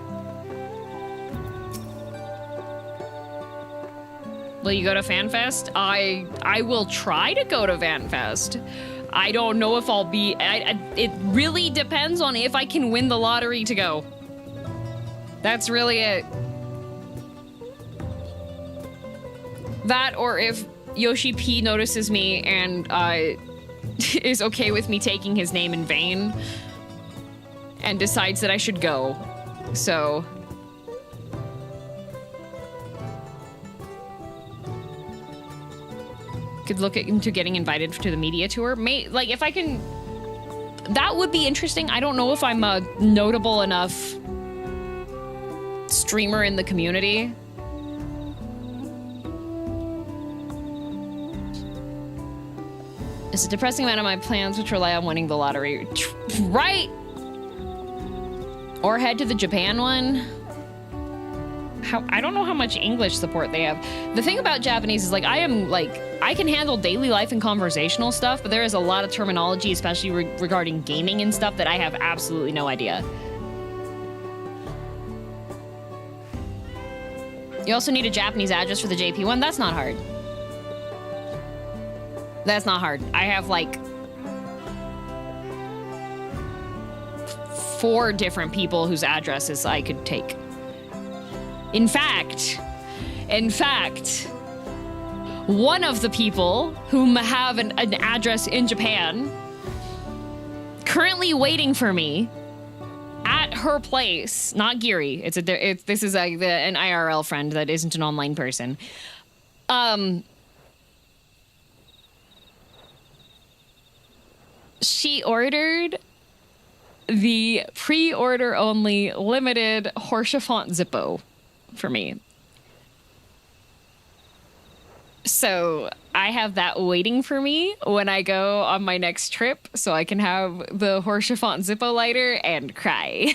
Will you go to FanFest? I will try to go to FanFest. I don't know if I'll be... it really depends on if I can win the lottery to go. That's really it. That, or if Yoshi P notices me and is okay with me taking his name in vain and decides that I should go. So... could look into getting invited to the media tour. Like, if I can... That would be interesting. I don't know if I'm a notable enough streamer in the community. It's a depressing amount of my plans which rely on winning the lottery. Right? Or head to the Japan one. I don't know how much English support they have. The thing about Japanese is, like, I can handle daily life and conversational stuff, but there is a lot of terminology, especially regarding gaming and stuff, that I have absolutely no idea. You also need a Japanese address for the JP one. That's not hard. That's not hard. I have, like, 4 different people whose addresses I could take. In fact, one of the people who have an address in Japan currently waiting for me at her place, not Giri. This is an IRL friend that isn't an online person. She ordered the pre-order only limited Horsefant Zippo for me. So I have that waiting for me when I go on my next trip, so I can have the Horsefant Zippo lighter and cry.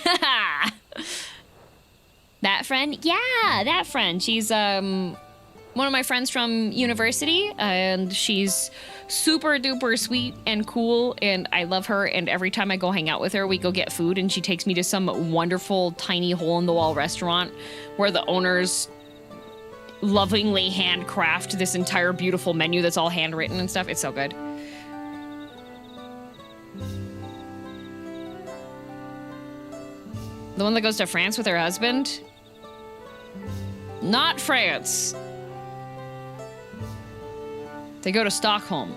That friend? Yeah, that friend. She's one of my friends from university, and she's super duper sweet and cool, and I love her, and every time I go hang out with her, we go get food, and she takes me to some wonderful tiny hole-in-the-wall restaurant where the owners lovingly handcraft this entire beautiful menu that's all handwritten and stuff. It's so good. The one that goes to France with her husband? Not France. They go to Stockholm.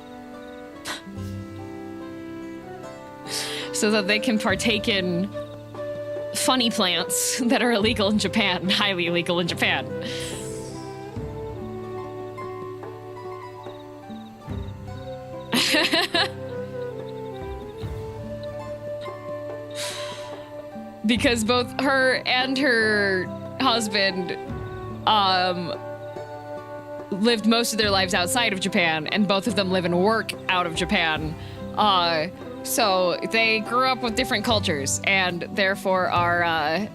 So that they can partake in funny plants that are illegal in Japan, highly illegal in Japan. Because both her and her husband lived most of their lives outside of Japan, and both of them live and work out of Japan. So they grew up with different cultures and therefore are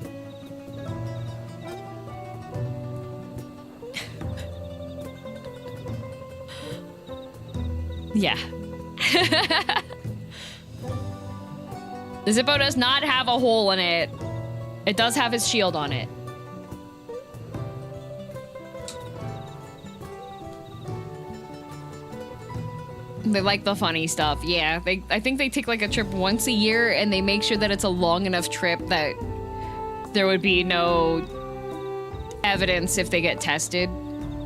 yeah. The Zippo does not have a hole in it. It does have his shield on it. They like the funny stuff. Yeah, I think they take like a trip once a year and they make sure that it's a long enough trip that there would be no evidence if they get tested.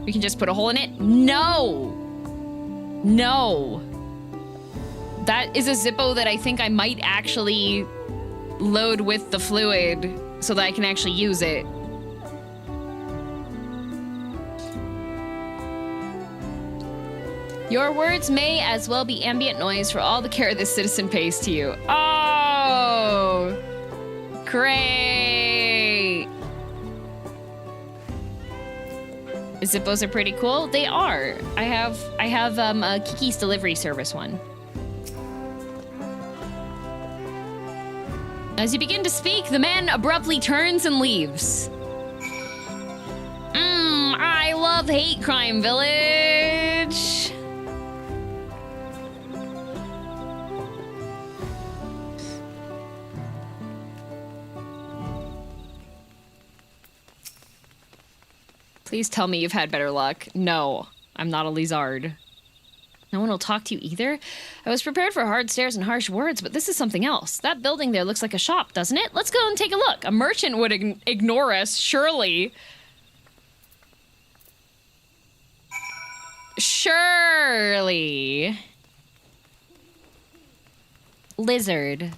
We can just put a hole in it? No! No! That is a Zippo that I think I might actually load with the fluid so that I can actually use it. Your words may as well be ambient noise for all the care this citizen pays to you. Oh! Great! Zippos are pretty cool. They are. I have a Kiki's delivery service one. As you begin to speak, the man abruptly turns and leaves. I love Hate Crime Village. Please tell me you've had better luck. No, I'm not a lizard. No one will talk to you either? I was prepared for hard stares and harsh words, but this is something else. That building there looks like a shop, doesn't it? Let's go and take a look. A merchant would ignore us, surely. Surely. Lizard.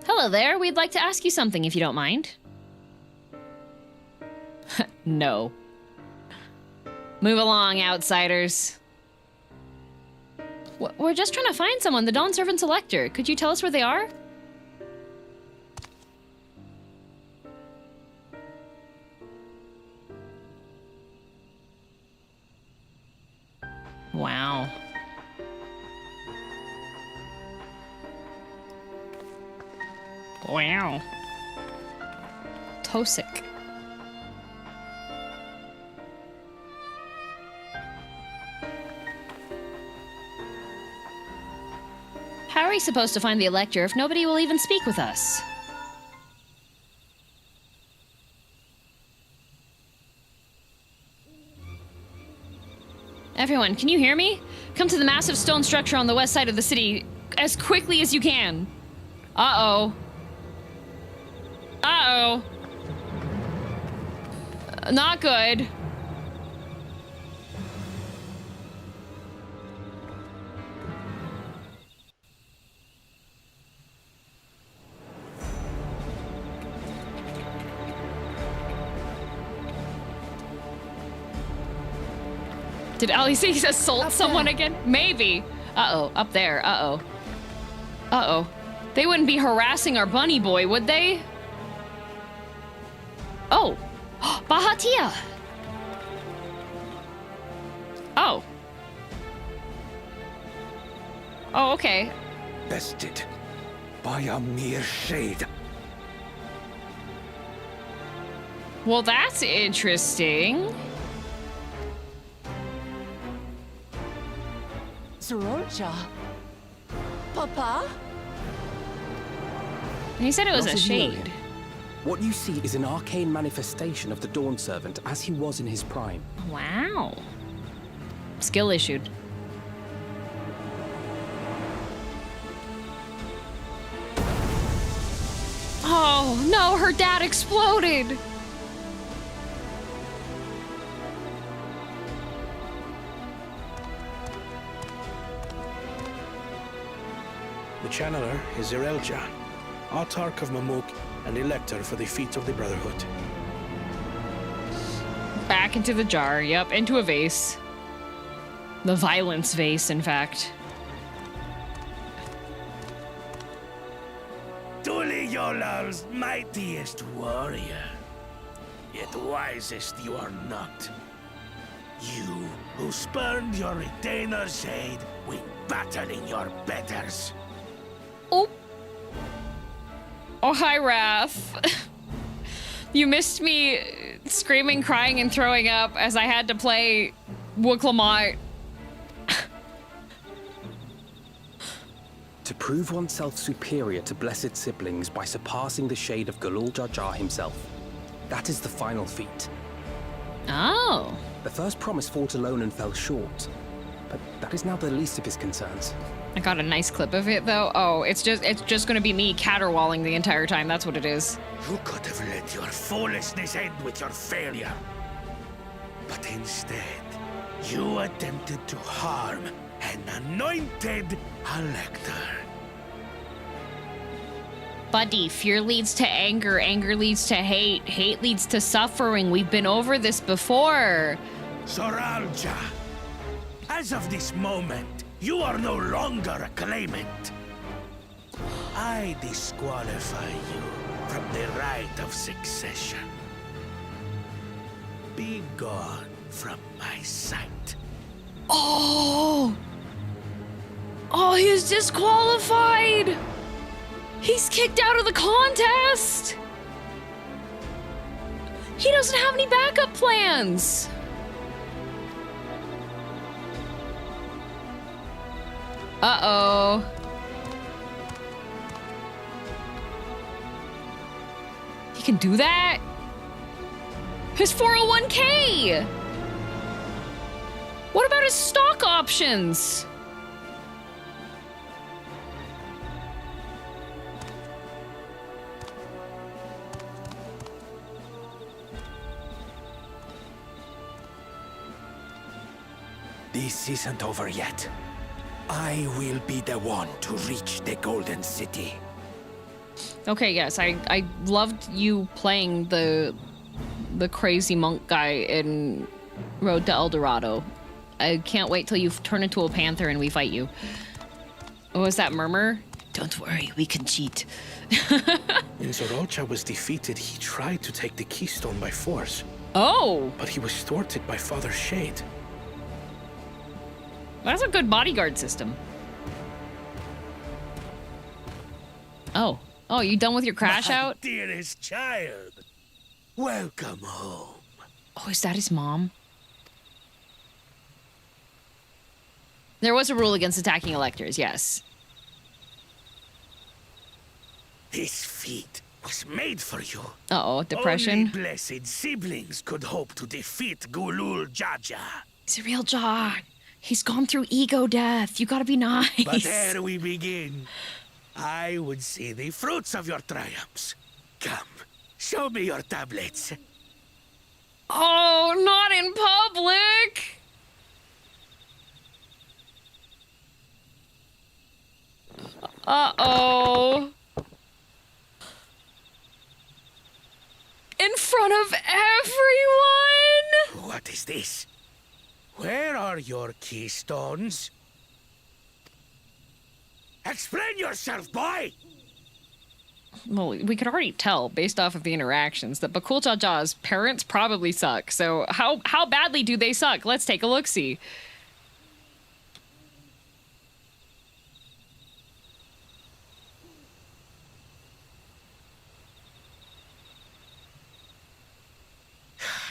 Hello there, we'd like to ask you something if you don't mind. No. Move along, outsiders. We're just trying to find someone, the Dawn Servant Selector. Could you tell us where they are? Wow. Wow. Tosik. How are we supposed to find the Elector if nobody will even speak with us? Everyone, can you hear me? Come to the massive stone structure on the west side of the city as quickly as you can. Uh-oh. Uh-oh. Not good. Did Alice assault someone again? Maybe. Uh-oh, up there. Uh-oh. Uh-oh. They wouldn't be harassing our bunny boy, would they? Oh. Bahatia. Oh. Oh, okay. Bested by a mere shade. Well, that's interesting. Zorolja? Papa? He said it was Not a as you know shade. him. What you see is an arcane manifestation of the Dawn Servant as he was in his prime. Wow. Skill issued. Oh, no, her dad exploded. The channeler is Zerelja, Autarch of Miqo'te and Elector for the feet of the Brotherhood. Back into the jar, yep, into a vase. The violence vase, in fact. Tuliyolal's mightiest warrior, yet wisest you are not. You, who spurned your retainer's aid when battling your betters. Oh. Oh, hi, Wrath. You missed me screaming, crying, and throwing up as I had to play Wuk I. To prove oneself superior to blessed siblings by surpassing the shade of Galul Jar Jar himself. That is the final feat. Oh. The first promise fought alone and fell short, but that is now the least of his concerns. I got a nice clip of it, though. Oh, it's just gonna be me caterwauling the entire time. That's what it is. You could have let your foolishness end with your failure. But instead, you attempted to harm an anointed elector. Buddy, fear leads to anger, anger leads to hate, hate leads to suffering. We've been over this before. Soralja, as of this moment, you are no longer a claimant. I disqualify you from the right of succession. Be gone from my sight. Oh! Oh, he's disqualified! He's kicked out of the contest! He doesn't have any backup plans! Uh-oh. He can do that? His 401k! What about his stock options? This isn't over yet. I will be the one to reach the Golden City. Okay, yes, I loved you playing the crazy monk guy in Road to El Dorado. I can't wait till you turn into a panther and we fight you. What was that murmur? Don't worry, we can cheat. When Zerelja was defeated, he tried to take the keystone by force. Oh! But he was thwarted by Father Shade. That's a good bodyguard system. Oh. Oh, you done with your crash out? Dearest child, welcome home. Oh, is that his mom? There was a rule against attacking electors, yes. This feat was made for you. Uh-oh, depression? Only blessed siblings could hope to defeat Galul Jar Jar. He's a real Jar. He's gone through ego death. You gotta be nice. But ere we begin, I would see the fruits of your triumphs. Come, show me your tablets. Oh, not in public! Uh-oh. In front of everyone? What is this? Where are your keystones? Explain yourself, boy! Well, we could already tell, based off of the interactions, that Bakul Jar Jar's parents probably suck. So how badly do they suck? Let's take a look-see.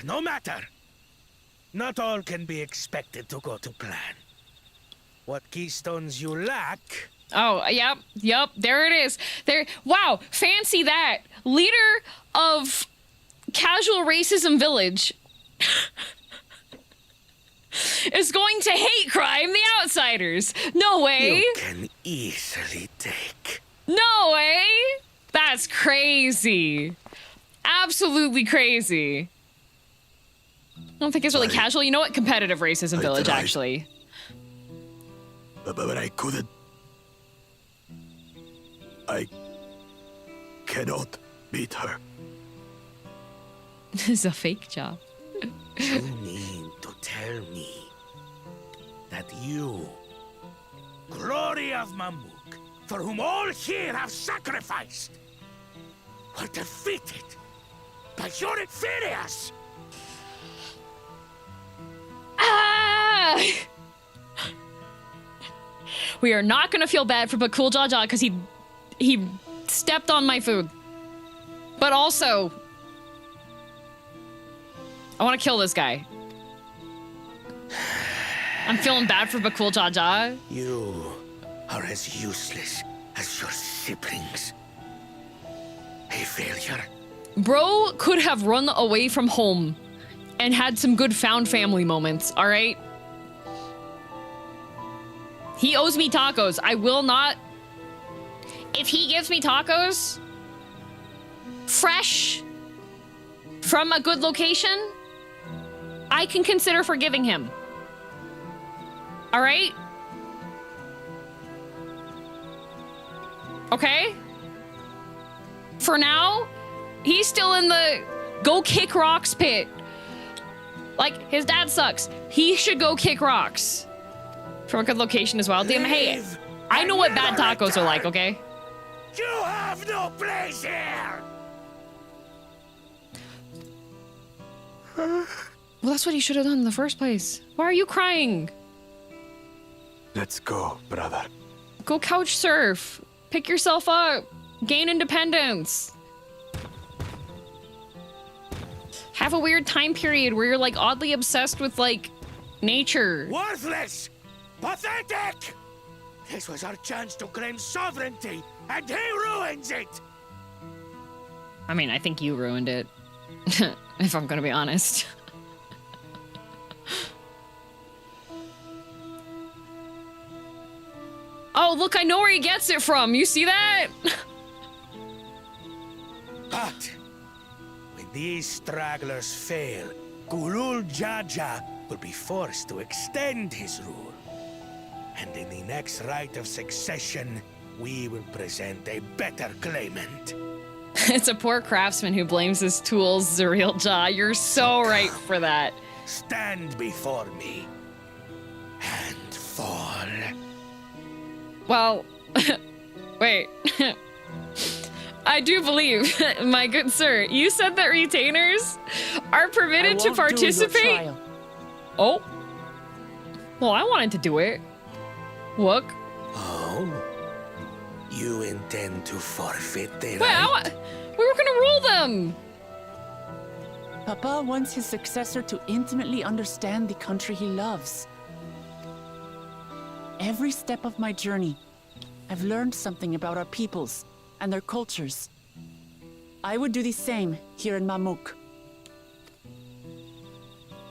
No matter. Not all can be expected to go to plan. What keystones you lack... Oh, yep, there it is. There, wow, fancy that. Leader of Casual Racism Village is going to hate crime the outsiders. No way. You can easily take. No way. That's crazy. Absolutely crazy. I don't think it's really casual. You know what? Competitive racism village, tried. actually. But I couldn't. I cannot beat her. This is a fake job. You mean to tell me that you, glory of Mamuk, for whom all here have sacrificed, were defeated by your inferiors? Ah! We are not gonna feel bad for Bakul Jaja because he stepped on my food. But also, I want to kill this guy. I'm feeling bad for Bakul Jaja. You are as useless as your siblings. A failure. Bro could have run away from home and had some good found family moments, all right? He owes me tacos. I will not. If he gives me tacos, fresh, from a good location, I can consider forgiving him. All right? Okay? For now, he's still in the go kick rocks pit. Like, his dad sucks. He should go kick rocks. From a good location as well. Damn, hey, I know what bad tacos are like, okay? You have no place here! Well, that's what he should have done in the first place. Why are you crying? Let's go, brother. Go couch surf. Pick yourself up. Gain independence. Have a weird time period where you're like oddly obsessed with like nature. Worthless! Pathetic! This was our chance to claim sovereignty, and he ruins it! I mean, I think you ruined it. If I'm gonna be honest. Oh, look, I know where he gets it from. You see that? But when these stragglers fail, Gulul Jaja will be forced to extend his rule. And in the next rite of succession, we will present a better claimant. It's a poor craftsman who blames his tools, Zuriel Ja. You're so right for that. Stand before me and fall. Well, wait. I do believe, my good sir, you said that retainers are permitted to participate. Oh. Well, I wanted to do it. Wuk. Oh? You intend to forfeit the Wait, right? we were gonna rule them. Papa wants his successor to intimately understand the country he loves. Every step of my journey, I've learned something about our peoples and their cultures. I would do the same here in Mamuk.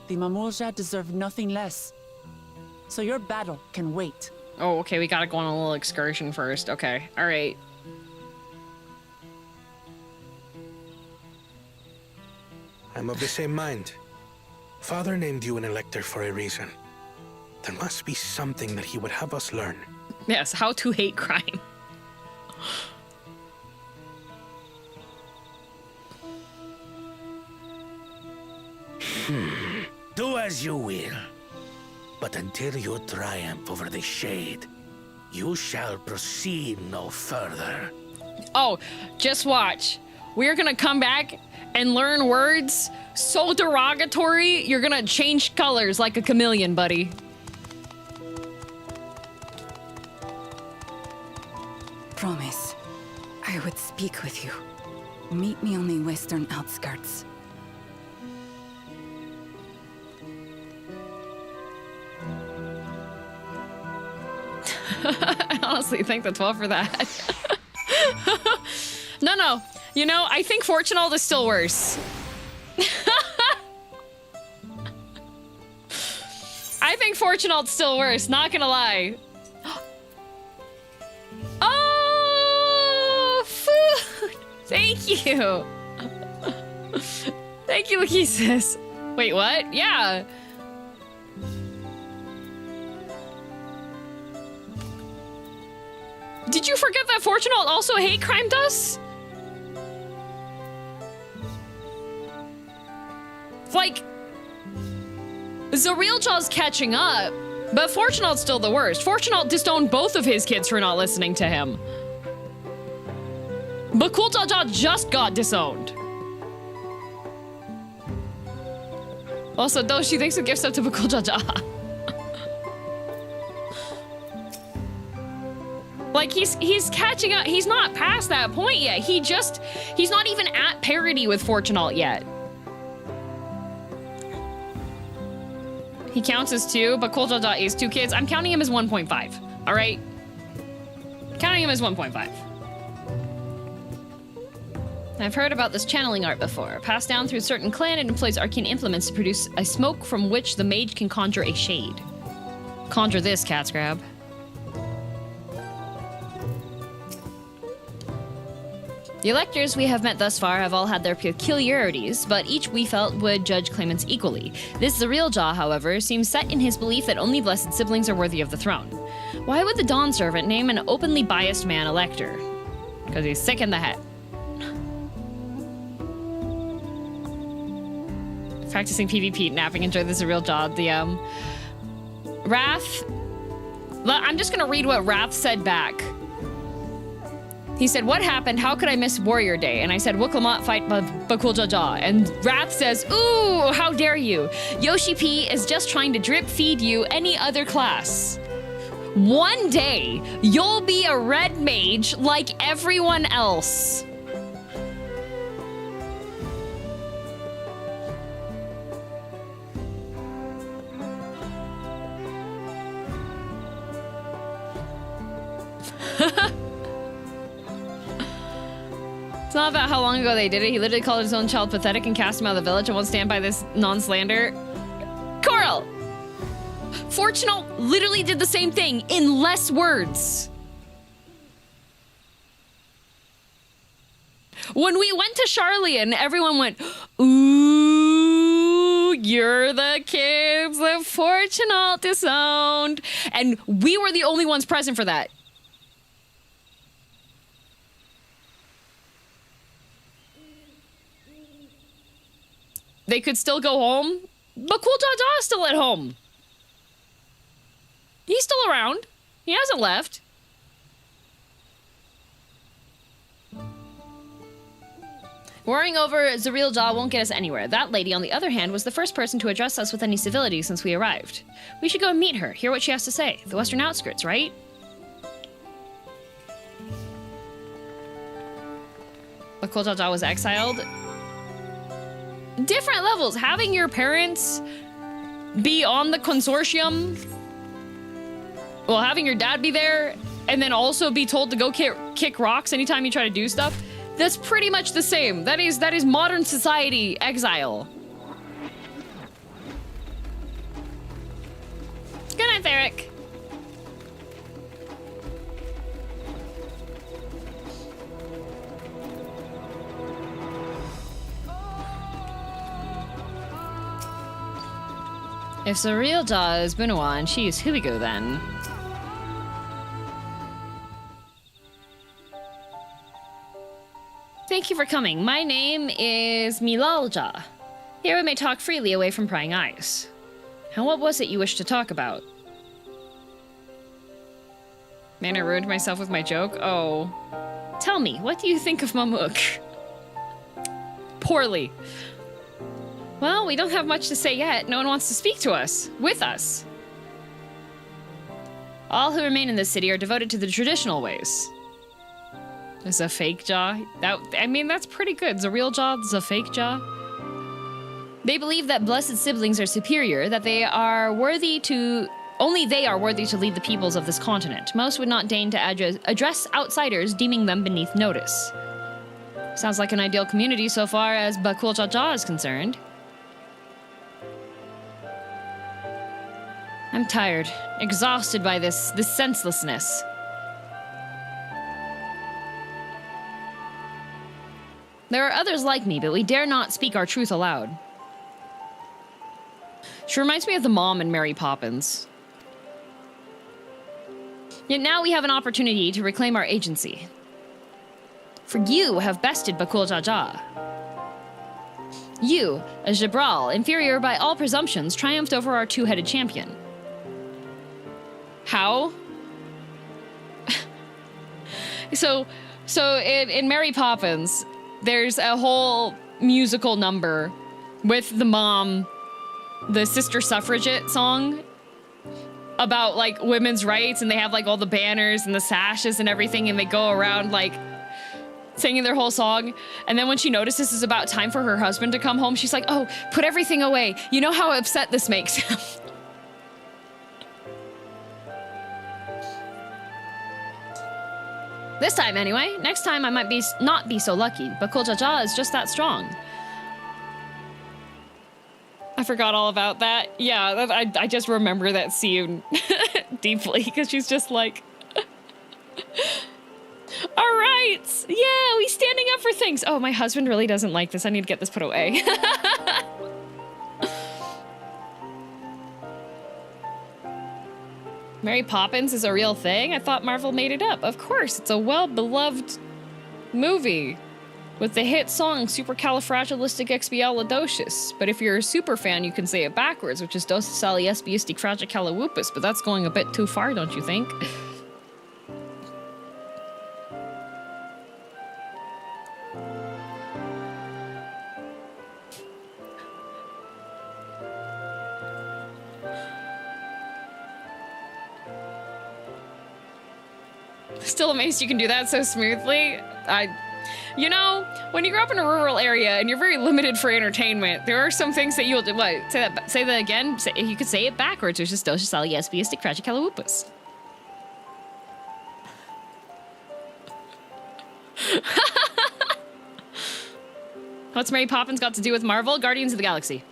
The Mamulja deserve nothing less. So your battle can wait. Oh, okay, we gotta go on a little excursion first. Okay, all right. I'm of the same mind. Father named you an elector for a reason. There must be something that he would have us learn. Yes, how to hate crime. Do as you will. But until you triumph over the shade, you shall proceed no further. Oh, just watch. We're gonna come back and learn words so derogatory, you're gonna change colors like a chameleon, buddy. Promise, I would speak with you. Meet me on the western outskirts. I honestly think the 12 for that. No. You know, I think Fortunald is still worse. I think Fortunald's still worse, not gonna lie. Oh, food! Thank you. Thank you, Lakesis. Wait, what? Yeah. Did you forget that Fortunate also hate crimed us? Like, Zareeljaw's catching up, but Fortunate's still the worst. Fortunate disowned both of his kids for not listening to him. But Bakuljaja just got disowned. Also, though, she thinks of gifts up to Bakuljaja. Like, he's catching up. He's not past that point yet. He's not even at parity with Fortunate yet. He counts as 2, but Bakuljaja is 2 kids. I'm counting him as 1.5. All right? Counting him as 1.5. I've heard about this channeling art before. Passed down through a certain clan, it employs arcane implements to produce a smoke from which the mage can conjure a shade. Conjure this, cat scrab. The electors we have met thus far have all had their peculiarities, but each we felt would judge claimants equally. This Zareeljah, however, seems set in his belief that only blessed siblings are worthy of the throne. Why would the Dawn Servant name an openly biased man elector? Because he's sick in the head. Practicing PvP, napping, enjoy the Zareeljah. The, Wrath... I'm just gonna read what Wrath said back. He said, what happened? How could I miss Warrior Day? And I said, Wuk fight Bakuljaja. And Wrath says, ooh, how dare you? Yoshi P is just trying to drip feed you any other class. One day, you'll be a red mage like everyone else. It's not about how long ago they did it. He literally called his own child pathetic and cast him out of the village and won't stand by this non-slander. Coral! Fortunate literally did the same thing in less words. When we went to Charlian, everyone went, ooh, you're the kids that Fortunate disowned. And we were the only ones present for that. They could still go home, but Bakuljaja is still at home. He's still around. He hasn't left. Worrying over Zareeljah won't get us anywhere. That lady, on the other hand, was the first person to address us with any civility since we arrived. We should go and meet her, hear what she has to say. The western outskirts, right? Bakuljaja was exiled. Different levels. Having your parents be on the consortium, well, having your dad be there, and then also be told to go kick rocks anytime you try to do stuff, that's pretty much the same. That is modern society exile. Good night, Eric. If Zareeljah is Bunawa and she is Huigo, then. Thank you for coming. My name is Milaljah. Here we may talk freely away from prying eyes. And what was it you wished to talk about? Man, I ruined myself with my joke? Oh. Tell me, what do you think of Mamuk? Poorly. Well, we don't have much to say yet. No one wants to speak to us. With us. All who remain in this city are devoted to the traditional ways. Is a fake jaw? I mean, that's pretty good. Is a real jaw? Is a fake jaw? They believe that blessed siblings are superior, that they are worthy to... Only they are worthy to lead the peoples of this continent. Most would not deign to address outsiders, deeming them beneath notice. Sounds like an ideal community so far as Bakuljaja is concerned. I'm tired, exhausted by this senselessness. There are others like me, but we dare not speak our truth aloud. She reminds me of the mom in Mary Poppins. Yet now we have an opportunity to reclaim our agency. For you have bested Bakul Jaja. You, a Jabral, inferior by all presumptions, triumphed over our two-headed champion. How? So in Mary Poppins, there's a whole musical number with the mom, the sister suffragette song about like women's rights, and they have like all the banners and the sashes and everything, and they go around like singing their whole song. And then when she notices it's about time for her husband to come home, she's like, oh, put everything away. You know how upset this makes him. This time anyway. Next time I might not be so lucky, but Jaja is just that strong. I forgot all about that. Yeah, I just remember that scene deeply, because she's just like, all right, yeah, we standing up for things. Oh, my husband really doesn't like this. I need to get this put away. Mary Poppins is a real thing? I thought Marvel made it up. Of course, it's a well-beloved movie with the hit song Supercalifragilisticexpialidocious. But if you're a super fan, you can say it backwards, which is Dosisaliesbiusticfragicalawhoopus, but that's going a bit too far, don't you think? Still amazed you can do that so smoothly. You know, when you grow up in a rural area and you're very limited for entertainment, there are some things that you'll do. What? Say that again. You could say it backwards. It's just Dosisaliesbiusticfragicalawhoopus. What's Mary Poppins got to do with Marvel? Guardians of the Galaxy.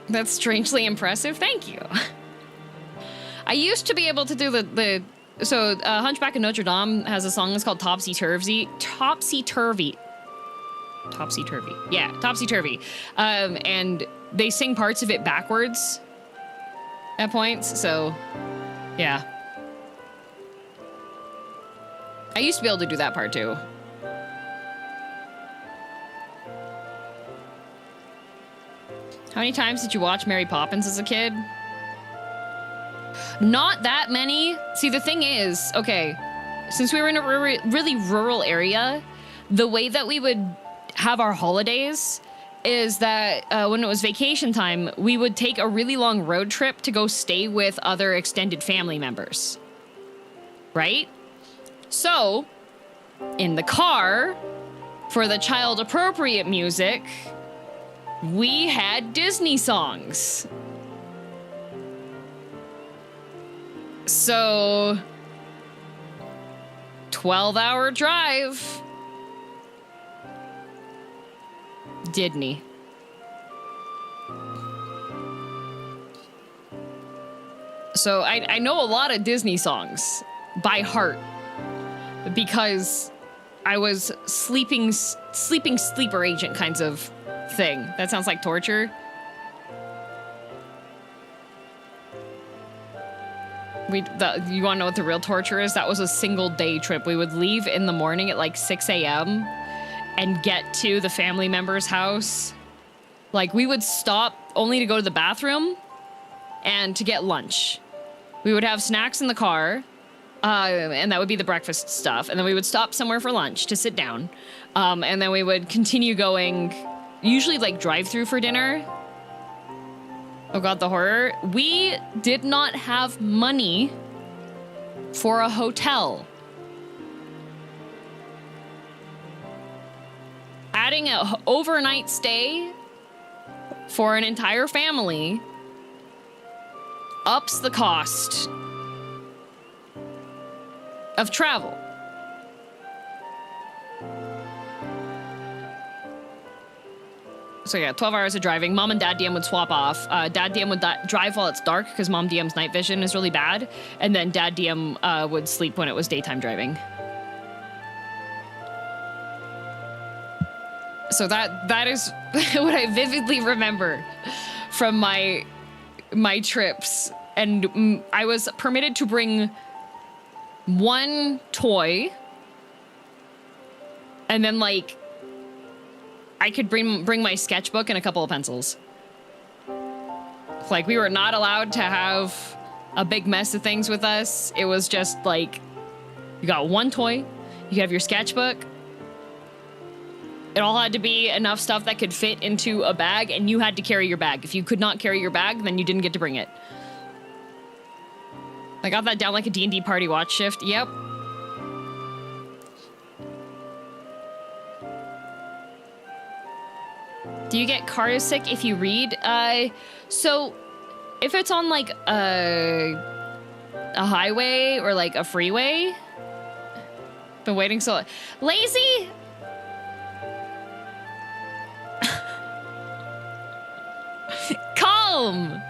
That's strangely impressive. Thank you. I used to be able to do so Hunchback of Notre Dame has a song that's called Topsy-Turvy. Topsy-Turvy. Topsy-Turvy. Yeah, Topsy-Turvy. And they sing parts of it backwards at points, so yeah. I used to be able to do that part too. How many times did you watch Mary Poppins as a kid? Not that many. See, the thing is, okay, since we were in a really rural area, the way that we would have our holidays is that when it was vacation time, we would take a really long road trip to go stay with other extended family members. Right? So, in the car, for the child-appropriate music, we had Disney songs. So, 12-hour drive. Disney. So I know a lot of Disney songs by heart because I was sleeping sleeper agent kinds of thing. That sounds like torture. You want to know what the real torture is? That was a single day trip. We would leave in the morning at like 6 a.m. and get to the family member's house. Like, we would stop only to go to the bathroom and to get lunch. We would have snacks in the car, and that would be the breakfast stuff. And then we would stop somewhere for lunch to sit down. And then we would continue going, usually like drive-through for dinner. Oh god, the horror. We did not have money for a hotel. Adding an overnight stay for an entire family ups the cost of travel. So yeah, 12 hours of driving. Mom and Dad DM would swap off. Dad DM would drive while it's dark because Mom DM's night vision is really bad. And then Dad DM would sleep when it was daytime driving. So that is what I vividly remember from my trips. And I was permitted to bring one toy. And then like I could bring my sketchbook and a couple of pencils. Like we were not allowed to have a big mess of things with us. It was just like you got one toy, you have your sketchbook. It all had to be enough stuff that could fit into a bag, and you had to carry your bag. If you could not carry your bag, then you didn't get to bring it. I got that down like a D&D party watch shift. Yep. Do you get car sick if you read? So if it's on like a highway or like a freeway, been waiting so lazy. Calm.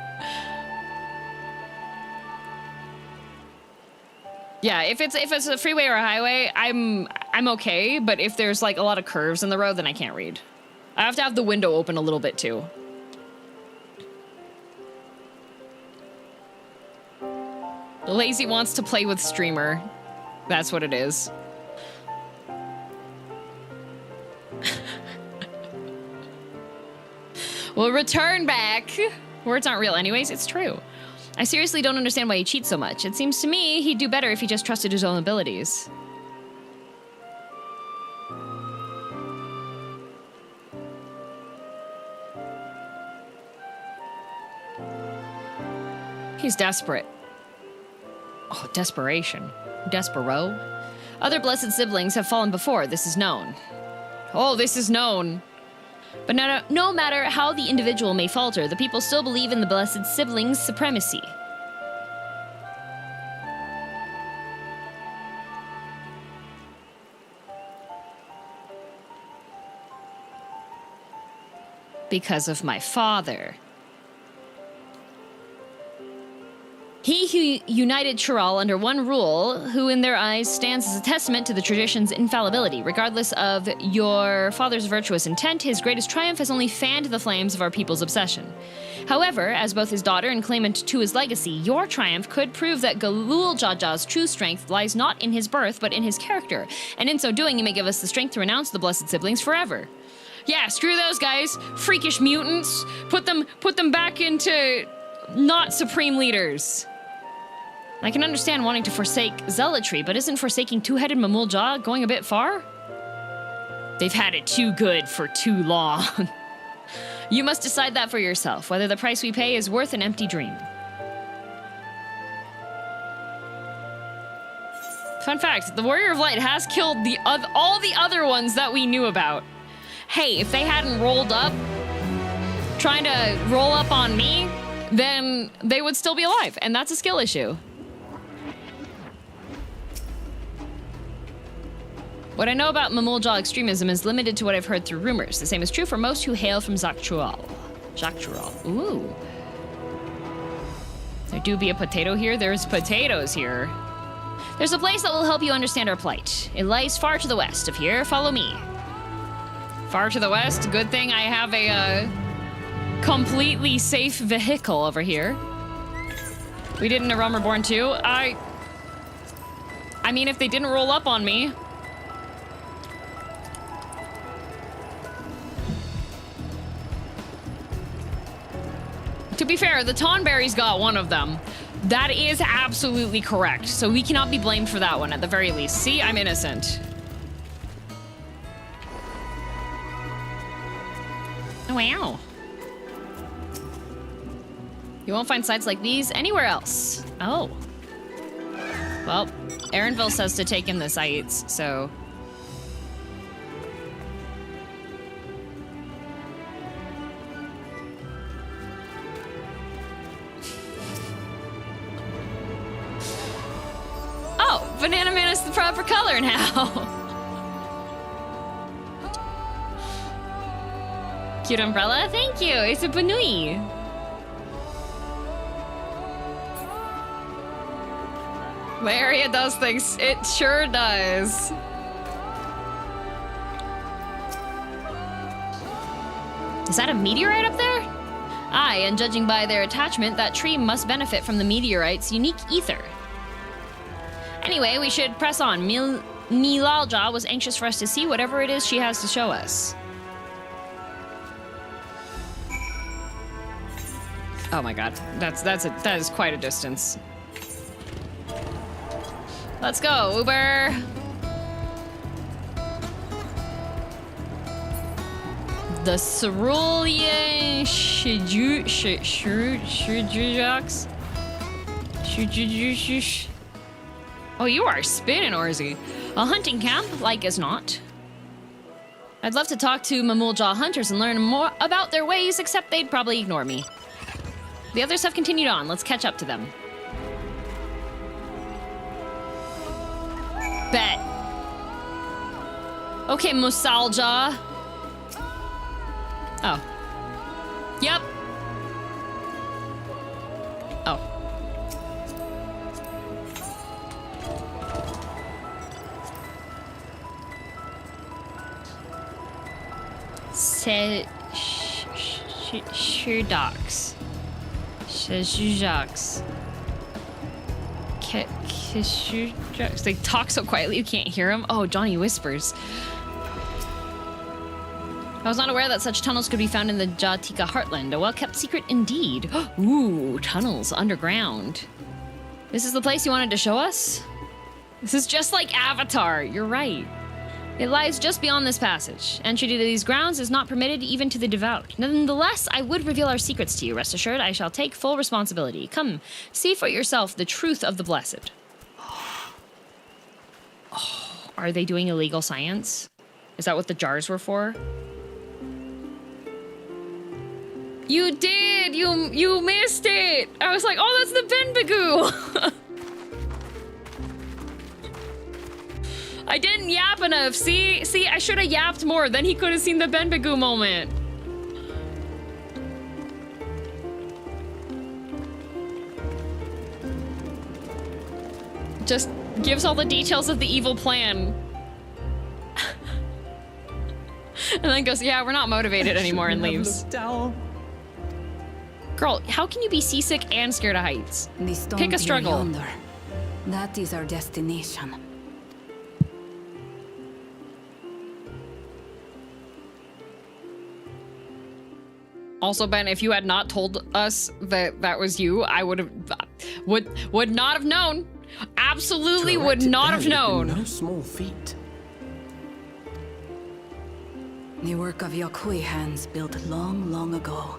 Yeah, if it's a freeway or a highway, I'm okay. But if there's like a lot of curves in the road, then I can't read. I have to have the window open a little bit too. Lazy wants to play with streamer. That's what it is. We'll return back. Words aren't real anyways, it's true. I seriously don't understand why he cheats so much. It seems to me he'd do better if he just trusted his own abilities. He's desperate. Oh, desperation. Despero. Other blessed siblings have fallen before, this is known. Oh, this is known. But no matter how the individual may falter, the people still believe in the blessed siblings' supremacy. Because of my father. He who united Tural under one rule, who in their eyes stands as a testament to the tradition's infallibility. Regardless of your father's virtuous intent, his greatest triumph has only fanned the flames of our people's obsession. However, as both his daughter and claimant to his legacy, your triumph could prove that Galul Jaja's true strength lies not in his birth, but in his character. And in so doing, you may give us the strength to renounce the blessed siblings forever. Yeah, screw those guys. Freakish mutants. Put them back into not supreme leaders. I can understand wanting to forsake zealotry, but isn't forsaking two-headed Mamulja going a bit far? They've had it too good for too long. You must decide that for yourself, whether the price we pay is worth an empty dream. Fun fact, the Warrior of Light has killed all the other ones that we knew about. Hey, if they hadn't rolled up, trying to roll up on me, then they would still be alive, and that's a skill issue. What I know about Mamulja extremism is limited to what I've heard through rumors. The same is true for most who hail from Tural. Ooh. There do be a potato here. There's potatoes here. There's a place that will help you understand our plight. It lies far to the west of here. Follow me. Far to the west. Good thing I have a completely safe vehicle over here. We did in A Realm Reborn 2. I mean, if they didn't roll up on me. To be fair, the Tonberries got one of them. That is absolutely correct. So we cannot be blamed for that one at the very least. See, I'm innocent. Oh, wow. You won't find sites like these anywhere else. Oh. Well, Aaronville says to take in the sites, so... Oh, Banana Man is the proper color now. Cute umbrella? Thank you. It's a Banui. The area does things. It sure does. Is that a meteorite up there? Aye, and judging by their attachment, that tree must benefit from the meteorite's unique ether. Anyway, we should press on. Milalja was anxious for us to see whatever it is she has to show us. Oh my god, that is quite a distance. Let's go, Uber. The Cerulean Shujux. Oh, you are spinning, Orzi. A hunting camp, like as not. I'd love to talk to Mamulja hunters and learn more about their ways, except they'd probably ignore me. The others have continued on. Let's catch up to them. Bet. Okay, Musalja. Oh. Yep. Oh. Shurdox. Shujux. They talk so quietly you can't hear them. Oh, Johnny whispers. I was not aware that such tunnels could be found in the Jatika heartland. A well-kept secret indeed. Ooh, tunnels underground. This is the place you wanted to show us? This is just like Avatar. You're right. It lies just beyond this passage. Entry to these grounds is not permitted even to the devout. Nonetheless, I would reveal our secrets to you. Rest assured, I shall take full responsibility. Come, see for yourself the truth of the blessed. Oh, are they doing illegal science? Is that what the jars were for? You did! You missed it! I was like, oh, that's the Benbigoo! I didn't yap enough. See, I should have yapped more. Then he could have seen the Benbigoo moment. Just gives all the details of the evil plan. And then goes, yeah, we're not motivated anymore, and leaves. Girl, how can you be seasick and scared of heights? Pick a struggle. Yonder. That is our destination. Also, Ben, if you had not told us that that was you, I would not have known. Absolutely would not have known. No small feat. The work of Wuk I hands built long, long ago.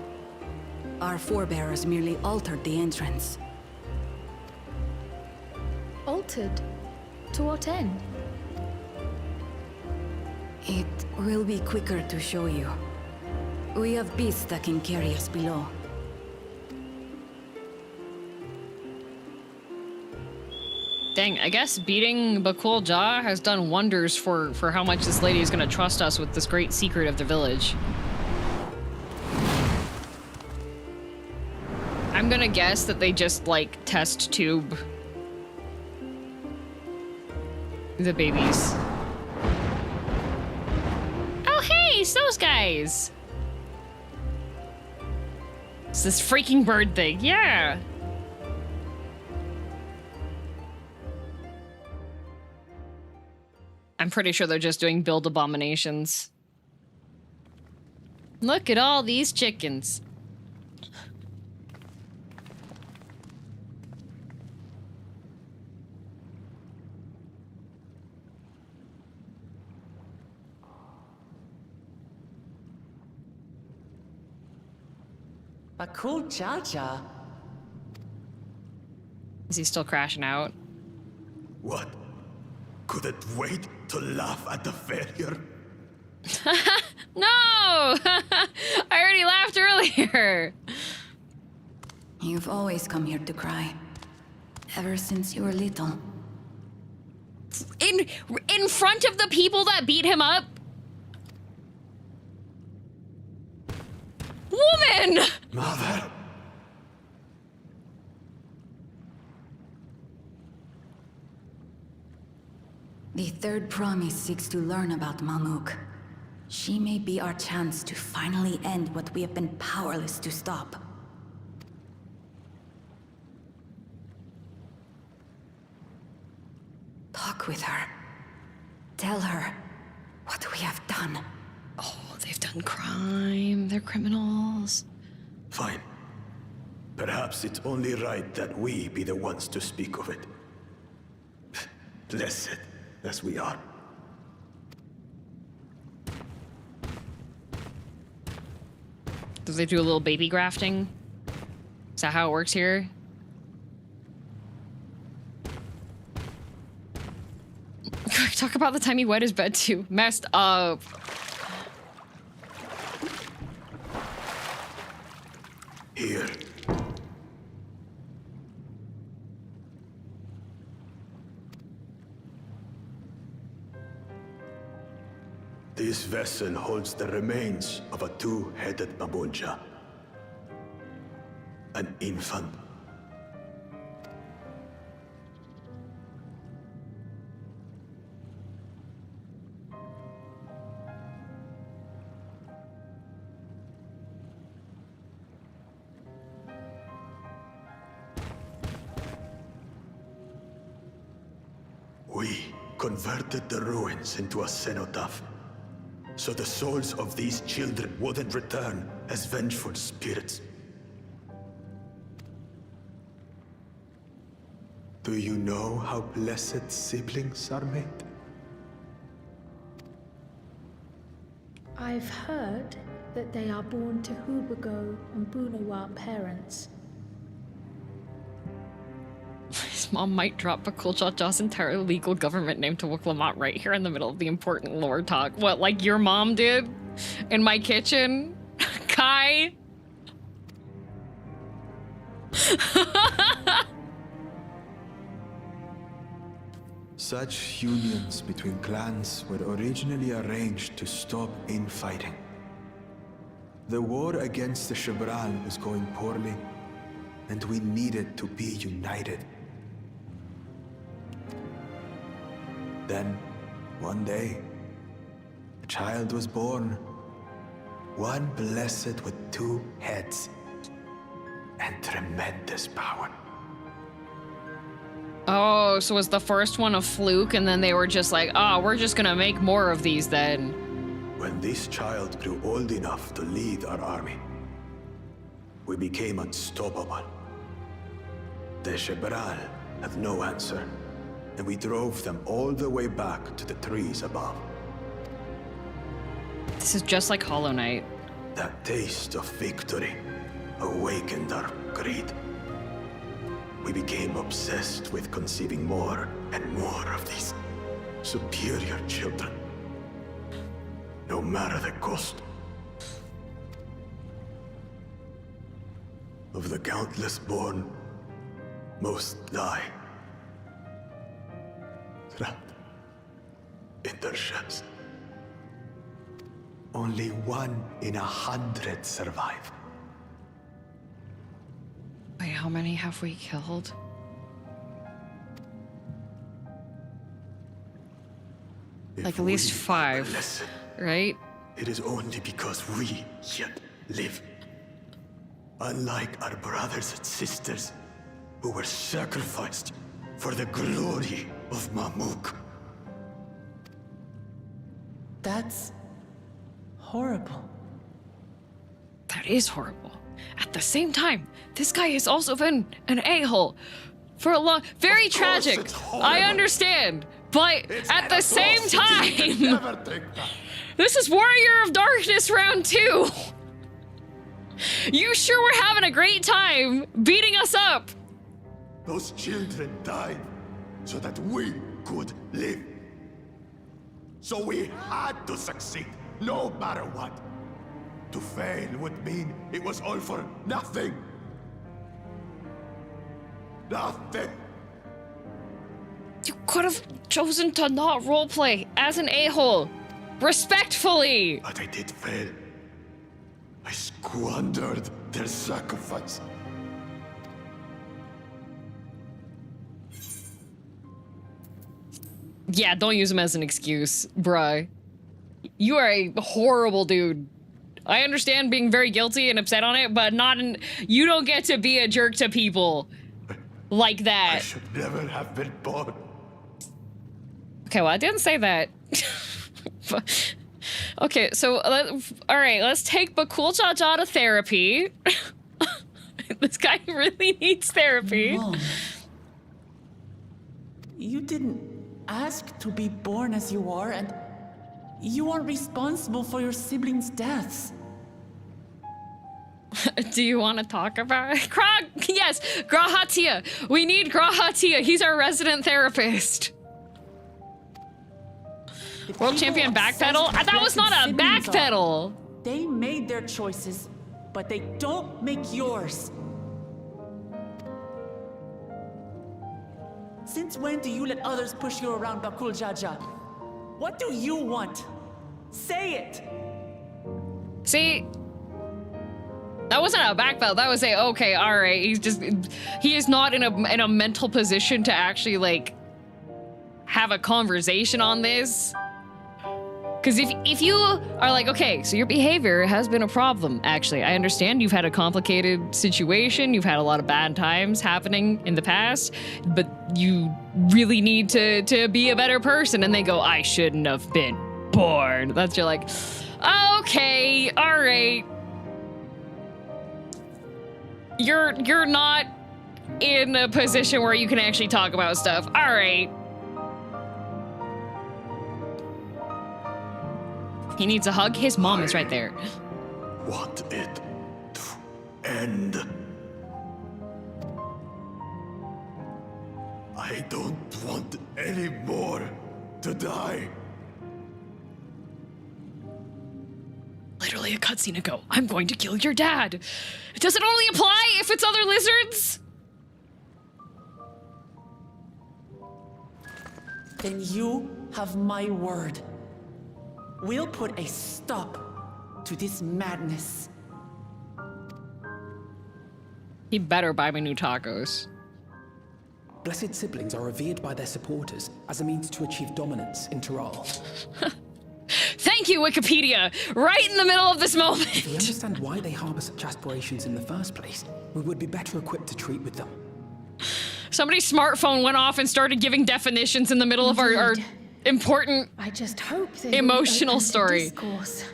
Our forebears merely altered the entrance. Altered? To what end? It will be quicker to show you. We have beasts that can carry us below. Dang, I guess beating Bakul Jah has done wonders for how much this lady is gonna trust us with this great secret of the village. I'm gonna guess that they just, like, test tube the babies. Oh, hey, it's those guys! It's this freaking bird thing, yeah! I'm pretty sure they're just doing build abominations. Look at all these chickens. Bakul Jaja. Is he still crashing out? What? Couldn't wait to laugh at the failure? No! I already laughed earlier. You've always come here to cry. Ever since you were little. In front of the people that beat him up? woman! Mother! The third promise seeks to learn about Mamuk. She may be our chance to finally end what we have been powerless to stop. Talk with her. Tell her what we have done. Oh, they've done crime. They're criminals. Fine. Perhaps it's only right that we be the ones to speak of it. Blessed as we are. Do they do a little baby grafting? Is that how it works here? Talk about the time he wet his bed too. Messed up. Here. This vessel holds the remains of a two-headed Mamulja. An infant. We converted the ruins into a cenotaph, so the souls of these children wouldn't return as vengeful spirits. Do you know how blessed siblings are made? I've heard that they are born to Hubago and Bunawat parents. His mom might drop a Kul'Jaw's entire legal government name to Wuk Lamat right here in the middle of the important lore talk. What, like your mom did? In my kitchen? Kai? Such unions between clans were originally arranged to stop infighting. The war against the Shibral was going poorly, and we needed to be united. Then, one day, a child was born. One blessed with two heads and tremendous power. Oh, so was the first one a fluke and then they were just like, oh, we're just gonna make more of these then. When this child grew old enough to lead our army, we became unstoppable. The Shibral had no answer, and we drove them all the way back to the trees above. This is just like Hollow Knight. That taste of victory awakened our greed. We became obsessed with conceiving more and more of these superior children, no matter the cost. Of the countless born, most die, trapped in their shells. Only 1 in 100 survive. Wait, how many have we killed? Like at least 5, right? It is only because we yet live. Unlike our brothers and sisters, who were sacrificed for the glory of Mamuk. That's horrible. That is horrible. At the same time, this guy has also been an a-hole for a long... Very tragic. I understand. But at the same time... This is Warrior of Darkness round 2. You sure were having a great time beating us up. Those children died so that we could live. So we had to succeed, no matter what. To fail would mean it was all for nothing. Nothing. You could have chosen to not roleplay as an a-hole. Respectfully. But I did fail. I squandered their sacrifice. Yeah, don't use him as an excuse, bruh. You are a horrible dude. I understand being very guilty and upset on it, but you don't get to be a jerk to people like that. I should never have been born. Okay, well, I didn't say that. Okay, so, alright, let's take Miqo'te to therapy. This guy really needs therapy. Mom, you didn't ask to be born as you are, and you aren't responsible for your siblings' deaths. Do you want to talk about it? Yes, Grahatia. We need Grahatia. He's our resident therapist. World champion backpedal? That was not a backpedal. They made their choices, but they don't make yours. Since when do you let others push you around, Bakul Jaja? What do you want? Say it! See? That wasn't a backpedal. That was okay, alright. He is not in a mental position to actually, like, have a conversation on this. Because if you are like, okay, so your behavior has been a problem, actually. I understand you've had a complicated situation, you've had a lot of bad times happening in the past, but you really need to be a better person. And they go, I shouldn't have been born. That's you're like, okay, all right. You're not in a position where you can actually talk about stuff. All right. He needs a hug. His mom is right there. Want it to end. I don't want any more to die. Literally a cutscene ago. I'm going to kill your dad. Does it only apply if it's other lizards? Then you have my word. We'll put a stop to this madness. He better buy me new tacos. Blessed siblings are revered by their supporters as a means to achieve dominance in Tural. Thank you, Wikipedia! Right in the middle of this moment! If we understand why they harbor such aspirations in the first place, we would be better equipped to treat with them. Somebody's smartphone went off and started giving definitions in the middle of our important, I just hope they emotional story. Discourse.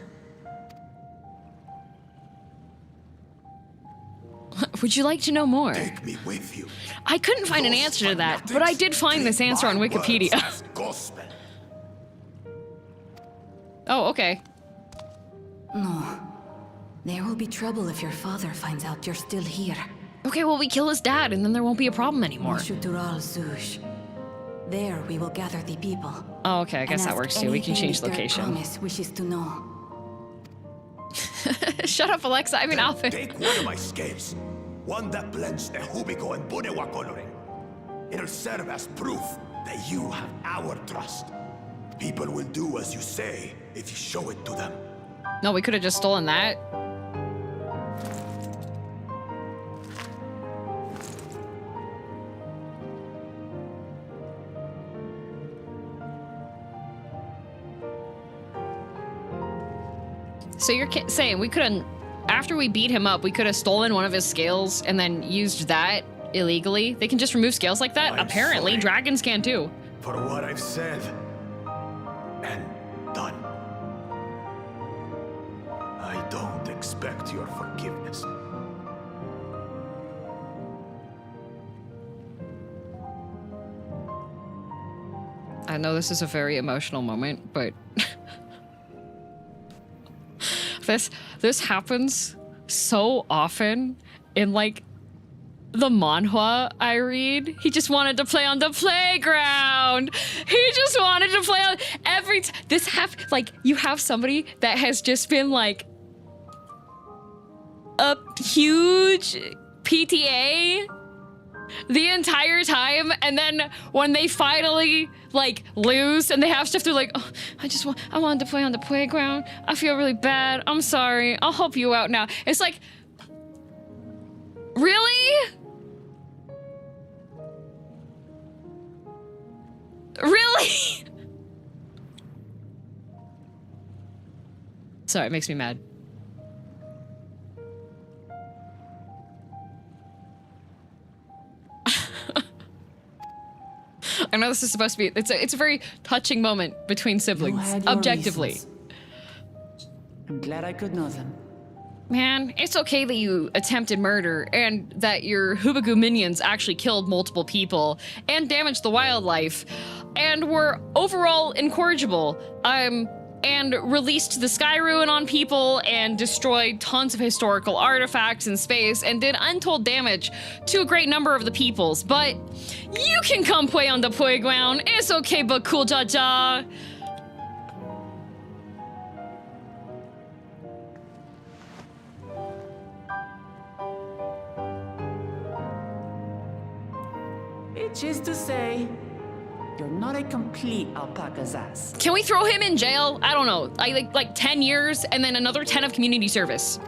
Would you like to know more? Take me with you. I couldn't find an answer to that, but I did find this answer on Wikipedia. Oh, okay. No. There will be trouble if your father finds out you're still here. Okay, well, we kill his dad, and then there won't be a problem anymore. Tural, Zush. There we will gather the people. Oh, okay, I guess that works too. We can change location. Promise wishes to know. Shut up, Alexa. I mean, Alvin. Take one of my scales. One that blends the Hubico and Bunewa coloring. It'll serve as proof that you have our trust. People will do as you say if you show it to them. No, we could have just stolen that. So you're saying we could have, after we beat him up, we could have stolen one of his scales and then used that illegally? They can just remove scales like that? Apparently, sorry dragons can too. for what I've said and done. I don't expect your forgiveness. I know this is a very emotional moment, but this happens so often in like the manhwa I read. He just wanted to play on the playground. He just wanted to play on like you have somebody that has just been like a huge PTA the entire time, and then when they finally like lose and they have stuff, they're like, oh, I wanted to play on the playground. I feel really bad. I'm sorry. I'll help you out now. It's like, really? Really? Sorry, it makes me mad. I know this is supposed to be, it's a very touching moment between siblings, objectively. Reasons. I'm glad I could know them. Man, it's okay that you attempted murder and that your Hubagu minions actually killed multiple people and damaged the wildlife and were overall incorrigible. And released the Sky Ruin on people and destroyed tons of historical artifacts in space and did untold damage to a great number of the peoples. But you can come play on the playground. It's okay, but cool, Jaja. Which is to say, you're not a complete alpaca's ass. Can we throw him in jail? I don't know, like 10 years and then another 10 of community service.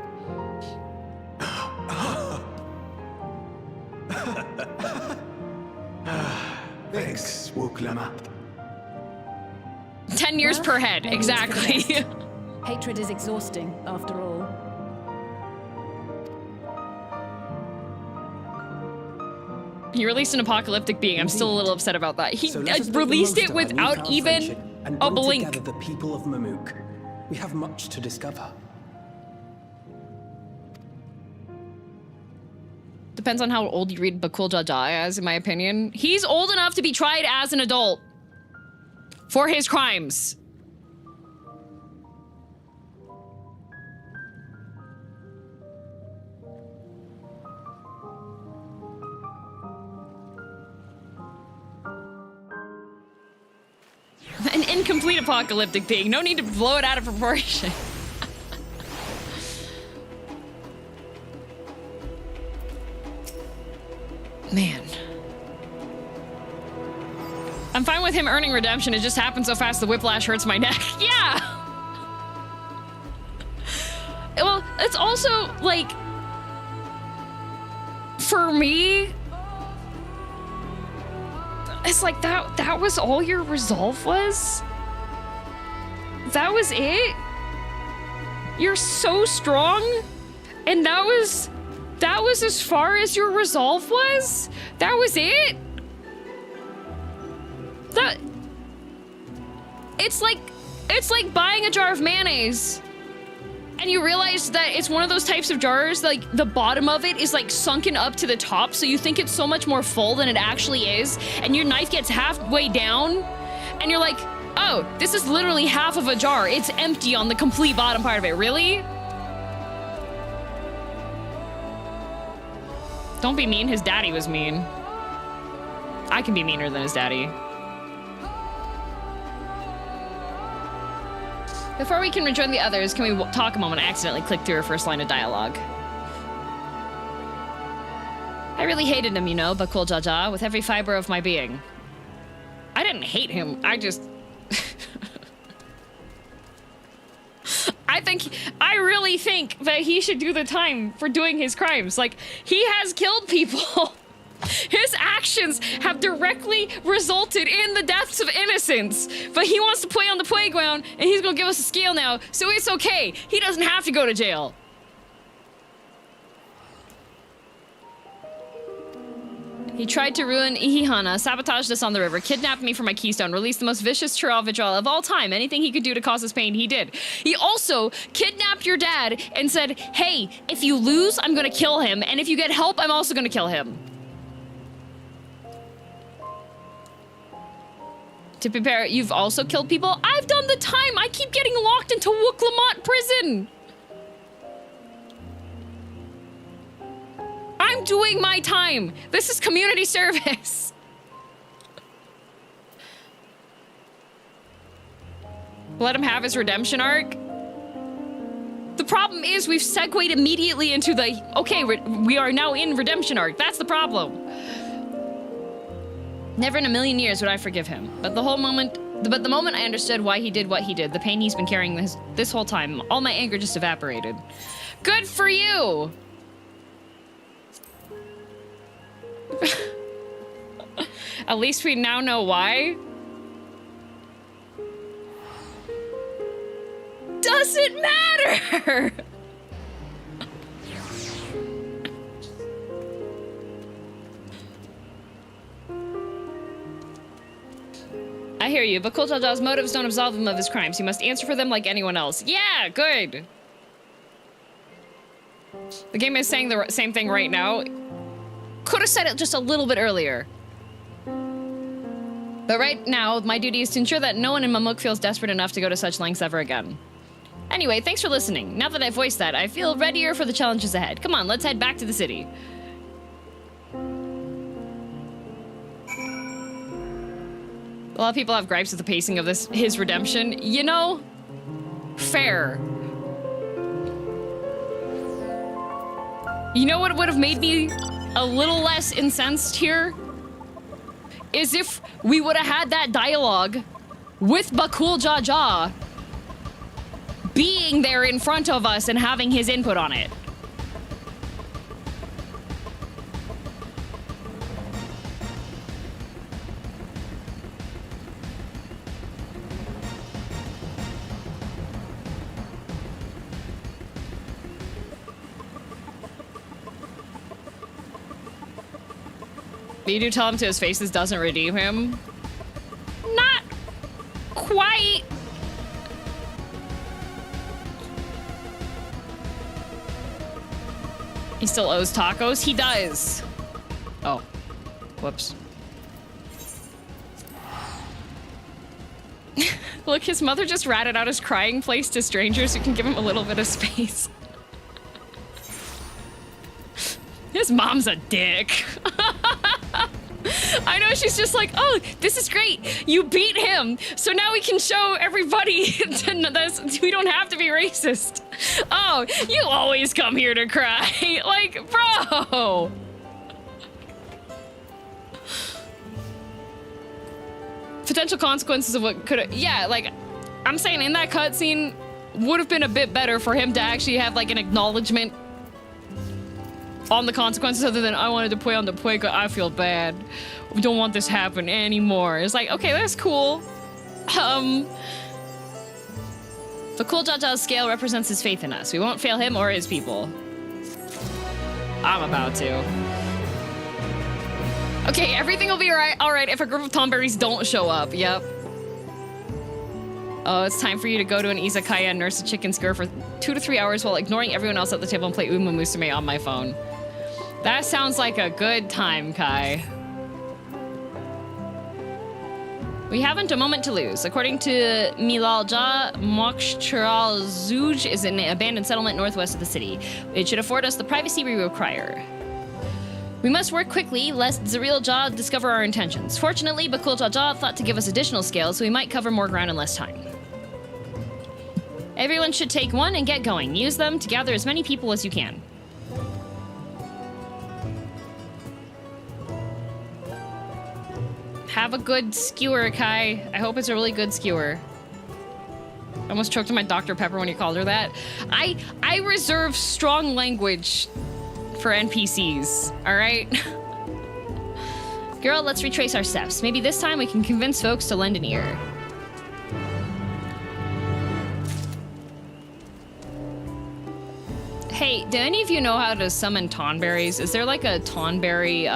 Thanks, Wuk I. 10 years per head, exactly. Hatred is exhausting, after all. He released an apocalyptic being. I'm still a little upset about that. He released it without even a blink. Together the people of Mamuk. We have much to discover. Depends on how old you read Bakul Jaja as, in my opinion. He's old enough to be tried as an adult for his crimes. An incomplete apocalyptic being. No need to blow it out of proportion. Man. I'm fine with him earning redemption. It just happened so fast the whiplash hurts my neck. Yeah! Well, it's also, like, for me, it's like that was all your resolve was? That was it? You're so strong? And that was as far as your resolve was? That was it? It's like buying a jar of mayonnaise and you realize that it's one of those types of jars, like the bottom of it is like sunken up to the top, so you think it's so much more full than it actually is, and your knife gets halfway down and you're like, oh, this is literally half of a jar. It's empty on the complete bottom part of it. Really? Don't be mean. His daddy was mean. I can be meaner than his daddy. Before we can rejoin the others, can we talk a moment? I accidentally clicked through her first line of dialogue. I really hated him, you know, Bakul Jaja, with every fiber of my being. I didn't hate him, I just... I really think that he should do the time for doing his crimes. Like, he has killed people. His actions have directly resulted in the deaths of innocents, but he wants to play on the playground and he's gonna give us a scale now, so it's okay. He doesn't have to go to jail. He tried to ruin Ihihana, sabotaged us on the river, kidnapped me from my keystone, released the most vicious Tural vitriol of all time. Anything he could do to cause us pain, he did. He also kidnapped your dad and said, hey, if you lose, I'm gonna kill him, and if you get help, I'm also gonna kill him. To prepare, you've also killed people? I've done the time! I keep getting locked into Wuk I prison! I'm doing my time! This is community service! Let him have his redemption arc? The problem is we've segued immediately into the, okay, we are now in redemption arc. That's the problem. Never in a million years would I forgive him. But the moment I understood why he did what he did, the pain he's been carrying this whole time, all my anger just evaporated. Good for you! At least we now know why. Doesn't matter! I hear you, but Kul'Jaja's motives don't absolve him of his crimes. He must answer for them like anyone else. Yeah, good! The game is saying the same thing right now. Could have said it just a little bit earlier. But right now, my duty is to ensure that no one in Mamuk feels desperate enough to go to such lengths ever again. Anyway, thanks for listening. Now that I've voiced that, I feel readier for the challenges ahead. Come on, let's head back to the city. A lot of people have gripes with the pacing of his redemption. You know, fair. You know what would have made me a little less incensed here? Is if we would have had that dialogue with Kul'Jaja being there in front of us and having his input on it. You do tell him to his face this doesn't redeem him? Not quite. He still owes tacos? He does. Oh. Whoops. Look, his mother just ratted out his crying place to strangers who can give him a little bit of space. His mom's a dick. I know, she's just like, oh, this is great. You beat him. So now we can show everybody that we don't have to be racist. Oh, you always come here to cry. Like, bro. Potential consequences of what could have, yeah, like, I'm saying in that cutscene would have been a bit better for him to actually have like an acknowledgement on the consequences other than I wanted to play on the play because I feel bad. We don't want this to happen anymore. It's like, okay, that's cool. The Kul'Jaja's scale represents his faith in us. We won't fail him or his people. I'm about to. Okay, everything will be all right if a group of tomberries don't show up. Yep. Oh, it's time for you to go to an izakaya and nurse a chicken skewer for 2 to 3 hours while ignoring everyone else at the table and play Uma Musume on my phone. That sounds like a good time, Kai. We haven't a moment to lose. According to Milalja, Tural Zuj is an abandoned settlement northwest of the city. It should afford us the privacy we require. We must work quickly, lest Zariel-Ja discover our intentions. Fortunately, Kul'Jaja thought to give us additional scales, so we might cover more ground in less time. Everyone should take one and get going. Use them to gather as many people as you can. Have a good skewer, Kai. I hope it's a really good skewer. I almost choked on my Dr. Pepper when you called her that. I reserve strong language for NPCs, all right? Girl, let's retrace our steps. Maybe this time we can convince folks to lend an ear. Hey, do any of you know how to summon Tonberries? Is there like a Tonberry,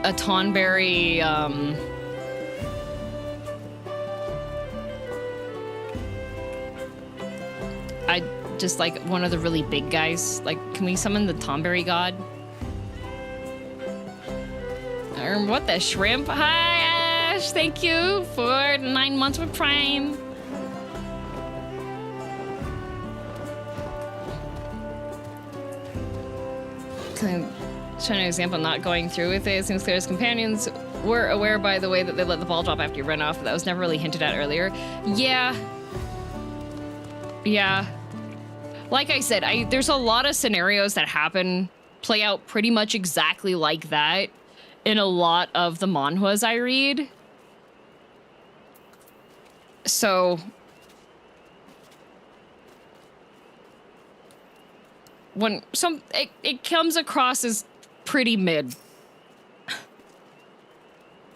a Tonberry, I just like one of the really big guys. Like, can we summon the Tonberry god? What the shrimp? Hi, Ash. Thank you for 9 months with Prime. Showing an example, not going through with it. It seems clear his companions were aware by the way that they let the ball drop after you ran off. But that was never really hinted at earlier. Yeah. Yeah. Like I said, there's a lot of scenarios that play out pretty much exactly like that in a lot of the manhwas I read. So when it comes across as pretty mid.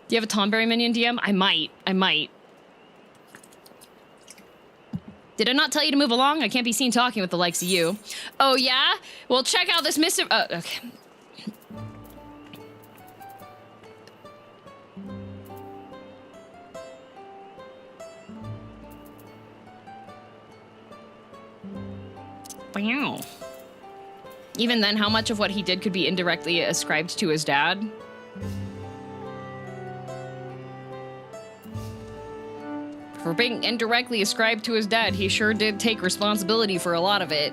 Do you have a Tomberry minion, DM? I might. Did I not tell you to move along? I can't be seen talking with the likes of you. Oh, yeah? Well, check out this missive. Okay. Wow. Even then, how much of what he did could be indirectly ascribed to his dad? For being indirectly ascribed to his dad, he sure did take responsibility for a lot of it.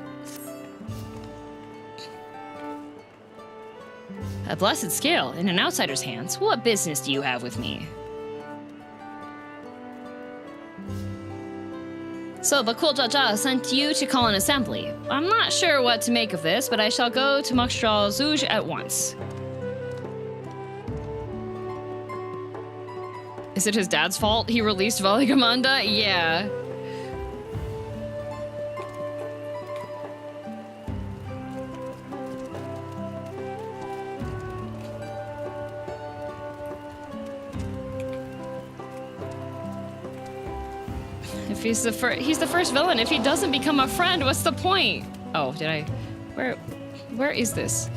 A blessed scale in an outsider's hands. What business do you have with me? So, Bakul Jaja sent you to call an assembly. I'm not sure what to make of this, but I shall go to Mok'Strel Zouj at once. Is it his dad's fault he released Valigamanda? Yeah. If he's the first villain. If he doesn't become a friend, what's the point? Oh, did I? Where is this?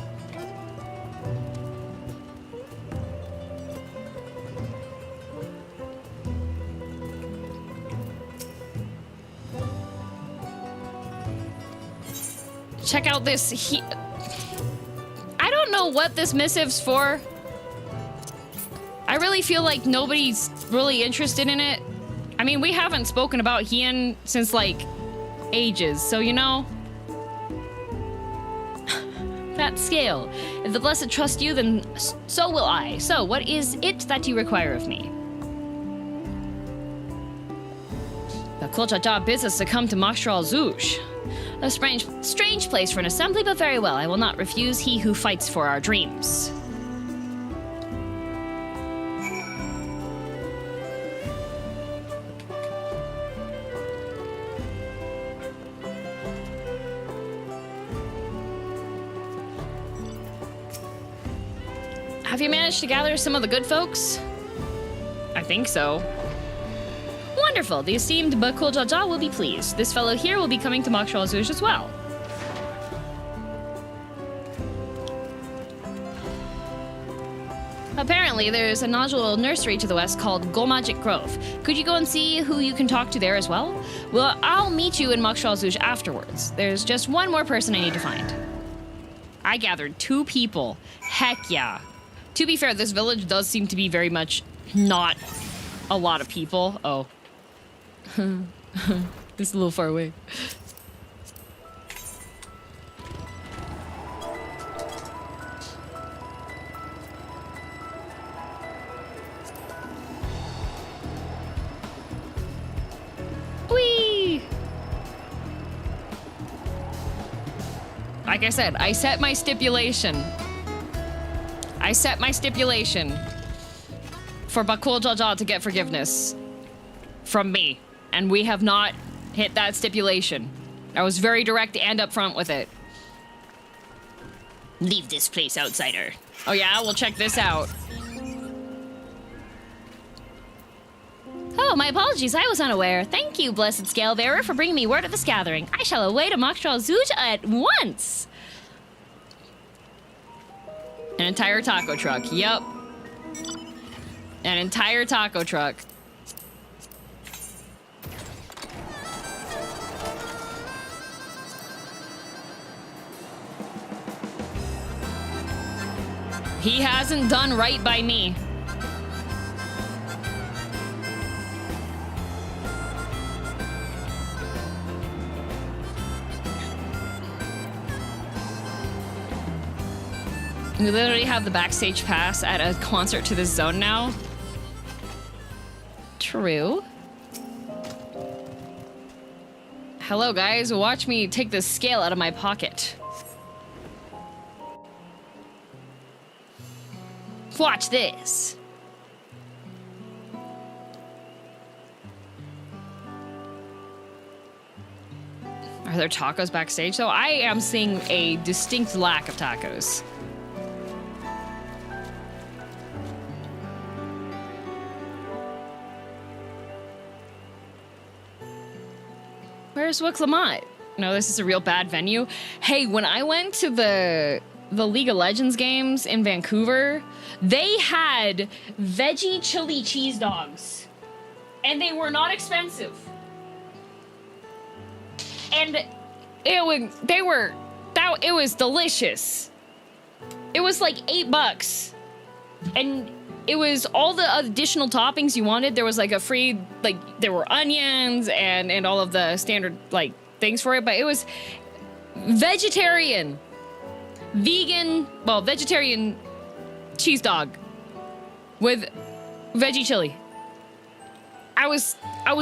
Check out this. I don't know what this missive's for. I really feel like nobody's really interested in it. I mean, we haven't spoken about Hien since, like, ages, so you know. That scale. If the Blessed trust you, then so will I. So, what is it that you require of me? The Kulchaja bids us to come to Mok'Strel Zouj. A strange place for an assembly, but very well. I will not refuse he who fights for our dreams. Have you managed to gather some of the good folks? I think so. Wonderful. The esteemed Bakul Jaja will be pleased. This fellow here will be coming to Mok'Strel Zouj as well. Apparently, there's a nodule nursery to the west called Golmagic Grove. Could you go and see who you can talk to there as well? Well, I'll meet you in Mok'Strel Zouj afterwards. There's just one more person I need to find. I gathered 2 people. Heck yeah. To be fair, this village does seem to be very much not a lot of people. Oh. This is a little far away. Whee! Like I said, I set my stipulation. For Bakul Jaja to get forgiveness from me. And we have not hit that stipulation. I was very direct and upfront with it. Leave this place, outsider. Oh yeah, we'll check this out. Oh, my apologies, I was unaware. Thank you, Blessed Scalebearer, for bringing me word of this gathering. I shall away to Mok'Strel Zouj at once. An entire taco truck, yep. An entire taco truck. He hasn't done right by me. We literally have the backstage pass at a concert to this zone now. True. Hello, guys. Watch me take this scale out of my pocket. Watch this. Are there tacos backstage? So I am seeing a distinct lack of tacos. Where's Wuk I? No, this is a real bad venue. Hey, when I went to the League of Legends games in Vancouver, they had veggie chili cheese dogs. And they were not expensive. And it was delicious. It was like $8. And it was all the additional toppings you wanted. There was like a free, like there were onions and all of the standard like things for it, but it was vegetarian, vegetarian cheese dog with veggie chili. I was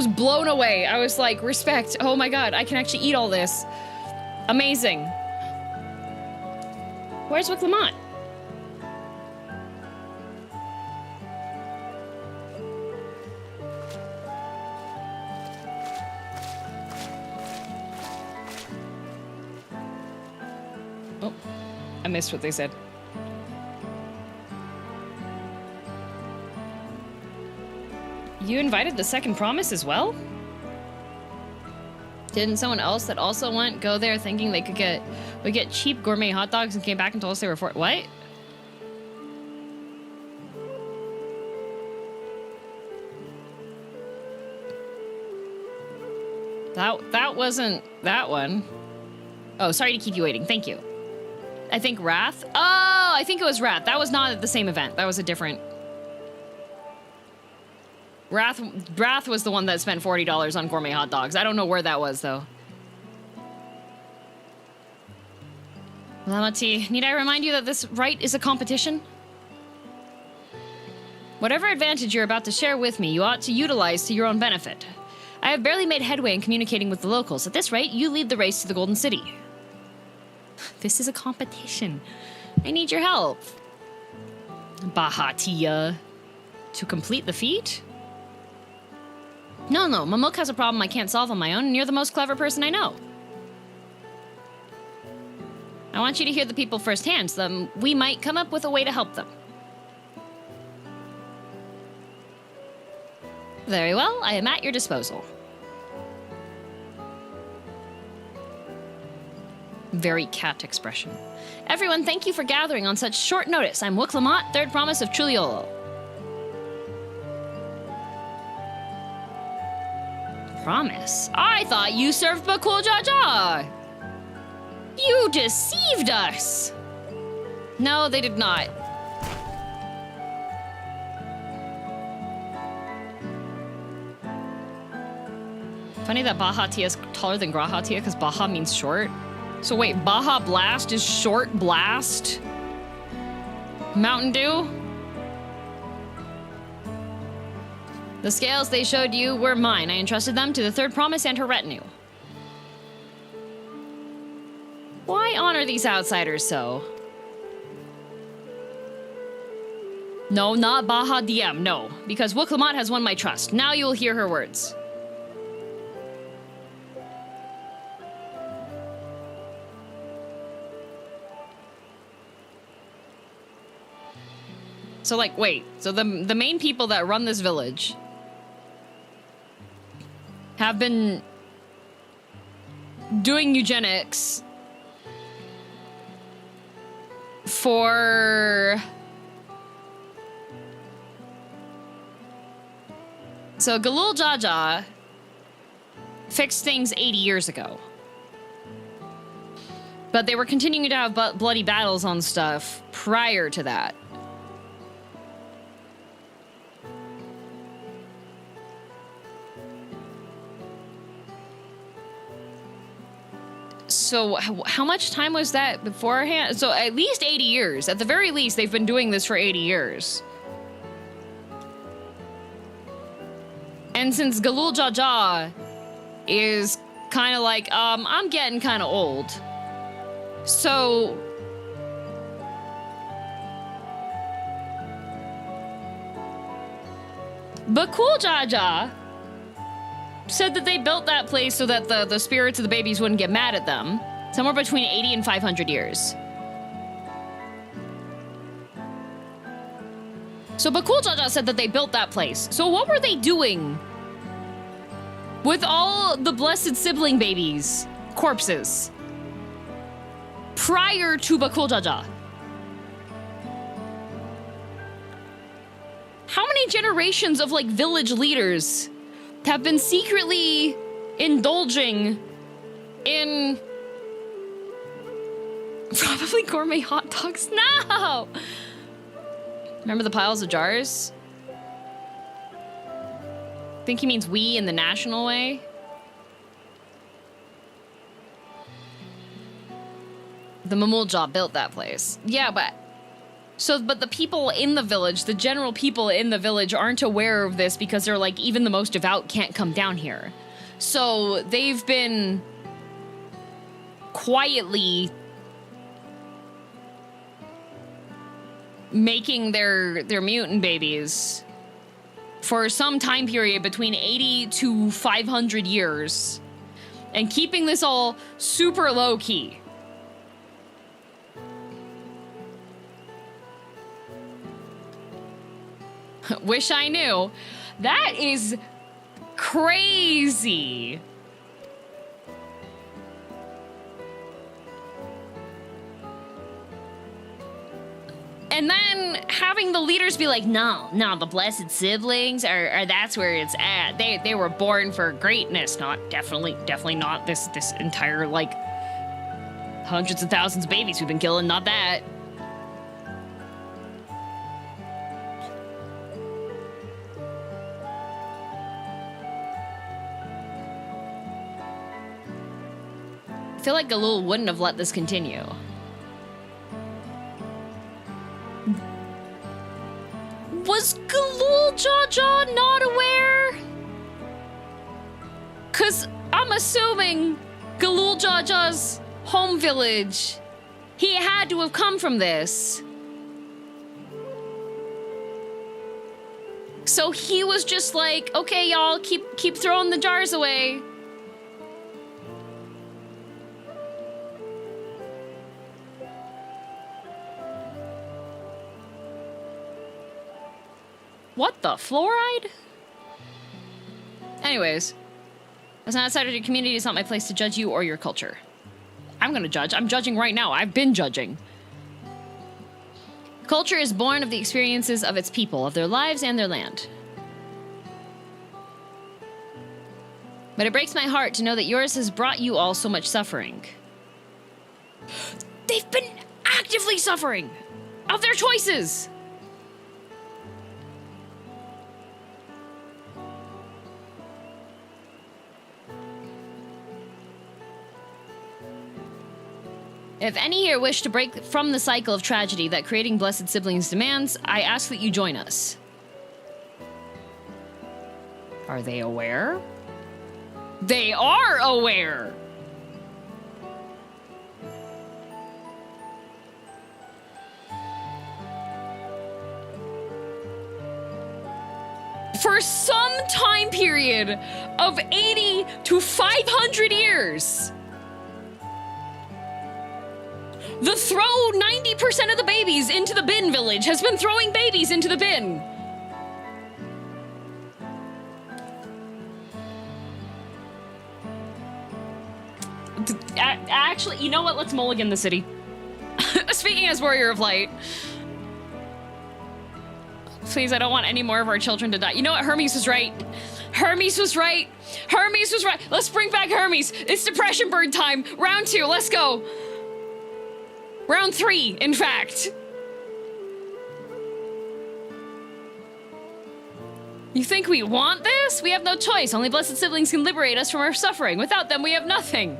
blown away. I was like, respect. Oh my god, I can actually eat all this. Amazing. Where's Wuk I? Oh, I missed what they said. You invited the second promise as well? Didn't someone else that also went go there thinking they would get cheap gourmet hot dogs and came back and told us they were for what? That wasn't that one. Oh, sorry to keep you waiting. Thank you. I think Wrath. Oh, I think it was Wrath. That was not at the same event. That was a different. Wrath was the one that spent $40 on gourmet hot dogs. I don't know where that was, though. Lamati, need I remind you that this right is a competition? Whatever advantage you're about to share with me, you ought to utilize to your own benefit. I have barely made headway in communicating with the locals. At this rate, you lead the race to the Golden City. This is a competition. I need your help. Bahatia. To complete the feat? No, Mamook has a problem I can't solve on my own, and you're the most clever person I know. I want you to hear the people firsthand, so that we might come up with a way to help them. Very well, I am at your disposal. Very cat expression. Everyone, thank you for gathering on such short notice. I'm Wuk I, third promise of Tural. Promise? I thought you served Bakul Jaja. You deceived us. No, they did not. Funny that Baja Tia is taller than Graha Tia because Baja means short. So wait, Baja Blast is short blast? Mountain Dew? The scales they showed you were mine. I entrusted them to the third promise and her retinue. Why honor these outsiders so? No, not Baha DM, no. Because Wuk I has won my trust. Now you will hear her words. So, like, wait. So the main people that run this village have been doing eugenics for... So Galul Jaja fixed things 80 years ago. But they were continuing to have bloody battles on stuff prior to that. So how much time was that beforehand? So at least 80 years. At the very least, they've been doing this for 80 years. And since Galul Jaja is kind of like, I'm getting kind of old. So Bakul Jaja said that they built that place so that the spirits of the babies wouldn't get mad at them. Somewhere between 80 and 500 years. So Bakul Jaja said that they built that place. So what were they doing with all the blessed sibling babies' corpses prior to Bakul Jaja? How many generations of like village leaders have been secretly indulging in probably gourmet hot dogs? No! Remember the piles of jars? I think he means we in the national way. The Mamulja built that place. Yeah, but the people in the village, the general people in the village aren't aware of this because they're like, even the most devout can't come down here. So they've been quietly making their mutant babies for some time period between 80 to 500 years and keeping this all super low key. Wish I knew. That is crazy. And then having the leaders be like, no, the blessed siblings are that's where it's at. They were born for greatness, not definitely not this entire like hundreds of thousands of babies we've been killing, not that. I feel like Galul wouldn't have let this continue. Was Galul Jaja not aware? Cause I'm assuming Galul Jaja's home village, he had to have come from this. So he was just like, okay, y'all, keep throwing the jars away. What the fluoride? Anyways, as an outsider to your community, it's not my place to judge you or your culture. I'm gonna judge. I'm judging right now. I've been judging. Culture is born of the experiences of its people, of their lives and their land. But it breaks my heart to know that yours has brought you all so much suffering. They've been actively suffering of their choices. If any here wish to break from the cycle of tragedy that creating blessed siblings demands, I ask that you join us. Are they aware? They are aware! For some time period of 80 to 500 years, the throw 90% of the babies into the bin village has been throwing babies into the bin. Actually, you know what? Let's mulligan the city. Speaking as Warrior of Light. Please, I don't want any more of our children to die. You know what? Hermes was right. Hermes was right. Hermes was right. Let's bring back Hermes. It's Depression Bird time. Round 2. Let's go. Round 3, in fact. You think we want this? We have no choice. Only blessed siblings can liberate us from our suffering. Without them, we have nothing.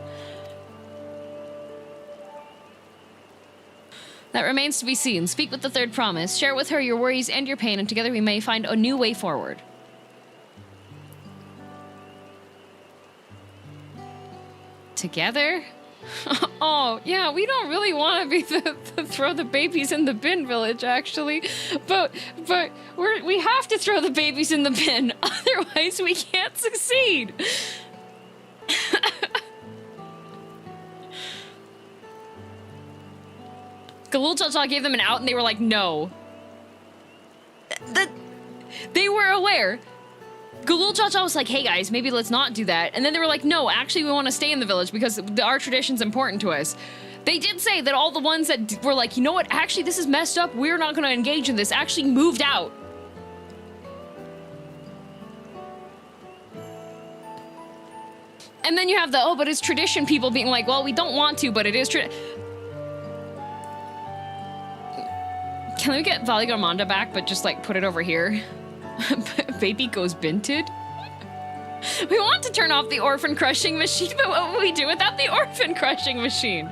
That remains to be seen. Speak with the third promise. Share with her your worries and your pain, and together we may find a new way forward. Together? Oh, yeah, we don't really want to be the throw the babies in the bin village, actually. But we have to throw the babies in the bin, otherwise we can't succeed. Galul Cha-Cha gave them an out and they were like, no. They were aware. Galul Cha-Cha was like, hey guys, maybe let's not do that. And then they were like, no, actually we want to stay in the village because our tradition's important to us. They did say that all the ones that were like, you know what, actually this is messed up, we're not going to engage in this, actually moved out. And then you have the, oh, but it's tradition people being like, well, we don't want to, but it is tradition. Can we get Valigarmanda back, but just like put it over here? Baby goes binted. We want to turn off the orphan crushing machine, but what will we do without the orphan crushing machine?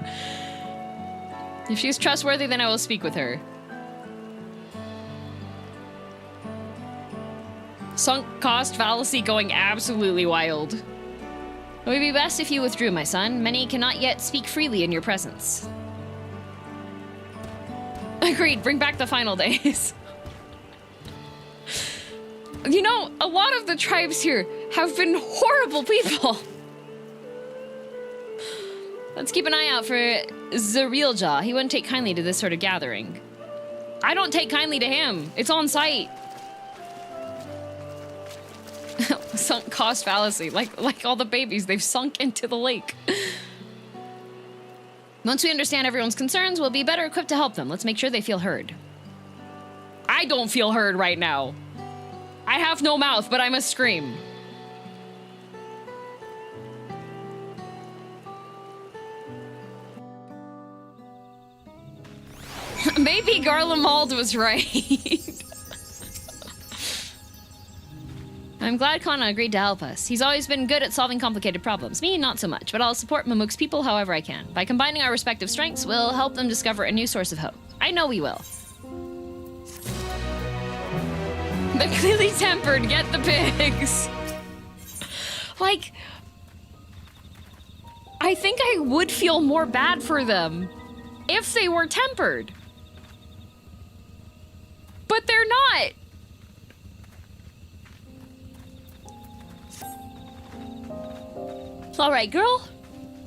If she's trustworthy, then I will speak with her. Sunk cost fallacy going absolutely wild. It would be best if you withdrew, my son. Many cannot yet speak freely in your presence. Agreed, bring back the final days. You know, a lot of the tribes here have been horrible people. Let's keep an eye out for Zarilja. He wouldn't take kindly to this sort of gathering. I don't take kindly to him. It's on site. Sunk cost fallacy. Like all the babies, they've sunk into the lake. Once we understand everyone's concerns, we'll be better equipped to help them. Let's make sure they feel heard. I don't feel heard right now. I have no mouth, but I must scream. Maybe Garlemald was right. I'm glad Kana agreed to help us. He's always been good at solving complicated problems. Me, not so much, but I'll support Mamook's people however I can. By combining our respective strengths, we'll help them discover a new source of hope. I know we will. They're clearly tempered. Get the pigs. Like, I think I would feel more bad for them if they were tempered. But they're not. All right, girl.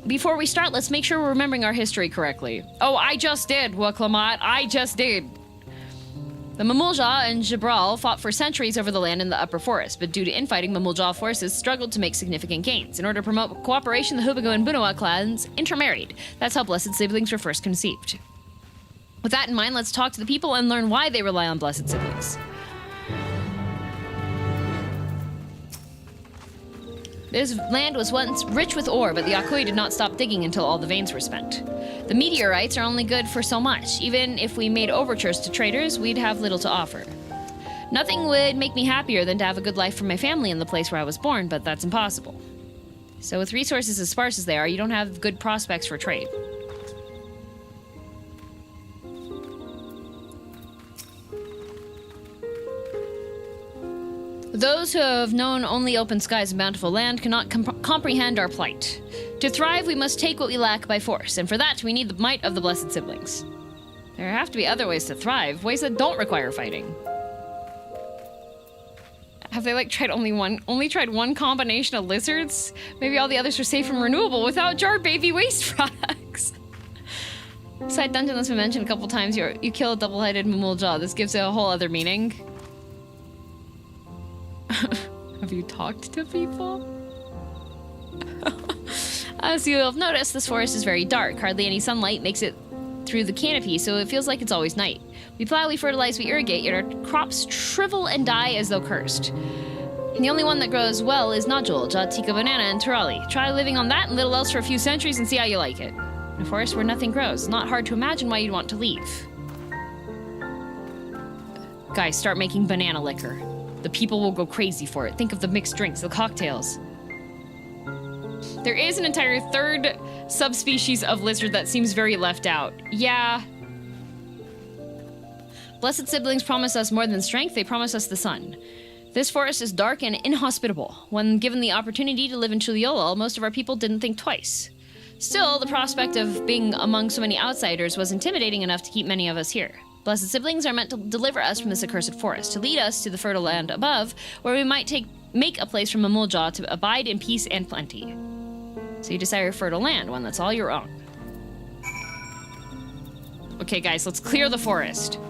Before we start, let's make sure we're remembering our history correctly. Oh, I just did, Waklamat. I just did. The Mamulja and Jibral fought for centuries over the land in the upper forest, but due to infighting, Mamulja forces struggled to make significant gains. In order to promote cooperation, the Hubago and Bunawa clans intermarried. That's how blessed siblings were first conceived. With that in mind, let's talk to the people and learn why they rely on blessed siblings. This land was once rich with ore, but the Akui did not stop digging until all the veins were spent. The meteorites are only good for so much. Even if we made overtures to traders, we'd have little to offer. Nothing would make me happier than to have a good life for my family in the place where I was born, but that's impossible. So with resources as sparse as they are, you don't have good prospects for trade. Those who have known only open skies and bountiful land cannot comprehend our plight. To thrive, we must take what we lack by force, and for that, we need the might of the blessed siblings. There have to be other ways to thrive, ways that don't require fighting. Have they tried only tried one combination of lizards? Maybe all the others are safe and renewable without jar baby waste products. Side dungeon that's been mentioned a couple times. You kill a double-headed Mamulja. This gives it a whole other meaning. Have you talked to people? As you have noticed, this forest is very dark. Hardly any sunlight makes it through the canopy, so it feels like it's always night. We plow, we fertilize, we irrigate, yet our crops shrivel and die as though cursed. And the only one that grows well is Nodule, Jatika Banana, and Turali. Try living on that and little else for a few centuries and see how you like it. In a forest where nothing grows, it's not hard to imagine why you'd want to leave. Guys, start making banana liquor. The people will go crazy for it. Think of the mixed drinks, the cocktails. There is an entire third subspecies of lizard that seems very left out. Yeah. Blessed siblings promise us more than strength, they promise us the sun. This forest is dark and inhospitable. When given the opportunity to live in Chuliolol, most of our people didn't think twice. Still, the prospect of being among so many outsiders was intimidating enough to keep many of us here. Blessed siblings are meant to deliver us from this accursed forest, to lead us to the fertile land above, where we might make a place for Mamuldja to abide in peace and plenty. So you desire fertile land, one that's all your own. Okay, guys, let's clear the forest.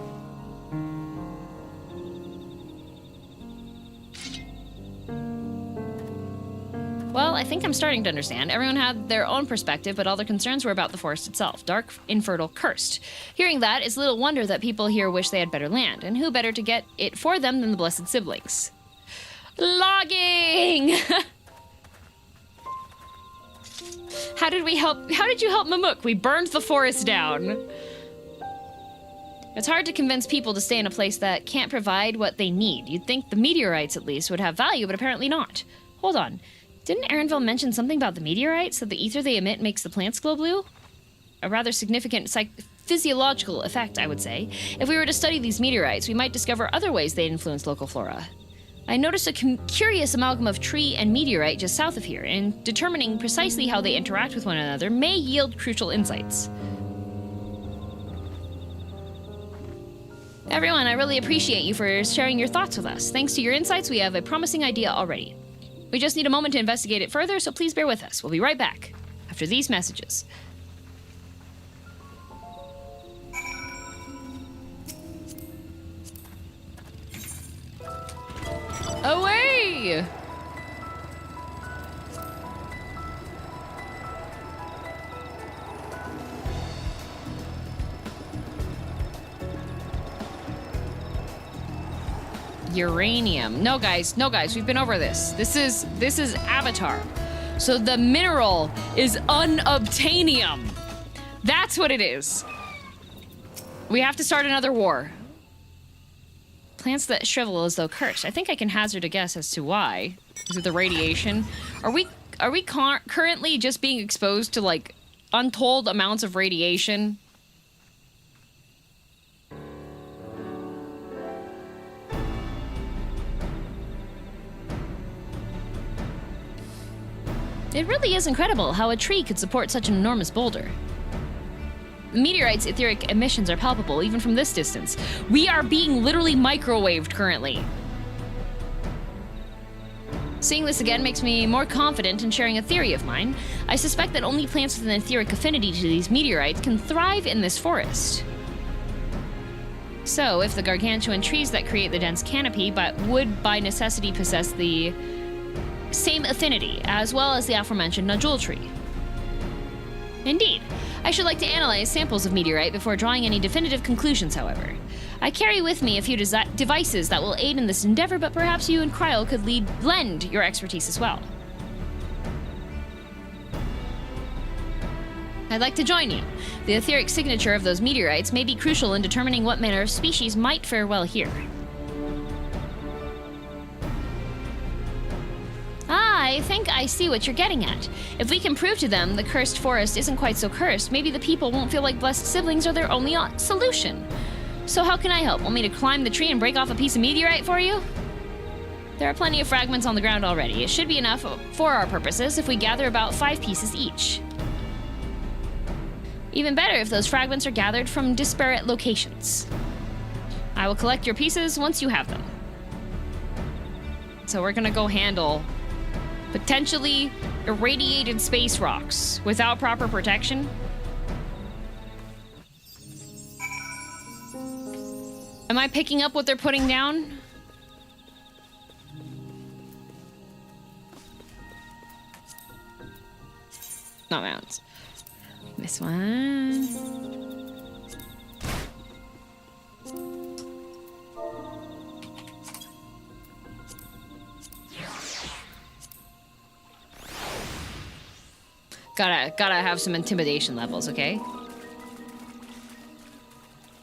Well, I think I'm starting to understand. Everyone had their own perspective, but all their concerns were about the forest itself. Dark, infertile, cursed. Hearing that, it's little wonder that people here wish they had better land, and who better to get it for them than the blessed siblings? Logging! How did you help Mamuk? We burned the forest down. It's hard to convince people to stay in a place that can't provide what they need. You'd think the meteorites, at least, would have value, but apparently not. Hold on. Didn't Aaronville mention something about the meteorites? That the ether they emit makes the plants glow blue? A rather significant physiological effect, I would say. If we were to study these meteorites, we might discover other ways they influence local flora. I noticed a curious amalgam of tree and meteorite just south of here, and determining precisely how they interact with one another may yield crucial insights. Everyone, I really appreciate you for sharing your thoughts with us. Thanks to your insights, we have a promising idea already. We just need a moment to investigate it further, so please bear with us. We'll be right back after these messages. Away! Uranium. No guys, we've been over this. This is Avatar. So the mineral is unobtainium. That's what it is. We have to start another war. Plants that shrivel as though cursed. I think I can hazard a guess as to why. Is it the radiation? Are we currently just being exposed to like untold amounts of radiation? It really is incredible how a tree could support such an enormous boulder. The meteorite's etheric emissions are palpable even from this distance. We are being literally microwaved currently. Seeing this again makes me more confident in sharing a theory of mine. I suspect that only plants with an etheric affinity to these meteorites can thrive in this forest. So, if the gargantuan trees that create the dense canopy would by necessity possess the same affinity, as well as the aforementioned nodule tree. Indeed. I should like to analyze samples of meteorite before drawing any definitive conclusions, however. I carry with me a few devices that will aid in this endeavor, but perhaps you and Cryo could lend your expertise as well. I'd like to join you. The etheric signature of those meteorites may be crucial in determining what manner of species might fare well here. I think I see what you're getting at. If we can prove to them the cursed forest isn't quite so cursed, maybe the people won't feel like blessed siblings are their only solution. So how can I help? Want me to climb the tree and break off a piece of meteorite for you? There are plenty of fragments on the ground already. It should be enough for our purposes if we gather about 5 pieces each. Even better if those fragments are gathered from disparate locations. I will collect your pieces once you have them. So we're gonna go handle potentially irradiated space rocks without proper protection. Am I picking up what they're putting down? Not mounts. This one. Gotta have some intimidation levels, okay?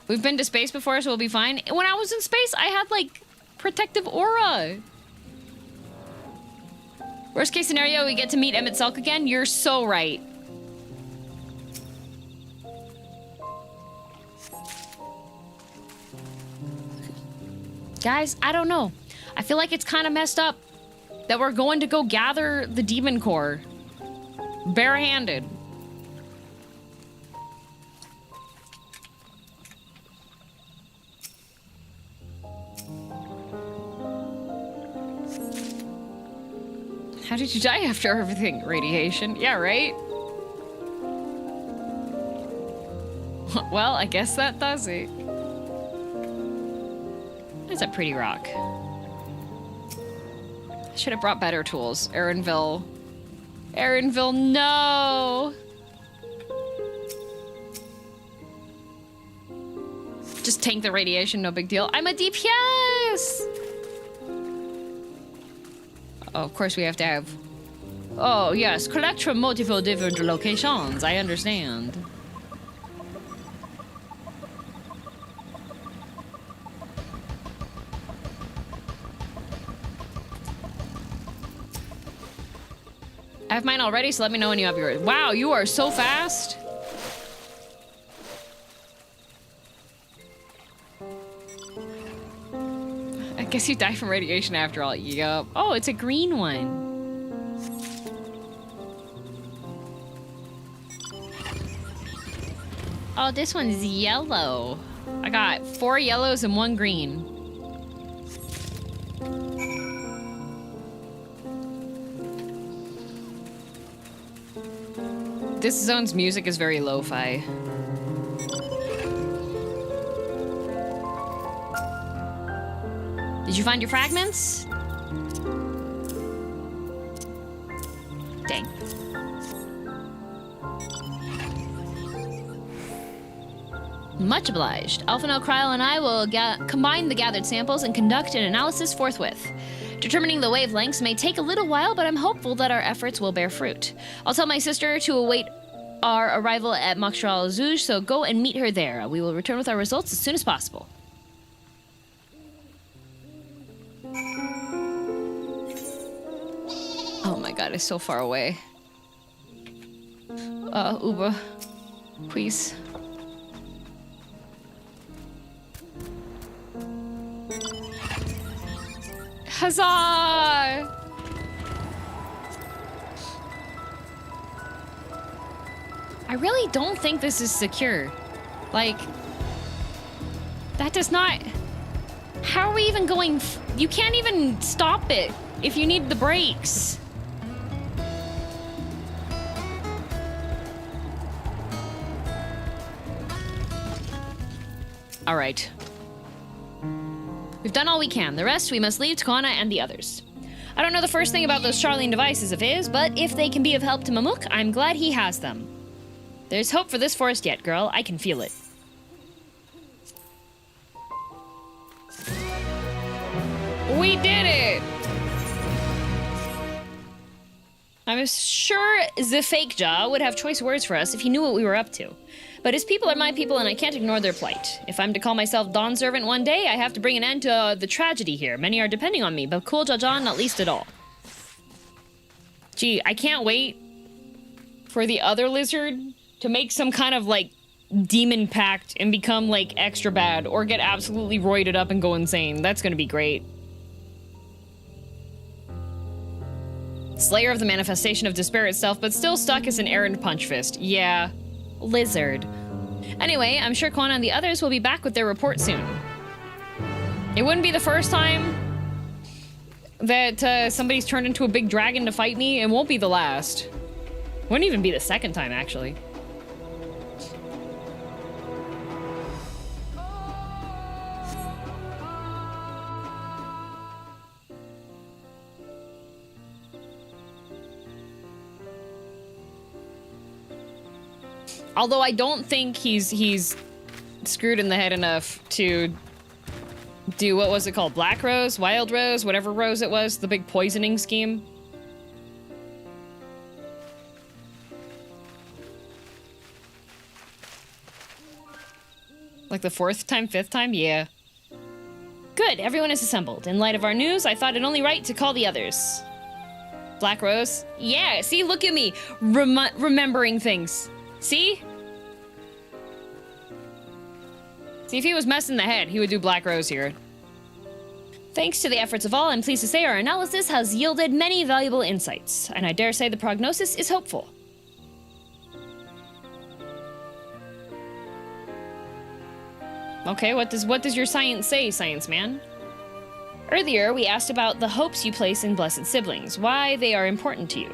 We've been to space before, so we'll be fine. When I was in space, I had, like, protective aura. Worst case scenario, we get to meet Emmett Selk again? You're so right. Guys, I don't know. I feel like it's kind of messed up that we're going to go gather the demon core barehanded. How did you die after everything? Radiation? Yeah, right? Well, I guess that does it. That's a pretty rock. I should have brought better tools. Erinville. Erinville, no! Just tank the radiation, no big deal. I'm a DPS! Oh, of course we have to have... Oh, yes, collect from multiple different locations. I understand. I have mine already, so let me know when you have yours. Wow, you are so fast. I guess you die from radiation after all. Yup. Oh, it's a green one. Oh, this one's yellow. I got 4 yellows and 1 green. This zone's music is very lo-fi. Did you find your fragments? Dang. Much obliged. Alphino, Kryl, and I will combine the gathered samples and conduct an analysis forthwith. Determining the wavelengths may take a little while, but I'm hopeful that our efforts will bear fruit. I'll tell my sister to await our arrival at Montreal Zouge, so go and meet her there. We will return with our results as soon as possible. Oh my god, it's so far away. Uber, please. Huzzah! I really don't think this is secure. Like, that does not... How are we even going... You can't even stop it if you need the brakes. All right. We've done all we can. The rest we must leave to Kana and the others. I don't know the first thing about those Charlene devices of his, but if they can be of help to Mamuk, I'm glad he has them. There's hope for this forest yet, girl. I can feel it. We did it! I'm sure the fake jaw would have choice words for us if he knew what we were up to. But his people are my people, and I can't ignore their plight. If I'm to call myself Dawn Servant one day, I have to bring an end to the tragedy here. Many are depending on me, but Cool Jajan not least at all. Gee, I can't wait for the other lizard to make some kind of, like, demon pact and become, like, extra bad, or get absolutely roided up and go insane. That's gonna be great. Slayer of the manifestation of despair itself, but still stuck as an errand punch fist. Yeah. Lizard. Anyway, I'm sure Kwana and the others will be back with their report soon. It wouldn't be the first time that somebody's turned into a big dragon to fight me. It won't be the last. Wouldn't even be the second time, actually. Although I don't think he's screwed in the head enough to do, what was it called? Black Rose? Wild Rose? Whatever rose it was, the big poisoning scheme. Like the 4th time, 5th time? Yeah. Good, everyone is assembled. In light of our news, I thought it only right to call the others. Black Rose? Yeah, see, look at me. Remembering things. See? See, if he was messing the head, he would do Black Rose here. Thanks to the efforts of all, I'm pleased to say our analysis has yielded many valuable insights, and I dare say the prognosis is hopeful. Okay, what does your science say, science man? Earlier, we asked about the hopes you place in blessed siblings, why they are important to you.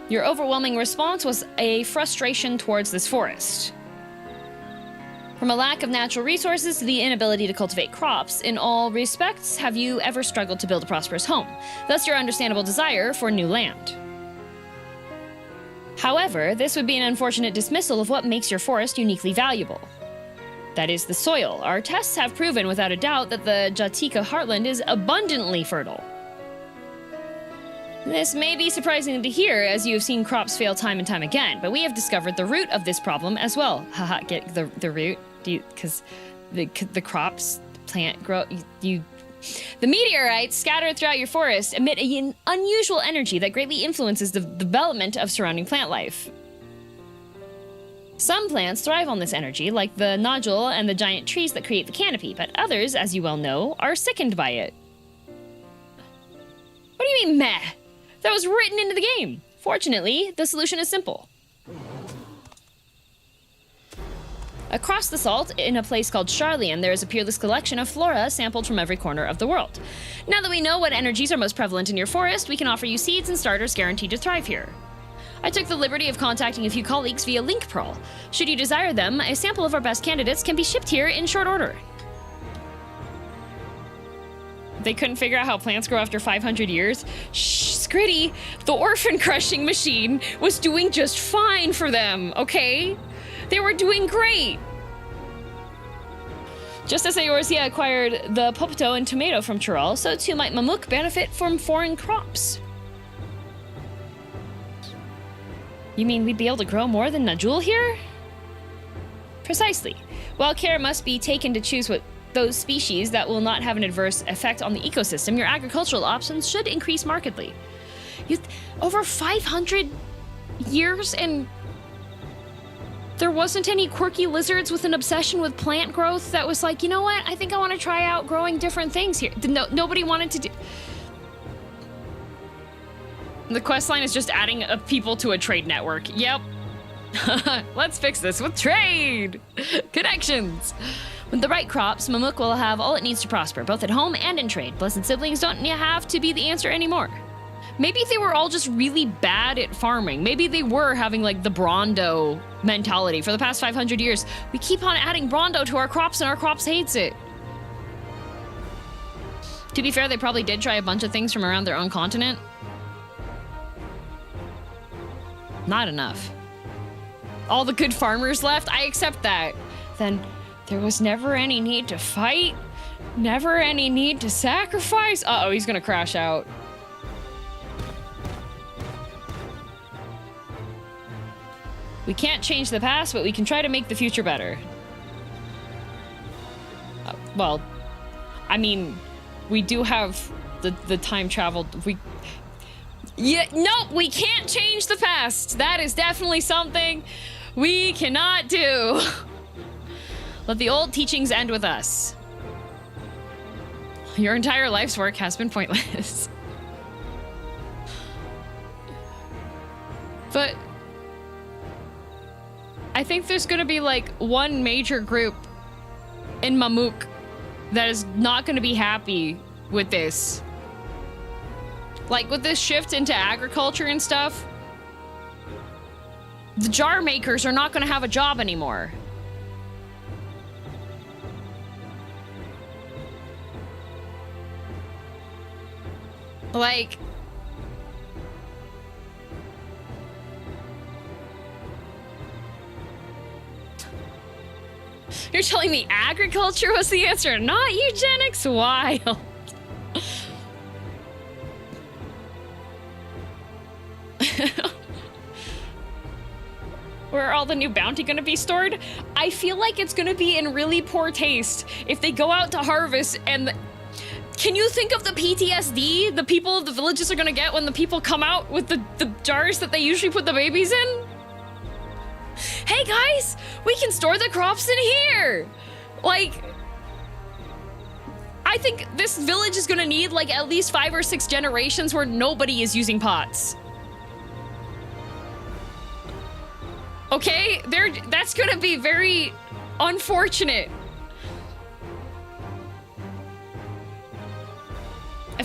Your overwhelming response was a frustration towards this forest. From a lack of natural resources to the inability to cultivate crops, in all respects, have you ever struggled to build a prosperous home? Thus your understandable desire for new land. However, this would be an unfortunate dismissal of what makes your forest uniquely valuable. That is the soil. Our tests have proven without a doubt that the Jatika heartland is abundantly fertile. This may be surprising to hear, as you have seen crops fail time and time again, but we have discovered the root of this problem as well. Haha, get the root? Because the crops, plant grow, The meteorites scattered throughout your forest emit an unusual energy that greatly influences the development of surrounding plant life. Some plants thrive on this energy, like the nodule and the giant trees that create the canopy, but others, as you well know, are sickened by it. What do you mean, meh? That was written into the game. Fortunately, the solution is simple. Across the salt, in a place called Charlian, there is a peerless collection of flora sampled from every corner of the world. Now that we know what energies are most prevalent in your forest, we can offer you seeds and starters guaranteed to thrive here. I took the liberty of contacting a few colleagues via link pearl. Should you desire them, a sample of our best candidates can be shipped here in short order. They couldn't figure out how plants grow after 500 years? Shh, Scritty, the orphan crushing machine was doing just fine for them, okay? They were doing great. Just as Eorzea acquired the potato and tomato from Tural, so too might Mamuk benefit from foreign crops. You mean we'd be able to grow more than Najul here? Precisely. While care must be taken to choose what those species that will not have an adverse effect on the ecosystem, your agricultural options should increase markedly. Over 500 years and there wasn't any quirky lizards with an obsession with plant growth that was like, you know what, I think I want to try out growing different things here. Nobody wanted to do... The questline is just adding people to a trade network. Yep. Let's fix this with trade! Connections! With the right crops, Mamuk will have all it needs to prosper, both at home and in trade. Blessed siblings don't have to be the answer anymore. Maybe they were all just really bad at farming. Maybe they were having like the Brondo mentality. For the past 500 years, we keep on adding Brondo to our crops and our crops hates it. To be fair, they probably did try a bunch of things from around their own continent. Not enough. All the good farmers left? I accept that. Then there was never any need to fight, never any need to sacrifice. Uh-oh, he's gonna crash out. We can't change the past, but we can try to make the future better. Well, I mean, we do have the time travel. Nope, we can't change the past. That is definitely something we cannot do. Let the old teachings end with us. Your entire life's work has been pointless. But I think there's gonna be like one major group in Mamuk that is not gonna be happy with this. Like with this shift into agriculture and stuff, the jar makers are not gonna have a job anymore. Like, you're telling me agriculture was the answer, not eugenics? Wild. Where are all the new bounty gonna be stored? I feel like it's gonna be in really poor taste if they go out to harvest and... Can you think of the PTSD the people of the villages are gonna get when the people come out with the jars that they usually put the babies in? Hey guys, we can store the crops in here! Like, I think this village is gonna need like at least 5 or 6 generations where nobody is using pots. Okay, that's gonna be very unfortunate.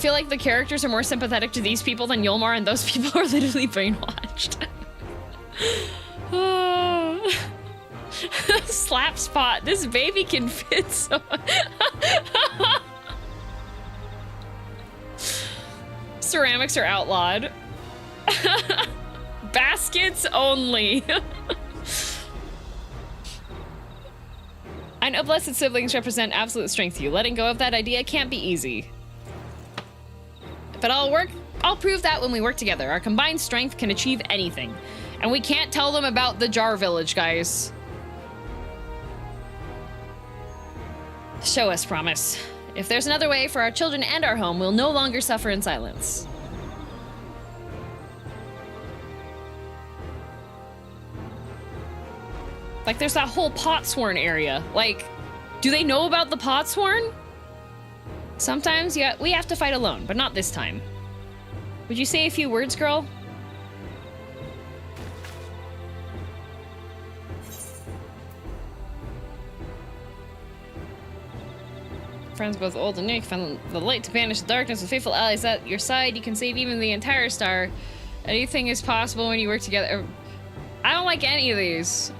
feel like the characters are more sympathetic to these people than Yulmar, and those people are literally brainwashed. Oh. Slap spot. This baby can fit so. Ceramics are outlawed. Baskets only. I know blessed siblings represent absolute strength to you. Letting go of that idea can't be easy. But I'll prove that when we work together. Our combined strength can achieve anything. And we can't tell them about the Jar Village, guys. Show us, promise. If there's another way for our children and our home, we'll no longer suffer in silence. Like, there's that whole Potsworn area. Like, do they know about the Potsworn? Sometimes, yeah, we have to fight alone, but not this time. Would you say a few words, girl? Friends both old and new, you found the light to banish the darkness with faithful allies at your side. You can save even the entire star. Anything is possible when you work together. I don't like any of these.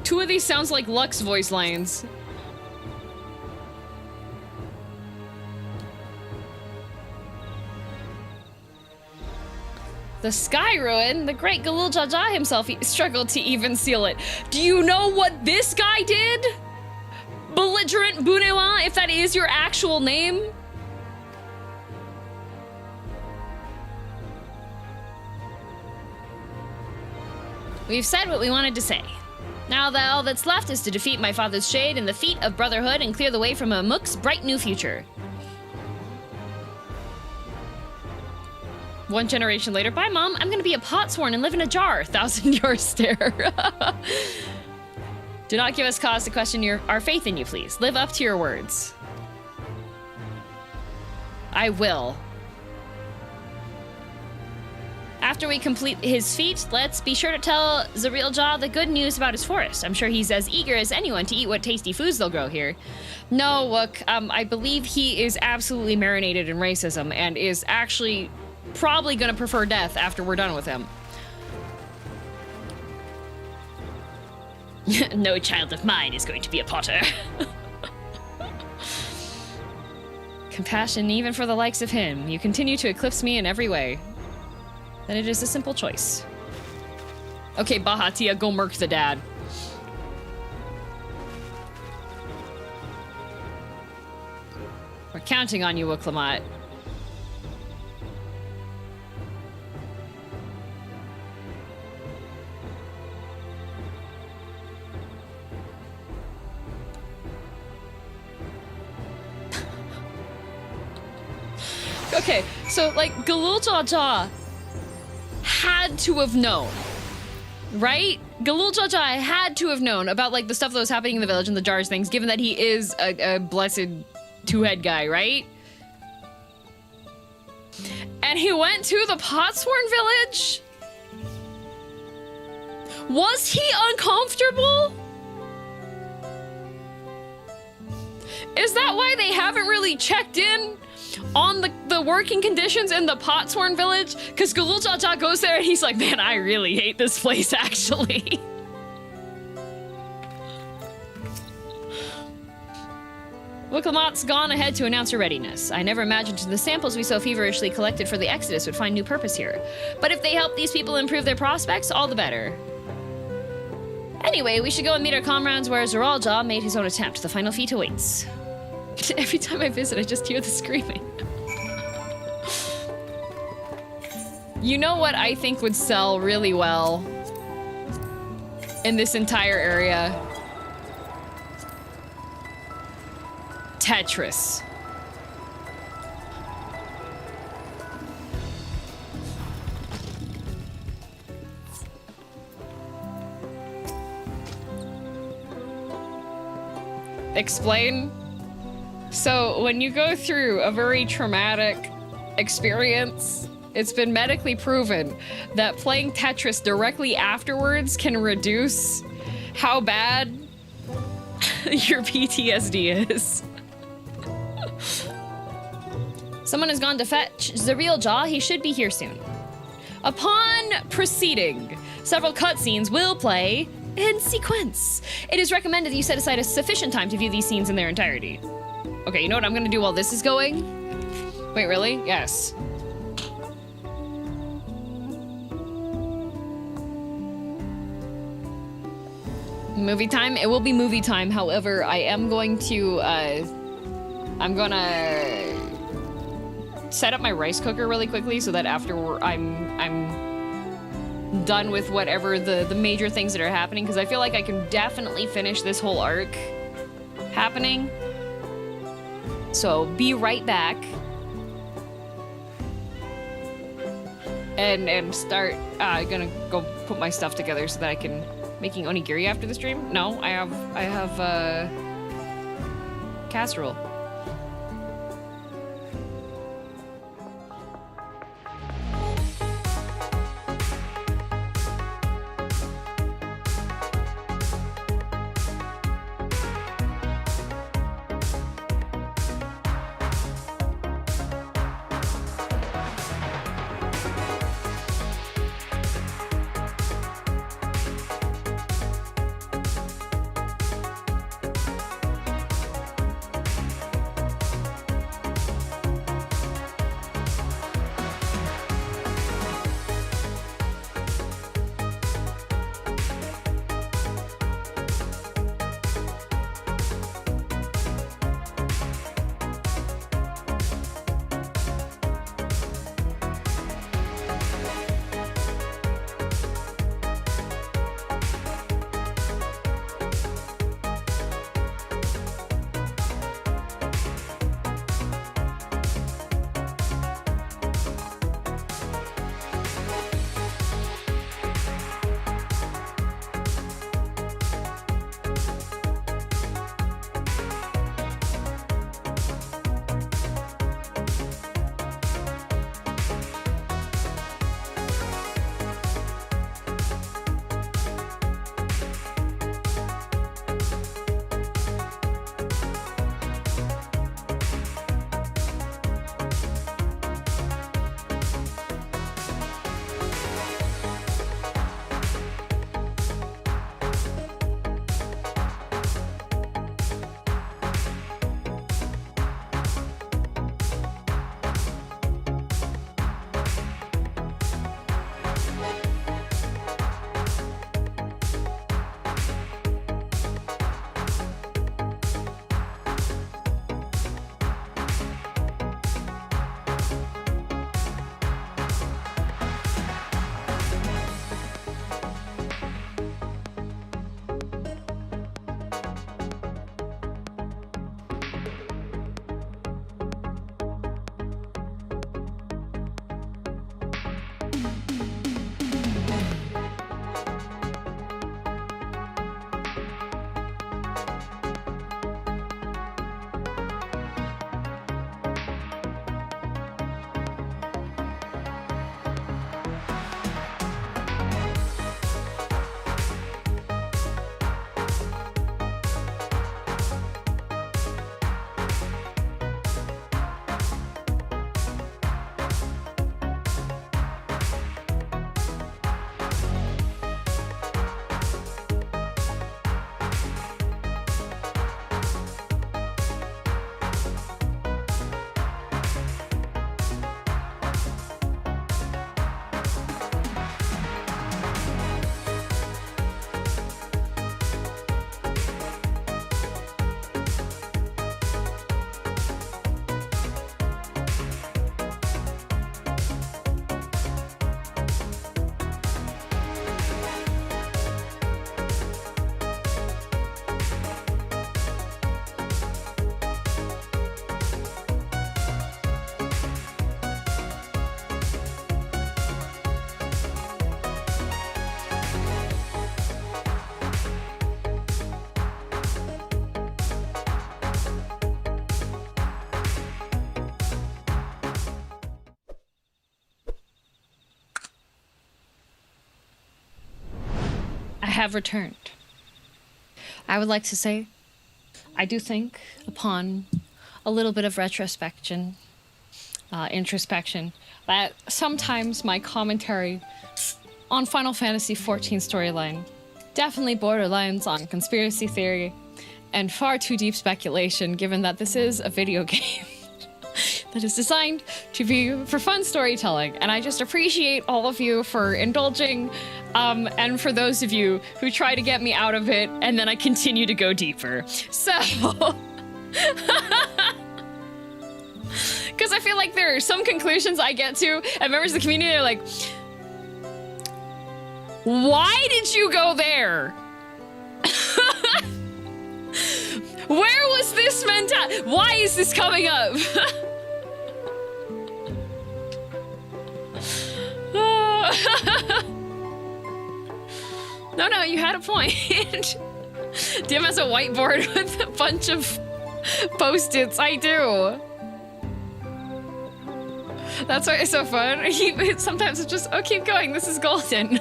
Two of these sounds like Lux voice lines. The Sky Ruin, the great Galul Jaja himself struggled to even seal it. Do you know what this guy did? Belligerent Bunewa, if that is your actual name? We've said what we wanted to say. Now that all that's left is to defeat my father's shade in the feet of brotherhood and clear the way for Mamuk's bright new future. One generation later, bye mom, I'm gonna be a Potsworn and live in a jar. 1,000-year stare. Do not give us cause to question our faith in you, please. Live up to your words. I will. After we complete his feat, let's be sure to tell Zarilja the good news about his forest. I'm sure he's as eager as anyone to eat what tasty foods they'll grow here. No, Wuk, I believe he is absolutely marinated in racism and is actually probably gonna prefer death after we're done with him. No child of mine is going to be a potter. Compassion even for the likes of him. You continue to eclipse me in every way. Then it is a simple choice. Okay, Bahatia, go murk the dad. We're counting on you, Wuk. Okay, so like Galul Jaja had to have known, right? Galul Jaja had to have known about like the stuff that was happening in the village and the jars things, given that he is a blessed two-head guy, right? And he went to the Potsworn village? Was he uncomfortable? Is that why they haven't really checked in on the working conditions in the Potsworn village? Because Galul Jaja goes there and he's like, man, I really hate this place, actually. Wuk gone ahead to announce her readiness. I never imagined the samples we so feverishly collected for the Exodus would find new purpose here. But if they help these people improve their prospects, all the better. Anyway, we should go and meet our comrades where Zeralja made his own attempt. The final feat awaits. Every time I visit, I just hear the screaming. You know what I think would sell really well in this entire area? Tetris. Explain? So, when you go through a very traumatic experience, it's been medically proven that playing Tetris directly afterwards can reduce how bad your PTSD is. Someone has gone to fetch the real Jaw. He should be here soon. Upon proceeding, several cutscenes will play in sequence. It is recommended that you set aside a sufficient time to view these scenes in their entirety. Okay, you know what I'm gonna do while this is going? Wait, really? Yes. Movie time? It will be movie time. However, I am going to, I'm gonna set up my rice cooker really quickly so that after I'm done with whatever the major things that are happening, because I feel like I can definitely finish this whole arc happening. So be right back. And start, gonna go put my stuff together so that I can making onigiri after the stream. No, I have casserole. have returned. I would like to say I do think, upon a little bit of introspection, that sometimes my commentary on Final Fantasy XIV storyline definitely borderlines on conspiracy theory and far too deep speculation, given that this is a video game that is designed to be for fun storytelling. And I just appreciate all of you for indulging, and for those of you who try to get me out of it, and then I continue to go deeper. So, because I feel like there are some conclusions I get to, and members of the community are like, why did you go there? Where was this mentality? Why is this coming up? No, you had a point. Dim has a whiteboard with a bunch of post-its. I do. That's why it's so fun. Sometimes it's just, oh, keep going. This is golden.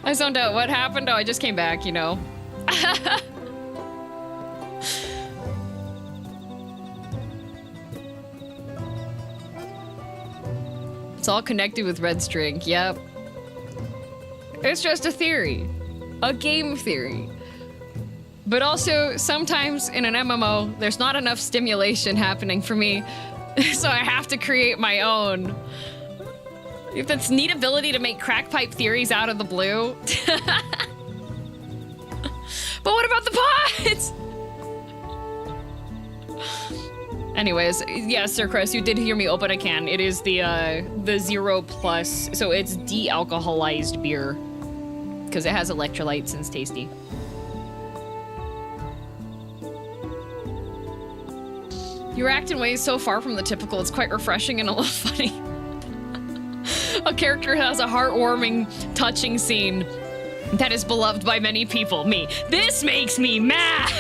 I zoned out. What happened? Oh, I just came back, you know. It's all connected with Red String. Yep. It's just a theory. A game theory. But also, sometimes in an MMO, there's not enough stimulation happening for me, so I have to create my own. If that's neat ability to make crack pipe theories out of the blue. But what about the pods? Anyways, yes, Sir Chris, you did hear me open a can. It is the 0+, so it's de-alcoholized beer. Because it has electrolytes and it's tasty. You're acting ways so far from the typical, it's quite refreshing and a little funny. A character has a heartwarming, touching scene that is beloved by many people. Me. This makes me mad!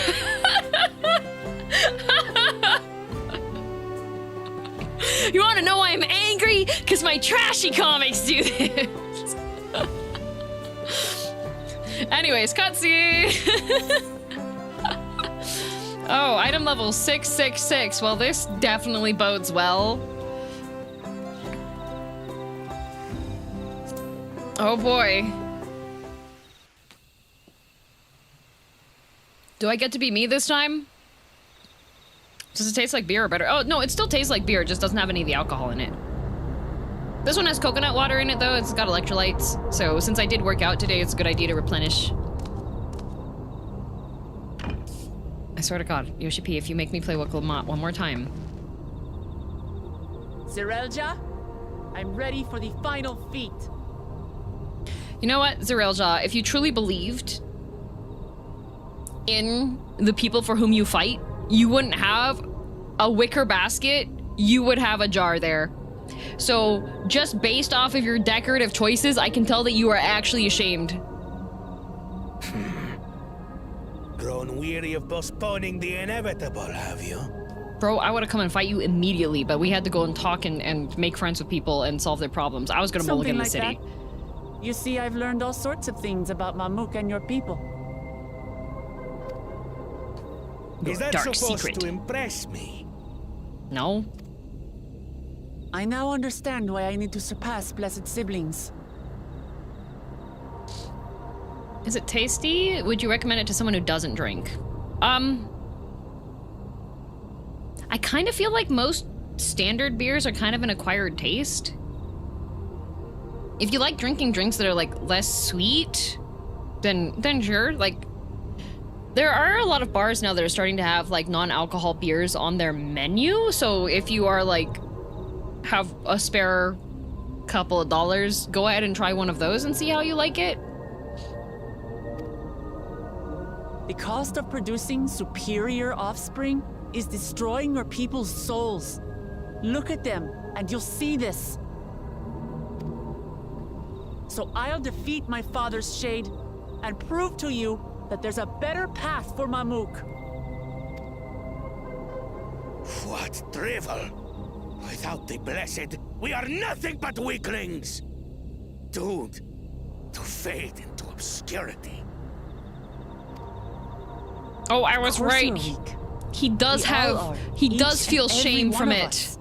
You want to know why I'm angry? Because my trashy comics do this. Anyways, cutscene. Oh, item level 666. Well, this definitely bodes well. Oh boy. Do I get to be me this time? Does it taste like beer or better? Oh, no, it still tastes like beer, it just doesn't have any of the alcohol in it. This one has coconut water in it, though. It's got electrolytes. So since I did work out today, it's a good idea to replenish. I swear to God, Yoshi P, if you make me play Wuk I one more time. Zerelja, I'm ready for the final feat. You know what, Zerelja, if you truly believed in the people for whom you fight, you wouldn't have a wicker basket, you would have a jar there. So, just based off of your decorative choices, I can tell that you are actually ashamed. Grown weary of postponing the inevitable, have you? Bro, I would have come and fight you immediately, but we had to go and talk and make friends with people and solve their problems. I was gonna mulligan the city. That. You see, I've learned all sorts of things about Mamuk and your people. Is that dark supposed secret to impress me? No. I now understand why I need to surpass blessed siblings. Is it tasty? Would you recommend it to someone who doesn't drink? I kind of feel like most standard beers are kind of an acquired taste. If you like drinking drinks that are like less sweet, then sure. Like, there are a lot of bars now that are starting to have like non-alcohol beers on their menu. So if you are like, have a spare couple of dollars, go ahead and try one of those and see how you like it. The cost of producing superior offspring is destroying your people's souls. Look at them, and you'll see this. So I'll defeat my father's shade, and prove to you that there's a better path for Mamuk. What drivel! Without the blessed, we are nothing but weaklings! Doomed to fade into obscurity. Oh, I was Of course right. you're weak. He does We all have. are. He Each does feel and every shame one from of it. us.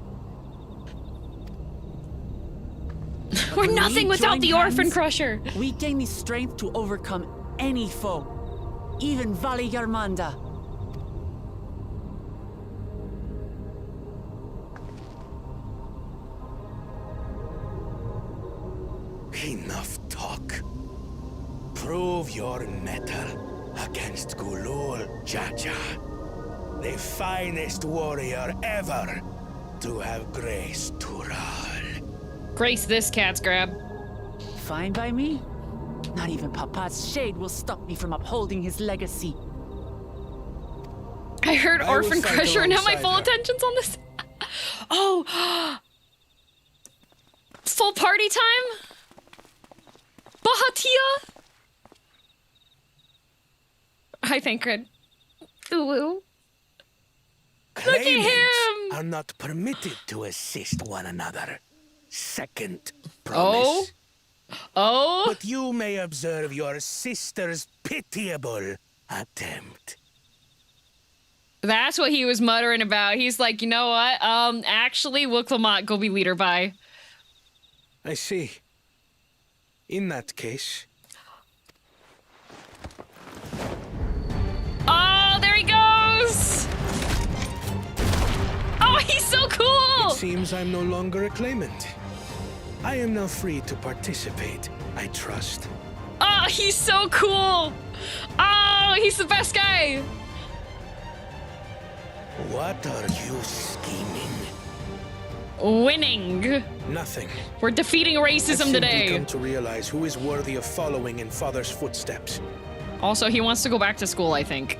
But We're when nothing we without join the Orphan hands, Crusher. We gain the strength to overcome any foe, even Valley Yarmanda. Enough talk. Prove your mettle against Gulul Jaja, the finest warrior ever to have graced Tural. Grace this cat's grab. Fine by me. Not even Papa's shade will stop me from upholding his legacy. I heard I will Orphan fight Crusher and have my alongside full her. attention's on this. Oh! Full party time? Bahatia? Hi, Thancred. Ooh. Look at Claimants him! are not permitted to assist one another. Second Oh? promise. Oh? But you may observe your sister's pitiable attempt. That's what he was muttering about. He's like, you know what? Actually, Wuk I go be leader by. I see. In that case, Oh, there he goes! Oh, he's so cool! it seems I'm no longer a claimant. I am now free to participate, I trust. Oh, he's so cool! Oh, he's the best guy! What are you scheming? Winning. Nothing. We're defeating I've racism simply today. come to realize who is worthy of following in Father's footsteps. Also, he wants to go back to school, I think.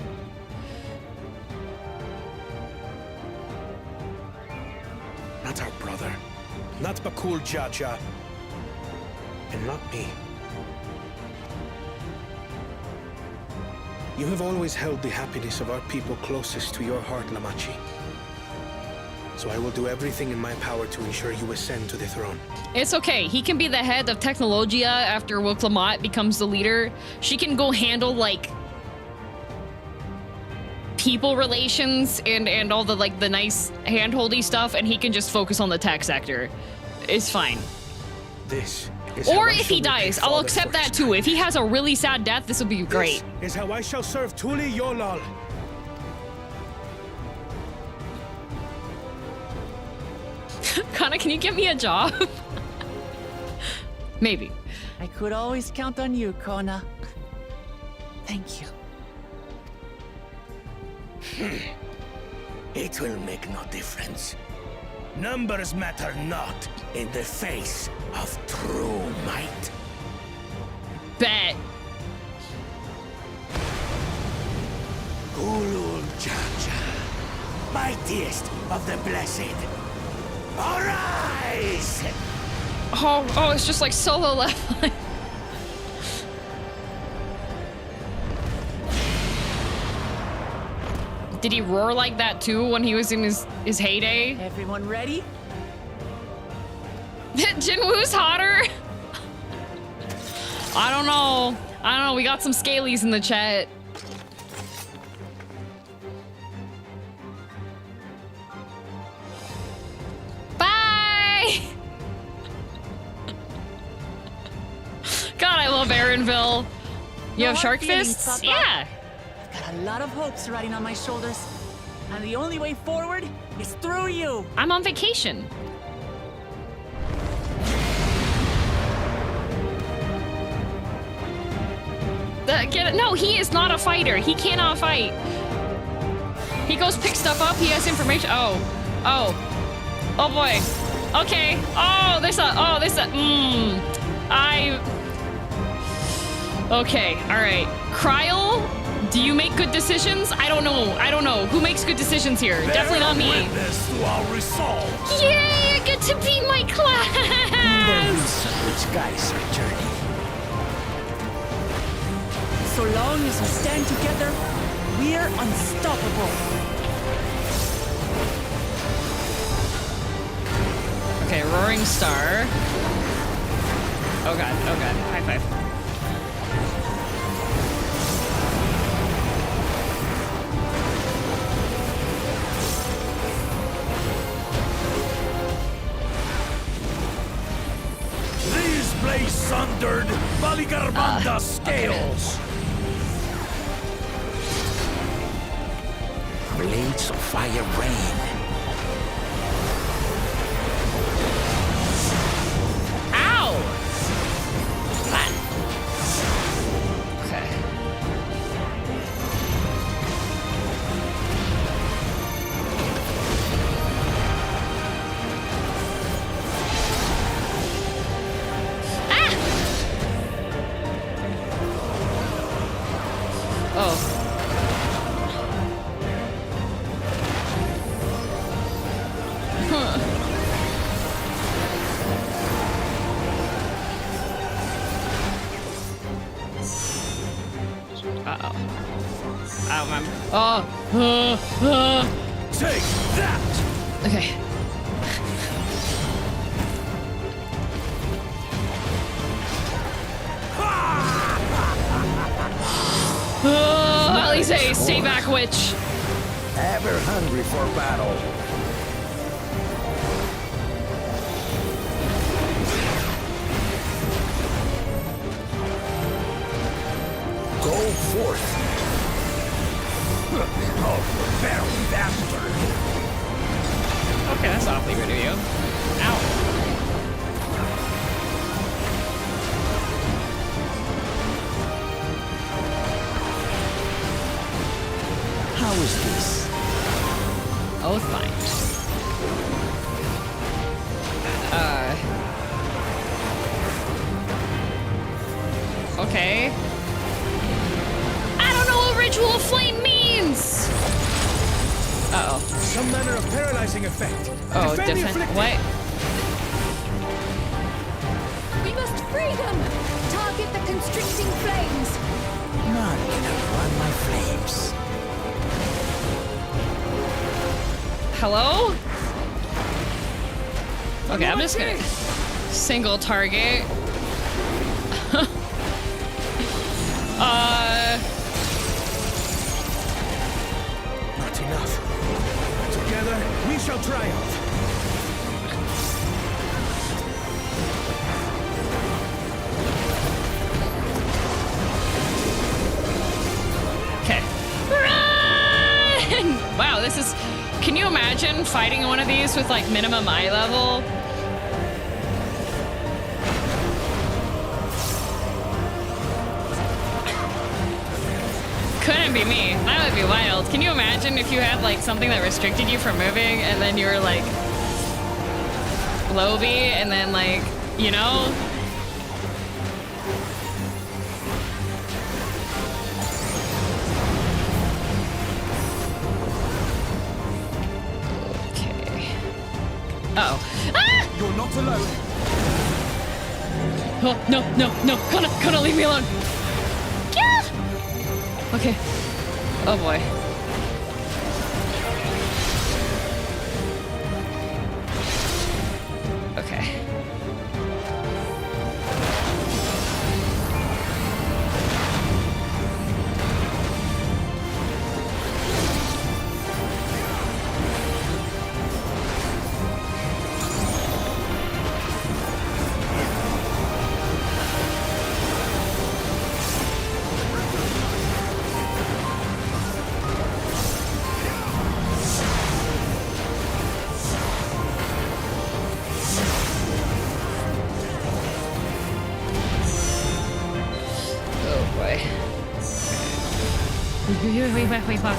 Not our brother. Not Bakul Jaja. And not me. You have always held the happiness of our people closest to your heart, Lamachi. So I will do everything in my power to ensure you ascend to the throne. It's okay. He can be the head of Technologia after Wuk becomes the leader. She can go handle, like, people relations and all the, like, the nice hand-holdy stuff, and he can just focus on the tech sector. It's fine. This is Or how I if shall he dies, repay I'll Father accept for his that too. If he has a really sad death, this will be great. This is how I shall serve Tuli Yolal. Kana, can you get me a job? Maybe. I could always count on you, Kona. Thank you. It will make no difference. Numbers matter not in the face of true might. Bet. Gulul Jaja, mightiest of the blessed. Arise! Oh, it's just like solo level. Did he roar like that too when he was in his heyday? Everyone ready? Jinwoo's hotter? I don't know. We got some scalies in the chat. Bye! God, I love Aaronville. You have shark fists? Yeah. I've got a lot of hopes riding on my shoulders. And the only way forward is through you. I'm on vacation. Get it? No, he is not a fighter. He cannot fight. He goes pick stuff up. He has information. Oh boy. Okay. Okay. All right. Kryl, do you make good decisions? I don't know. Who makes good decisions here? Definitely not me. Witness to our resolve. Yay! I get to be my class. Which guides our journey. So long as we stand together, we're unstoppable. Okay, Roaring Star. Oh god. High five. shades of fire rain. Ow! That. Okay. Oh. Huh. Uh-oh. I don't remember. Take that! Okay. At least I stay back, witch. Ever hungry for battle. Go forth. Oh, very bastard. Okay, that's awfully rude of you. Ow. How is this? Oh, fine. Okay. I don't know what Ritual of Flame means! Uh-oh. Some manner of paralyzing effect. Oh, Defend the different. afflicted. What? We must free them! Target the constricting flames! None can outrun my flames. Hello? Okay, I'm just gonna single target. Not enough. Together, we shall triumph. Okay. Run! Wow, this is... Can you imagine fighting one of these with, like, minimum eye level? Couldn't be me. That would be wild. Can you imagine if you had, like, something that restricted you from moving, and then you were, like, Lobby, and then, like, you know? Uh-oh. Ah! You're not alone. Oh, no, no, no. Connor, leave me alone. Yeah! Okay. Oh, boy. Okay.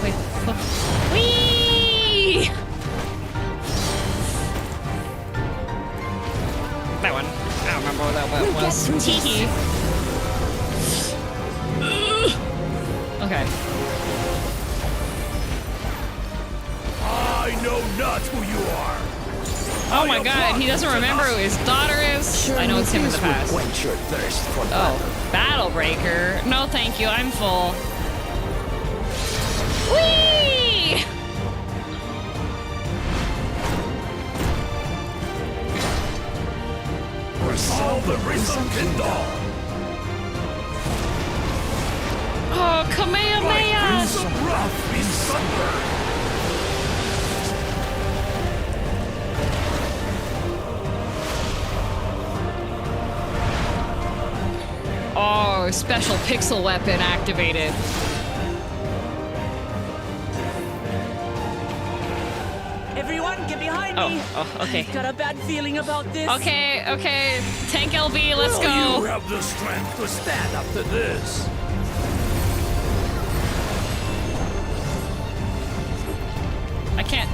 Wait. Whee! That one. I don't remember what that one was. Teehee. Okay. I know not who you are. Oh my god, he doesn't remember who his daughter is? I know it's him in the past. Oh, Battle Breaker. No thank you, I'm full. Whee! Resolve the risen Kindle. Oh, Kamehameha! Some wrath be sundered. Oh, special pixel weapon activated. everyone, get behind me. Oh, okay. I've got a bad feeling about this. Okay. Tank LB, let's go. You have the strength to stand up to this. I can't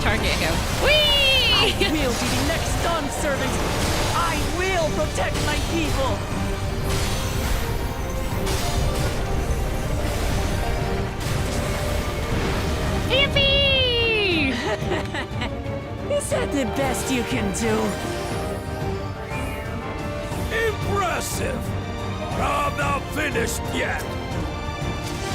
target him. Whee! I will be the next Dawn servant. I will protect my people. Yippee! Is that the best you can do? Impressive! But I'm not finished yet.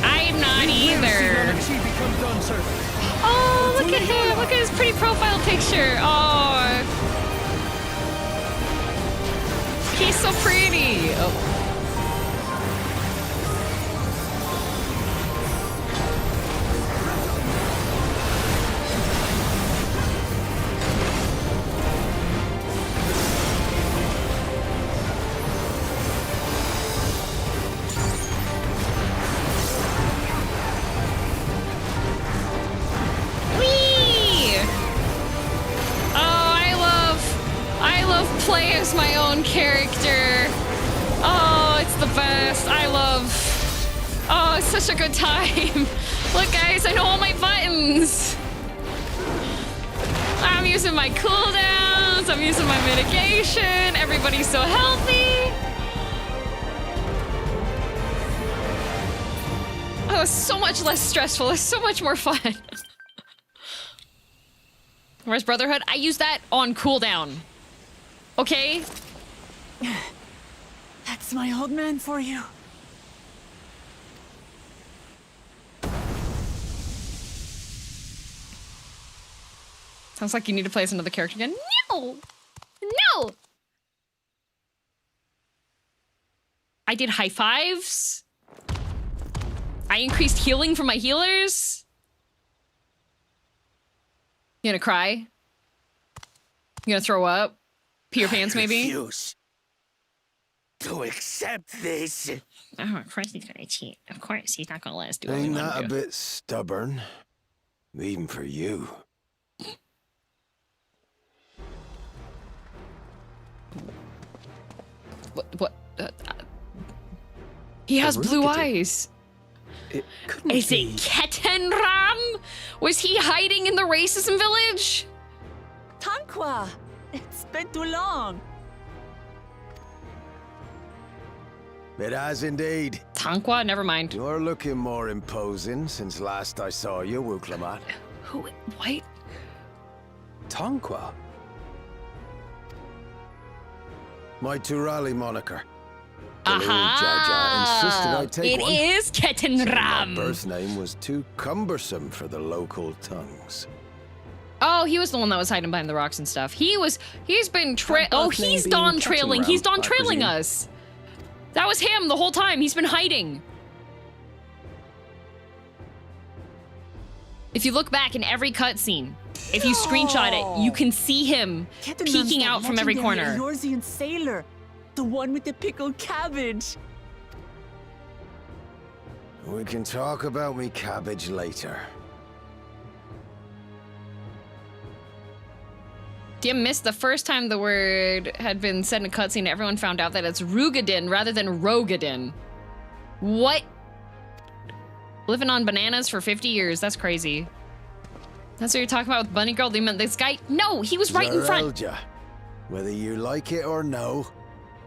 I'm not either. She becomes Dawn servant. Oh, look at him! Look at his pretty profile picture. Oh, he's so pretty. Oh. Play as my own character. Oh, it's the best. I love. Oh, it's such a good time. Look, guys, I know all my buttons. I'm using my cooldowns. I'm using my mitigation. Everybody's so healthy. Oh, it's so much less stressful. It's so much more fun. Where's Brotherhood? I use that on cooldown. Okay? That's my old man for you. Sounds like you need to play as another character again. No! No! I did high fives. I increased healing for my healers. You gonna cry? You gonna throw up? Pee your pants, maybe? I refuse to accept this. Oh, of course he's gonna cheat. Of course he's not gonna let us do it. Ain't that a bit stubborn? Even for you. What? He has blue eyes. Is it Ketenram? Was he hiding in the racism village? Tanqua! It's been too long. It has indeed. Tanqua, never mind. You're looking more imposing since last I saw you, Wuk I. Who? What? Tanqua? My Turali moniker. Aha! Insisted I take It one. is Said Ketenram. my birth name was too cumbersome for the local tongues. Oh, he was the one that was hiding behind the rocks and stuff. He's been Oh, he's Dawntrailing. He's Dawntrailing presume. us. That was him the whole time. He's been hiding. If you look back in every cutscene, if you screenshot it, you can see him peeking out from every corner. Eorzean sailor, the one with the pickled cabbage. We can talk about me cabbage later. You missed the first time the word had been said in a cutscene. Everyone found out that it's Rugadin rather than Rogadin. What? Living on bananas for 50 years. That's crazy. That's what you're talking about with Bunny Girl. They meant this guy. No, he was right in front. Zarelja, whether you like it or no,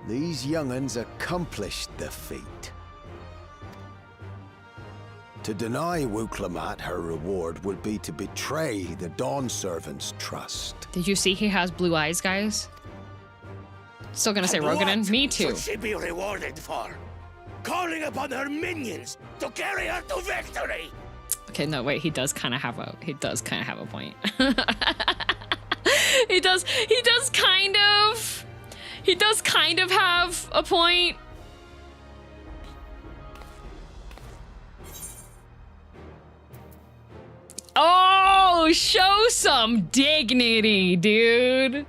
these young'uns accomplished the feat. To deny Wuk I her reward would be to betray the Dawn Servant's trust. Did you see he has blue eyes, guys? Still gonna say Rogadin? Me too. Should she be rewarded for? Calling upon her minions to carry her to victory. Okay, no, wait. He does kind of have a point. He does kind of have a point. Oh, show some dignity, dude.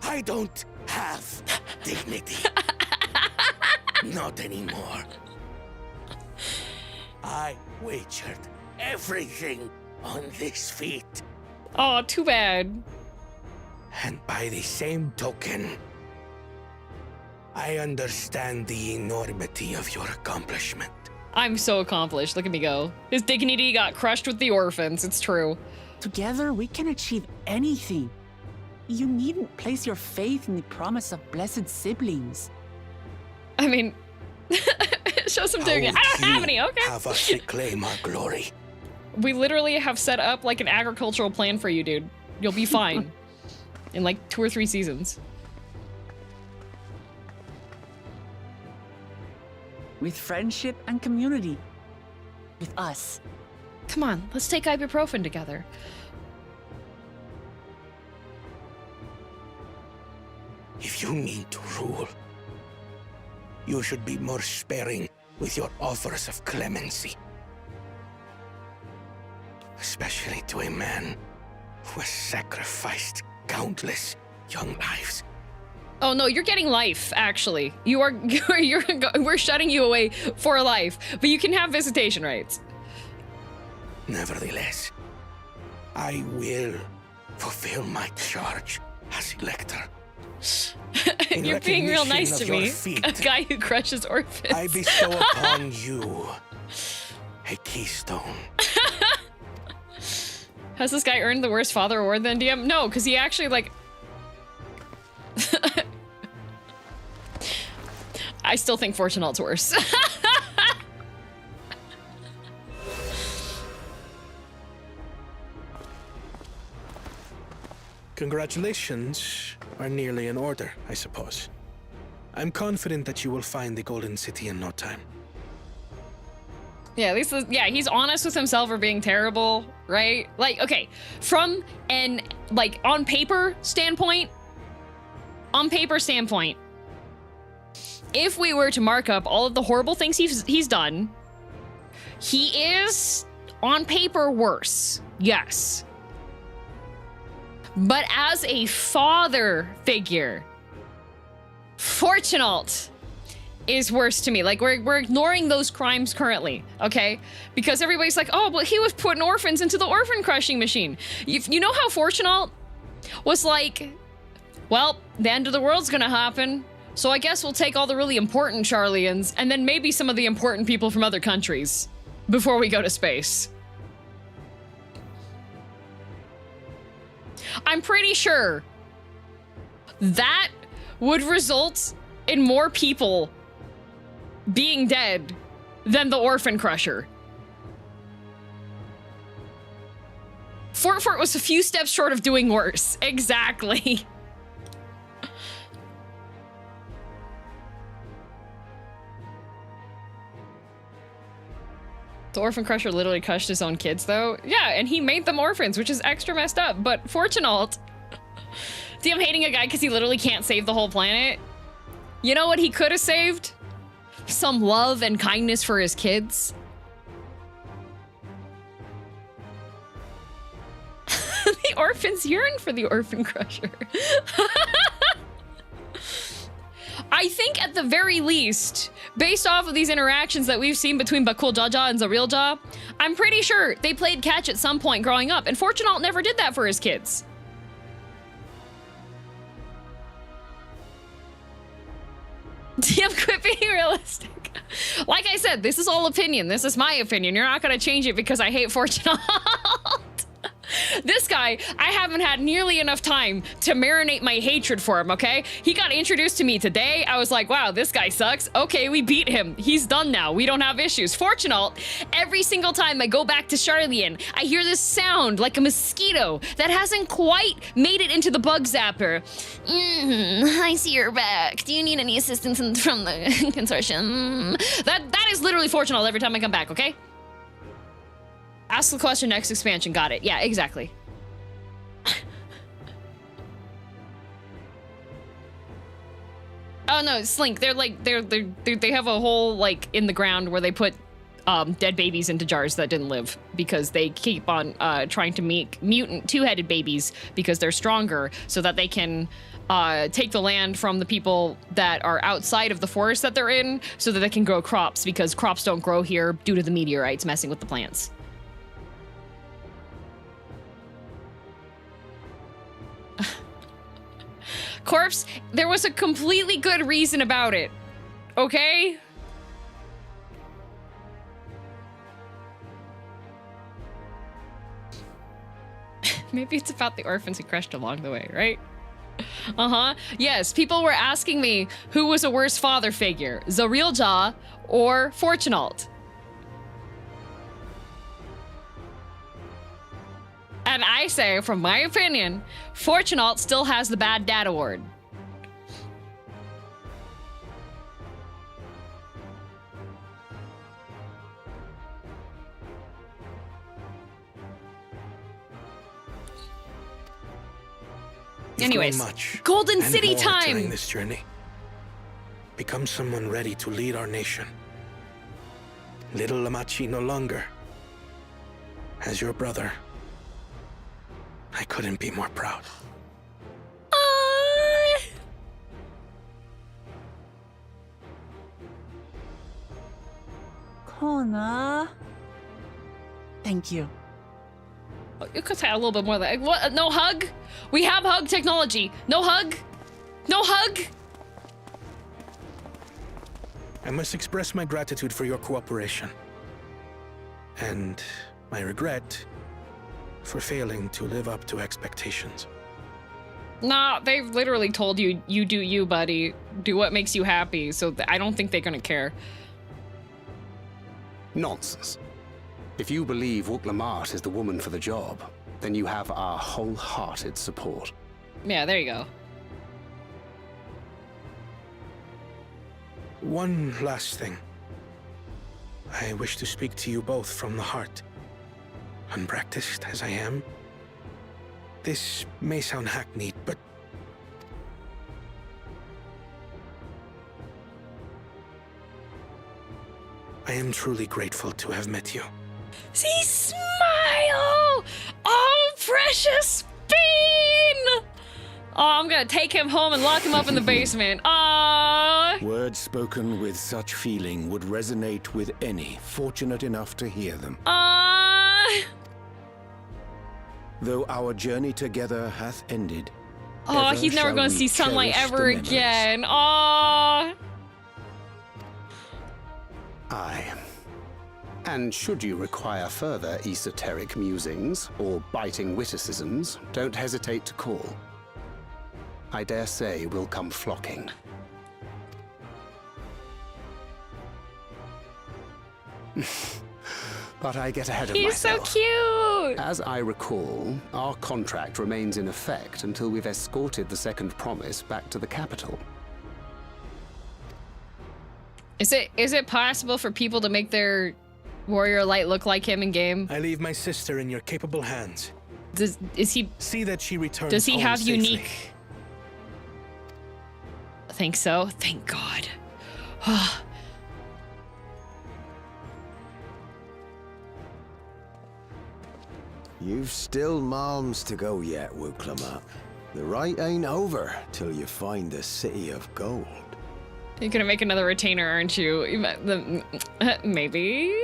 I don't have dignity. Not anymore. I wagered everything on this feat. Oh, too bad. And by the same token, I understand the enormity of your accomplishment. I'm so accomplished. Look at me go. His dignity got crushed with the orphans. It's true. Together, we can achieve anything. You needn't place your faith in the promise of blessed siblings. I mean, show some doing it. I don't have any, okay. Have us reclaim our glory. We literally have set up like an agricultural plan for you, dude. You'll be fine. In like 2 or 3 seasons. With friendship and community. With us. Come on, let's take ibuprofen together. If you mean to rule, you should be more sparing with your offers of clemency. Especially to a man who has sacrificed countless young lives. Oh no, you're getting life, actually. We're shutting you away for life, but you can have visitation rights. Nevertheless, I will fulfill my charge as Elector. You're being real nice to me. A guy who crushes orphans. I bestow upon you a keystone. Has this guy earned the worst father award than DM? No, because he actually, like... I still think Fortunat's worse. Congratulations are nearly in order, I suppose. I'm confident that you will find the Golden City in no time. Yeah, at least, he's honest with himself for being terrible, right? Like, okay, from an, like, on paper standpoint, if we were to mark up all of the horrible things he's done, he is, on paper, worse. Yes. But as a father figure, Fortunat is worse to me. Like, we're ignoring those crimes currently, okay? Because everybody's like, oh, but he was putting orphans into the orphan crushing machine. You know how Fortunat was like, well, the end of the world's gonna happen, so I guess we'll take all the really important Charlians and then maybe some of the important people from other countries before we go to space. I'm pretty sure that would result in more people being dead than the Orphan Crusher. Fort was a few steps short of doing worse. Exactly. The Orphan Crusher literally crushed his own kids, though. Yeah, and he made them orphans, which is extra messed up. But Fortunat, see, I'm hating a guy because he literally can't save the whole planet. You know what he could have saved? Some love and kindness for his kids. The orphans yearn for the Orphan Crusher. I think at the very least, based off of these interactions that we've seen between Bakul Jaja and Zarilja, I'm pretty sure they played catch at some point growing up, and Fortunat never did that for his kids. Damn, quit being realistic. Like I said, this is all opinion. This is my opinion. You're not gonna change it because I hate Fortunat. This guy, I haven't had nearly enough time to marinate my hatred for him, okay? He got introduced to me today. I was like, wow, this guy sucks. Okay, we beat him. He's done now. We don't have issues. Fortunat, every single time I go back to Charlian, I hear this sound like a mosquito that hasn't quite made it into the bug zapper. I see you're back. Do you need any assistance from the consortium? That is literally Fortunat every time I come back, okay? Ask the question next expansion. Got it. Yeah, exactly. Oh no, Slink. They're like they have a hole like in the ground where they put dead babies into jars that didn't live because they keep on trying to make mutant two-headed babies because they're stronger so that they can take the land from the people that are outside of the forest that they're in so that they can grow crops because crops don't grow here due to the meteorites messing with the plants. Corpse, there was a completely good reason about it. Okay? Maybe it's about the orphans he crushed along the way, right? Uh-huh. Yes, people were asking me who was a worse father figure, Zorilja or Fortunalt. And I say, from my opinion, Fortunalt still has the bad dad award. Anyways, much Golden and City more time! During this journey, become someone ready to lead our nation. Little Lamachi no longer. As your brother, I couldn't be more proud. Kona. Thank you. You could say a little bit more like, what? No hug? We have hug technology. No hug? No hug? I must express my gratitude for your cooperation. And my regret for failing to live up to expectations. Nah, they've literally told you, you do you, buddy. Do what makes you happy, so I don't think they're gonna care. Nonsense. If you believe Wuk Lamat is the woman for the job, then you have our wholehearted support. Yeah, there you go. One last thing. I wish to speak to you both from the heart. Unpracticed as I am, this may sound hackneyed, but I am truly grateful to have met you. See, smile! Oh, precious bean! Oh, I'm gonna take him home and lock him up in the basement. Aww. Words spoken with such feeling would resonate with any fortunate enough to hear them. Aww. Though our journey together hath ended. Oh, he's never gonna see sunlight ever again. Aww. Aye. And should you require further esoteric musings or biting witticisms, don't hesitate to call. I dare say we'll come flocking. But I get ahead of myself. He's so cute! As I recall, our contract remains in effect until we've escorted the second promise back to the capital. Is it possible for people to make their warrior light look like him in game? I leave my sister in your capable hands. Is he... See that she returns. Does he home have safely. unique... I think so. Thank God. You've still malms to go yet, Wuk Lamat. The rite ain't over till you find the city of gold. You're gonna make another retainer, aren't you? Maybe.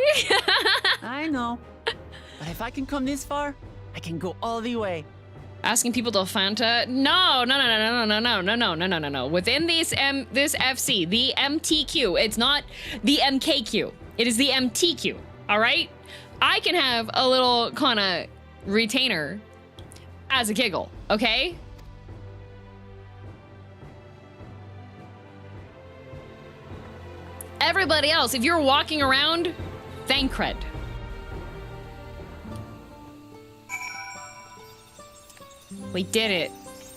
I know. But if I can come this far, I can go all the way. Asking people to Fanta? No. Within this this FC, the MTQ, it's not the MKQ. It is the MTQ. All right. I can have a little kind of retainer as a giggle. Okay. Everybody else, if you're walking around, thank cred. We did it.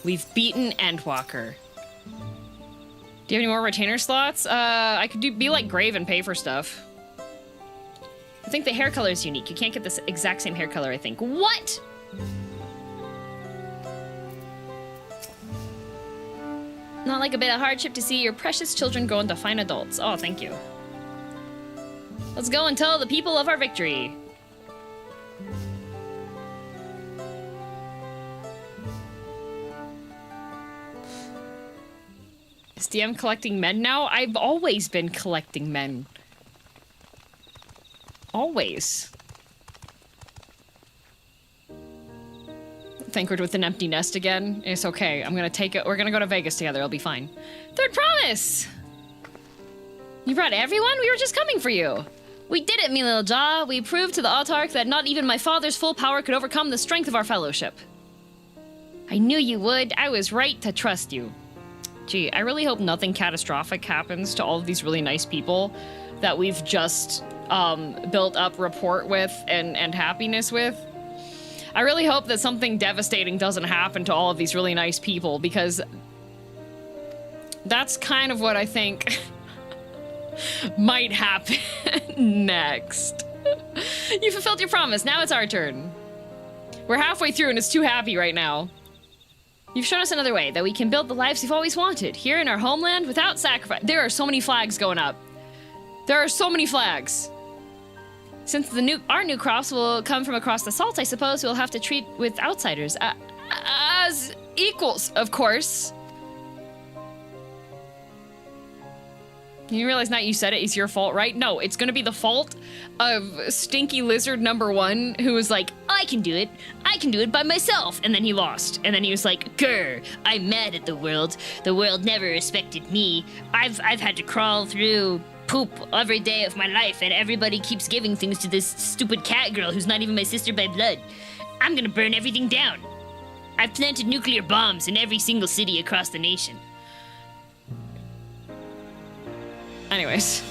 We've beaten Endwalker. Do you have any more retainer slots? I could be like Grave and pay for stuff. I think the hair color is unique. You can't get this exact same hair color, I think. What? Not like a bit of hardship to see your precious children grow into fine adults. Oh, thank you. Let's go and tell the people of our victory. Is DM collecting men now? I've always been collecting men. Always. tinkered with an empty nest again. It's okay. I'm gonna take it. We're gonna go to Vegas together. It'll be fine. Third promise! You brought everyone? We were just coming for you. We did it, me little jaw. We proved to the Autarch that not even my father's full power could overcome the strength of our fellowship. I knew you would. I was right to trust you. Gee, I really hope nothing catastrophic happens to all of these really nice people that we've just built up rapport with and happiness with. I really hope that something devastating doesn't happen to all of these really nice people, because that's kind of what I think might happen next. You fulfilled your promise. Now it's our turn. We're halfway through and it's too happy right now. You've shown us another way that we can build the lives we've always wanted here in our homeland without sacrifice. There are so many flags going up. There are so many flags. Since our new crops will come from across the salt, I suppose we'll have to treat with outsiders as equals, of course. You realize now you said it, it's your fault, right? No, it's gonna be the fault of Stinky Lizard #1, who was like, I can do it by myself. And then he lost. And then he was like, grr, I'm mad at the world. The world never respected me. I've had to crawl through poop every day of my life, and everybody keeps giving things to this stupid cat girl who's not even my sister by blood. I'm gonna burn everything down. I've planted nuclear bombs in every single city across the nation. Anyways,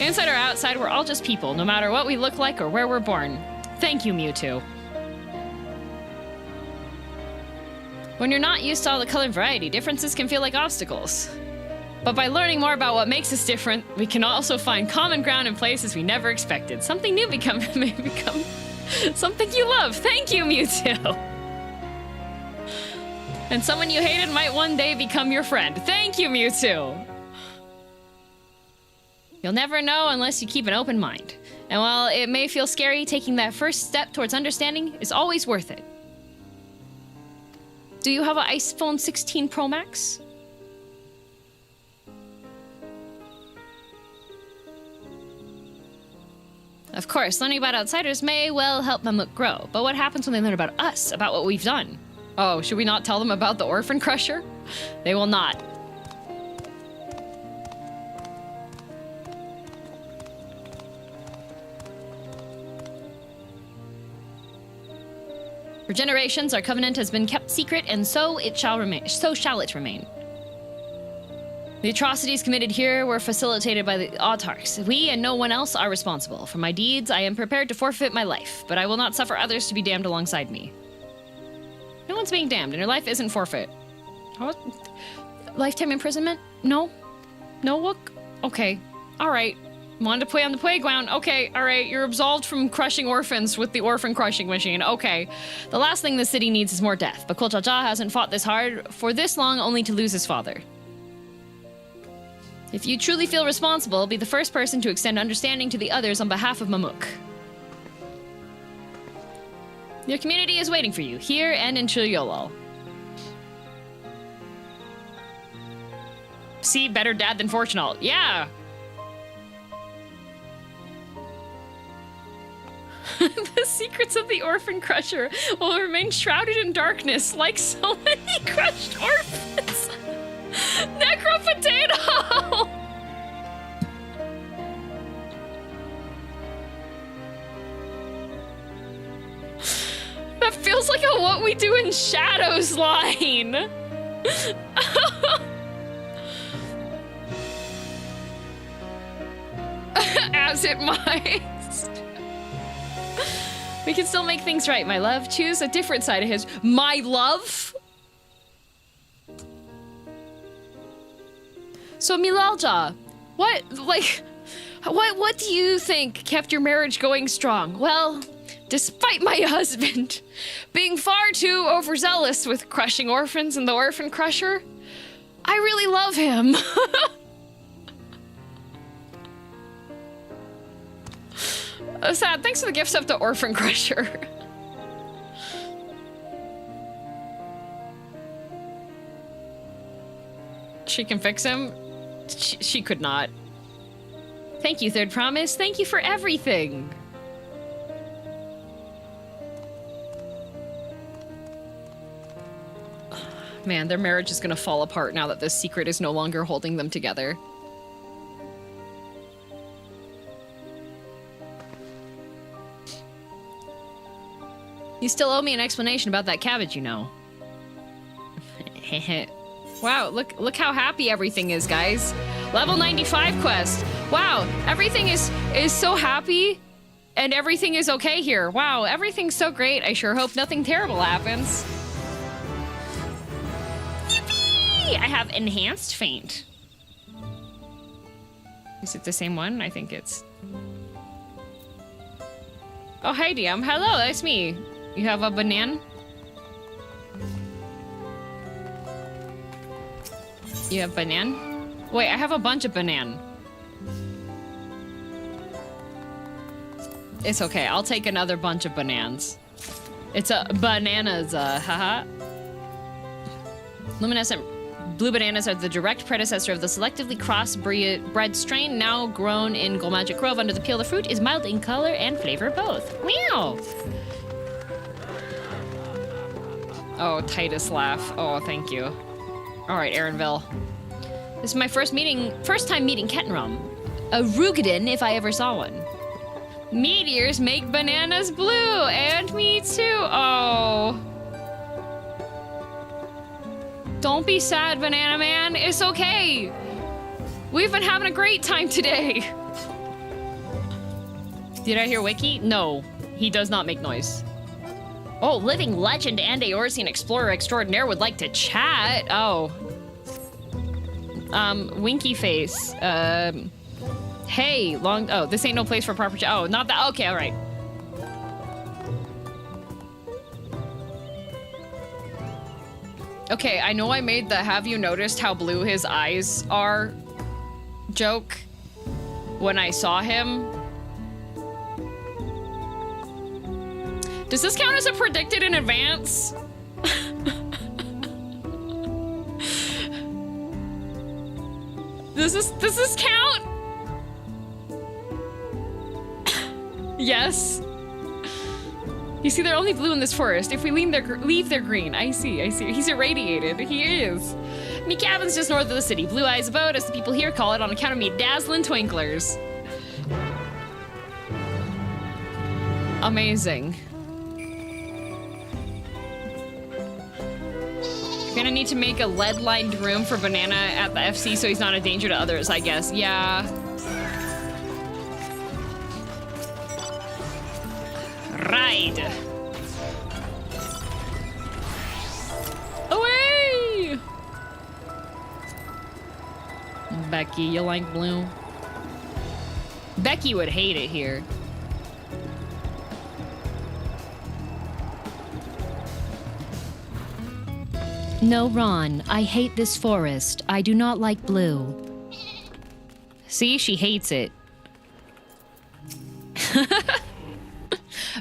inside or outside, we're all just people, no matter what we look like or where we're born. Thank you, Mewtwo. When you're not used to all the color and variety, differences can feel like obstacles. But by learning more about what makes us different, we can also find common ground in places we never expected. Something new may become something you love. Thank you, Mewtwo. And someone you hated might one day become your friend. Thank you, Mewtwo. You'll never know unless you keep an open mind. And while it may feel scary, taking that first step towards understanding is always worth it. Do you have an iPhone 16 Pro Max? Of course, learning about outsiders may well help Mamook grow, but what happens when they learn about us, about what we've done? Oh, should we not tell them about the Orphan Crusher? They will not. For generations, our covenant has been kept secret, and so shall it remain. The atrocities committed here were facilitated by the Autarchs. We and no one else are responsible. For my deeds, I am prepared to forfeit my life, but I will not suffer others to be damned alongside me. No one's being damned, and your life isn't forfeit. What? Lifetime imprisonment? No? No, Wuk? Okay. Alright. Wanted to play on the playground. Okay, alright. You're absolved from crushing orphans with the orphan crushing machine. Okay. The last thing the city needs is more death, but Kulchaja hasn't fought this hard for this long only to lose his father. If you truly feel responsible, be the first person to extend understanding to the others on behalf of Mamook. Your community is waiting for you, here and in Tural. See, better dad than Fortunal. Yeah! The secrets of the Orphan Crusher will remain shrouded in darkness like so many crushed orphans. Necro Potato! That feels like a What We Do in Shadows line. As it might. We can still make things right, my love. Choose a different side of his. My love? So, Milalja, what do you think kept your marriage going strong? Well, despite my husband being far too overzealous with crushing orphans and the Orphan Crusher, I really love him. Sad, thanks for the gifts of the Orphan Crusher. She can fix him? She could not. Thank you, Third Promise. Thank you for everything. Man, their marriage is gonna fall apart now that this secret is no longer holding them together. You still owe me an explanation about that cabbage, you know. Wow, look how happy everything is, guys. Level 95 quest. Wow, everything is so happy and everything is okay here. Wow, everything's so great. I sure hope nothing terrible happens. Yippee! I have enhanced faint. Is it the same one? I think it's... Oh, hi, DM. Hello, that's me. You have a banana? You have banana? Wait, I have a bunch of banana. It's okay, I'll take another bunch of bananas. It's a bananas, haha. Luminescent blue bananas are the direct predecessor of the selectively crossbred strain now grown in Gold Magic Grove. Under the peel, the fruit is mild in color and flavor both. Meow! Oh, Titus laugh. Oh, thank you. All right, Aaronville. This is my first time meeting Kettenrum. A Rugadin, if I ever saw one. Meteors make bananas blue, and me too. Oh. Don't be sad, Banana Man. It's okay. We've been having a great time today. Did I hear Wiki? No, he does not make noise. Oh, living legend and Eorzean explorer extraordinaire would like to chat. Oh. Winky face. Hey, oh, this ain't no place for proper chat. Oh, not that. Okay, all right. Okay, I know I made the have you noticed how blue his eyes are joke when I saw him. Does this count as a predicted in advance? Does this count? Yes. You see, they're only blue in this forest. If we leave, they're green. I see. He's irradiated. He is. Me cabin's just north of the city. Blue Eyes Abode, as the people here call it, on account of me dazzling twinklers. Amazing. Gonna need to make a lead-lined room for Banana at the FC so he's not a danger to others, I guess. Yeah. Ride. Away! Becky, you like blue? Becky would hate it here. No, Ron, I hate this forest. I do not like blue. See, she hates it.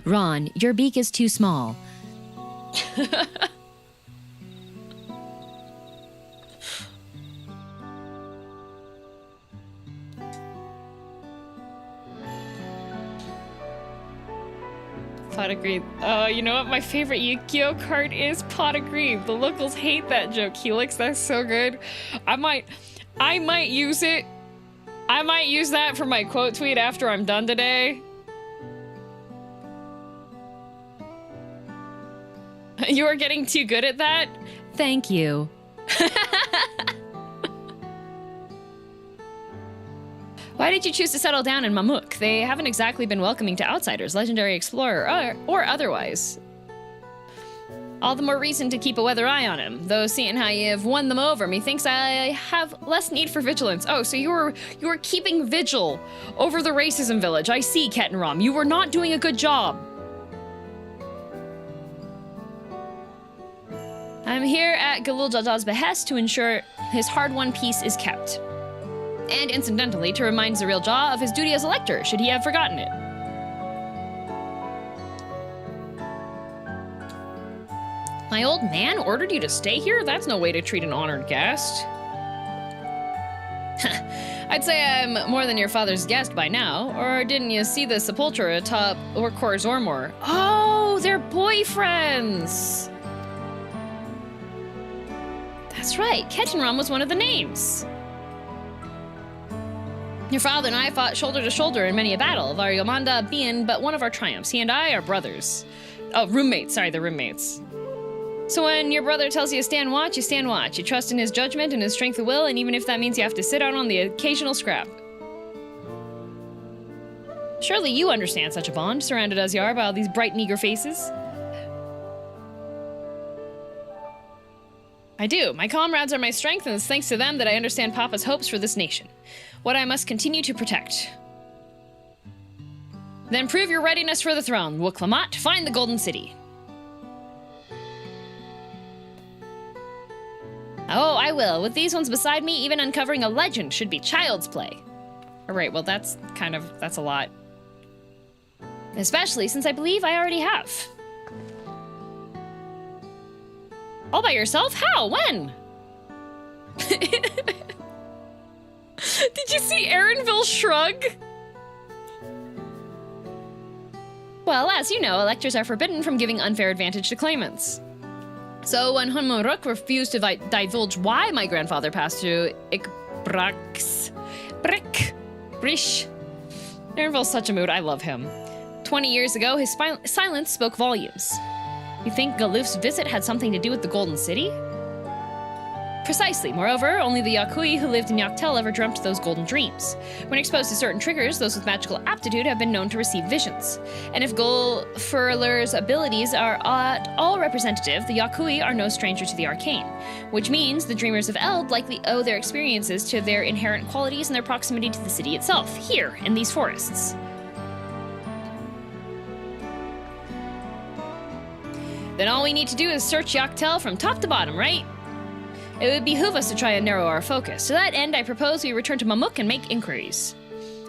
Ron, your beak is too small. Pot of Green. Oh, you know what my favorite Yu-Gi-Oh card is? Pot of Green. The locals hate that joke, Helix. That's so good. I might use it. I might use that for my quote tweet after I'm done today. You are getting too good at that? Thank you. Why did you choose to settle down in Mamuk? They haven't exactly been welcoming to outsiders, legendary explorer, or otherwise. All the more reason to keep a weather eye on him, though seeing how you've won them over, methinks I have less need for vigilance. Oh, so you were keeping vigil over the racism village. I see, Kettenrom. You were not doing a good job. I'm here at Galul Jadal's behest to ensure his hard-won peace is kept. And incidentally, to remind Zareel Jaw of his duty as elector, should he have forgotten it. My old man ordered you to stay here? That's no way to treat an honored guest. I'd say I'm more than your father's guest by now, or didn't you see the Sepultura atop Orkor Zormor? Oh, they're boyfriends! That's right, Kettenram was one of the names. Your father and I fought shoulder to shoulder in many a battle, Variomanda being but one of our triumphs. He and I are brothers. Oh, roommates, sorry, they're roommates. So when your brother tells you to stand watch, you stand watch. You trust in his judgment and his strength of will, and even if that means you have to sit out on the occasional scrap. Surely you understand such a bond, surrounded as you are by all these bright and eager faces. I do. My comrades are my strength, and it's thanks to them that I understand Papa's hopes for this nation. What I must continue to protect. Then prove your readiness for the throne. Wuk I, find the Golden City. Oh, I will. With these ones beside me, even uncovering a legend should be child's play. Alright, well that's a lot. Especially since I believe I already have. All by yourself? How? When? Did you see Erenville shrug? Well, as you know, electors are forbidden from giving unfair advantage to claimants. So when Hunmuruk refused to divulge why my grandfather passed through Brish. Erenville's such a mood, I love him. 20 years ago, his silence spoke volumes. You think Galuf's visit had something to do with the Golden City? Precisely. Moreover, only the Yakui who lived in Yaktel ever dreamt those golden dreams. When exposed to certain triggers, those with magical aptitude have been known to receive visions. And if Gulfurler's abilities are at all representative, the Yakui are no stranger to the arcane. Which means the dreamers of Eld likely owe their experiences to their inherent qualities and their proximity to the city itself, here, in these forests. Then all we need to do is search Yaktel from top to bottom, right? It would behoove us to try and narrow our focus. To that end, I propose we return to Mamuk and make inquiries.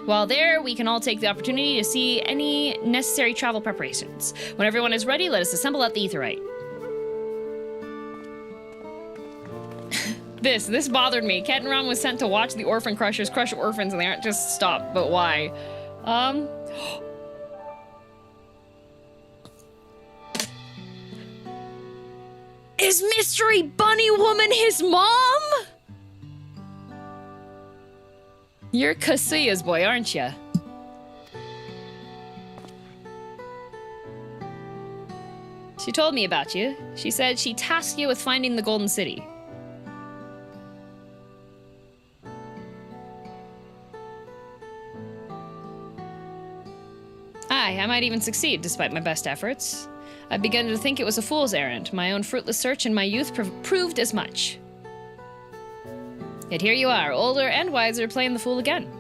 While there, we can all take the opportunity to see any necessary travel preparations. When everyone is ready, let us assemble at the Aetheryte. This bothered me. Kettenram was sent to watch the Orphan Crushers crush orphans and they aren't just stopped, but why? Is Mystery Bunny Woman his mom? You're Kasuya's boy, aren't you? She told me about you. She said she tasked you with finding the Golden City. Aye, I might even succeed despite my best efforts. I've begun to think it was a fool's errand. My own fruitless search in my youth proved as much. Yet here you are, older and wiser, playing the fool again.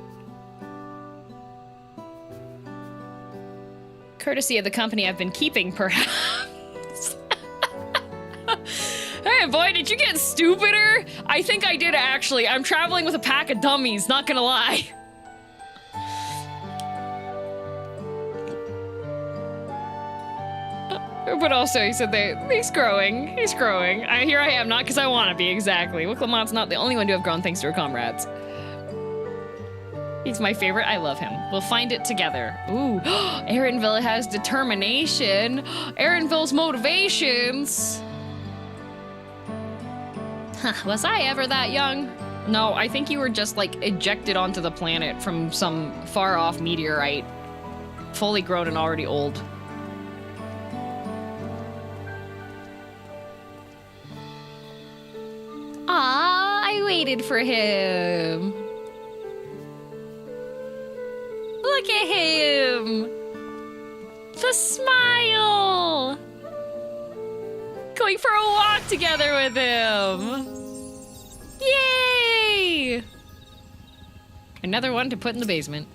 Courtesy of the company I've been keeping, perhaps. Hey, boy, did you get stupider? I think I did, actually. I'm traveling with a pack of dummies, not gonna lie. But also, he said he's growing. He's growing. Here I am, not because I want to be, exactly. Wicklamont's not the only one to have grown thanks to her comrades. He's my favorite. I love him. We'll find it together. Ooh, Erenville has determination. Erenville's motivations. Huh, was I ever that young? No, I think you were just, like, ejected onto the planet from some far-off meteorite. Fully grown and already old. Ah, I waited for him. Look at him. The smile. Going for a walk together with him. Yay! Another one to put in the basement.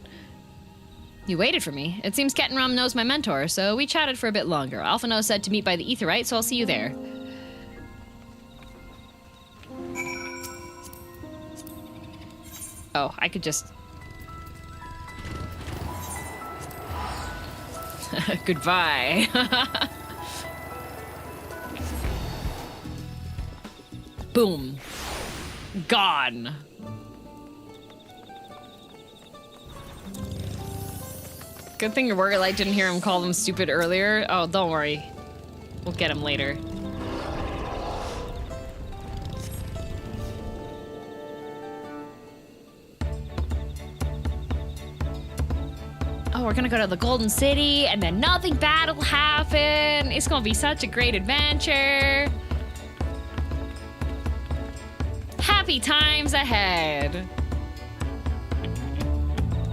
You waited for me. It seems Kettenram knows my mentor, so we chatted for a bit longer. Alphino said to meet by the Aetheryte, so I'll see you there. Oh, I could just... Goodbye. Boom. Gone. Good thing your worker light didn't hear him call them stupid earlier. Oh, don't worry. We'll get him later. we're gonna go to the Golden City, and then nothing bad will happen. It's gonna be such a great adventure. Happy times ahead.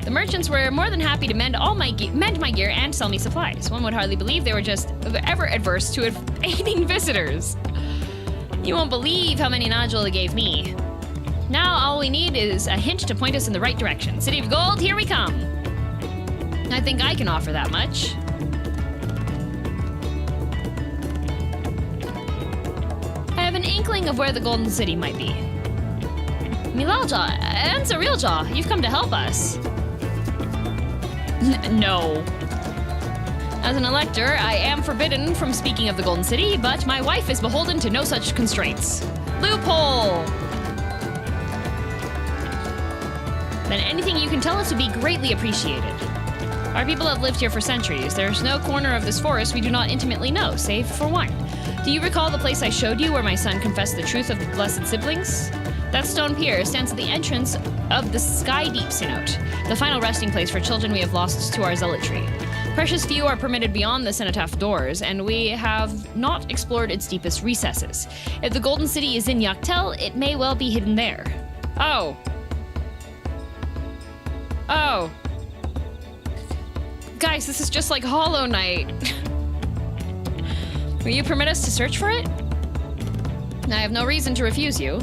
The merchants were more than happy to mend my gear and sell me supplies. One would hardly believe they were just ever adverse to aiding visitors. You won't believe how many nodules they gave me. Now all we need is a hint to point us in the right direction. City of Gold, here we come. I think I can offer that much. I have an inkling of where the Golden City might be. Milalja and Zarilja, you've come to help us. No. As an elector, I am forbidden from speaking of the Golden City, but my wife is beholden to no such constraints. Loophole! Then anything you can tell us would be greatly appreciated. Our people have lived here for centuries. There's no corner of this forest we do not intimately know, save for one. Do you recall the place I showed you where my son confessed the truth of the blessed siblings? That stone pier stands at the entrance of the Sky Deep Cenote, the final resting place for children we have lost to our zealotry. Precious few are permitted beyond the cenotaph doors, and we have not explored its deepest recesses. If the Golden City is in Yaktel, it may well be hidden there. Oh. Oh. Guys, this is just like Hollow Knight. Will you permit us to search for it? I have no reason to refuse you.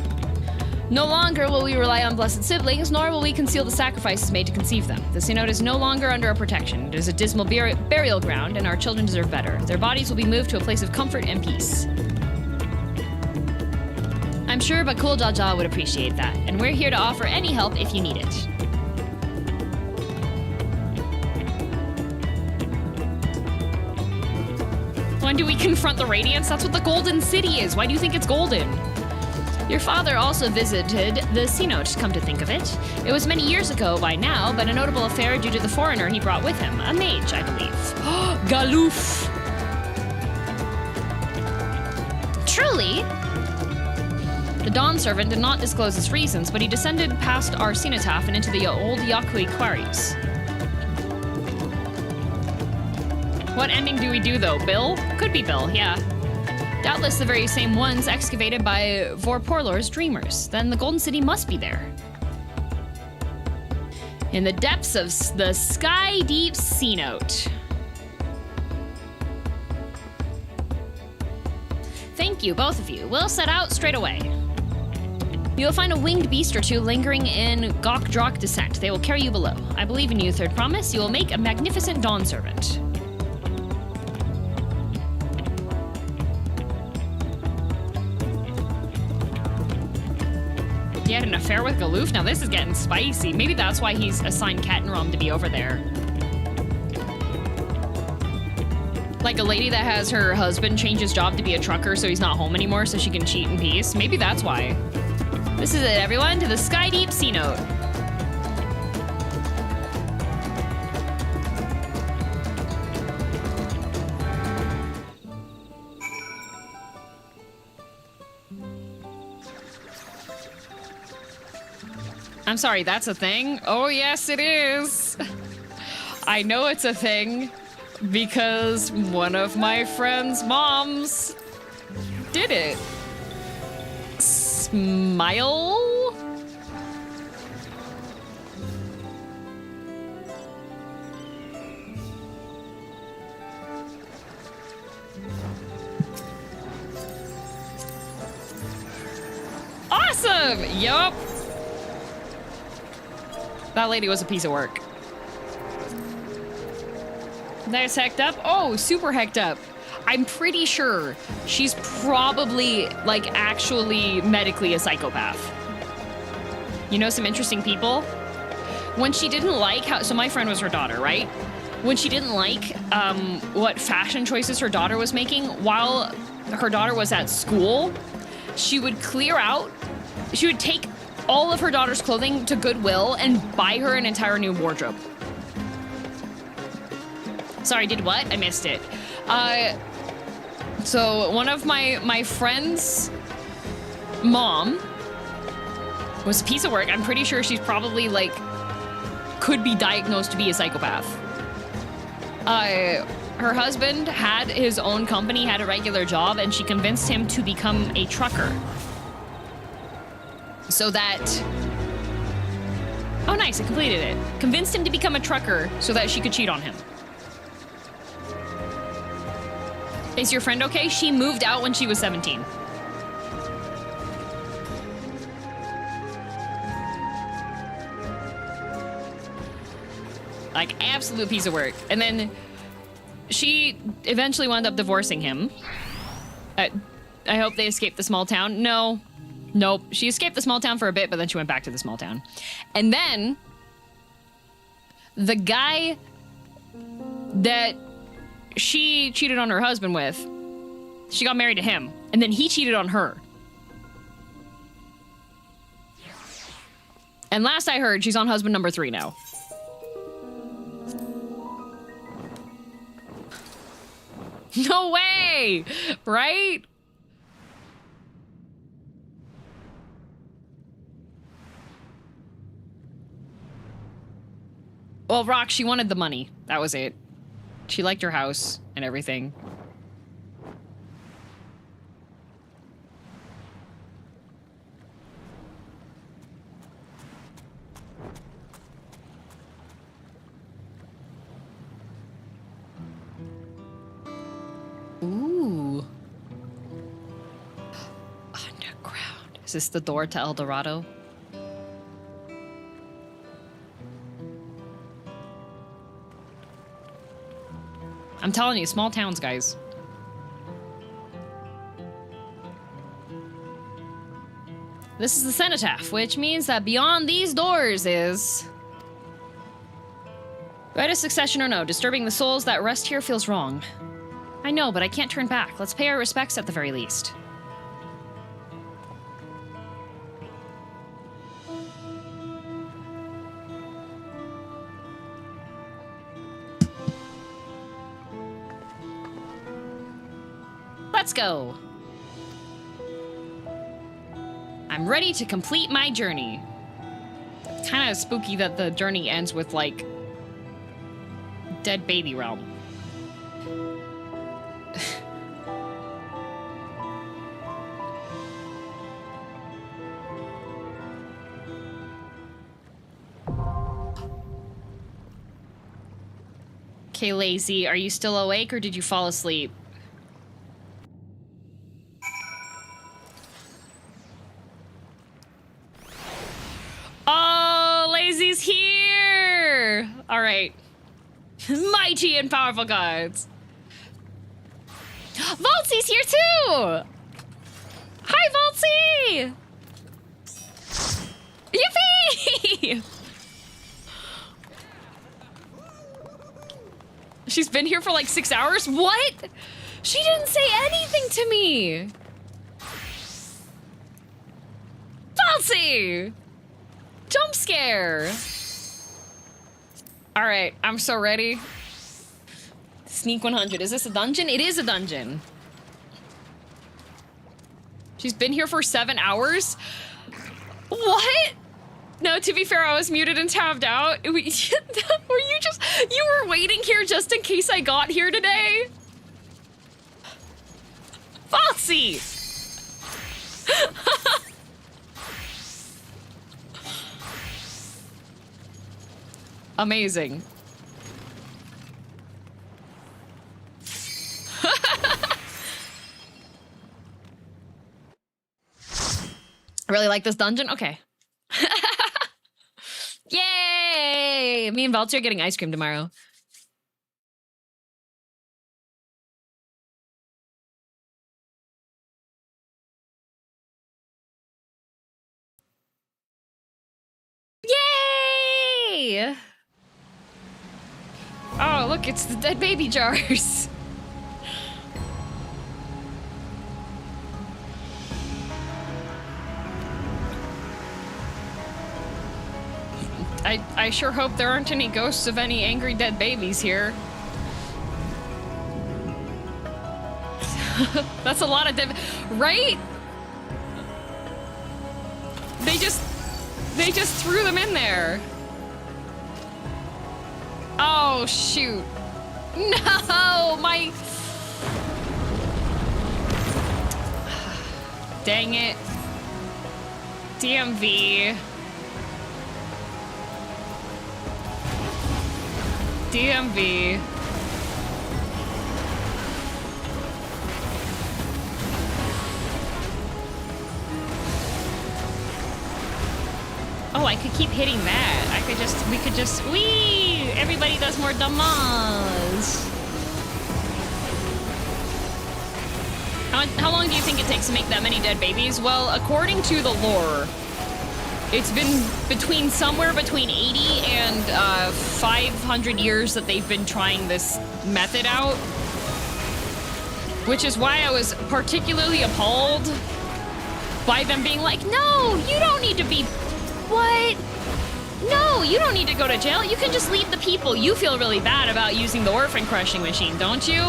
No longer will we rely on blessed siblings, nor will we conceal the sacrifices made to conceive them. The Cenote is no longer under our protection. It is a dismal burial ground, and our children deserve better. Their bodies will be moved to a place of comfort and peace. I'm sure Bakul Jaja would appreciate that, and we're here to offer any help if you need it. When do we confront the Radiance? That's what the Golden City is. Why do you think it's golden? Your father also visited the Cenote, come to think of it. It was many years ago by now, but a notable affair due to the foreigner he brought with him. A mage, I believe. Galoof! Truly? The Dawn Servant did not disclose his reasons, but he descended past our cenotaph and into the old Yakui quarries. What ending do we do, though? Bill? Could be Bill, yeah. Doubtless the very same ones excavated by Vorporlor's dreamers. Then the Golden City must be there. In the depths of the Sky Deep Cenote. Thank you, both of you. We'll set out straight away. You will find a winged beast or two lingering in Gokdrok descent. They will carry you below. I believe in you, Third Promise. You will make a magnificent Dawn Servant. He had an affair with Galoof? Now this is getting spicy. Maybe that's why he's assigned Kattenrom to be over there. Like a lady that has her husband change his job to be a trucker so he's not home anymore so she can cheat in peace. Maybe that's why. This is it, everyone, to the Sky Deep Cenote. I'm sorry, that's a thing? Oh, yes, it is. I know it's a thing because one of my friend's moms did it. Smile? Awesome! Yup. That lady was a piece of work. Nice hecked up. Oh, super hecked up. I'm pretty sure she's probably, like, actually medically a psychopath. You know some interesting people? When she didn't like how, so my friend was her daughter, right? When she didn't like what fashion choices her daughter was making while her daughter was at school, she would clear out, she would take all of her daughter's clothing to Goodwill and buy her an entire new wardrobe. Sorry, did what? I missed it. So one of my friend's mom was a piece of work. I'm pretty sure she's probably, like, could be diagnosed to be a psychopath. her husband had his own company, had a regular job, and she convinced him to become a trucker. So that... Oh, nice, I completed it. Convinced him to become a trucker so that she could cheat on him. Is your friend okay? She moved out when she was 17. Like, absolute piece of work. And then she eventually wound up divorcing him. I hope they escaped the small town. No. Nope. She escaped the small town for a bit, but then she went back to the small town. And then the guy that she cheated on her husband with, she got married to him, and then he cheated on her. And last I heard, she's on husband number 3 now. No way! Right? Well, Rock, she wanted the money. That was it. She liked your house and everything. Ooh. Underground. Is this the door to El Dorado? I'm telling you, small towns, guys. This is the cenotaph, which means that beyond these doors is... Right of succession or no, disturbing the souls that rest here feels wrong. I know, but I can't turn back. Let's pay our respects at the very least. Let's go. I'm ready to complete my journey. It's kind of spooky that the journey ends with, like, dead baby realm. Okay, Lazy, are you still awake or did you fall asleep? Oh, Lazy's here! All right. Mighty and powerful gods. Valtzy's here too! Hi, Valtzy! Yippee! She's been here for like 6 hours? What? She didn't say anything to me! Valtzy! Jump scare! Alright, I'm so ready. Sneak 100. Is this a dungeon? It is a dungeon. She's been here for 7 hours? What? No, to be fair, I was muted and tabbed out. Were you just... You were waiting here just in case I got here today? Valtzy! Amazing. I really like this dungeon. Okay. Yay! Me and Valtzy are getting ice cream tomorrow. Yay! Oh, look, it's the dead baby jars. I sure hope there aren't any ghosts of any angry dead babies here. That's a lot of dead... Right? They just threw them in there. Oh, shoot. No, my... Dang it. DMV. DMV. Oh, I could keep hitting that. We could just, whee! Everybody does more damage. How long do you think it takes to make that many dead babies? Well, according to the lore, it's been somewhere between 80 and 500 years that they've been trying this method out. Which is why I was particularly appalled by them being like, no, you don't need to be... What? No, you don't need to go to jail. You can just leave the people. You feel really bad about using the orphan crushing machine, don't you?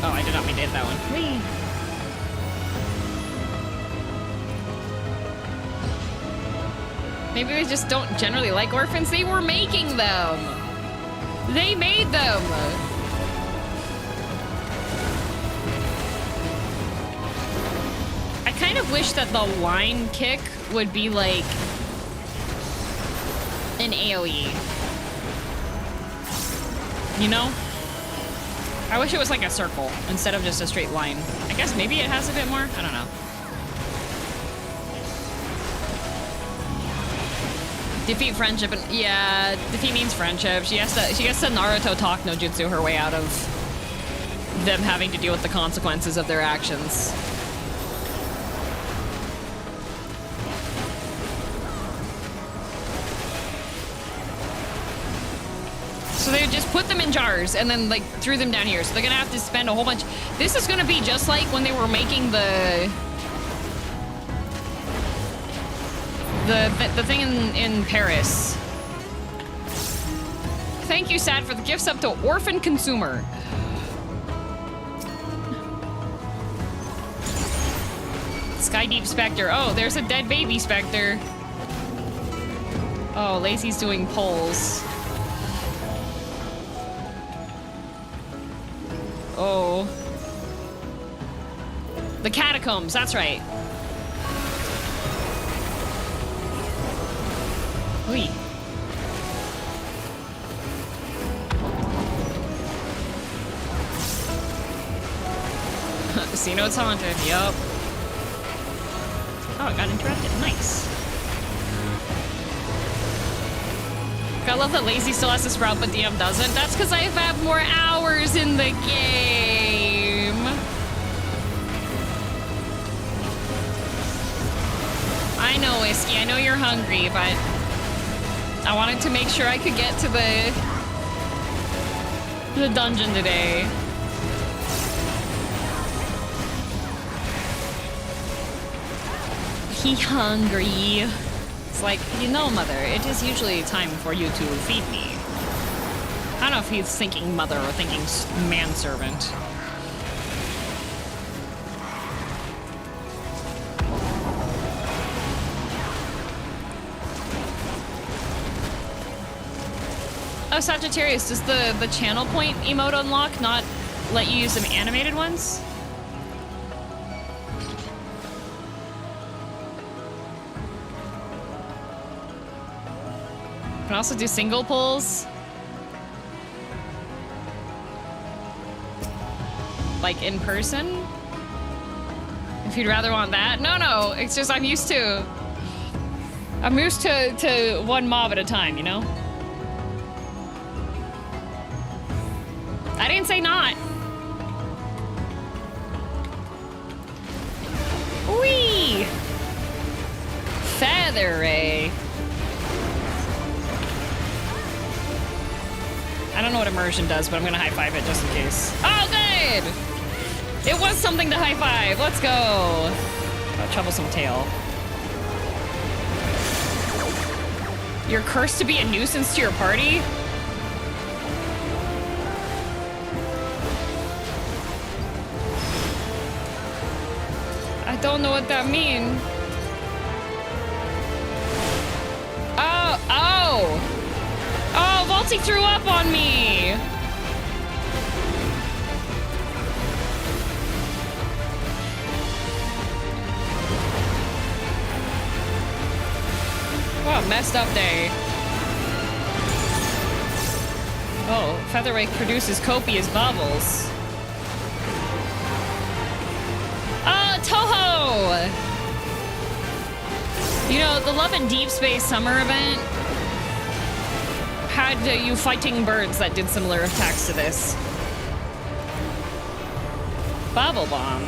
Oh, I did not mean to hit that one. Whee! Maybe they just don't generally like orphans. They were making them. They made them. I kind of wish that the line kick would be like an AoE. You know? I wish it was like a circle instead of just a straight line. I guess maybe it has a bit more. I don't know. Defeat friendship and yeah, defeat means friendship. She gets to Naruto talk no jutsu her way out of them having to deal with the consequences of their actions. So they just put them in jars and then like threw them down here. So they're gonna have to spend a whole bunch. This is gonna be just like when they were making the thing in Paris. Thank you, Sad, for the gifts up to Orphan Consumer. Sky Deep Spectre. Oh, there's a dead baby Spectre. Oh, Lacey's doing polls. Oh. The catacombs, that's right. Whee. Casino's haunted, yup. Oh, it got interrupted, nice. I love that Lazy still has to sprout, but DM doesn't. That's because I have more hours in the game. I know, Whiskey, I know you're hungry, but I wanted to make sure I could get to the dungeon today. He hungry. It's like, you know, Mother, it is usually time for you to feed me. I don't know if he's thinking mother or thinking manservant. Oh, Sagittarius, does the channel point emote unlock not let you use some animated ones? You can also do single pulls. Like in person? If you'd rather want that. No, it's just I'm used to one mob at a time, you know? I didn't say not. Whee! Feather Ray. I don't know what immersion does, but I'm gonna high five it just in case. Oh, good! It was something to high five. Let's go. Oh, troublesome tail. You're cursed to be a nuisance to your party? I don't know what that means. she threw up on me! What a messed up day. Oh, Featherwake produces copious bubbles. Oh, Toho! You know, the Love and Deep Space summer event had you fighting birds that did similar attacks to this. Bubble Bomb.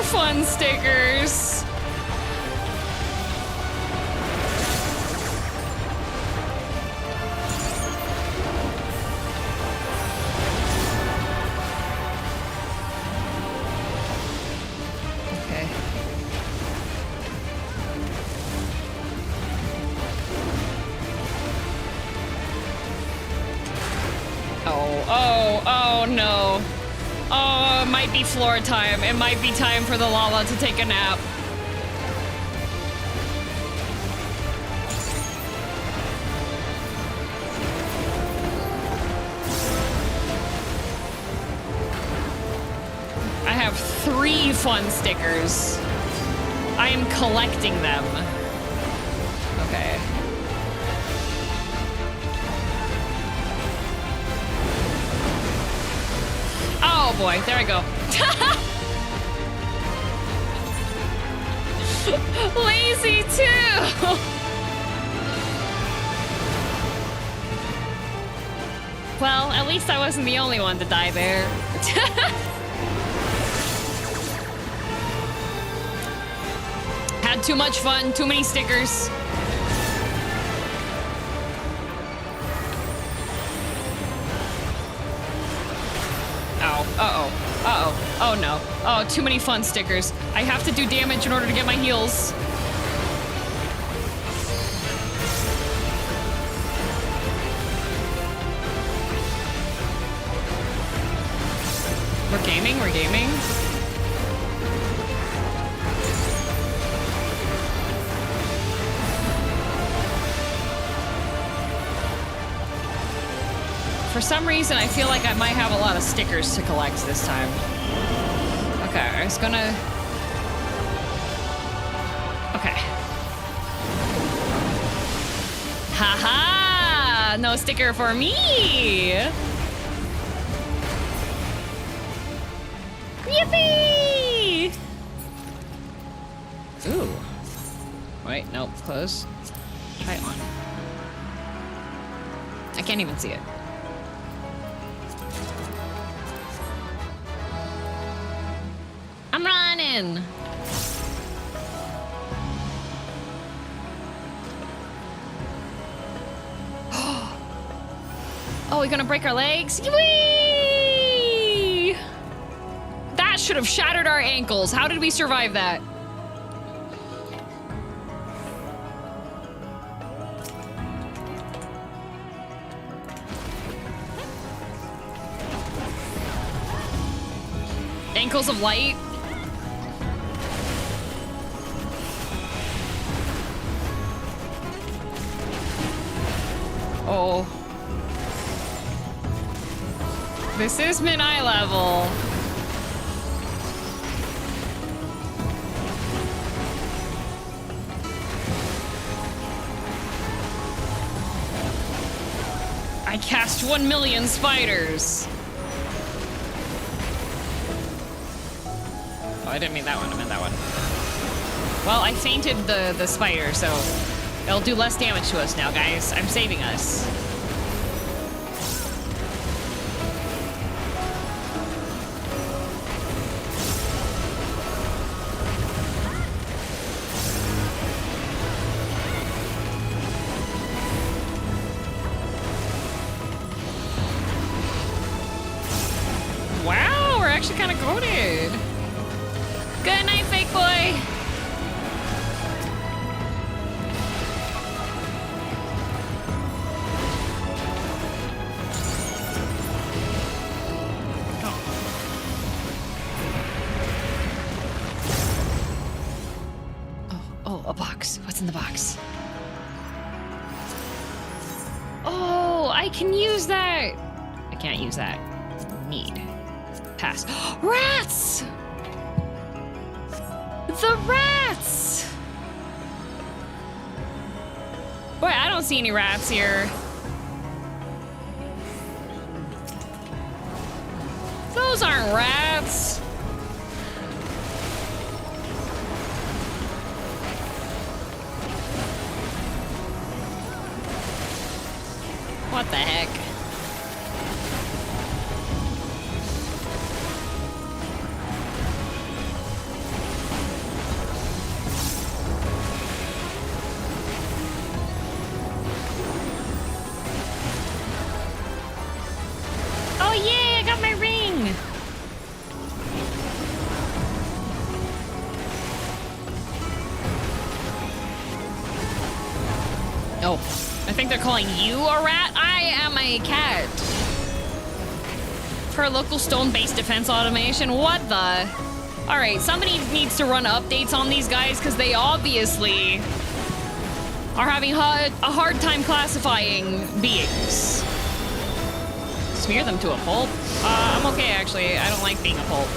Fun stickers. Okay. Oh no. Oh, it might be floor time. It might be time for the Lala to take a nap. I have 3 fun stickers. I am collecting them. Okay. Oh boy, there I go. Lazy too! Well, at least I wasn't the only one to die there. Had too much fun, too many stickers. Oh no. Oh, too many fun stickers. I have to do damage in order to get my heals. We're gaming, we're gaming. For some reason, I feel like I might have a lot of stickers to collect this time. Okay, I was gonna... Okay. Haha! No sticker for me! Yippee! Ooh. Wait, nope, close. Try on. I can't even see it. I'm running. Oh, we're gonna break our legs? Whee! That should have shattered our ankles. How did we survive that? Ankles of light. Oh. This is mid-eye level. I cast 1 million spiders. Oh, I didn't mean that one, I meant that one. Well, I fainted the spider, so it'll do less damage to us now, guys. I'm saving us. Wow, we're actually kind of goated. Good night, fake boy. Oh, a box. What's in the box? Oh, I can use that. I can't use that. Need. Pass. Rats! The rats! Boy, I don't see any rats here. Those aren't rats. What the heck? Oh yeah, I got my ring! Oh, I think they're calling you a rat? I am a cat. For local stone-based defense automation, what the? All right, somebody needs to run updates on these guys because they obviously are having a hard time classifying beings. Smear them to a pulp? I'm okay, actually. I don't like being a pulp.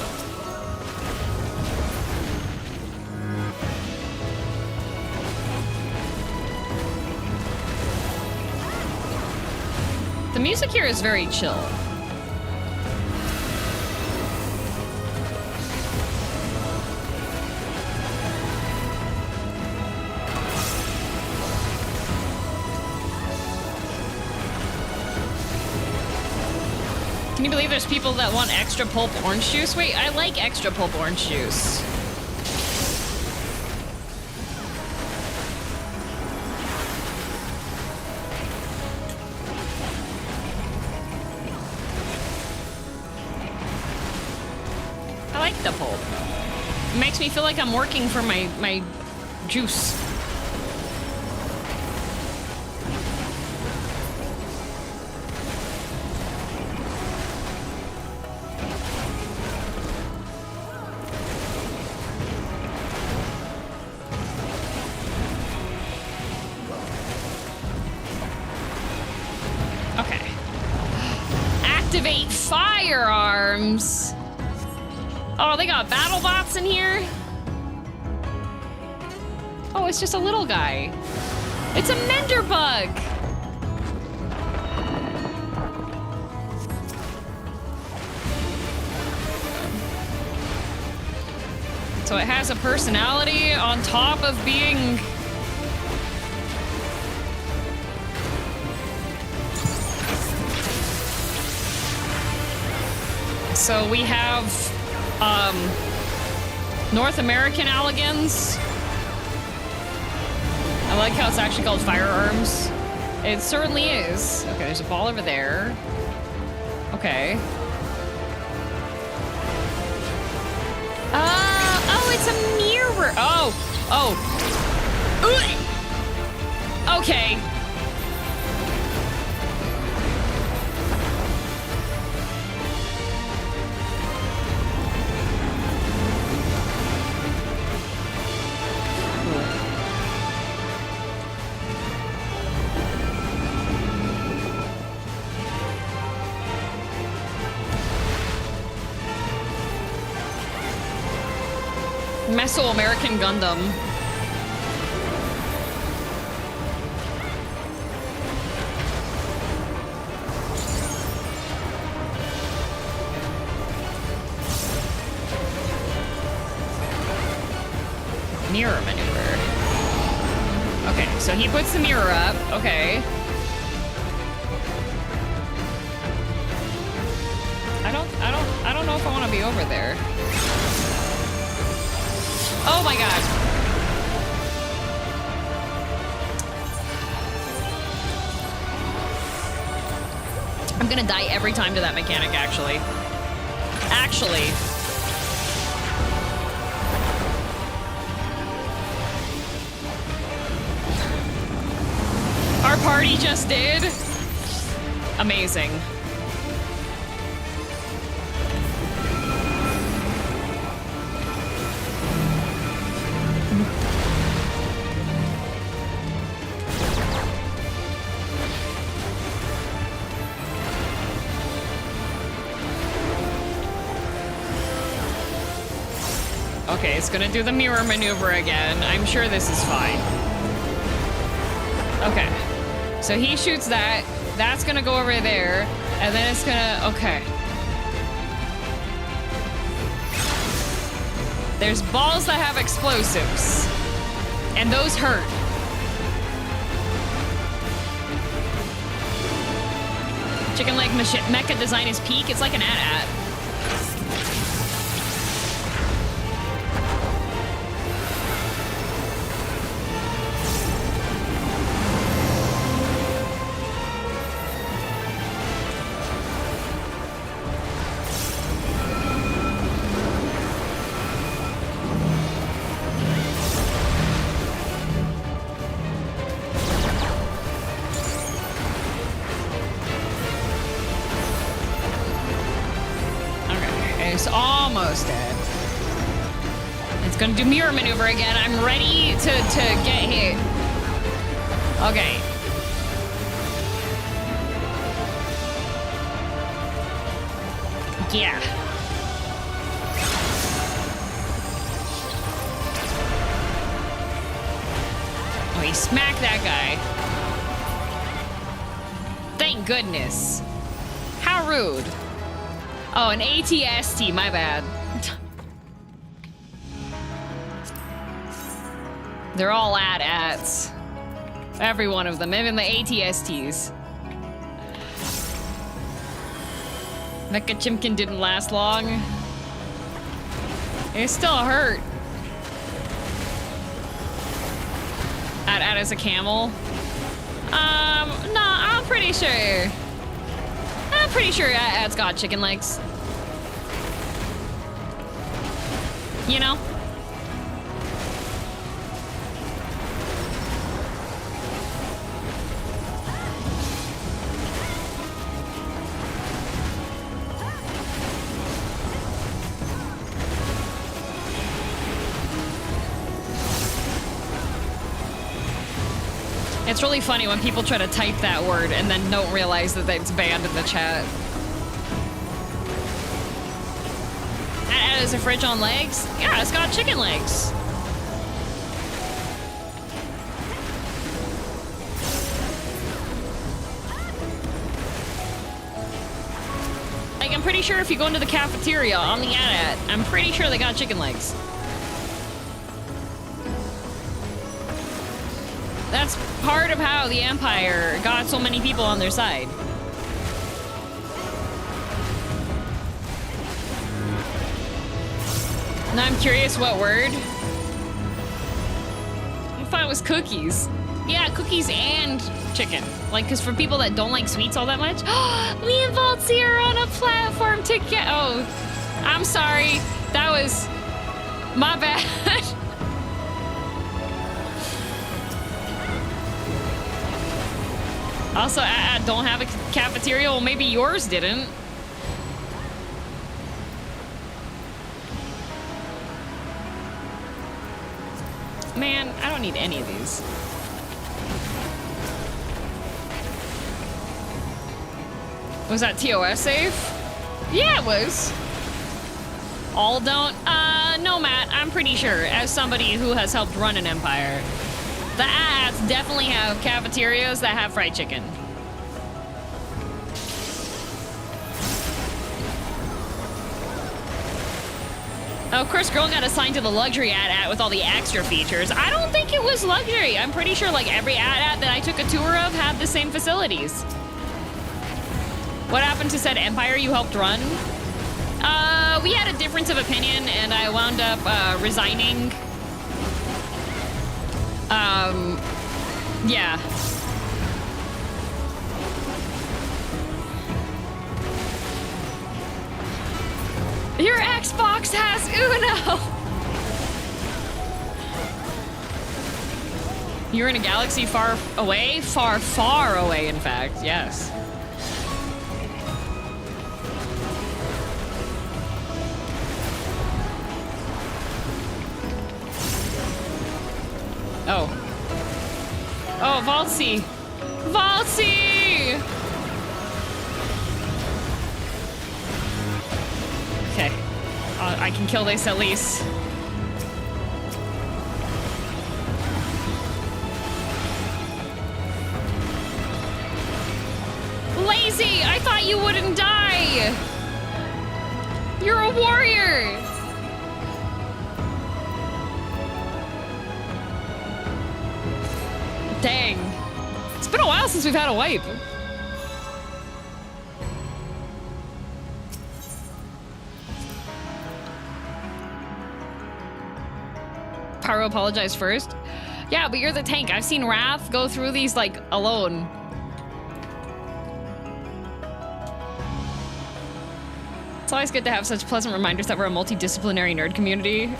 The music here is very chill. Can you believe there's people that want extra pulp orange juice? Wait, I like extra pulp orange juice. I like the pulp. It makes me feel like I'm working for my juice. Okay. Activate firearms. Oh, they got battle bots in here? Oh, it's just a little guy. It's a mender bug. So it has a personality on top of being... So we have North American Alligans. I like how it's actually called firearms. It certainly is. Okay, there's a ball over there. Okay. Oh, it's a mirror. Oh. Okay. Mesoamerican Gundam. Mirror maneuver. Okay, so he puts the mirror up. Okay. I don't know if I want to be over there. Oh my god. I'm gonna die every time to that mechanic, actually. our party just did? Amazing. Okay, it's gonna do the mirror maneuver again. I'm sure this is fine. Okay. So he shoots that. That's gonna go over there. And then it's gonna... Okay. There's balls that have explosives. And those hurt. Chicken leg mecha design is peak. It's like an AT-AT. Gonna do mirror maneuver again. I'm ready to get hit. Okay. Yeah. Oh, he smacked that guy. Thank goodness. How rude. Oh, an ATST, my bad. They're all AT-ATs. Every one of them, even the ATSTs. Mecha Chimkin didn't last long. It still hurt. AT-AT as a camel? No, I'm pretty sure. I'm pretty sure AT-AT's got chicken legs. You know? It's really funny when people try to type that word and then don't realize that it's banned in the chat. AT-AT is a fridge on legs? Yeah, it's got chicken legs. Like, I'm pretty sure if you go into the cafeteria on the AT-AT, I'm pretty sure they got chicken legs. That's part of how the Empire got so many people on their side. Now I'm curious what word? I thought it was cookies. Yeah, cookies and chicken. Like, because for people that don't like sweets all that much, me and Valtzy are on a platform together. Oh, I'm sorry. That was my bad. Also, I don't have a cafeteria. Well, maybe yours didn't. Man, I don't need any of these. Was that TOS safe? Yeah, it was. All don't? No, Matt, I'm pretty sure, as somebody who has helped run an empire, the ads definitely have cafeterias that have fried chicken. Oh, Chris Girl got assigned to the luxury AT-AT with all the extra features. I don't think it was luxury. I'm pretty sure like every AT-AT that I took a tour of had the same facilities. What happened to said empire you helped run? We had a difference of opinion and I wound up resigning. Yeah. Your Xbox has Uno! You're in a galaxy far away? Far, far away, in fact, yes. Oh. Oh, Valtzy! Valtzy! Okay. I can kill this at least. Lazy! I thought you wouldn't die! You're a warrior! Dang. It's been a while since we've had a wipe. Pyro apologized first. Yeah, but you're the tank. I've seen Wrath go through these, like, alone. It's always good to have such pleasant reminders that we're a multidisciplinary nerd community.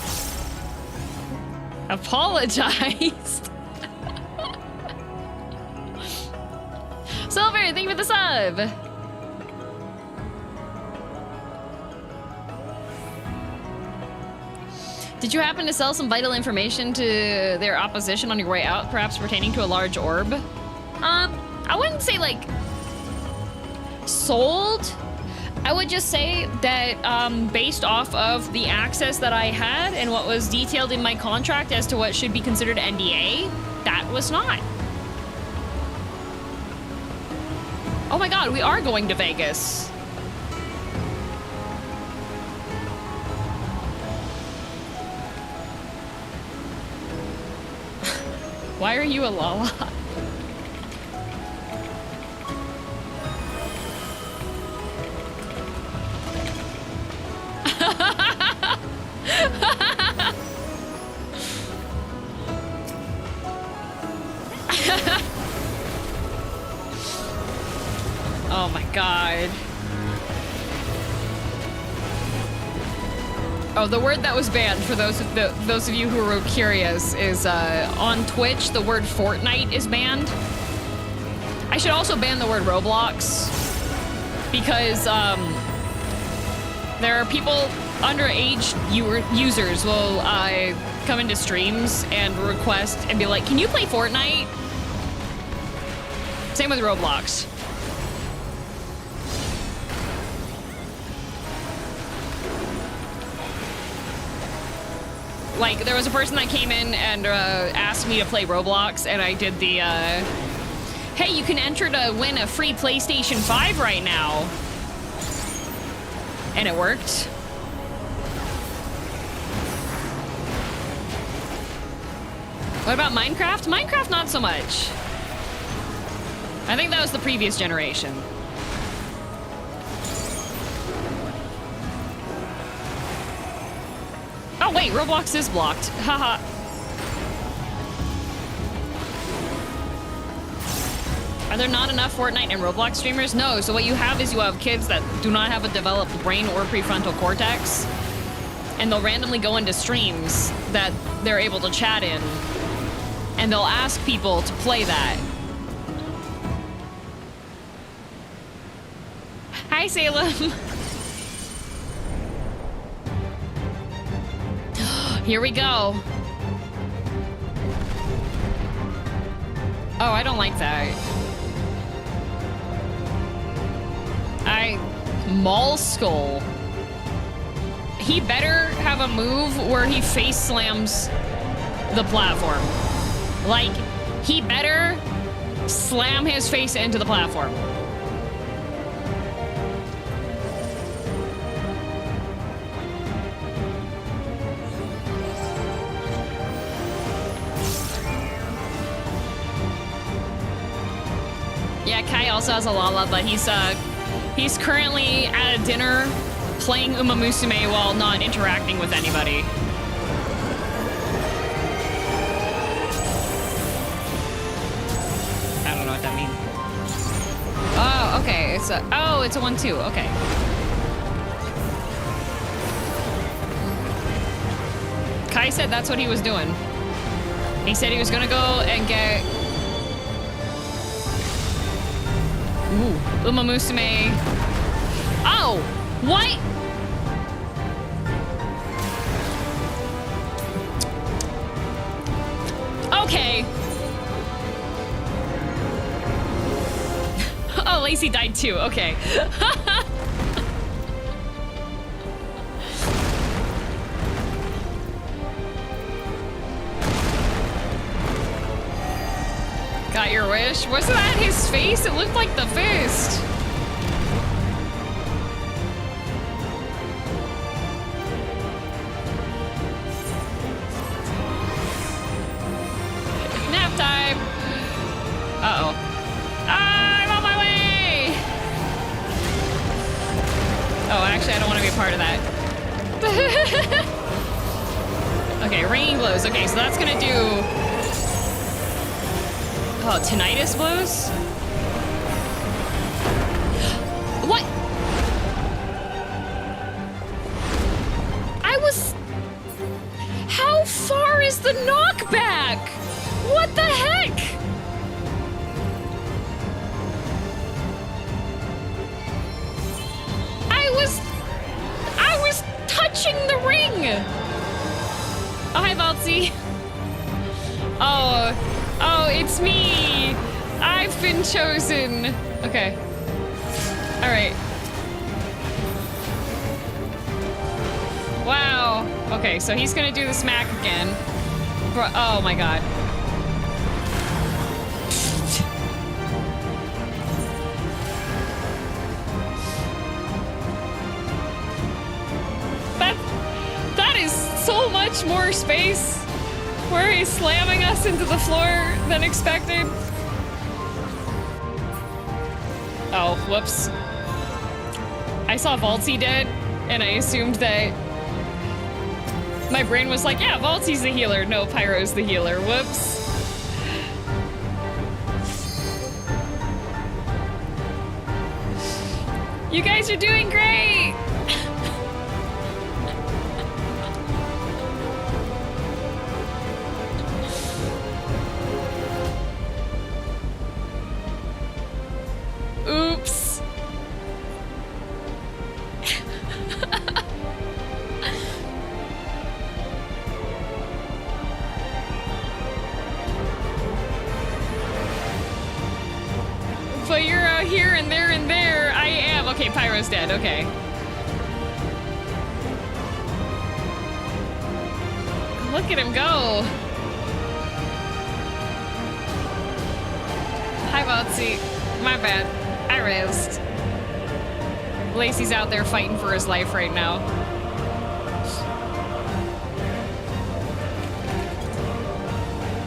Apologized. Silver, thank you for the sub. Did you happen to sell some vital information to their opposition on your way out, perhaps pertaining to a large orb? I wouldn't say, like, sold. I would just say that based off of the access that I had and what was detailed in my contract as to what should be considered NDA, that was not. Oh my god, we are going to Vegas. Why are you a Lala? Oh my god. Oh, the word that was banned, for those of you who were curious, is on Twitch, the word Fortnite is banned. I should also ban the word Roblox, because there are people, underage users will come into streams and request and be like, can you play Fortnite? Same with Roblox. Like, there was a person that came in and asked me to play Roblox, and I did the, hey, you can enter to win a free PlayStation 5 right now. And it worked. What about Minecraft? Minecraft, not so much. I think that was the previous generation. Oh wait, Roblox is blocked. Haha. Are there not enough Fortnite and Roblox streamers? No, so what you have is you have kids that do not have a developed brain or prefrontal cortex, and they'll randomly go into streams that they're able to chat in, and they'll ask people to play that. Hi, Salem. Here we go. Oh, I don't like that. Maul Skull. He better have a move where he face slams the platform. Like, he better slam his face into the platform. Yeah, Kai also has a Lala, but he's currently at a dinner playing Uma Musume while not interacting with anybody. I don't know what that means. Oh, okay. It's a 1-2. Okay. Kai said that's what he was doing. He said he was gonna go and get... Ooh, Uma Musume. Oh! What? Okay. Oh, Lacey died too. Okay. Got your wish? Wasn't that his face? It looked like the fist. Nap time. Uh-oh. I'm on my way! Oh, actually, I don't want to be a part of that. Okay, ringing blows. Okay, so that's gonna do... Oh, tinnitus blows? What? I was... How far is the knockback? What the heck? I was touching the ring. Oh, hi, Valtzy. Oh, it's me! I've been chosen! Okay. Alright. Wow. Okay, so he's gonna do the smack again. Oh my god. That is so much more space. Where he's slamming us into the floor than expected. Oh, whoops. I saw Valtzy dead, and I assumed that... My brain was like, yeah, Valtzy's the healer. No, Pyro's the healer. Whoops. You guys are doing great! Oops. But you're out here and there and there. I am. Okay, Pyro's dead. Okay. Look at him go. Hi, Valtzy. My bad. I rezzed. Lacey's out there fighting for his life right now.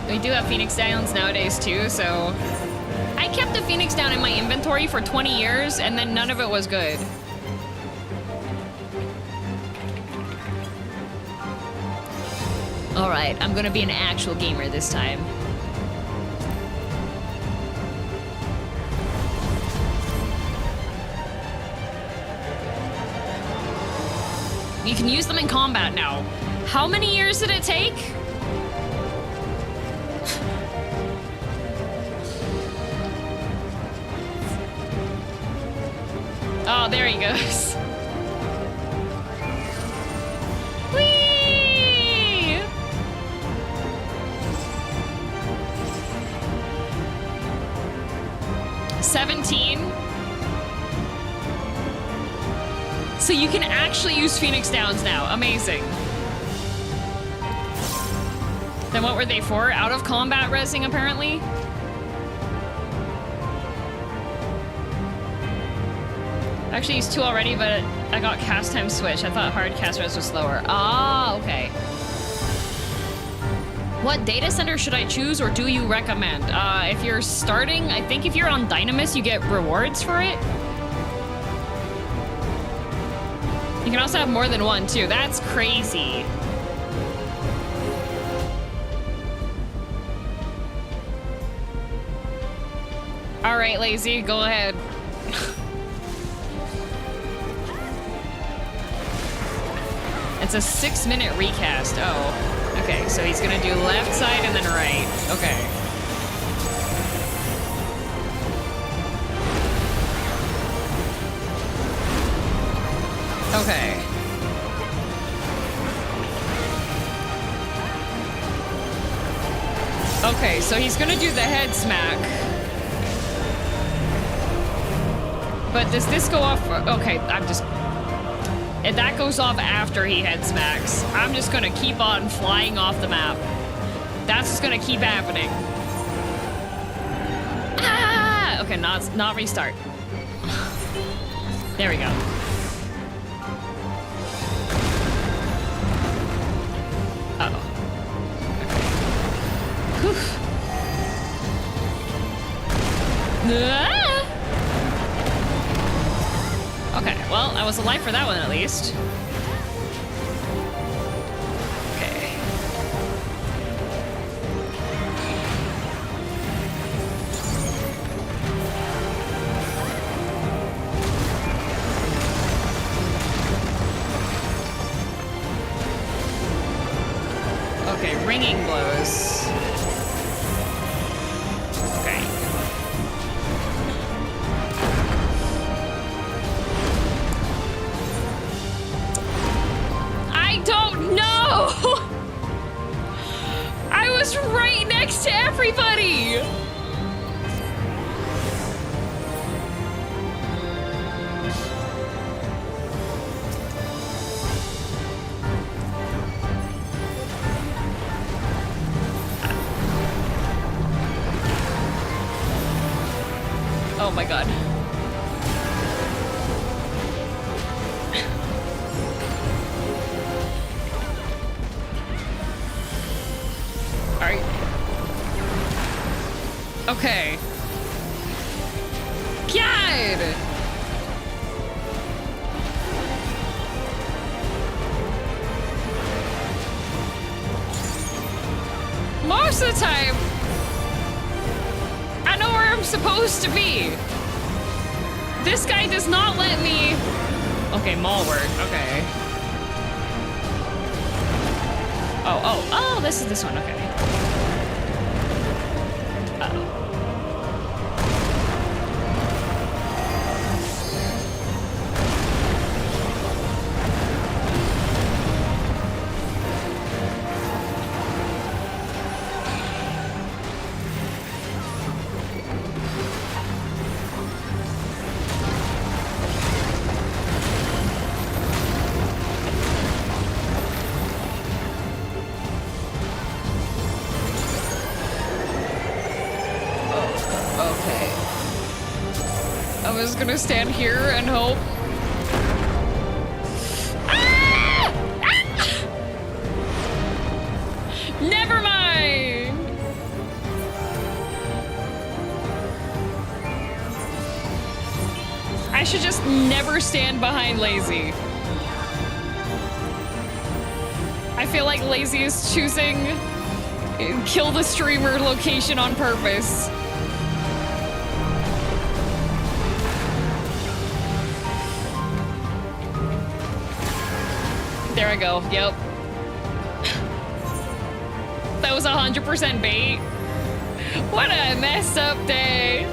We do have Phoenix Downs nowadays too, so... I kept a Phoenix Down in my inventory for 20 years, and then none of it was good. Alright, I'm gonna be an actual gamer this time. You can use them in combat now. How many years did it take? Oh, there he goes. Whee! 17. So you can actually use Phoenix Downs now. Amazing. Then what were they for? Out of combat rezzing, apparently? I actually used 2 already, but I got cast time switch. I thought hard cast res was slower. Ah, okay. What data center should I choose, or do you recommend? If you're starting, I think if you're on Dynamis, you get rewards for it. You can also have more than one, too. That's crazy. All right, Lazy, go ahead. It's a 6-minute recast. Oh, Okay, so he's gonna do left side and then right. Okay. Okay. Okay, so he's gonna do the head smack. But does this go off? Okay, I'm just... And that goes off after he head smacks. I'm just gonna keep on flying off the map. That's just gonna keep happening. Ah! Okay, not restart. There we go. Uh-oh. Ah! Okay, well, I was alive for that one at least. Okay. Okay, ringing blows. Okay. I don't know! I was right next to everybody! Oh my god. Alright. Okay. God! Most of the time, I know where I'm supposed to be. This guy does not let me... Okay, mall word, okay. Oh, this is this one, okay. Uh-oh. I was gonna stand here and hope. Ah! Ah! Never mind. I should just never stand behind Lazy. I feel like Lazy is choosing kill the streamer location on purpose. There I go, yep. That was 100% bait. What a messed up day.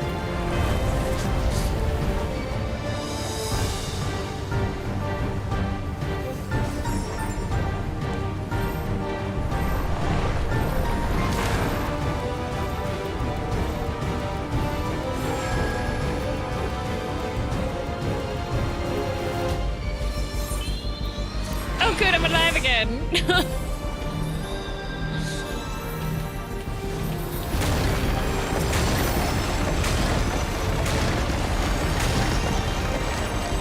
Good, I'm alive again.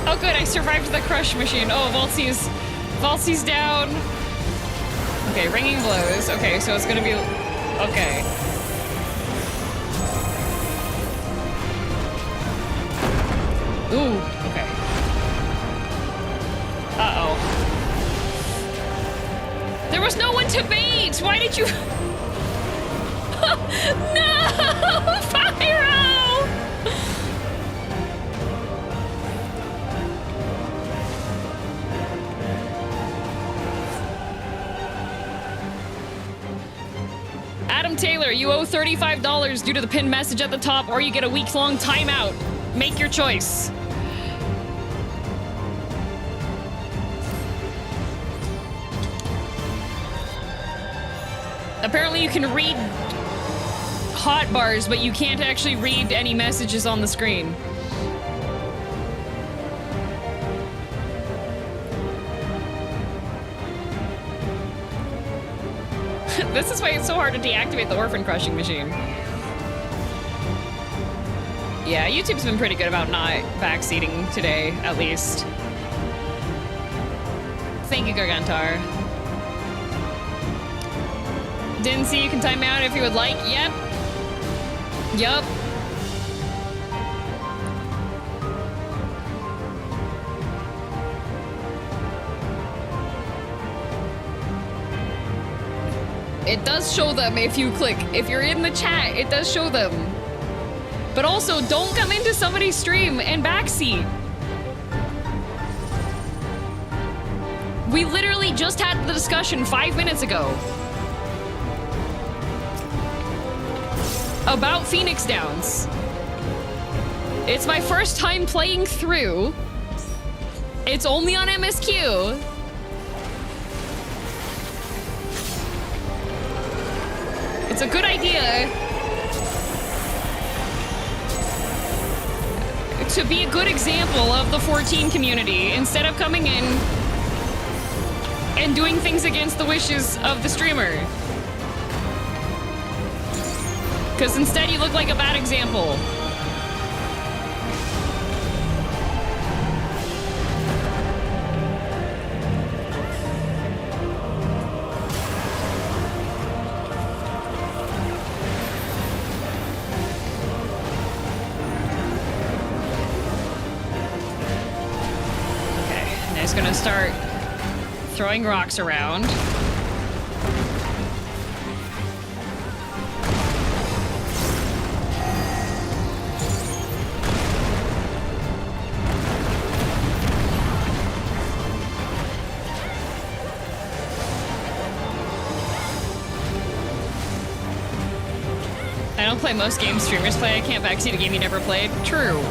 Oh good, I survived the crush machine. Oh, Valtzy's down. Okay, ringing blows. Okay, so it's gonna be... Okay. Ooh, okay. Uh-oh. There was no one to bait! Why did you... No! Pyro! Adam Taylor, you owe $35 due to the pinned message at the top, or you get a week-long timeout. Make your choice. Apparently you can read hotbars, but you can't actually read any messages on the screen. This is why it's so hard to deactivate the orphan crushing machine. Yeah, YouTube's been pretty good about not backseating today, at least. Thank you, Gargantar. Didn't see you can time out if you would like. Yep. Yup. It does show them if you click. If you're in the chat, it does show them. But also, don't come into somebody's stream and backseat. We literally just had the discussion 5 minutes ago about Phoenix Downs. It's my first time playing through. It's only on MSQ. It's a good idea to be a good example of the 14 community instead of coming in and doing things against the wishes of the streamer. Because instead you look like a bad example. Gonna start throwing rocks around. I don't play most games streamers play. I can't backseat a game you never played. True.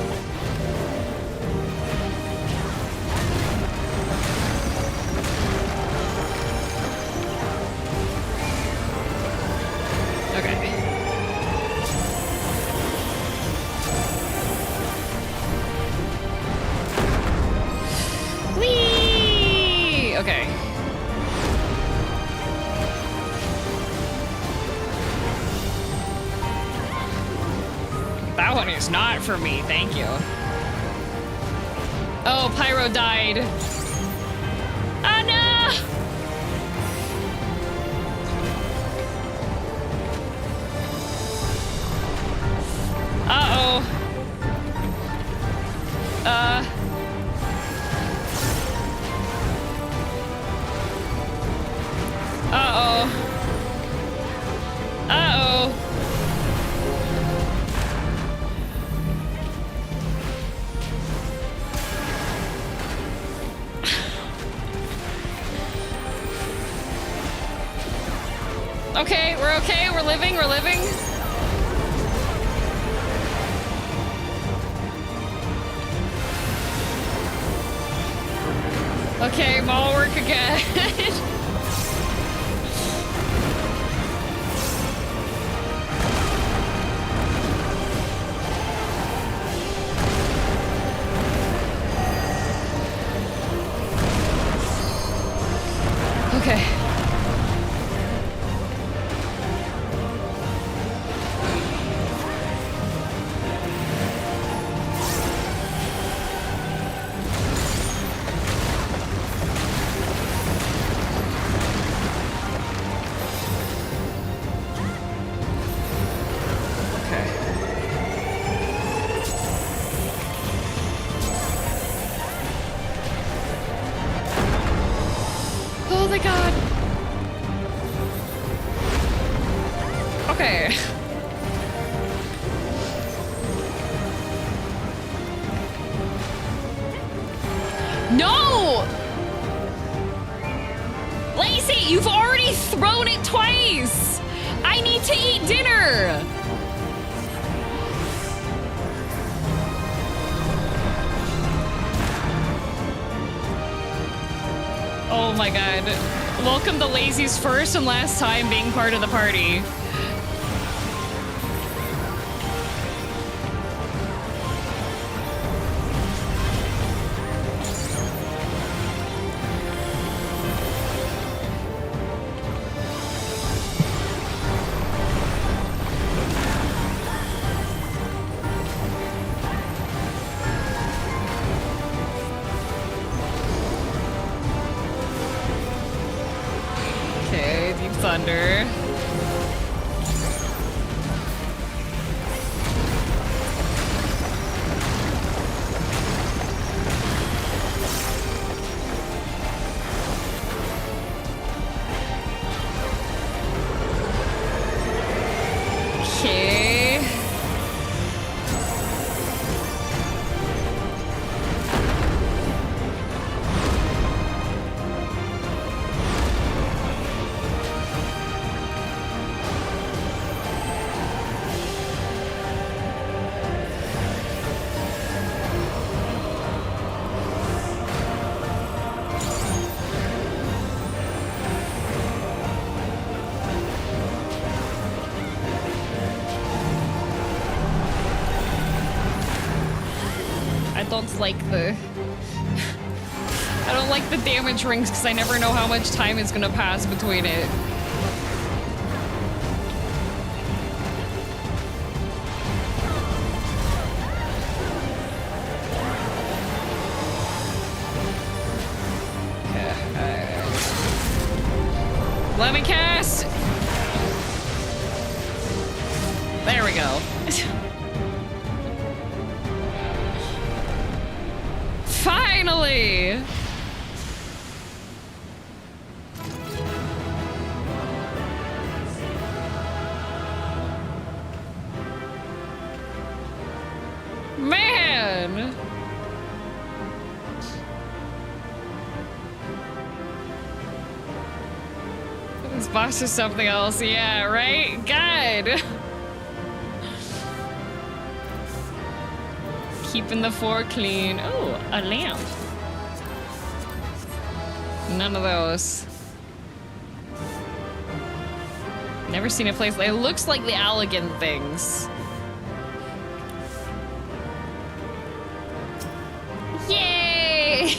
Not for me, thank you. Oh, Pyro died. Oh no! Uh-oh. Uh-oh. Uh-oh. Okay, we're living, we're living. Okay, mall work again. Okay. Lazy Lazy, you've already thrown it twice! I need to eat dinner! Oh my god. Welcome to Lazy's first and last time being part of the party. Thunder. Okay. I don't like the damage rings because I never know how much time is gonna pass between it. Let me cast. There we go. Finally! Man! This boss is something else, yeah, right? God! Keeping the floor clean. Oh, a lamp. None of those. Never seen a place like it. Looks like the Allegan things. Yay!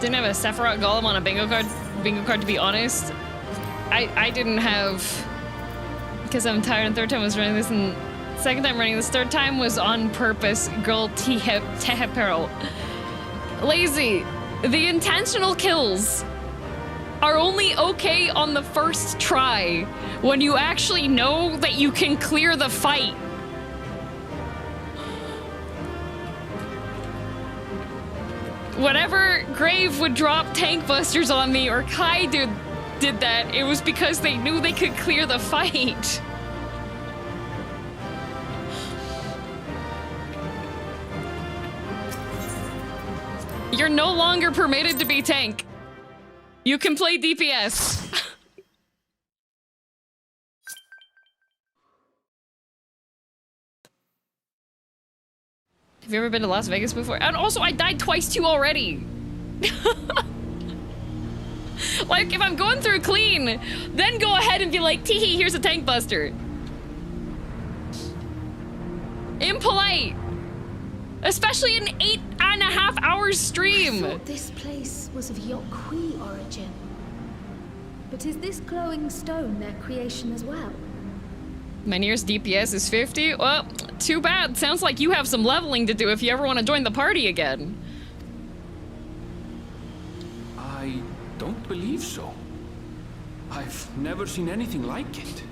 Didn't have a Sephiroth Golem on a bingo card to be honest. I didn't have, because I'm tired and third time was running this and second time running this, third time was on purpose. Girl Tehepero. Lazy, the intentional kills are only okay on the first try when you actually know that you can clear the fight. Whenever Grave would drop tank busters on me or Kai did that, it was because they knew they could clear the fight. You're no longer permitted to be tank. You can play DPS. Have you ever been to Las Vegas before? And also, I died twice too already. Like, if I'm going through clean, then go ahead and be like, teehee, here's a tank buster. Impolite. Especially an 8.5 hours stream. I thought this place was of Wuk I origin. But is this glowing stone their creation as well? My nearest DPS is 50? Well, too bad. Sounds like you have some leveling to do if you ever want to join the party again. I don't believe so. I've never seen anything like it.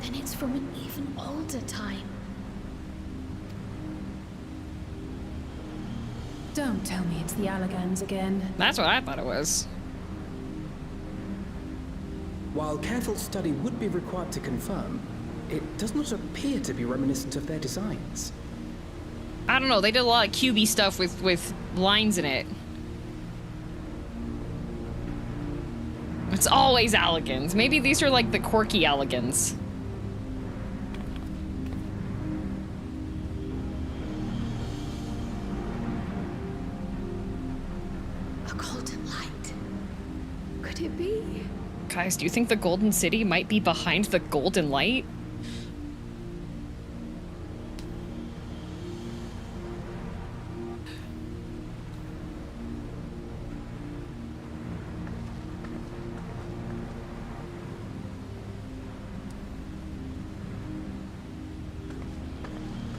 Then it's from an even older time. Don't tell me it's the Allegans again. That's what I thought it was. While careful study would be required to confirm, it does not appear to be reminiscent of their designs. I don't know, they did a lot of cubey stuff with lines in it. It's always Allagans. Maybe these are like the quirky Allagans. A golden light. Could it be? Guys, do you think the Golden City might be behind the Golden Light?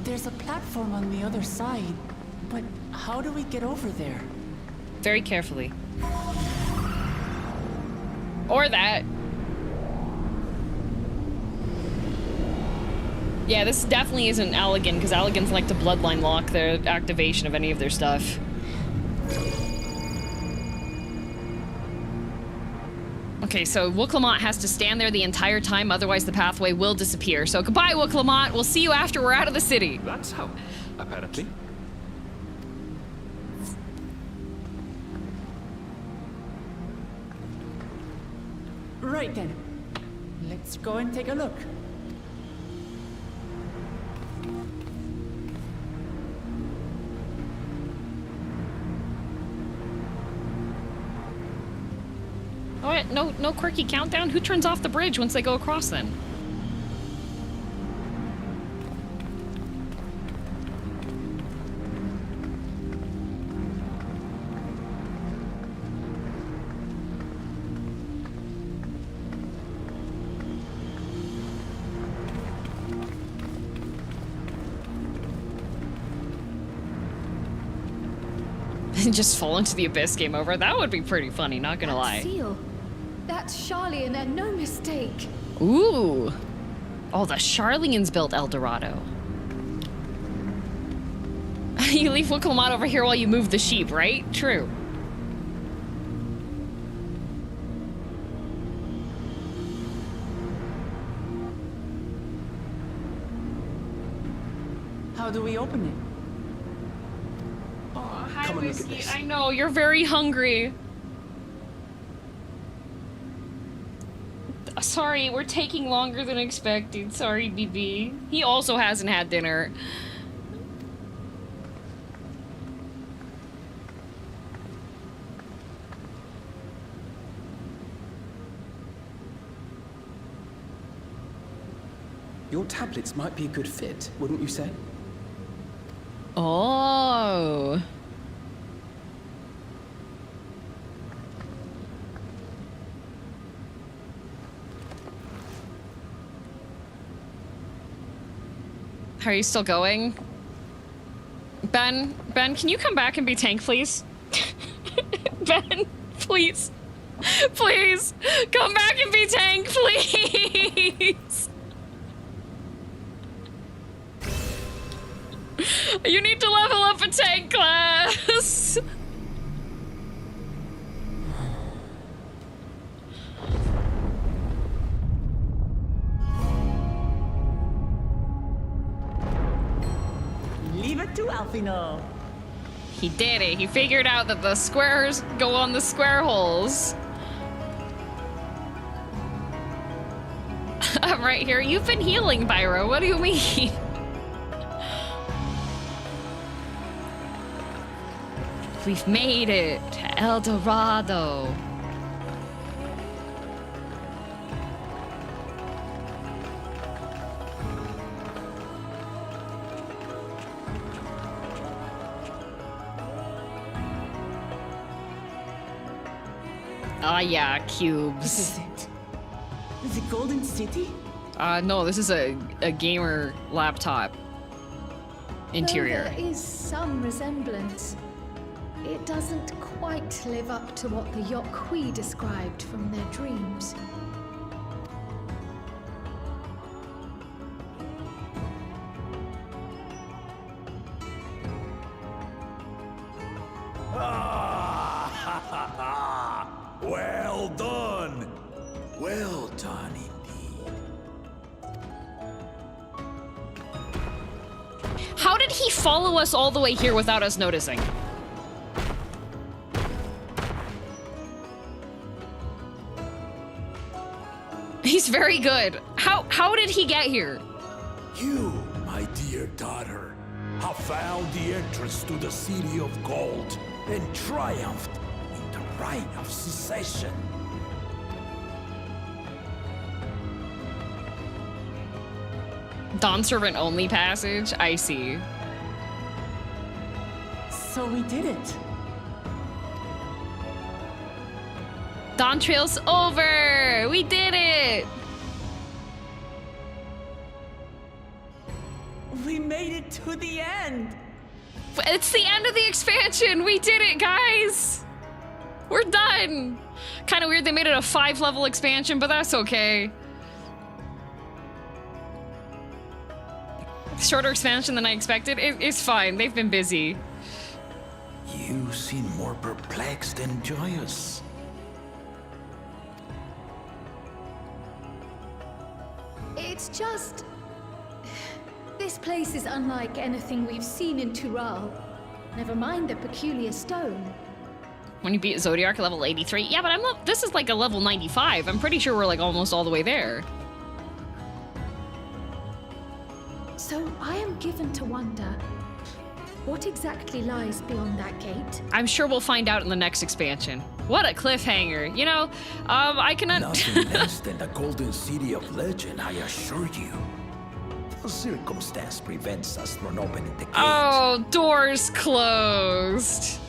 There's a platform on the other side, but how do we get over there? Very carefully. Or that. Yeah, this definitely isn't Allagan, because Allagans like to bloodline lock their activation of any of their stuff. Okay, so Wuk I has to stand there the entire time, otherwise the pathway will disappear. So goodbye, Wuk I. We'll see you after we're out of the city. That's how, apparently. Right then. Let's go and take a look. Alright, no quirky countdown? Who turns off the bridge once they go across then? Just fall into the abyss, game over. That would be pretty funny, not gonna lie. Seal. That's Charlian and no mistake. Ooh. Oh, the Charlians built El Dorado. You leave Wuk over here while you move the sheep, right? True. How do we open it? Hi, Whiskey. I know, you're very hungry. Sorry, we're taking longer than expected. Sorry, BB. He also hasn't had dinner. Your tablets might be a good fit, wouldn't you say? Oh. Are you still going? Ben, can you come back and be tank, please? Ben, please. Please, come back and be tank, please. You need to level up a tank class. Leave it to Alfino. He did it. He figured out that the squares go on the square holes. I'm right here. You've been healing, Byro. What do you mean? We've made it to El Dorado. Ah, yeah, cubes. This is it. Is it Golden City? No, this is a gamer laptop interior. Though there is some resemblance. It doesn't quite live up to what the Wuk I described from their dreams. Well done! Well done, indeed. How did he follow us all the way here without us noticing? He's very good. How did he get here? You, my dear daughter, have found the entrance to the City of Gold and triumphed in the right of secession. Dawn Servant only passage? I see. So we did it. Dawntrail's over! We did it! We made it to the end! It's the end of the expansion! We did it, guys! We're done! Kind of weird they made it a 5-level expansion, but that's okay. Shorter expansion than I expected. It's fine. They've been busy. You seem more perplexed than joyous. It's just... This place is unlike anything we've seen in Tural. Never mind the peculiar stone. When you beat Zodiac level 83? Yeah, but this is like a level 95. I'm pretty sure we're like almost all the way there. So I am given to wonder, what exactly lies beyond that gate? I'm sure we'll find out in the next expansion. What a cliffhanger. You know, I can... Nothing less than the Golden City of Legend, I assure you. A circumstance prevents us from opening the gate. Oh, doors closed.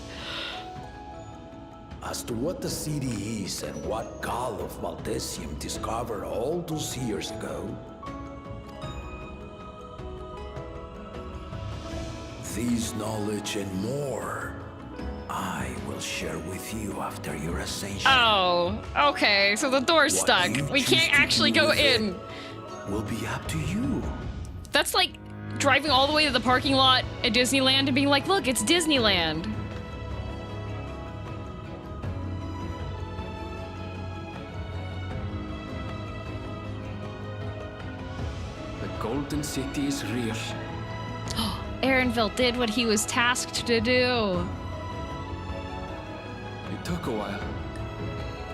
As to what the city is and what Gall of Valdesium discovered all those years ago, this knowledge and more, I will share with you after your ascension. Oh, okay. So the door's stuck. We can't actually go in. Will be up to you. That's like driving all the way to the parking lot at Disneyland and being like, look, it's Disneyland. The Golden City is real. Aaronville did what he was tasked to do. It took a while,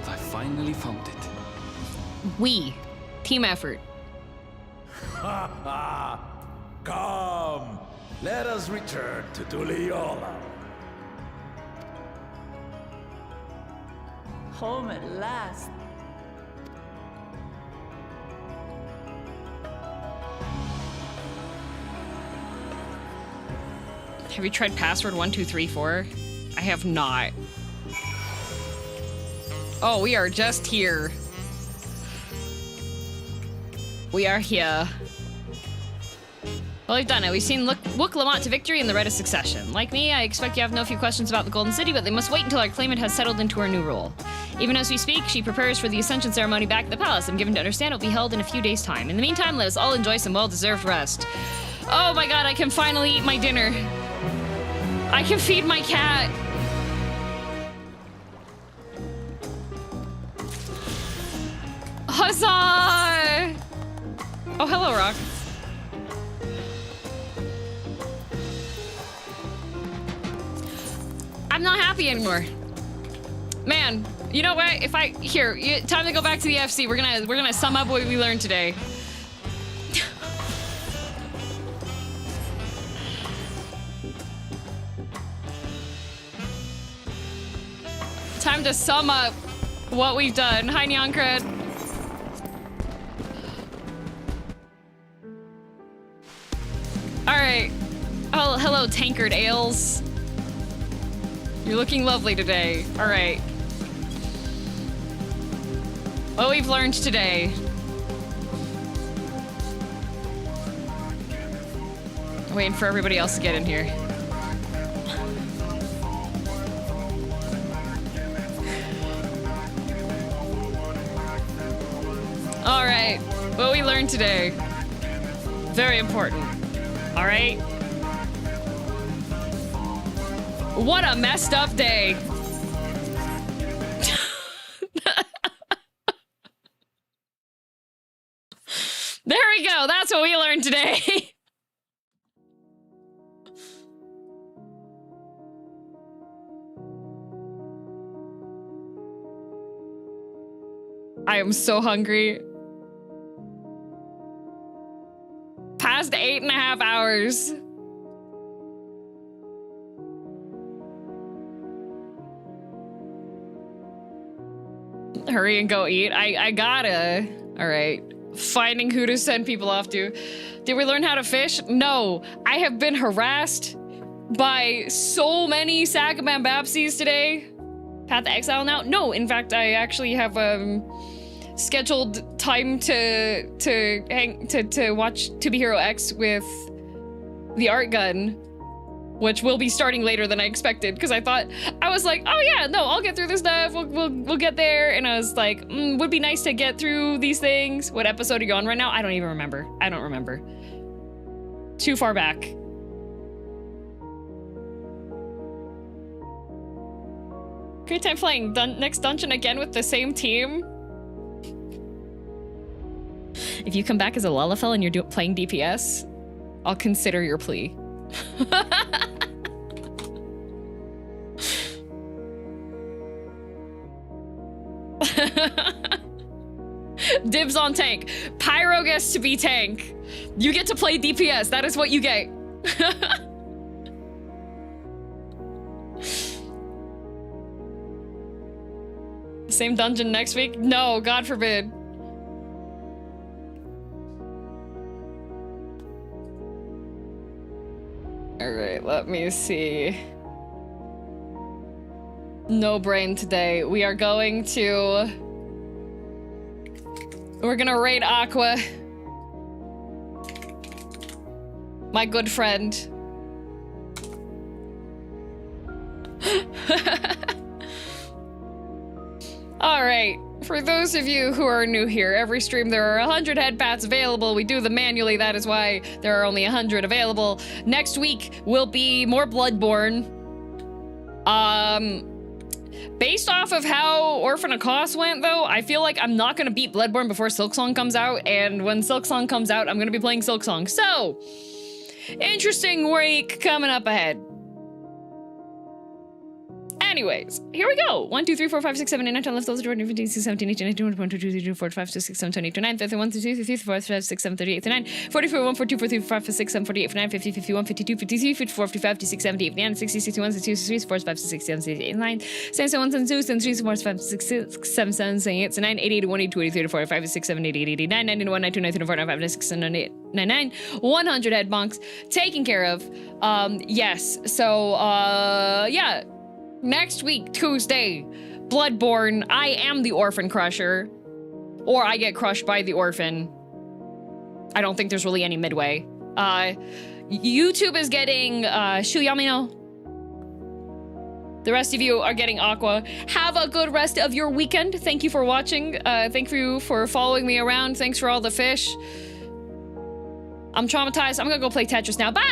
but I finally found it. We. Team effort. Ha ha! Come, let us return to Tuliola. Home at last. Have you tried password 1234? I have not. Oh, we are just here. We are here. Well, we've done it. We've seen Wuk I to victory in the Red of Succession. Like me, I expect you have no few questions about the Golden City, but they must wait until our claimant has settled into her new role. Even as we speak, she prepares for the Ascension ceremony back at the palace. I'm given to understand it will be held in a few days' time. In the meantime, let us all enjoy some well-deserved rest. Oh my god, I can finally eat my dinner. I can feed my cat. Huzzah! Oh, hello, Rock. I'm not happy anymore. Man, you know what? If I time to go back to the FC. We're gonna sum up what we learned today. Time to sum up what we've done. Hi, Nyankred. All right. Oh, hello, Tankard Ales. You're looking lovely today. All right. What we've learned today. Waiting for everybody else to get in here. All right. What we learned today. Very important. All right. What a messed up day. There we go. That's what we learned today. I am so hungry. Past 8.5 hours. Hurry and go eat. I gotta. All right. Finding who to send people off to. Did we learn how to fish? No. I have been harassed by so many Sagaman Babsies today. Path to Exile now? No, in fact, I actually have scheduled time to watch To Be Hero X with the art gun, which will be starting later than I expected, because I was like, oh yeah, no, I'll get through this stuff, we'll get there, and I was like, would be nice to get through these things. What episode are you on right now? I don't even remember. I don't remember. Too far back. Great time playing next dungeon again with the same team. If you come back as a lalafell and you're playing DPS, I'll consider your plea. Dibs on tank. Pyro gets to be tank. You get to play DPS. That is what you get. Same dungeon next week? No, God forbid. Alright, let me see. No brain today. We are going to... We're gonna raid Aqua. My good friend. Alright, for those of you who are new here, every stream there are 100 head paths available. We do them manually, that is why there are only 100 available. Next week will be more Bloodborne. Based off of how Orphan of Kos went, though, I feel like I'm not gonna beat Bloodborne before Silksong comes out, and when Silksong comes out, I'm gonna be playing Silksong. So, interesting week coming up ahead. Anyways, here we go. 1, 2, 3, 4, 5, 6, 7, 8, 9, 10, left, 12, 13, 14, 15, 17, 18, 19, 20, 22, 23, 24, 25, 26, 27, 28, 29, 30, 31, 32, 33, 34, 35, 36, 37, 38, 39, 44, 1, 42, 43, 45, 46, 47, 48, 49, 50, 51, 52, 53, 54, 55, 56, 70, 59, 60, 61, 62, 63, 64, 65, 66, 67, 68, 69, 71, 72, 73, 74, 75, 66, 77, 78, 79, 80, 81, 82, 83, 84, 85, 86, 87, 88, 89, 91, 92, 93, 94, 95, 96, 98, 99, 100 head bonks taken care of. Yes, so, yeah. Next week, Tuesday, Bloodborne. I am the Orphan Crusher. Or I get crushed by the Orphan. I don't think there's really any midway. YouTube is getting Shuyamino. The rest of you are getting Aqua. Have a good rest of your weekend. Thank you for watching. Thank you for following me around. Thanks for all the fish. I'm traumatized. I'm gonna go play Tetris now. Bye!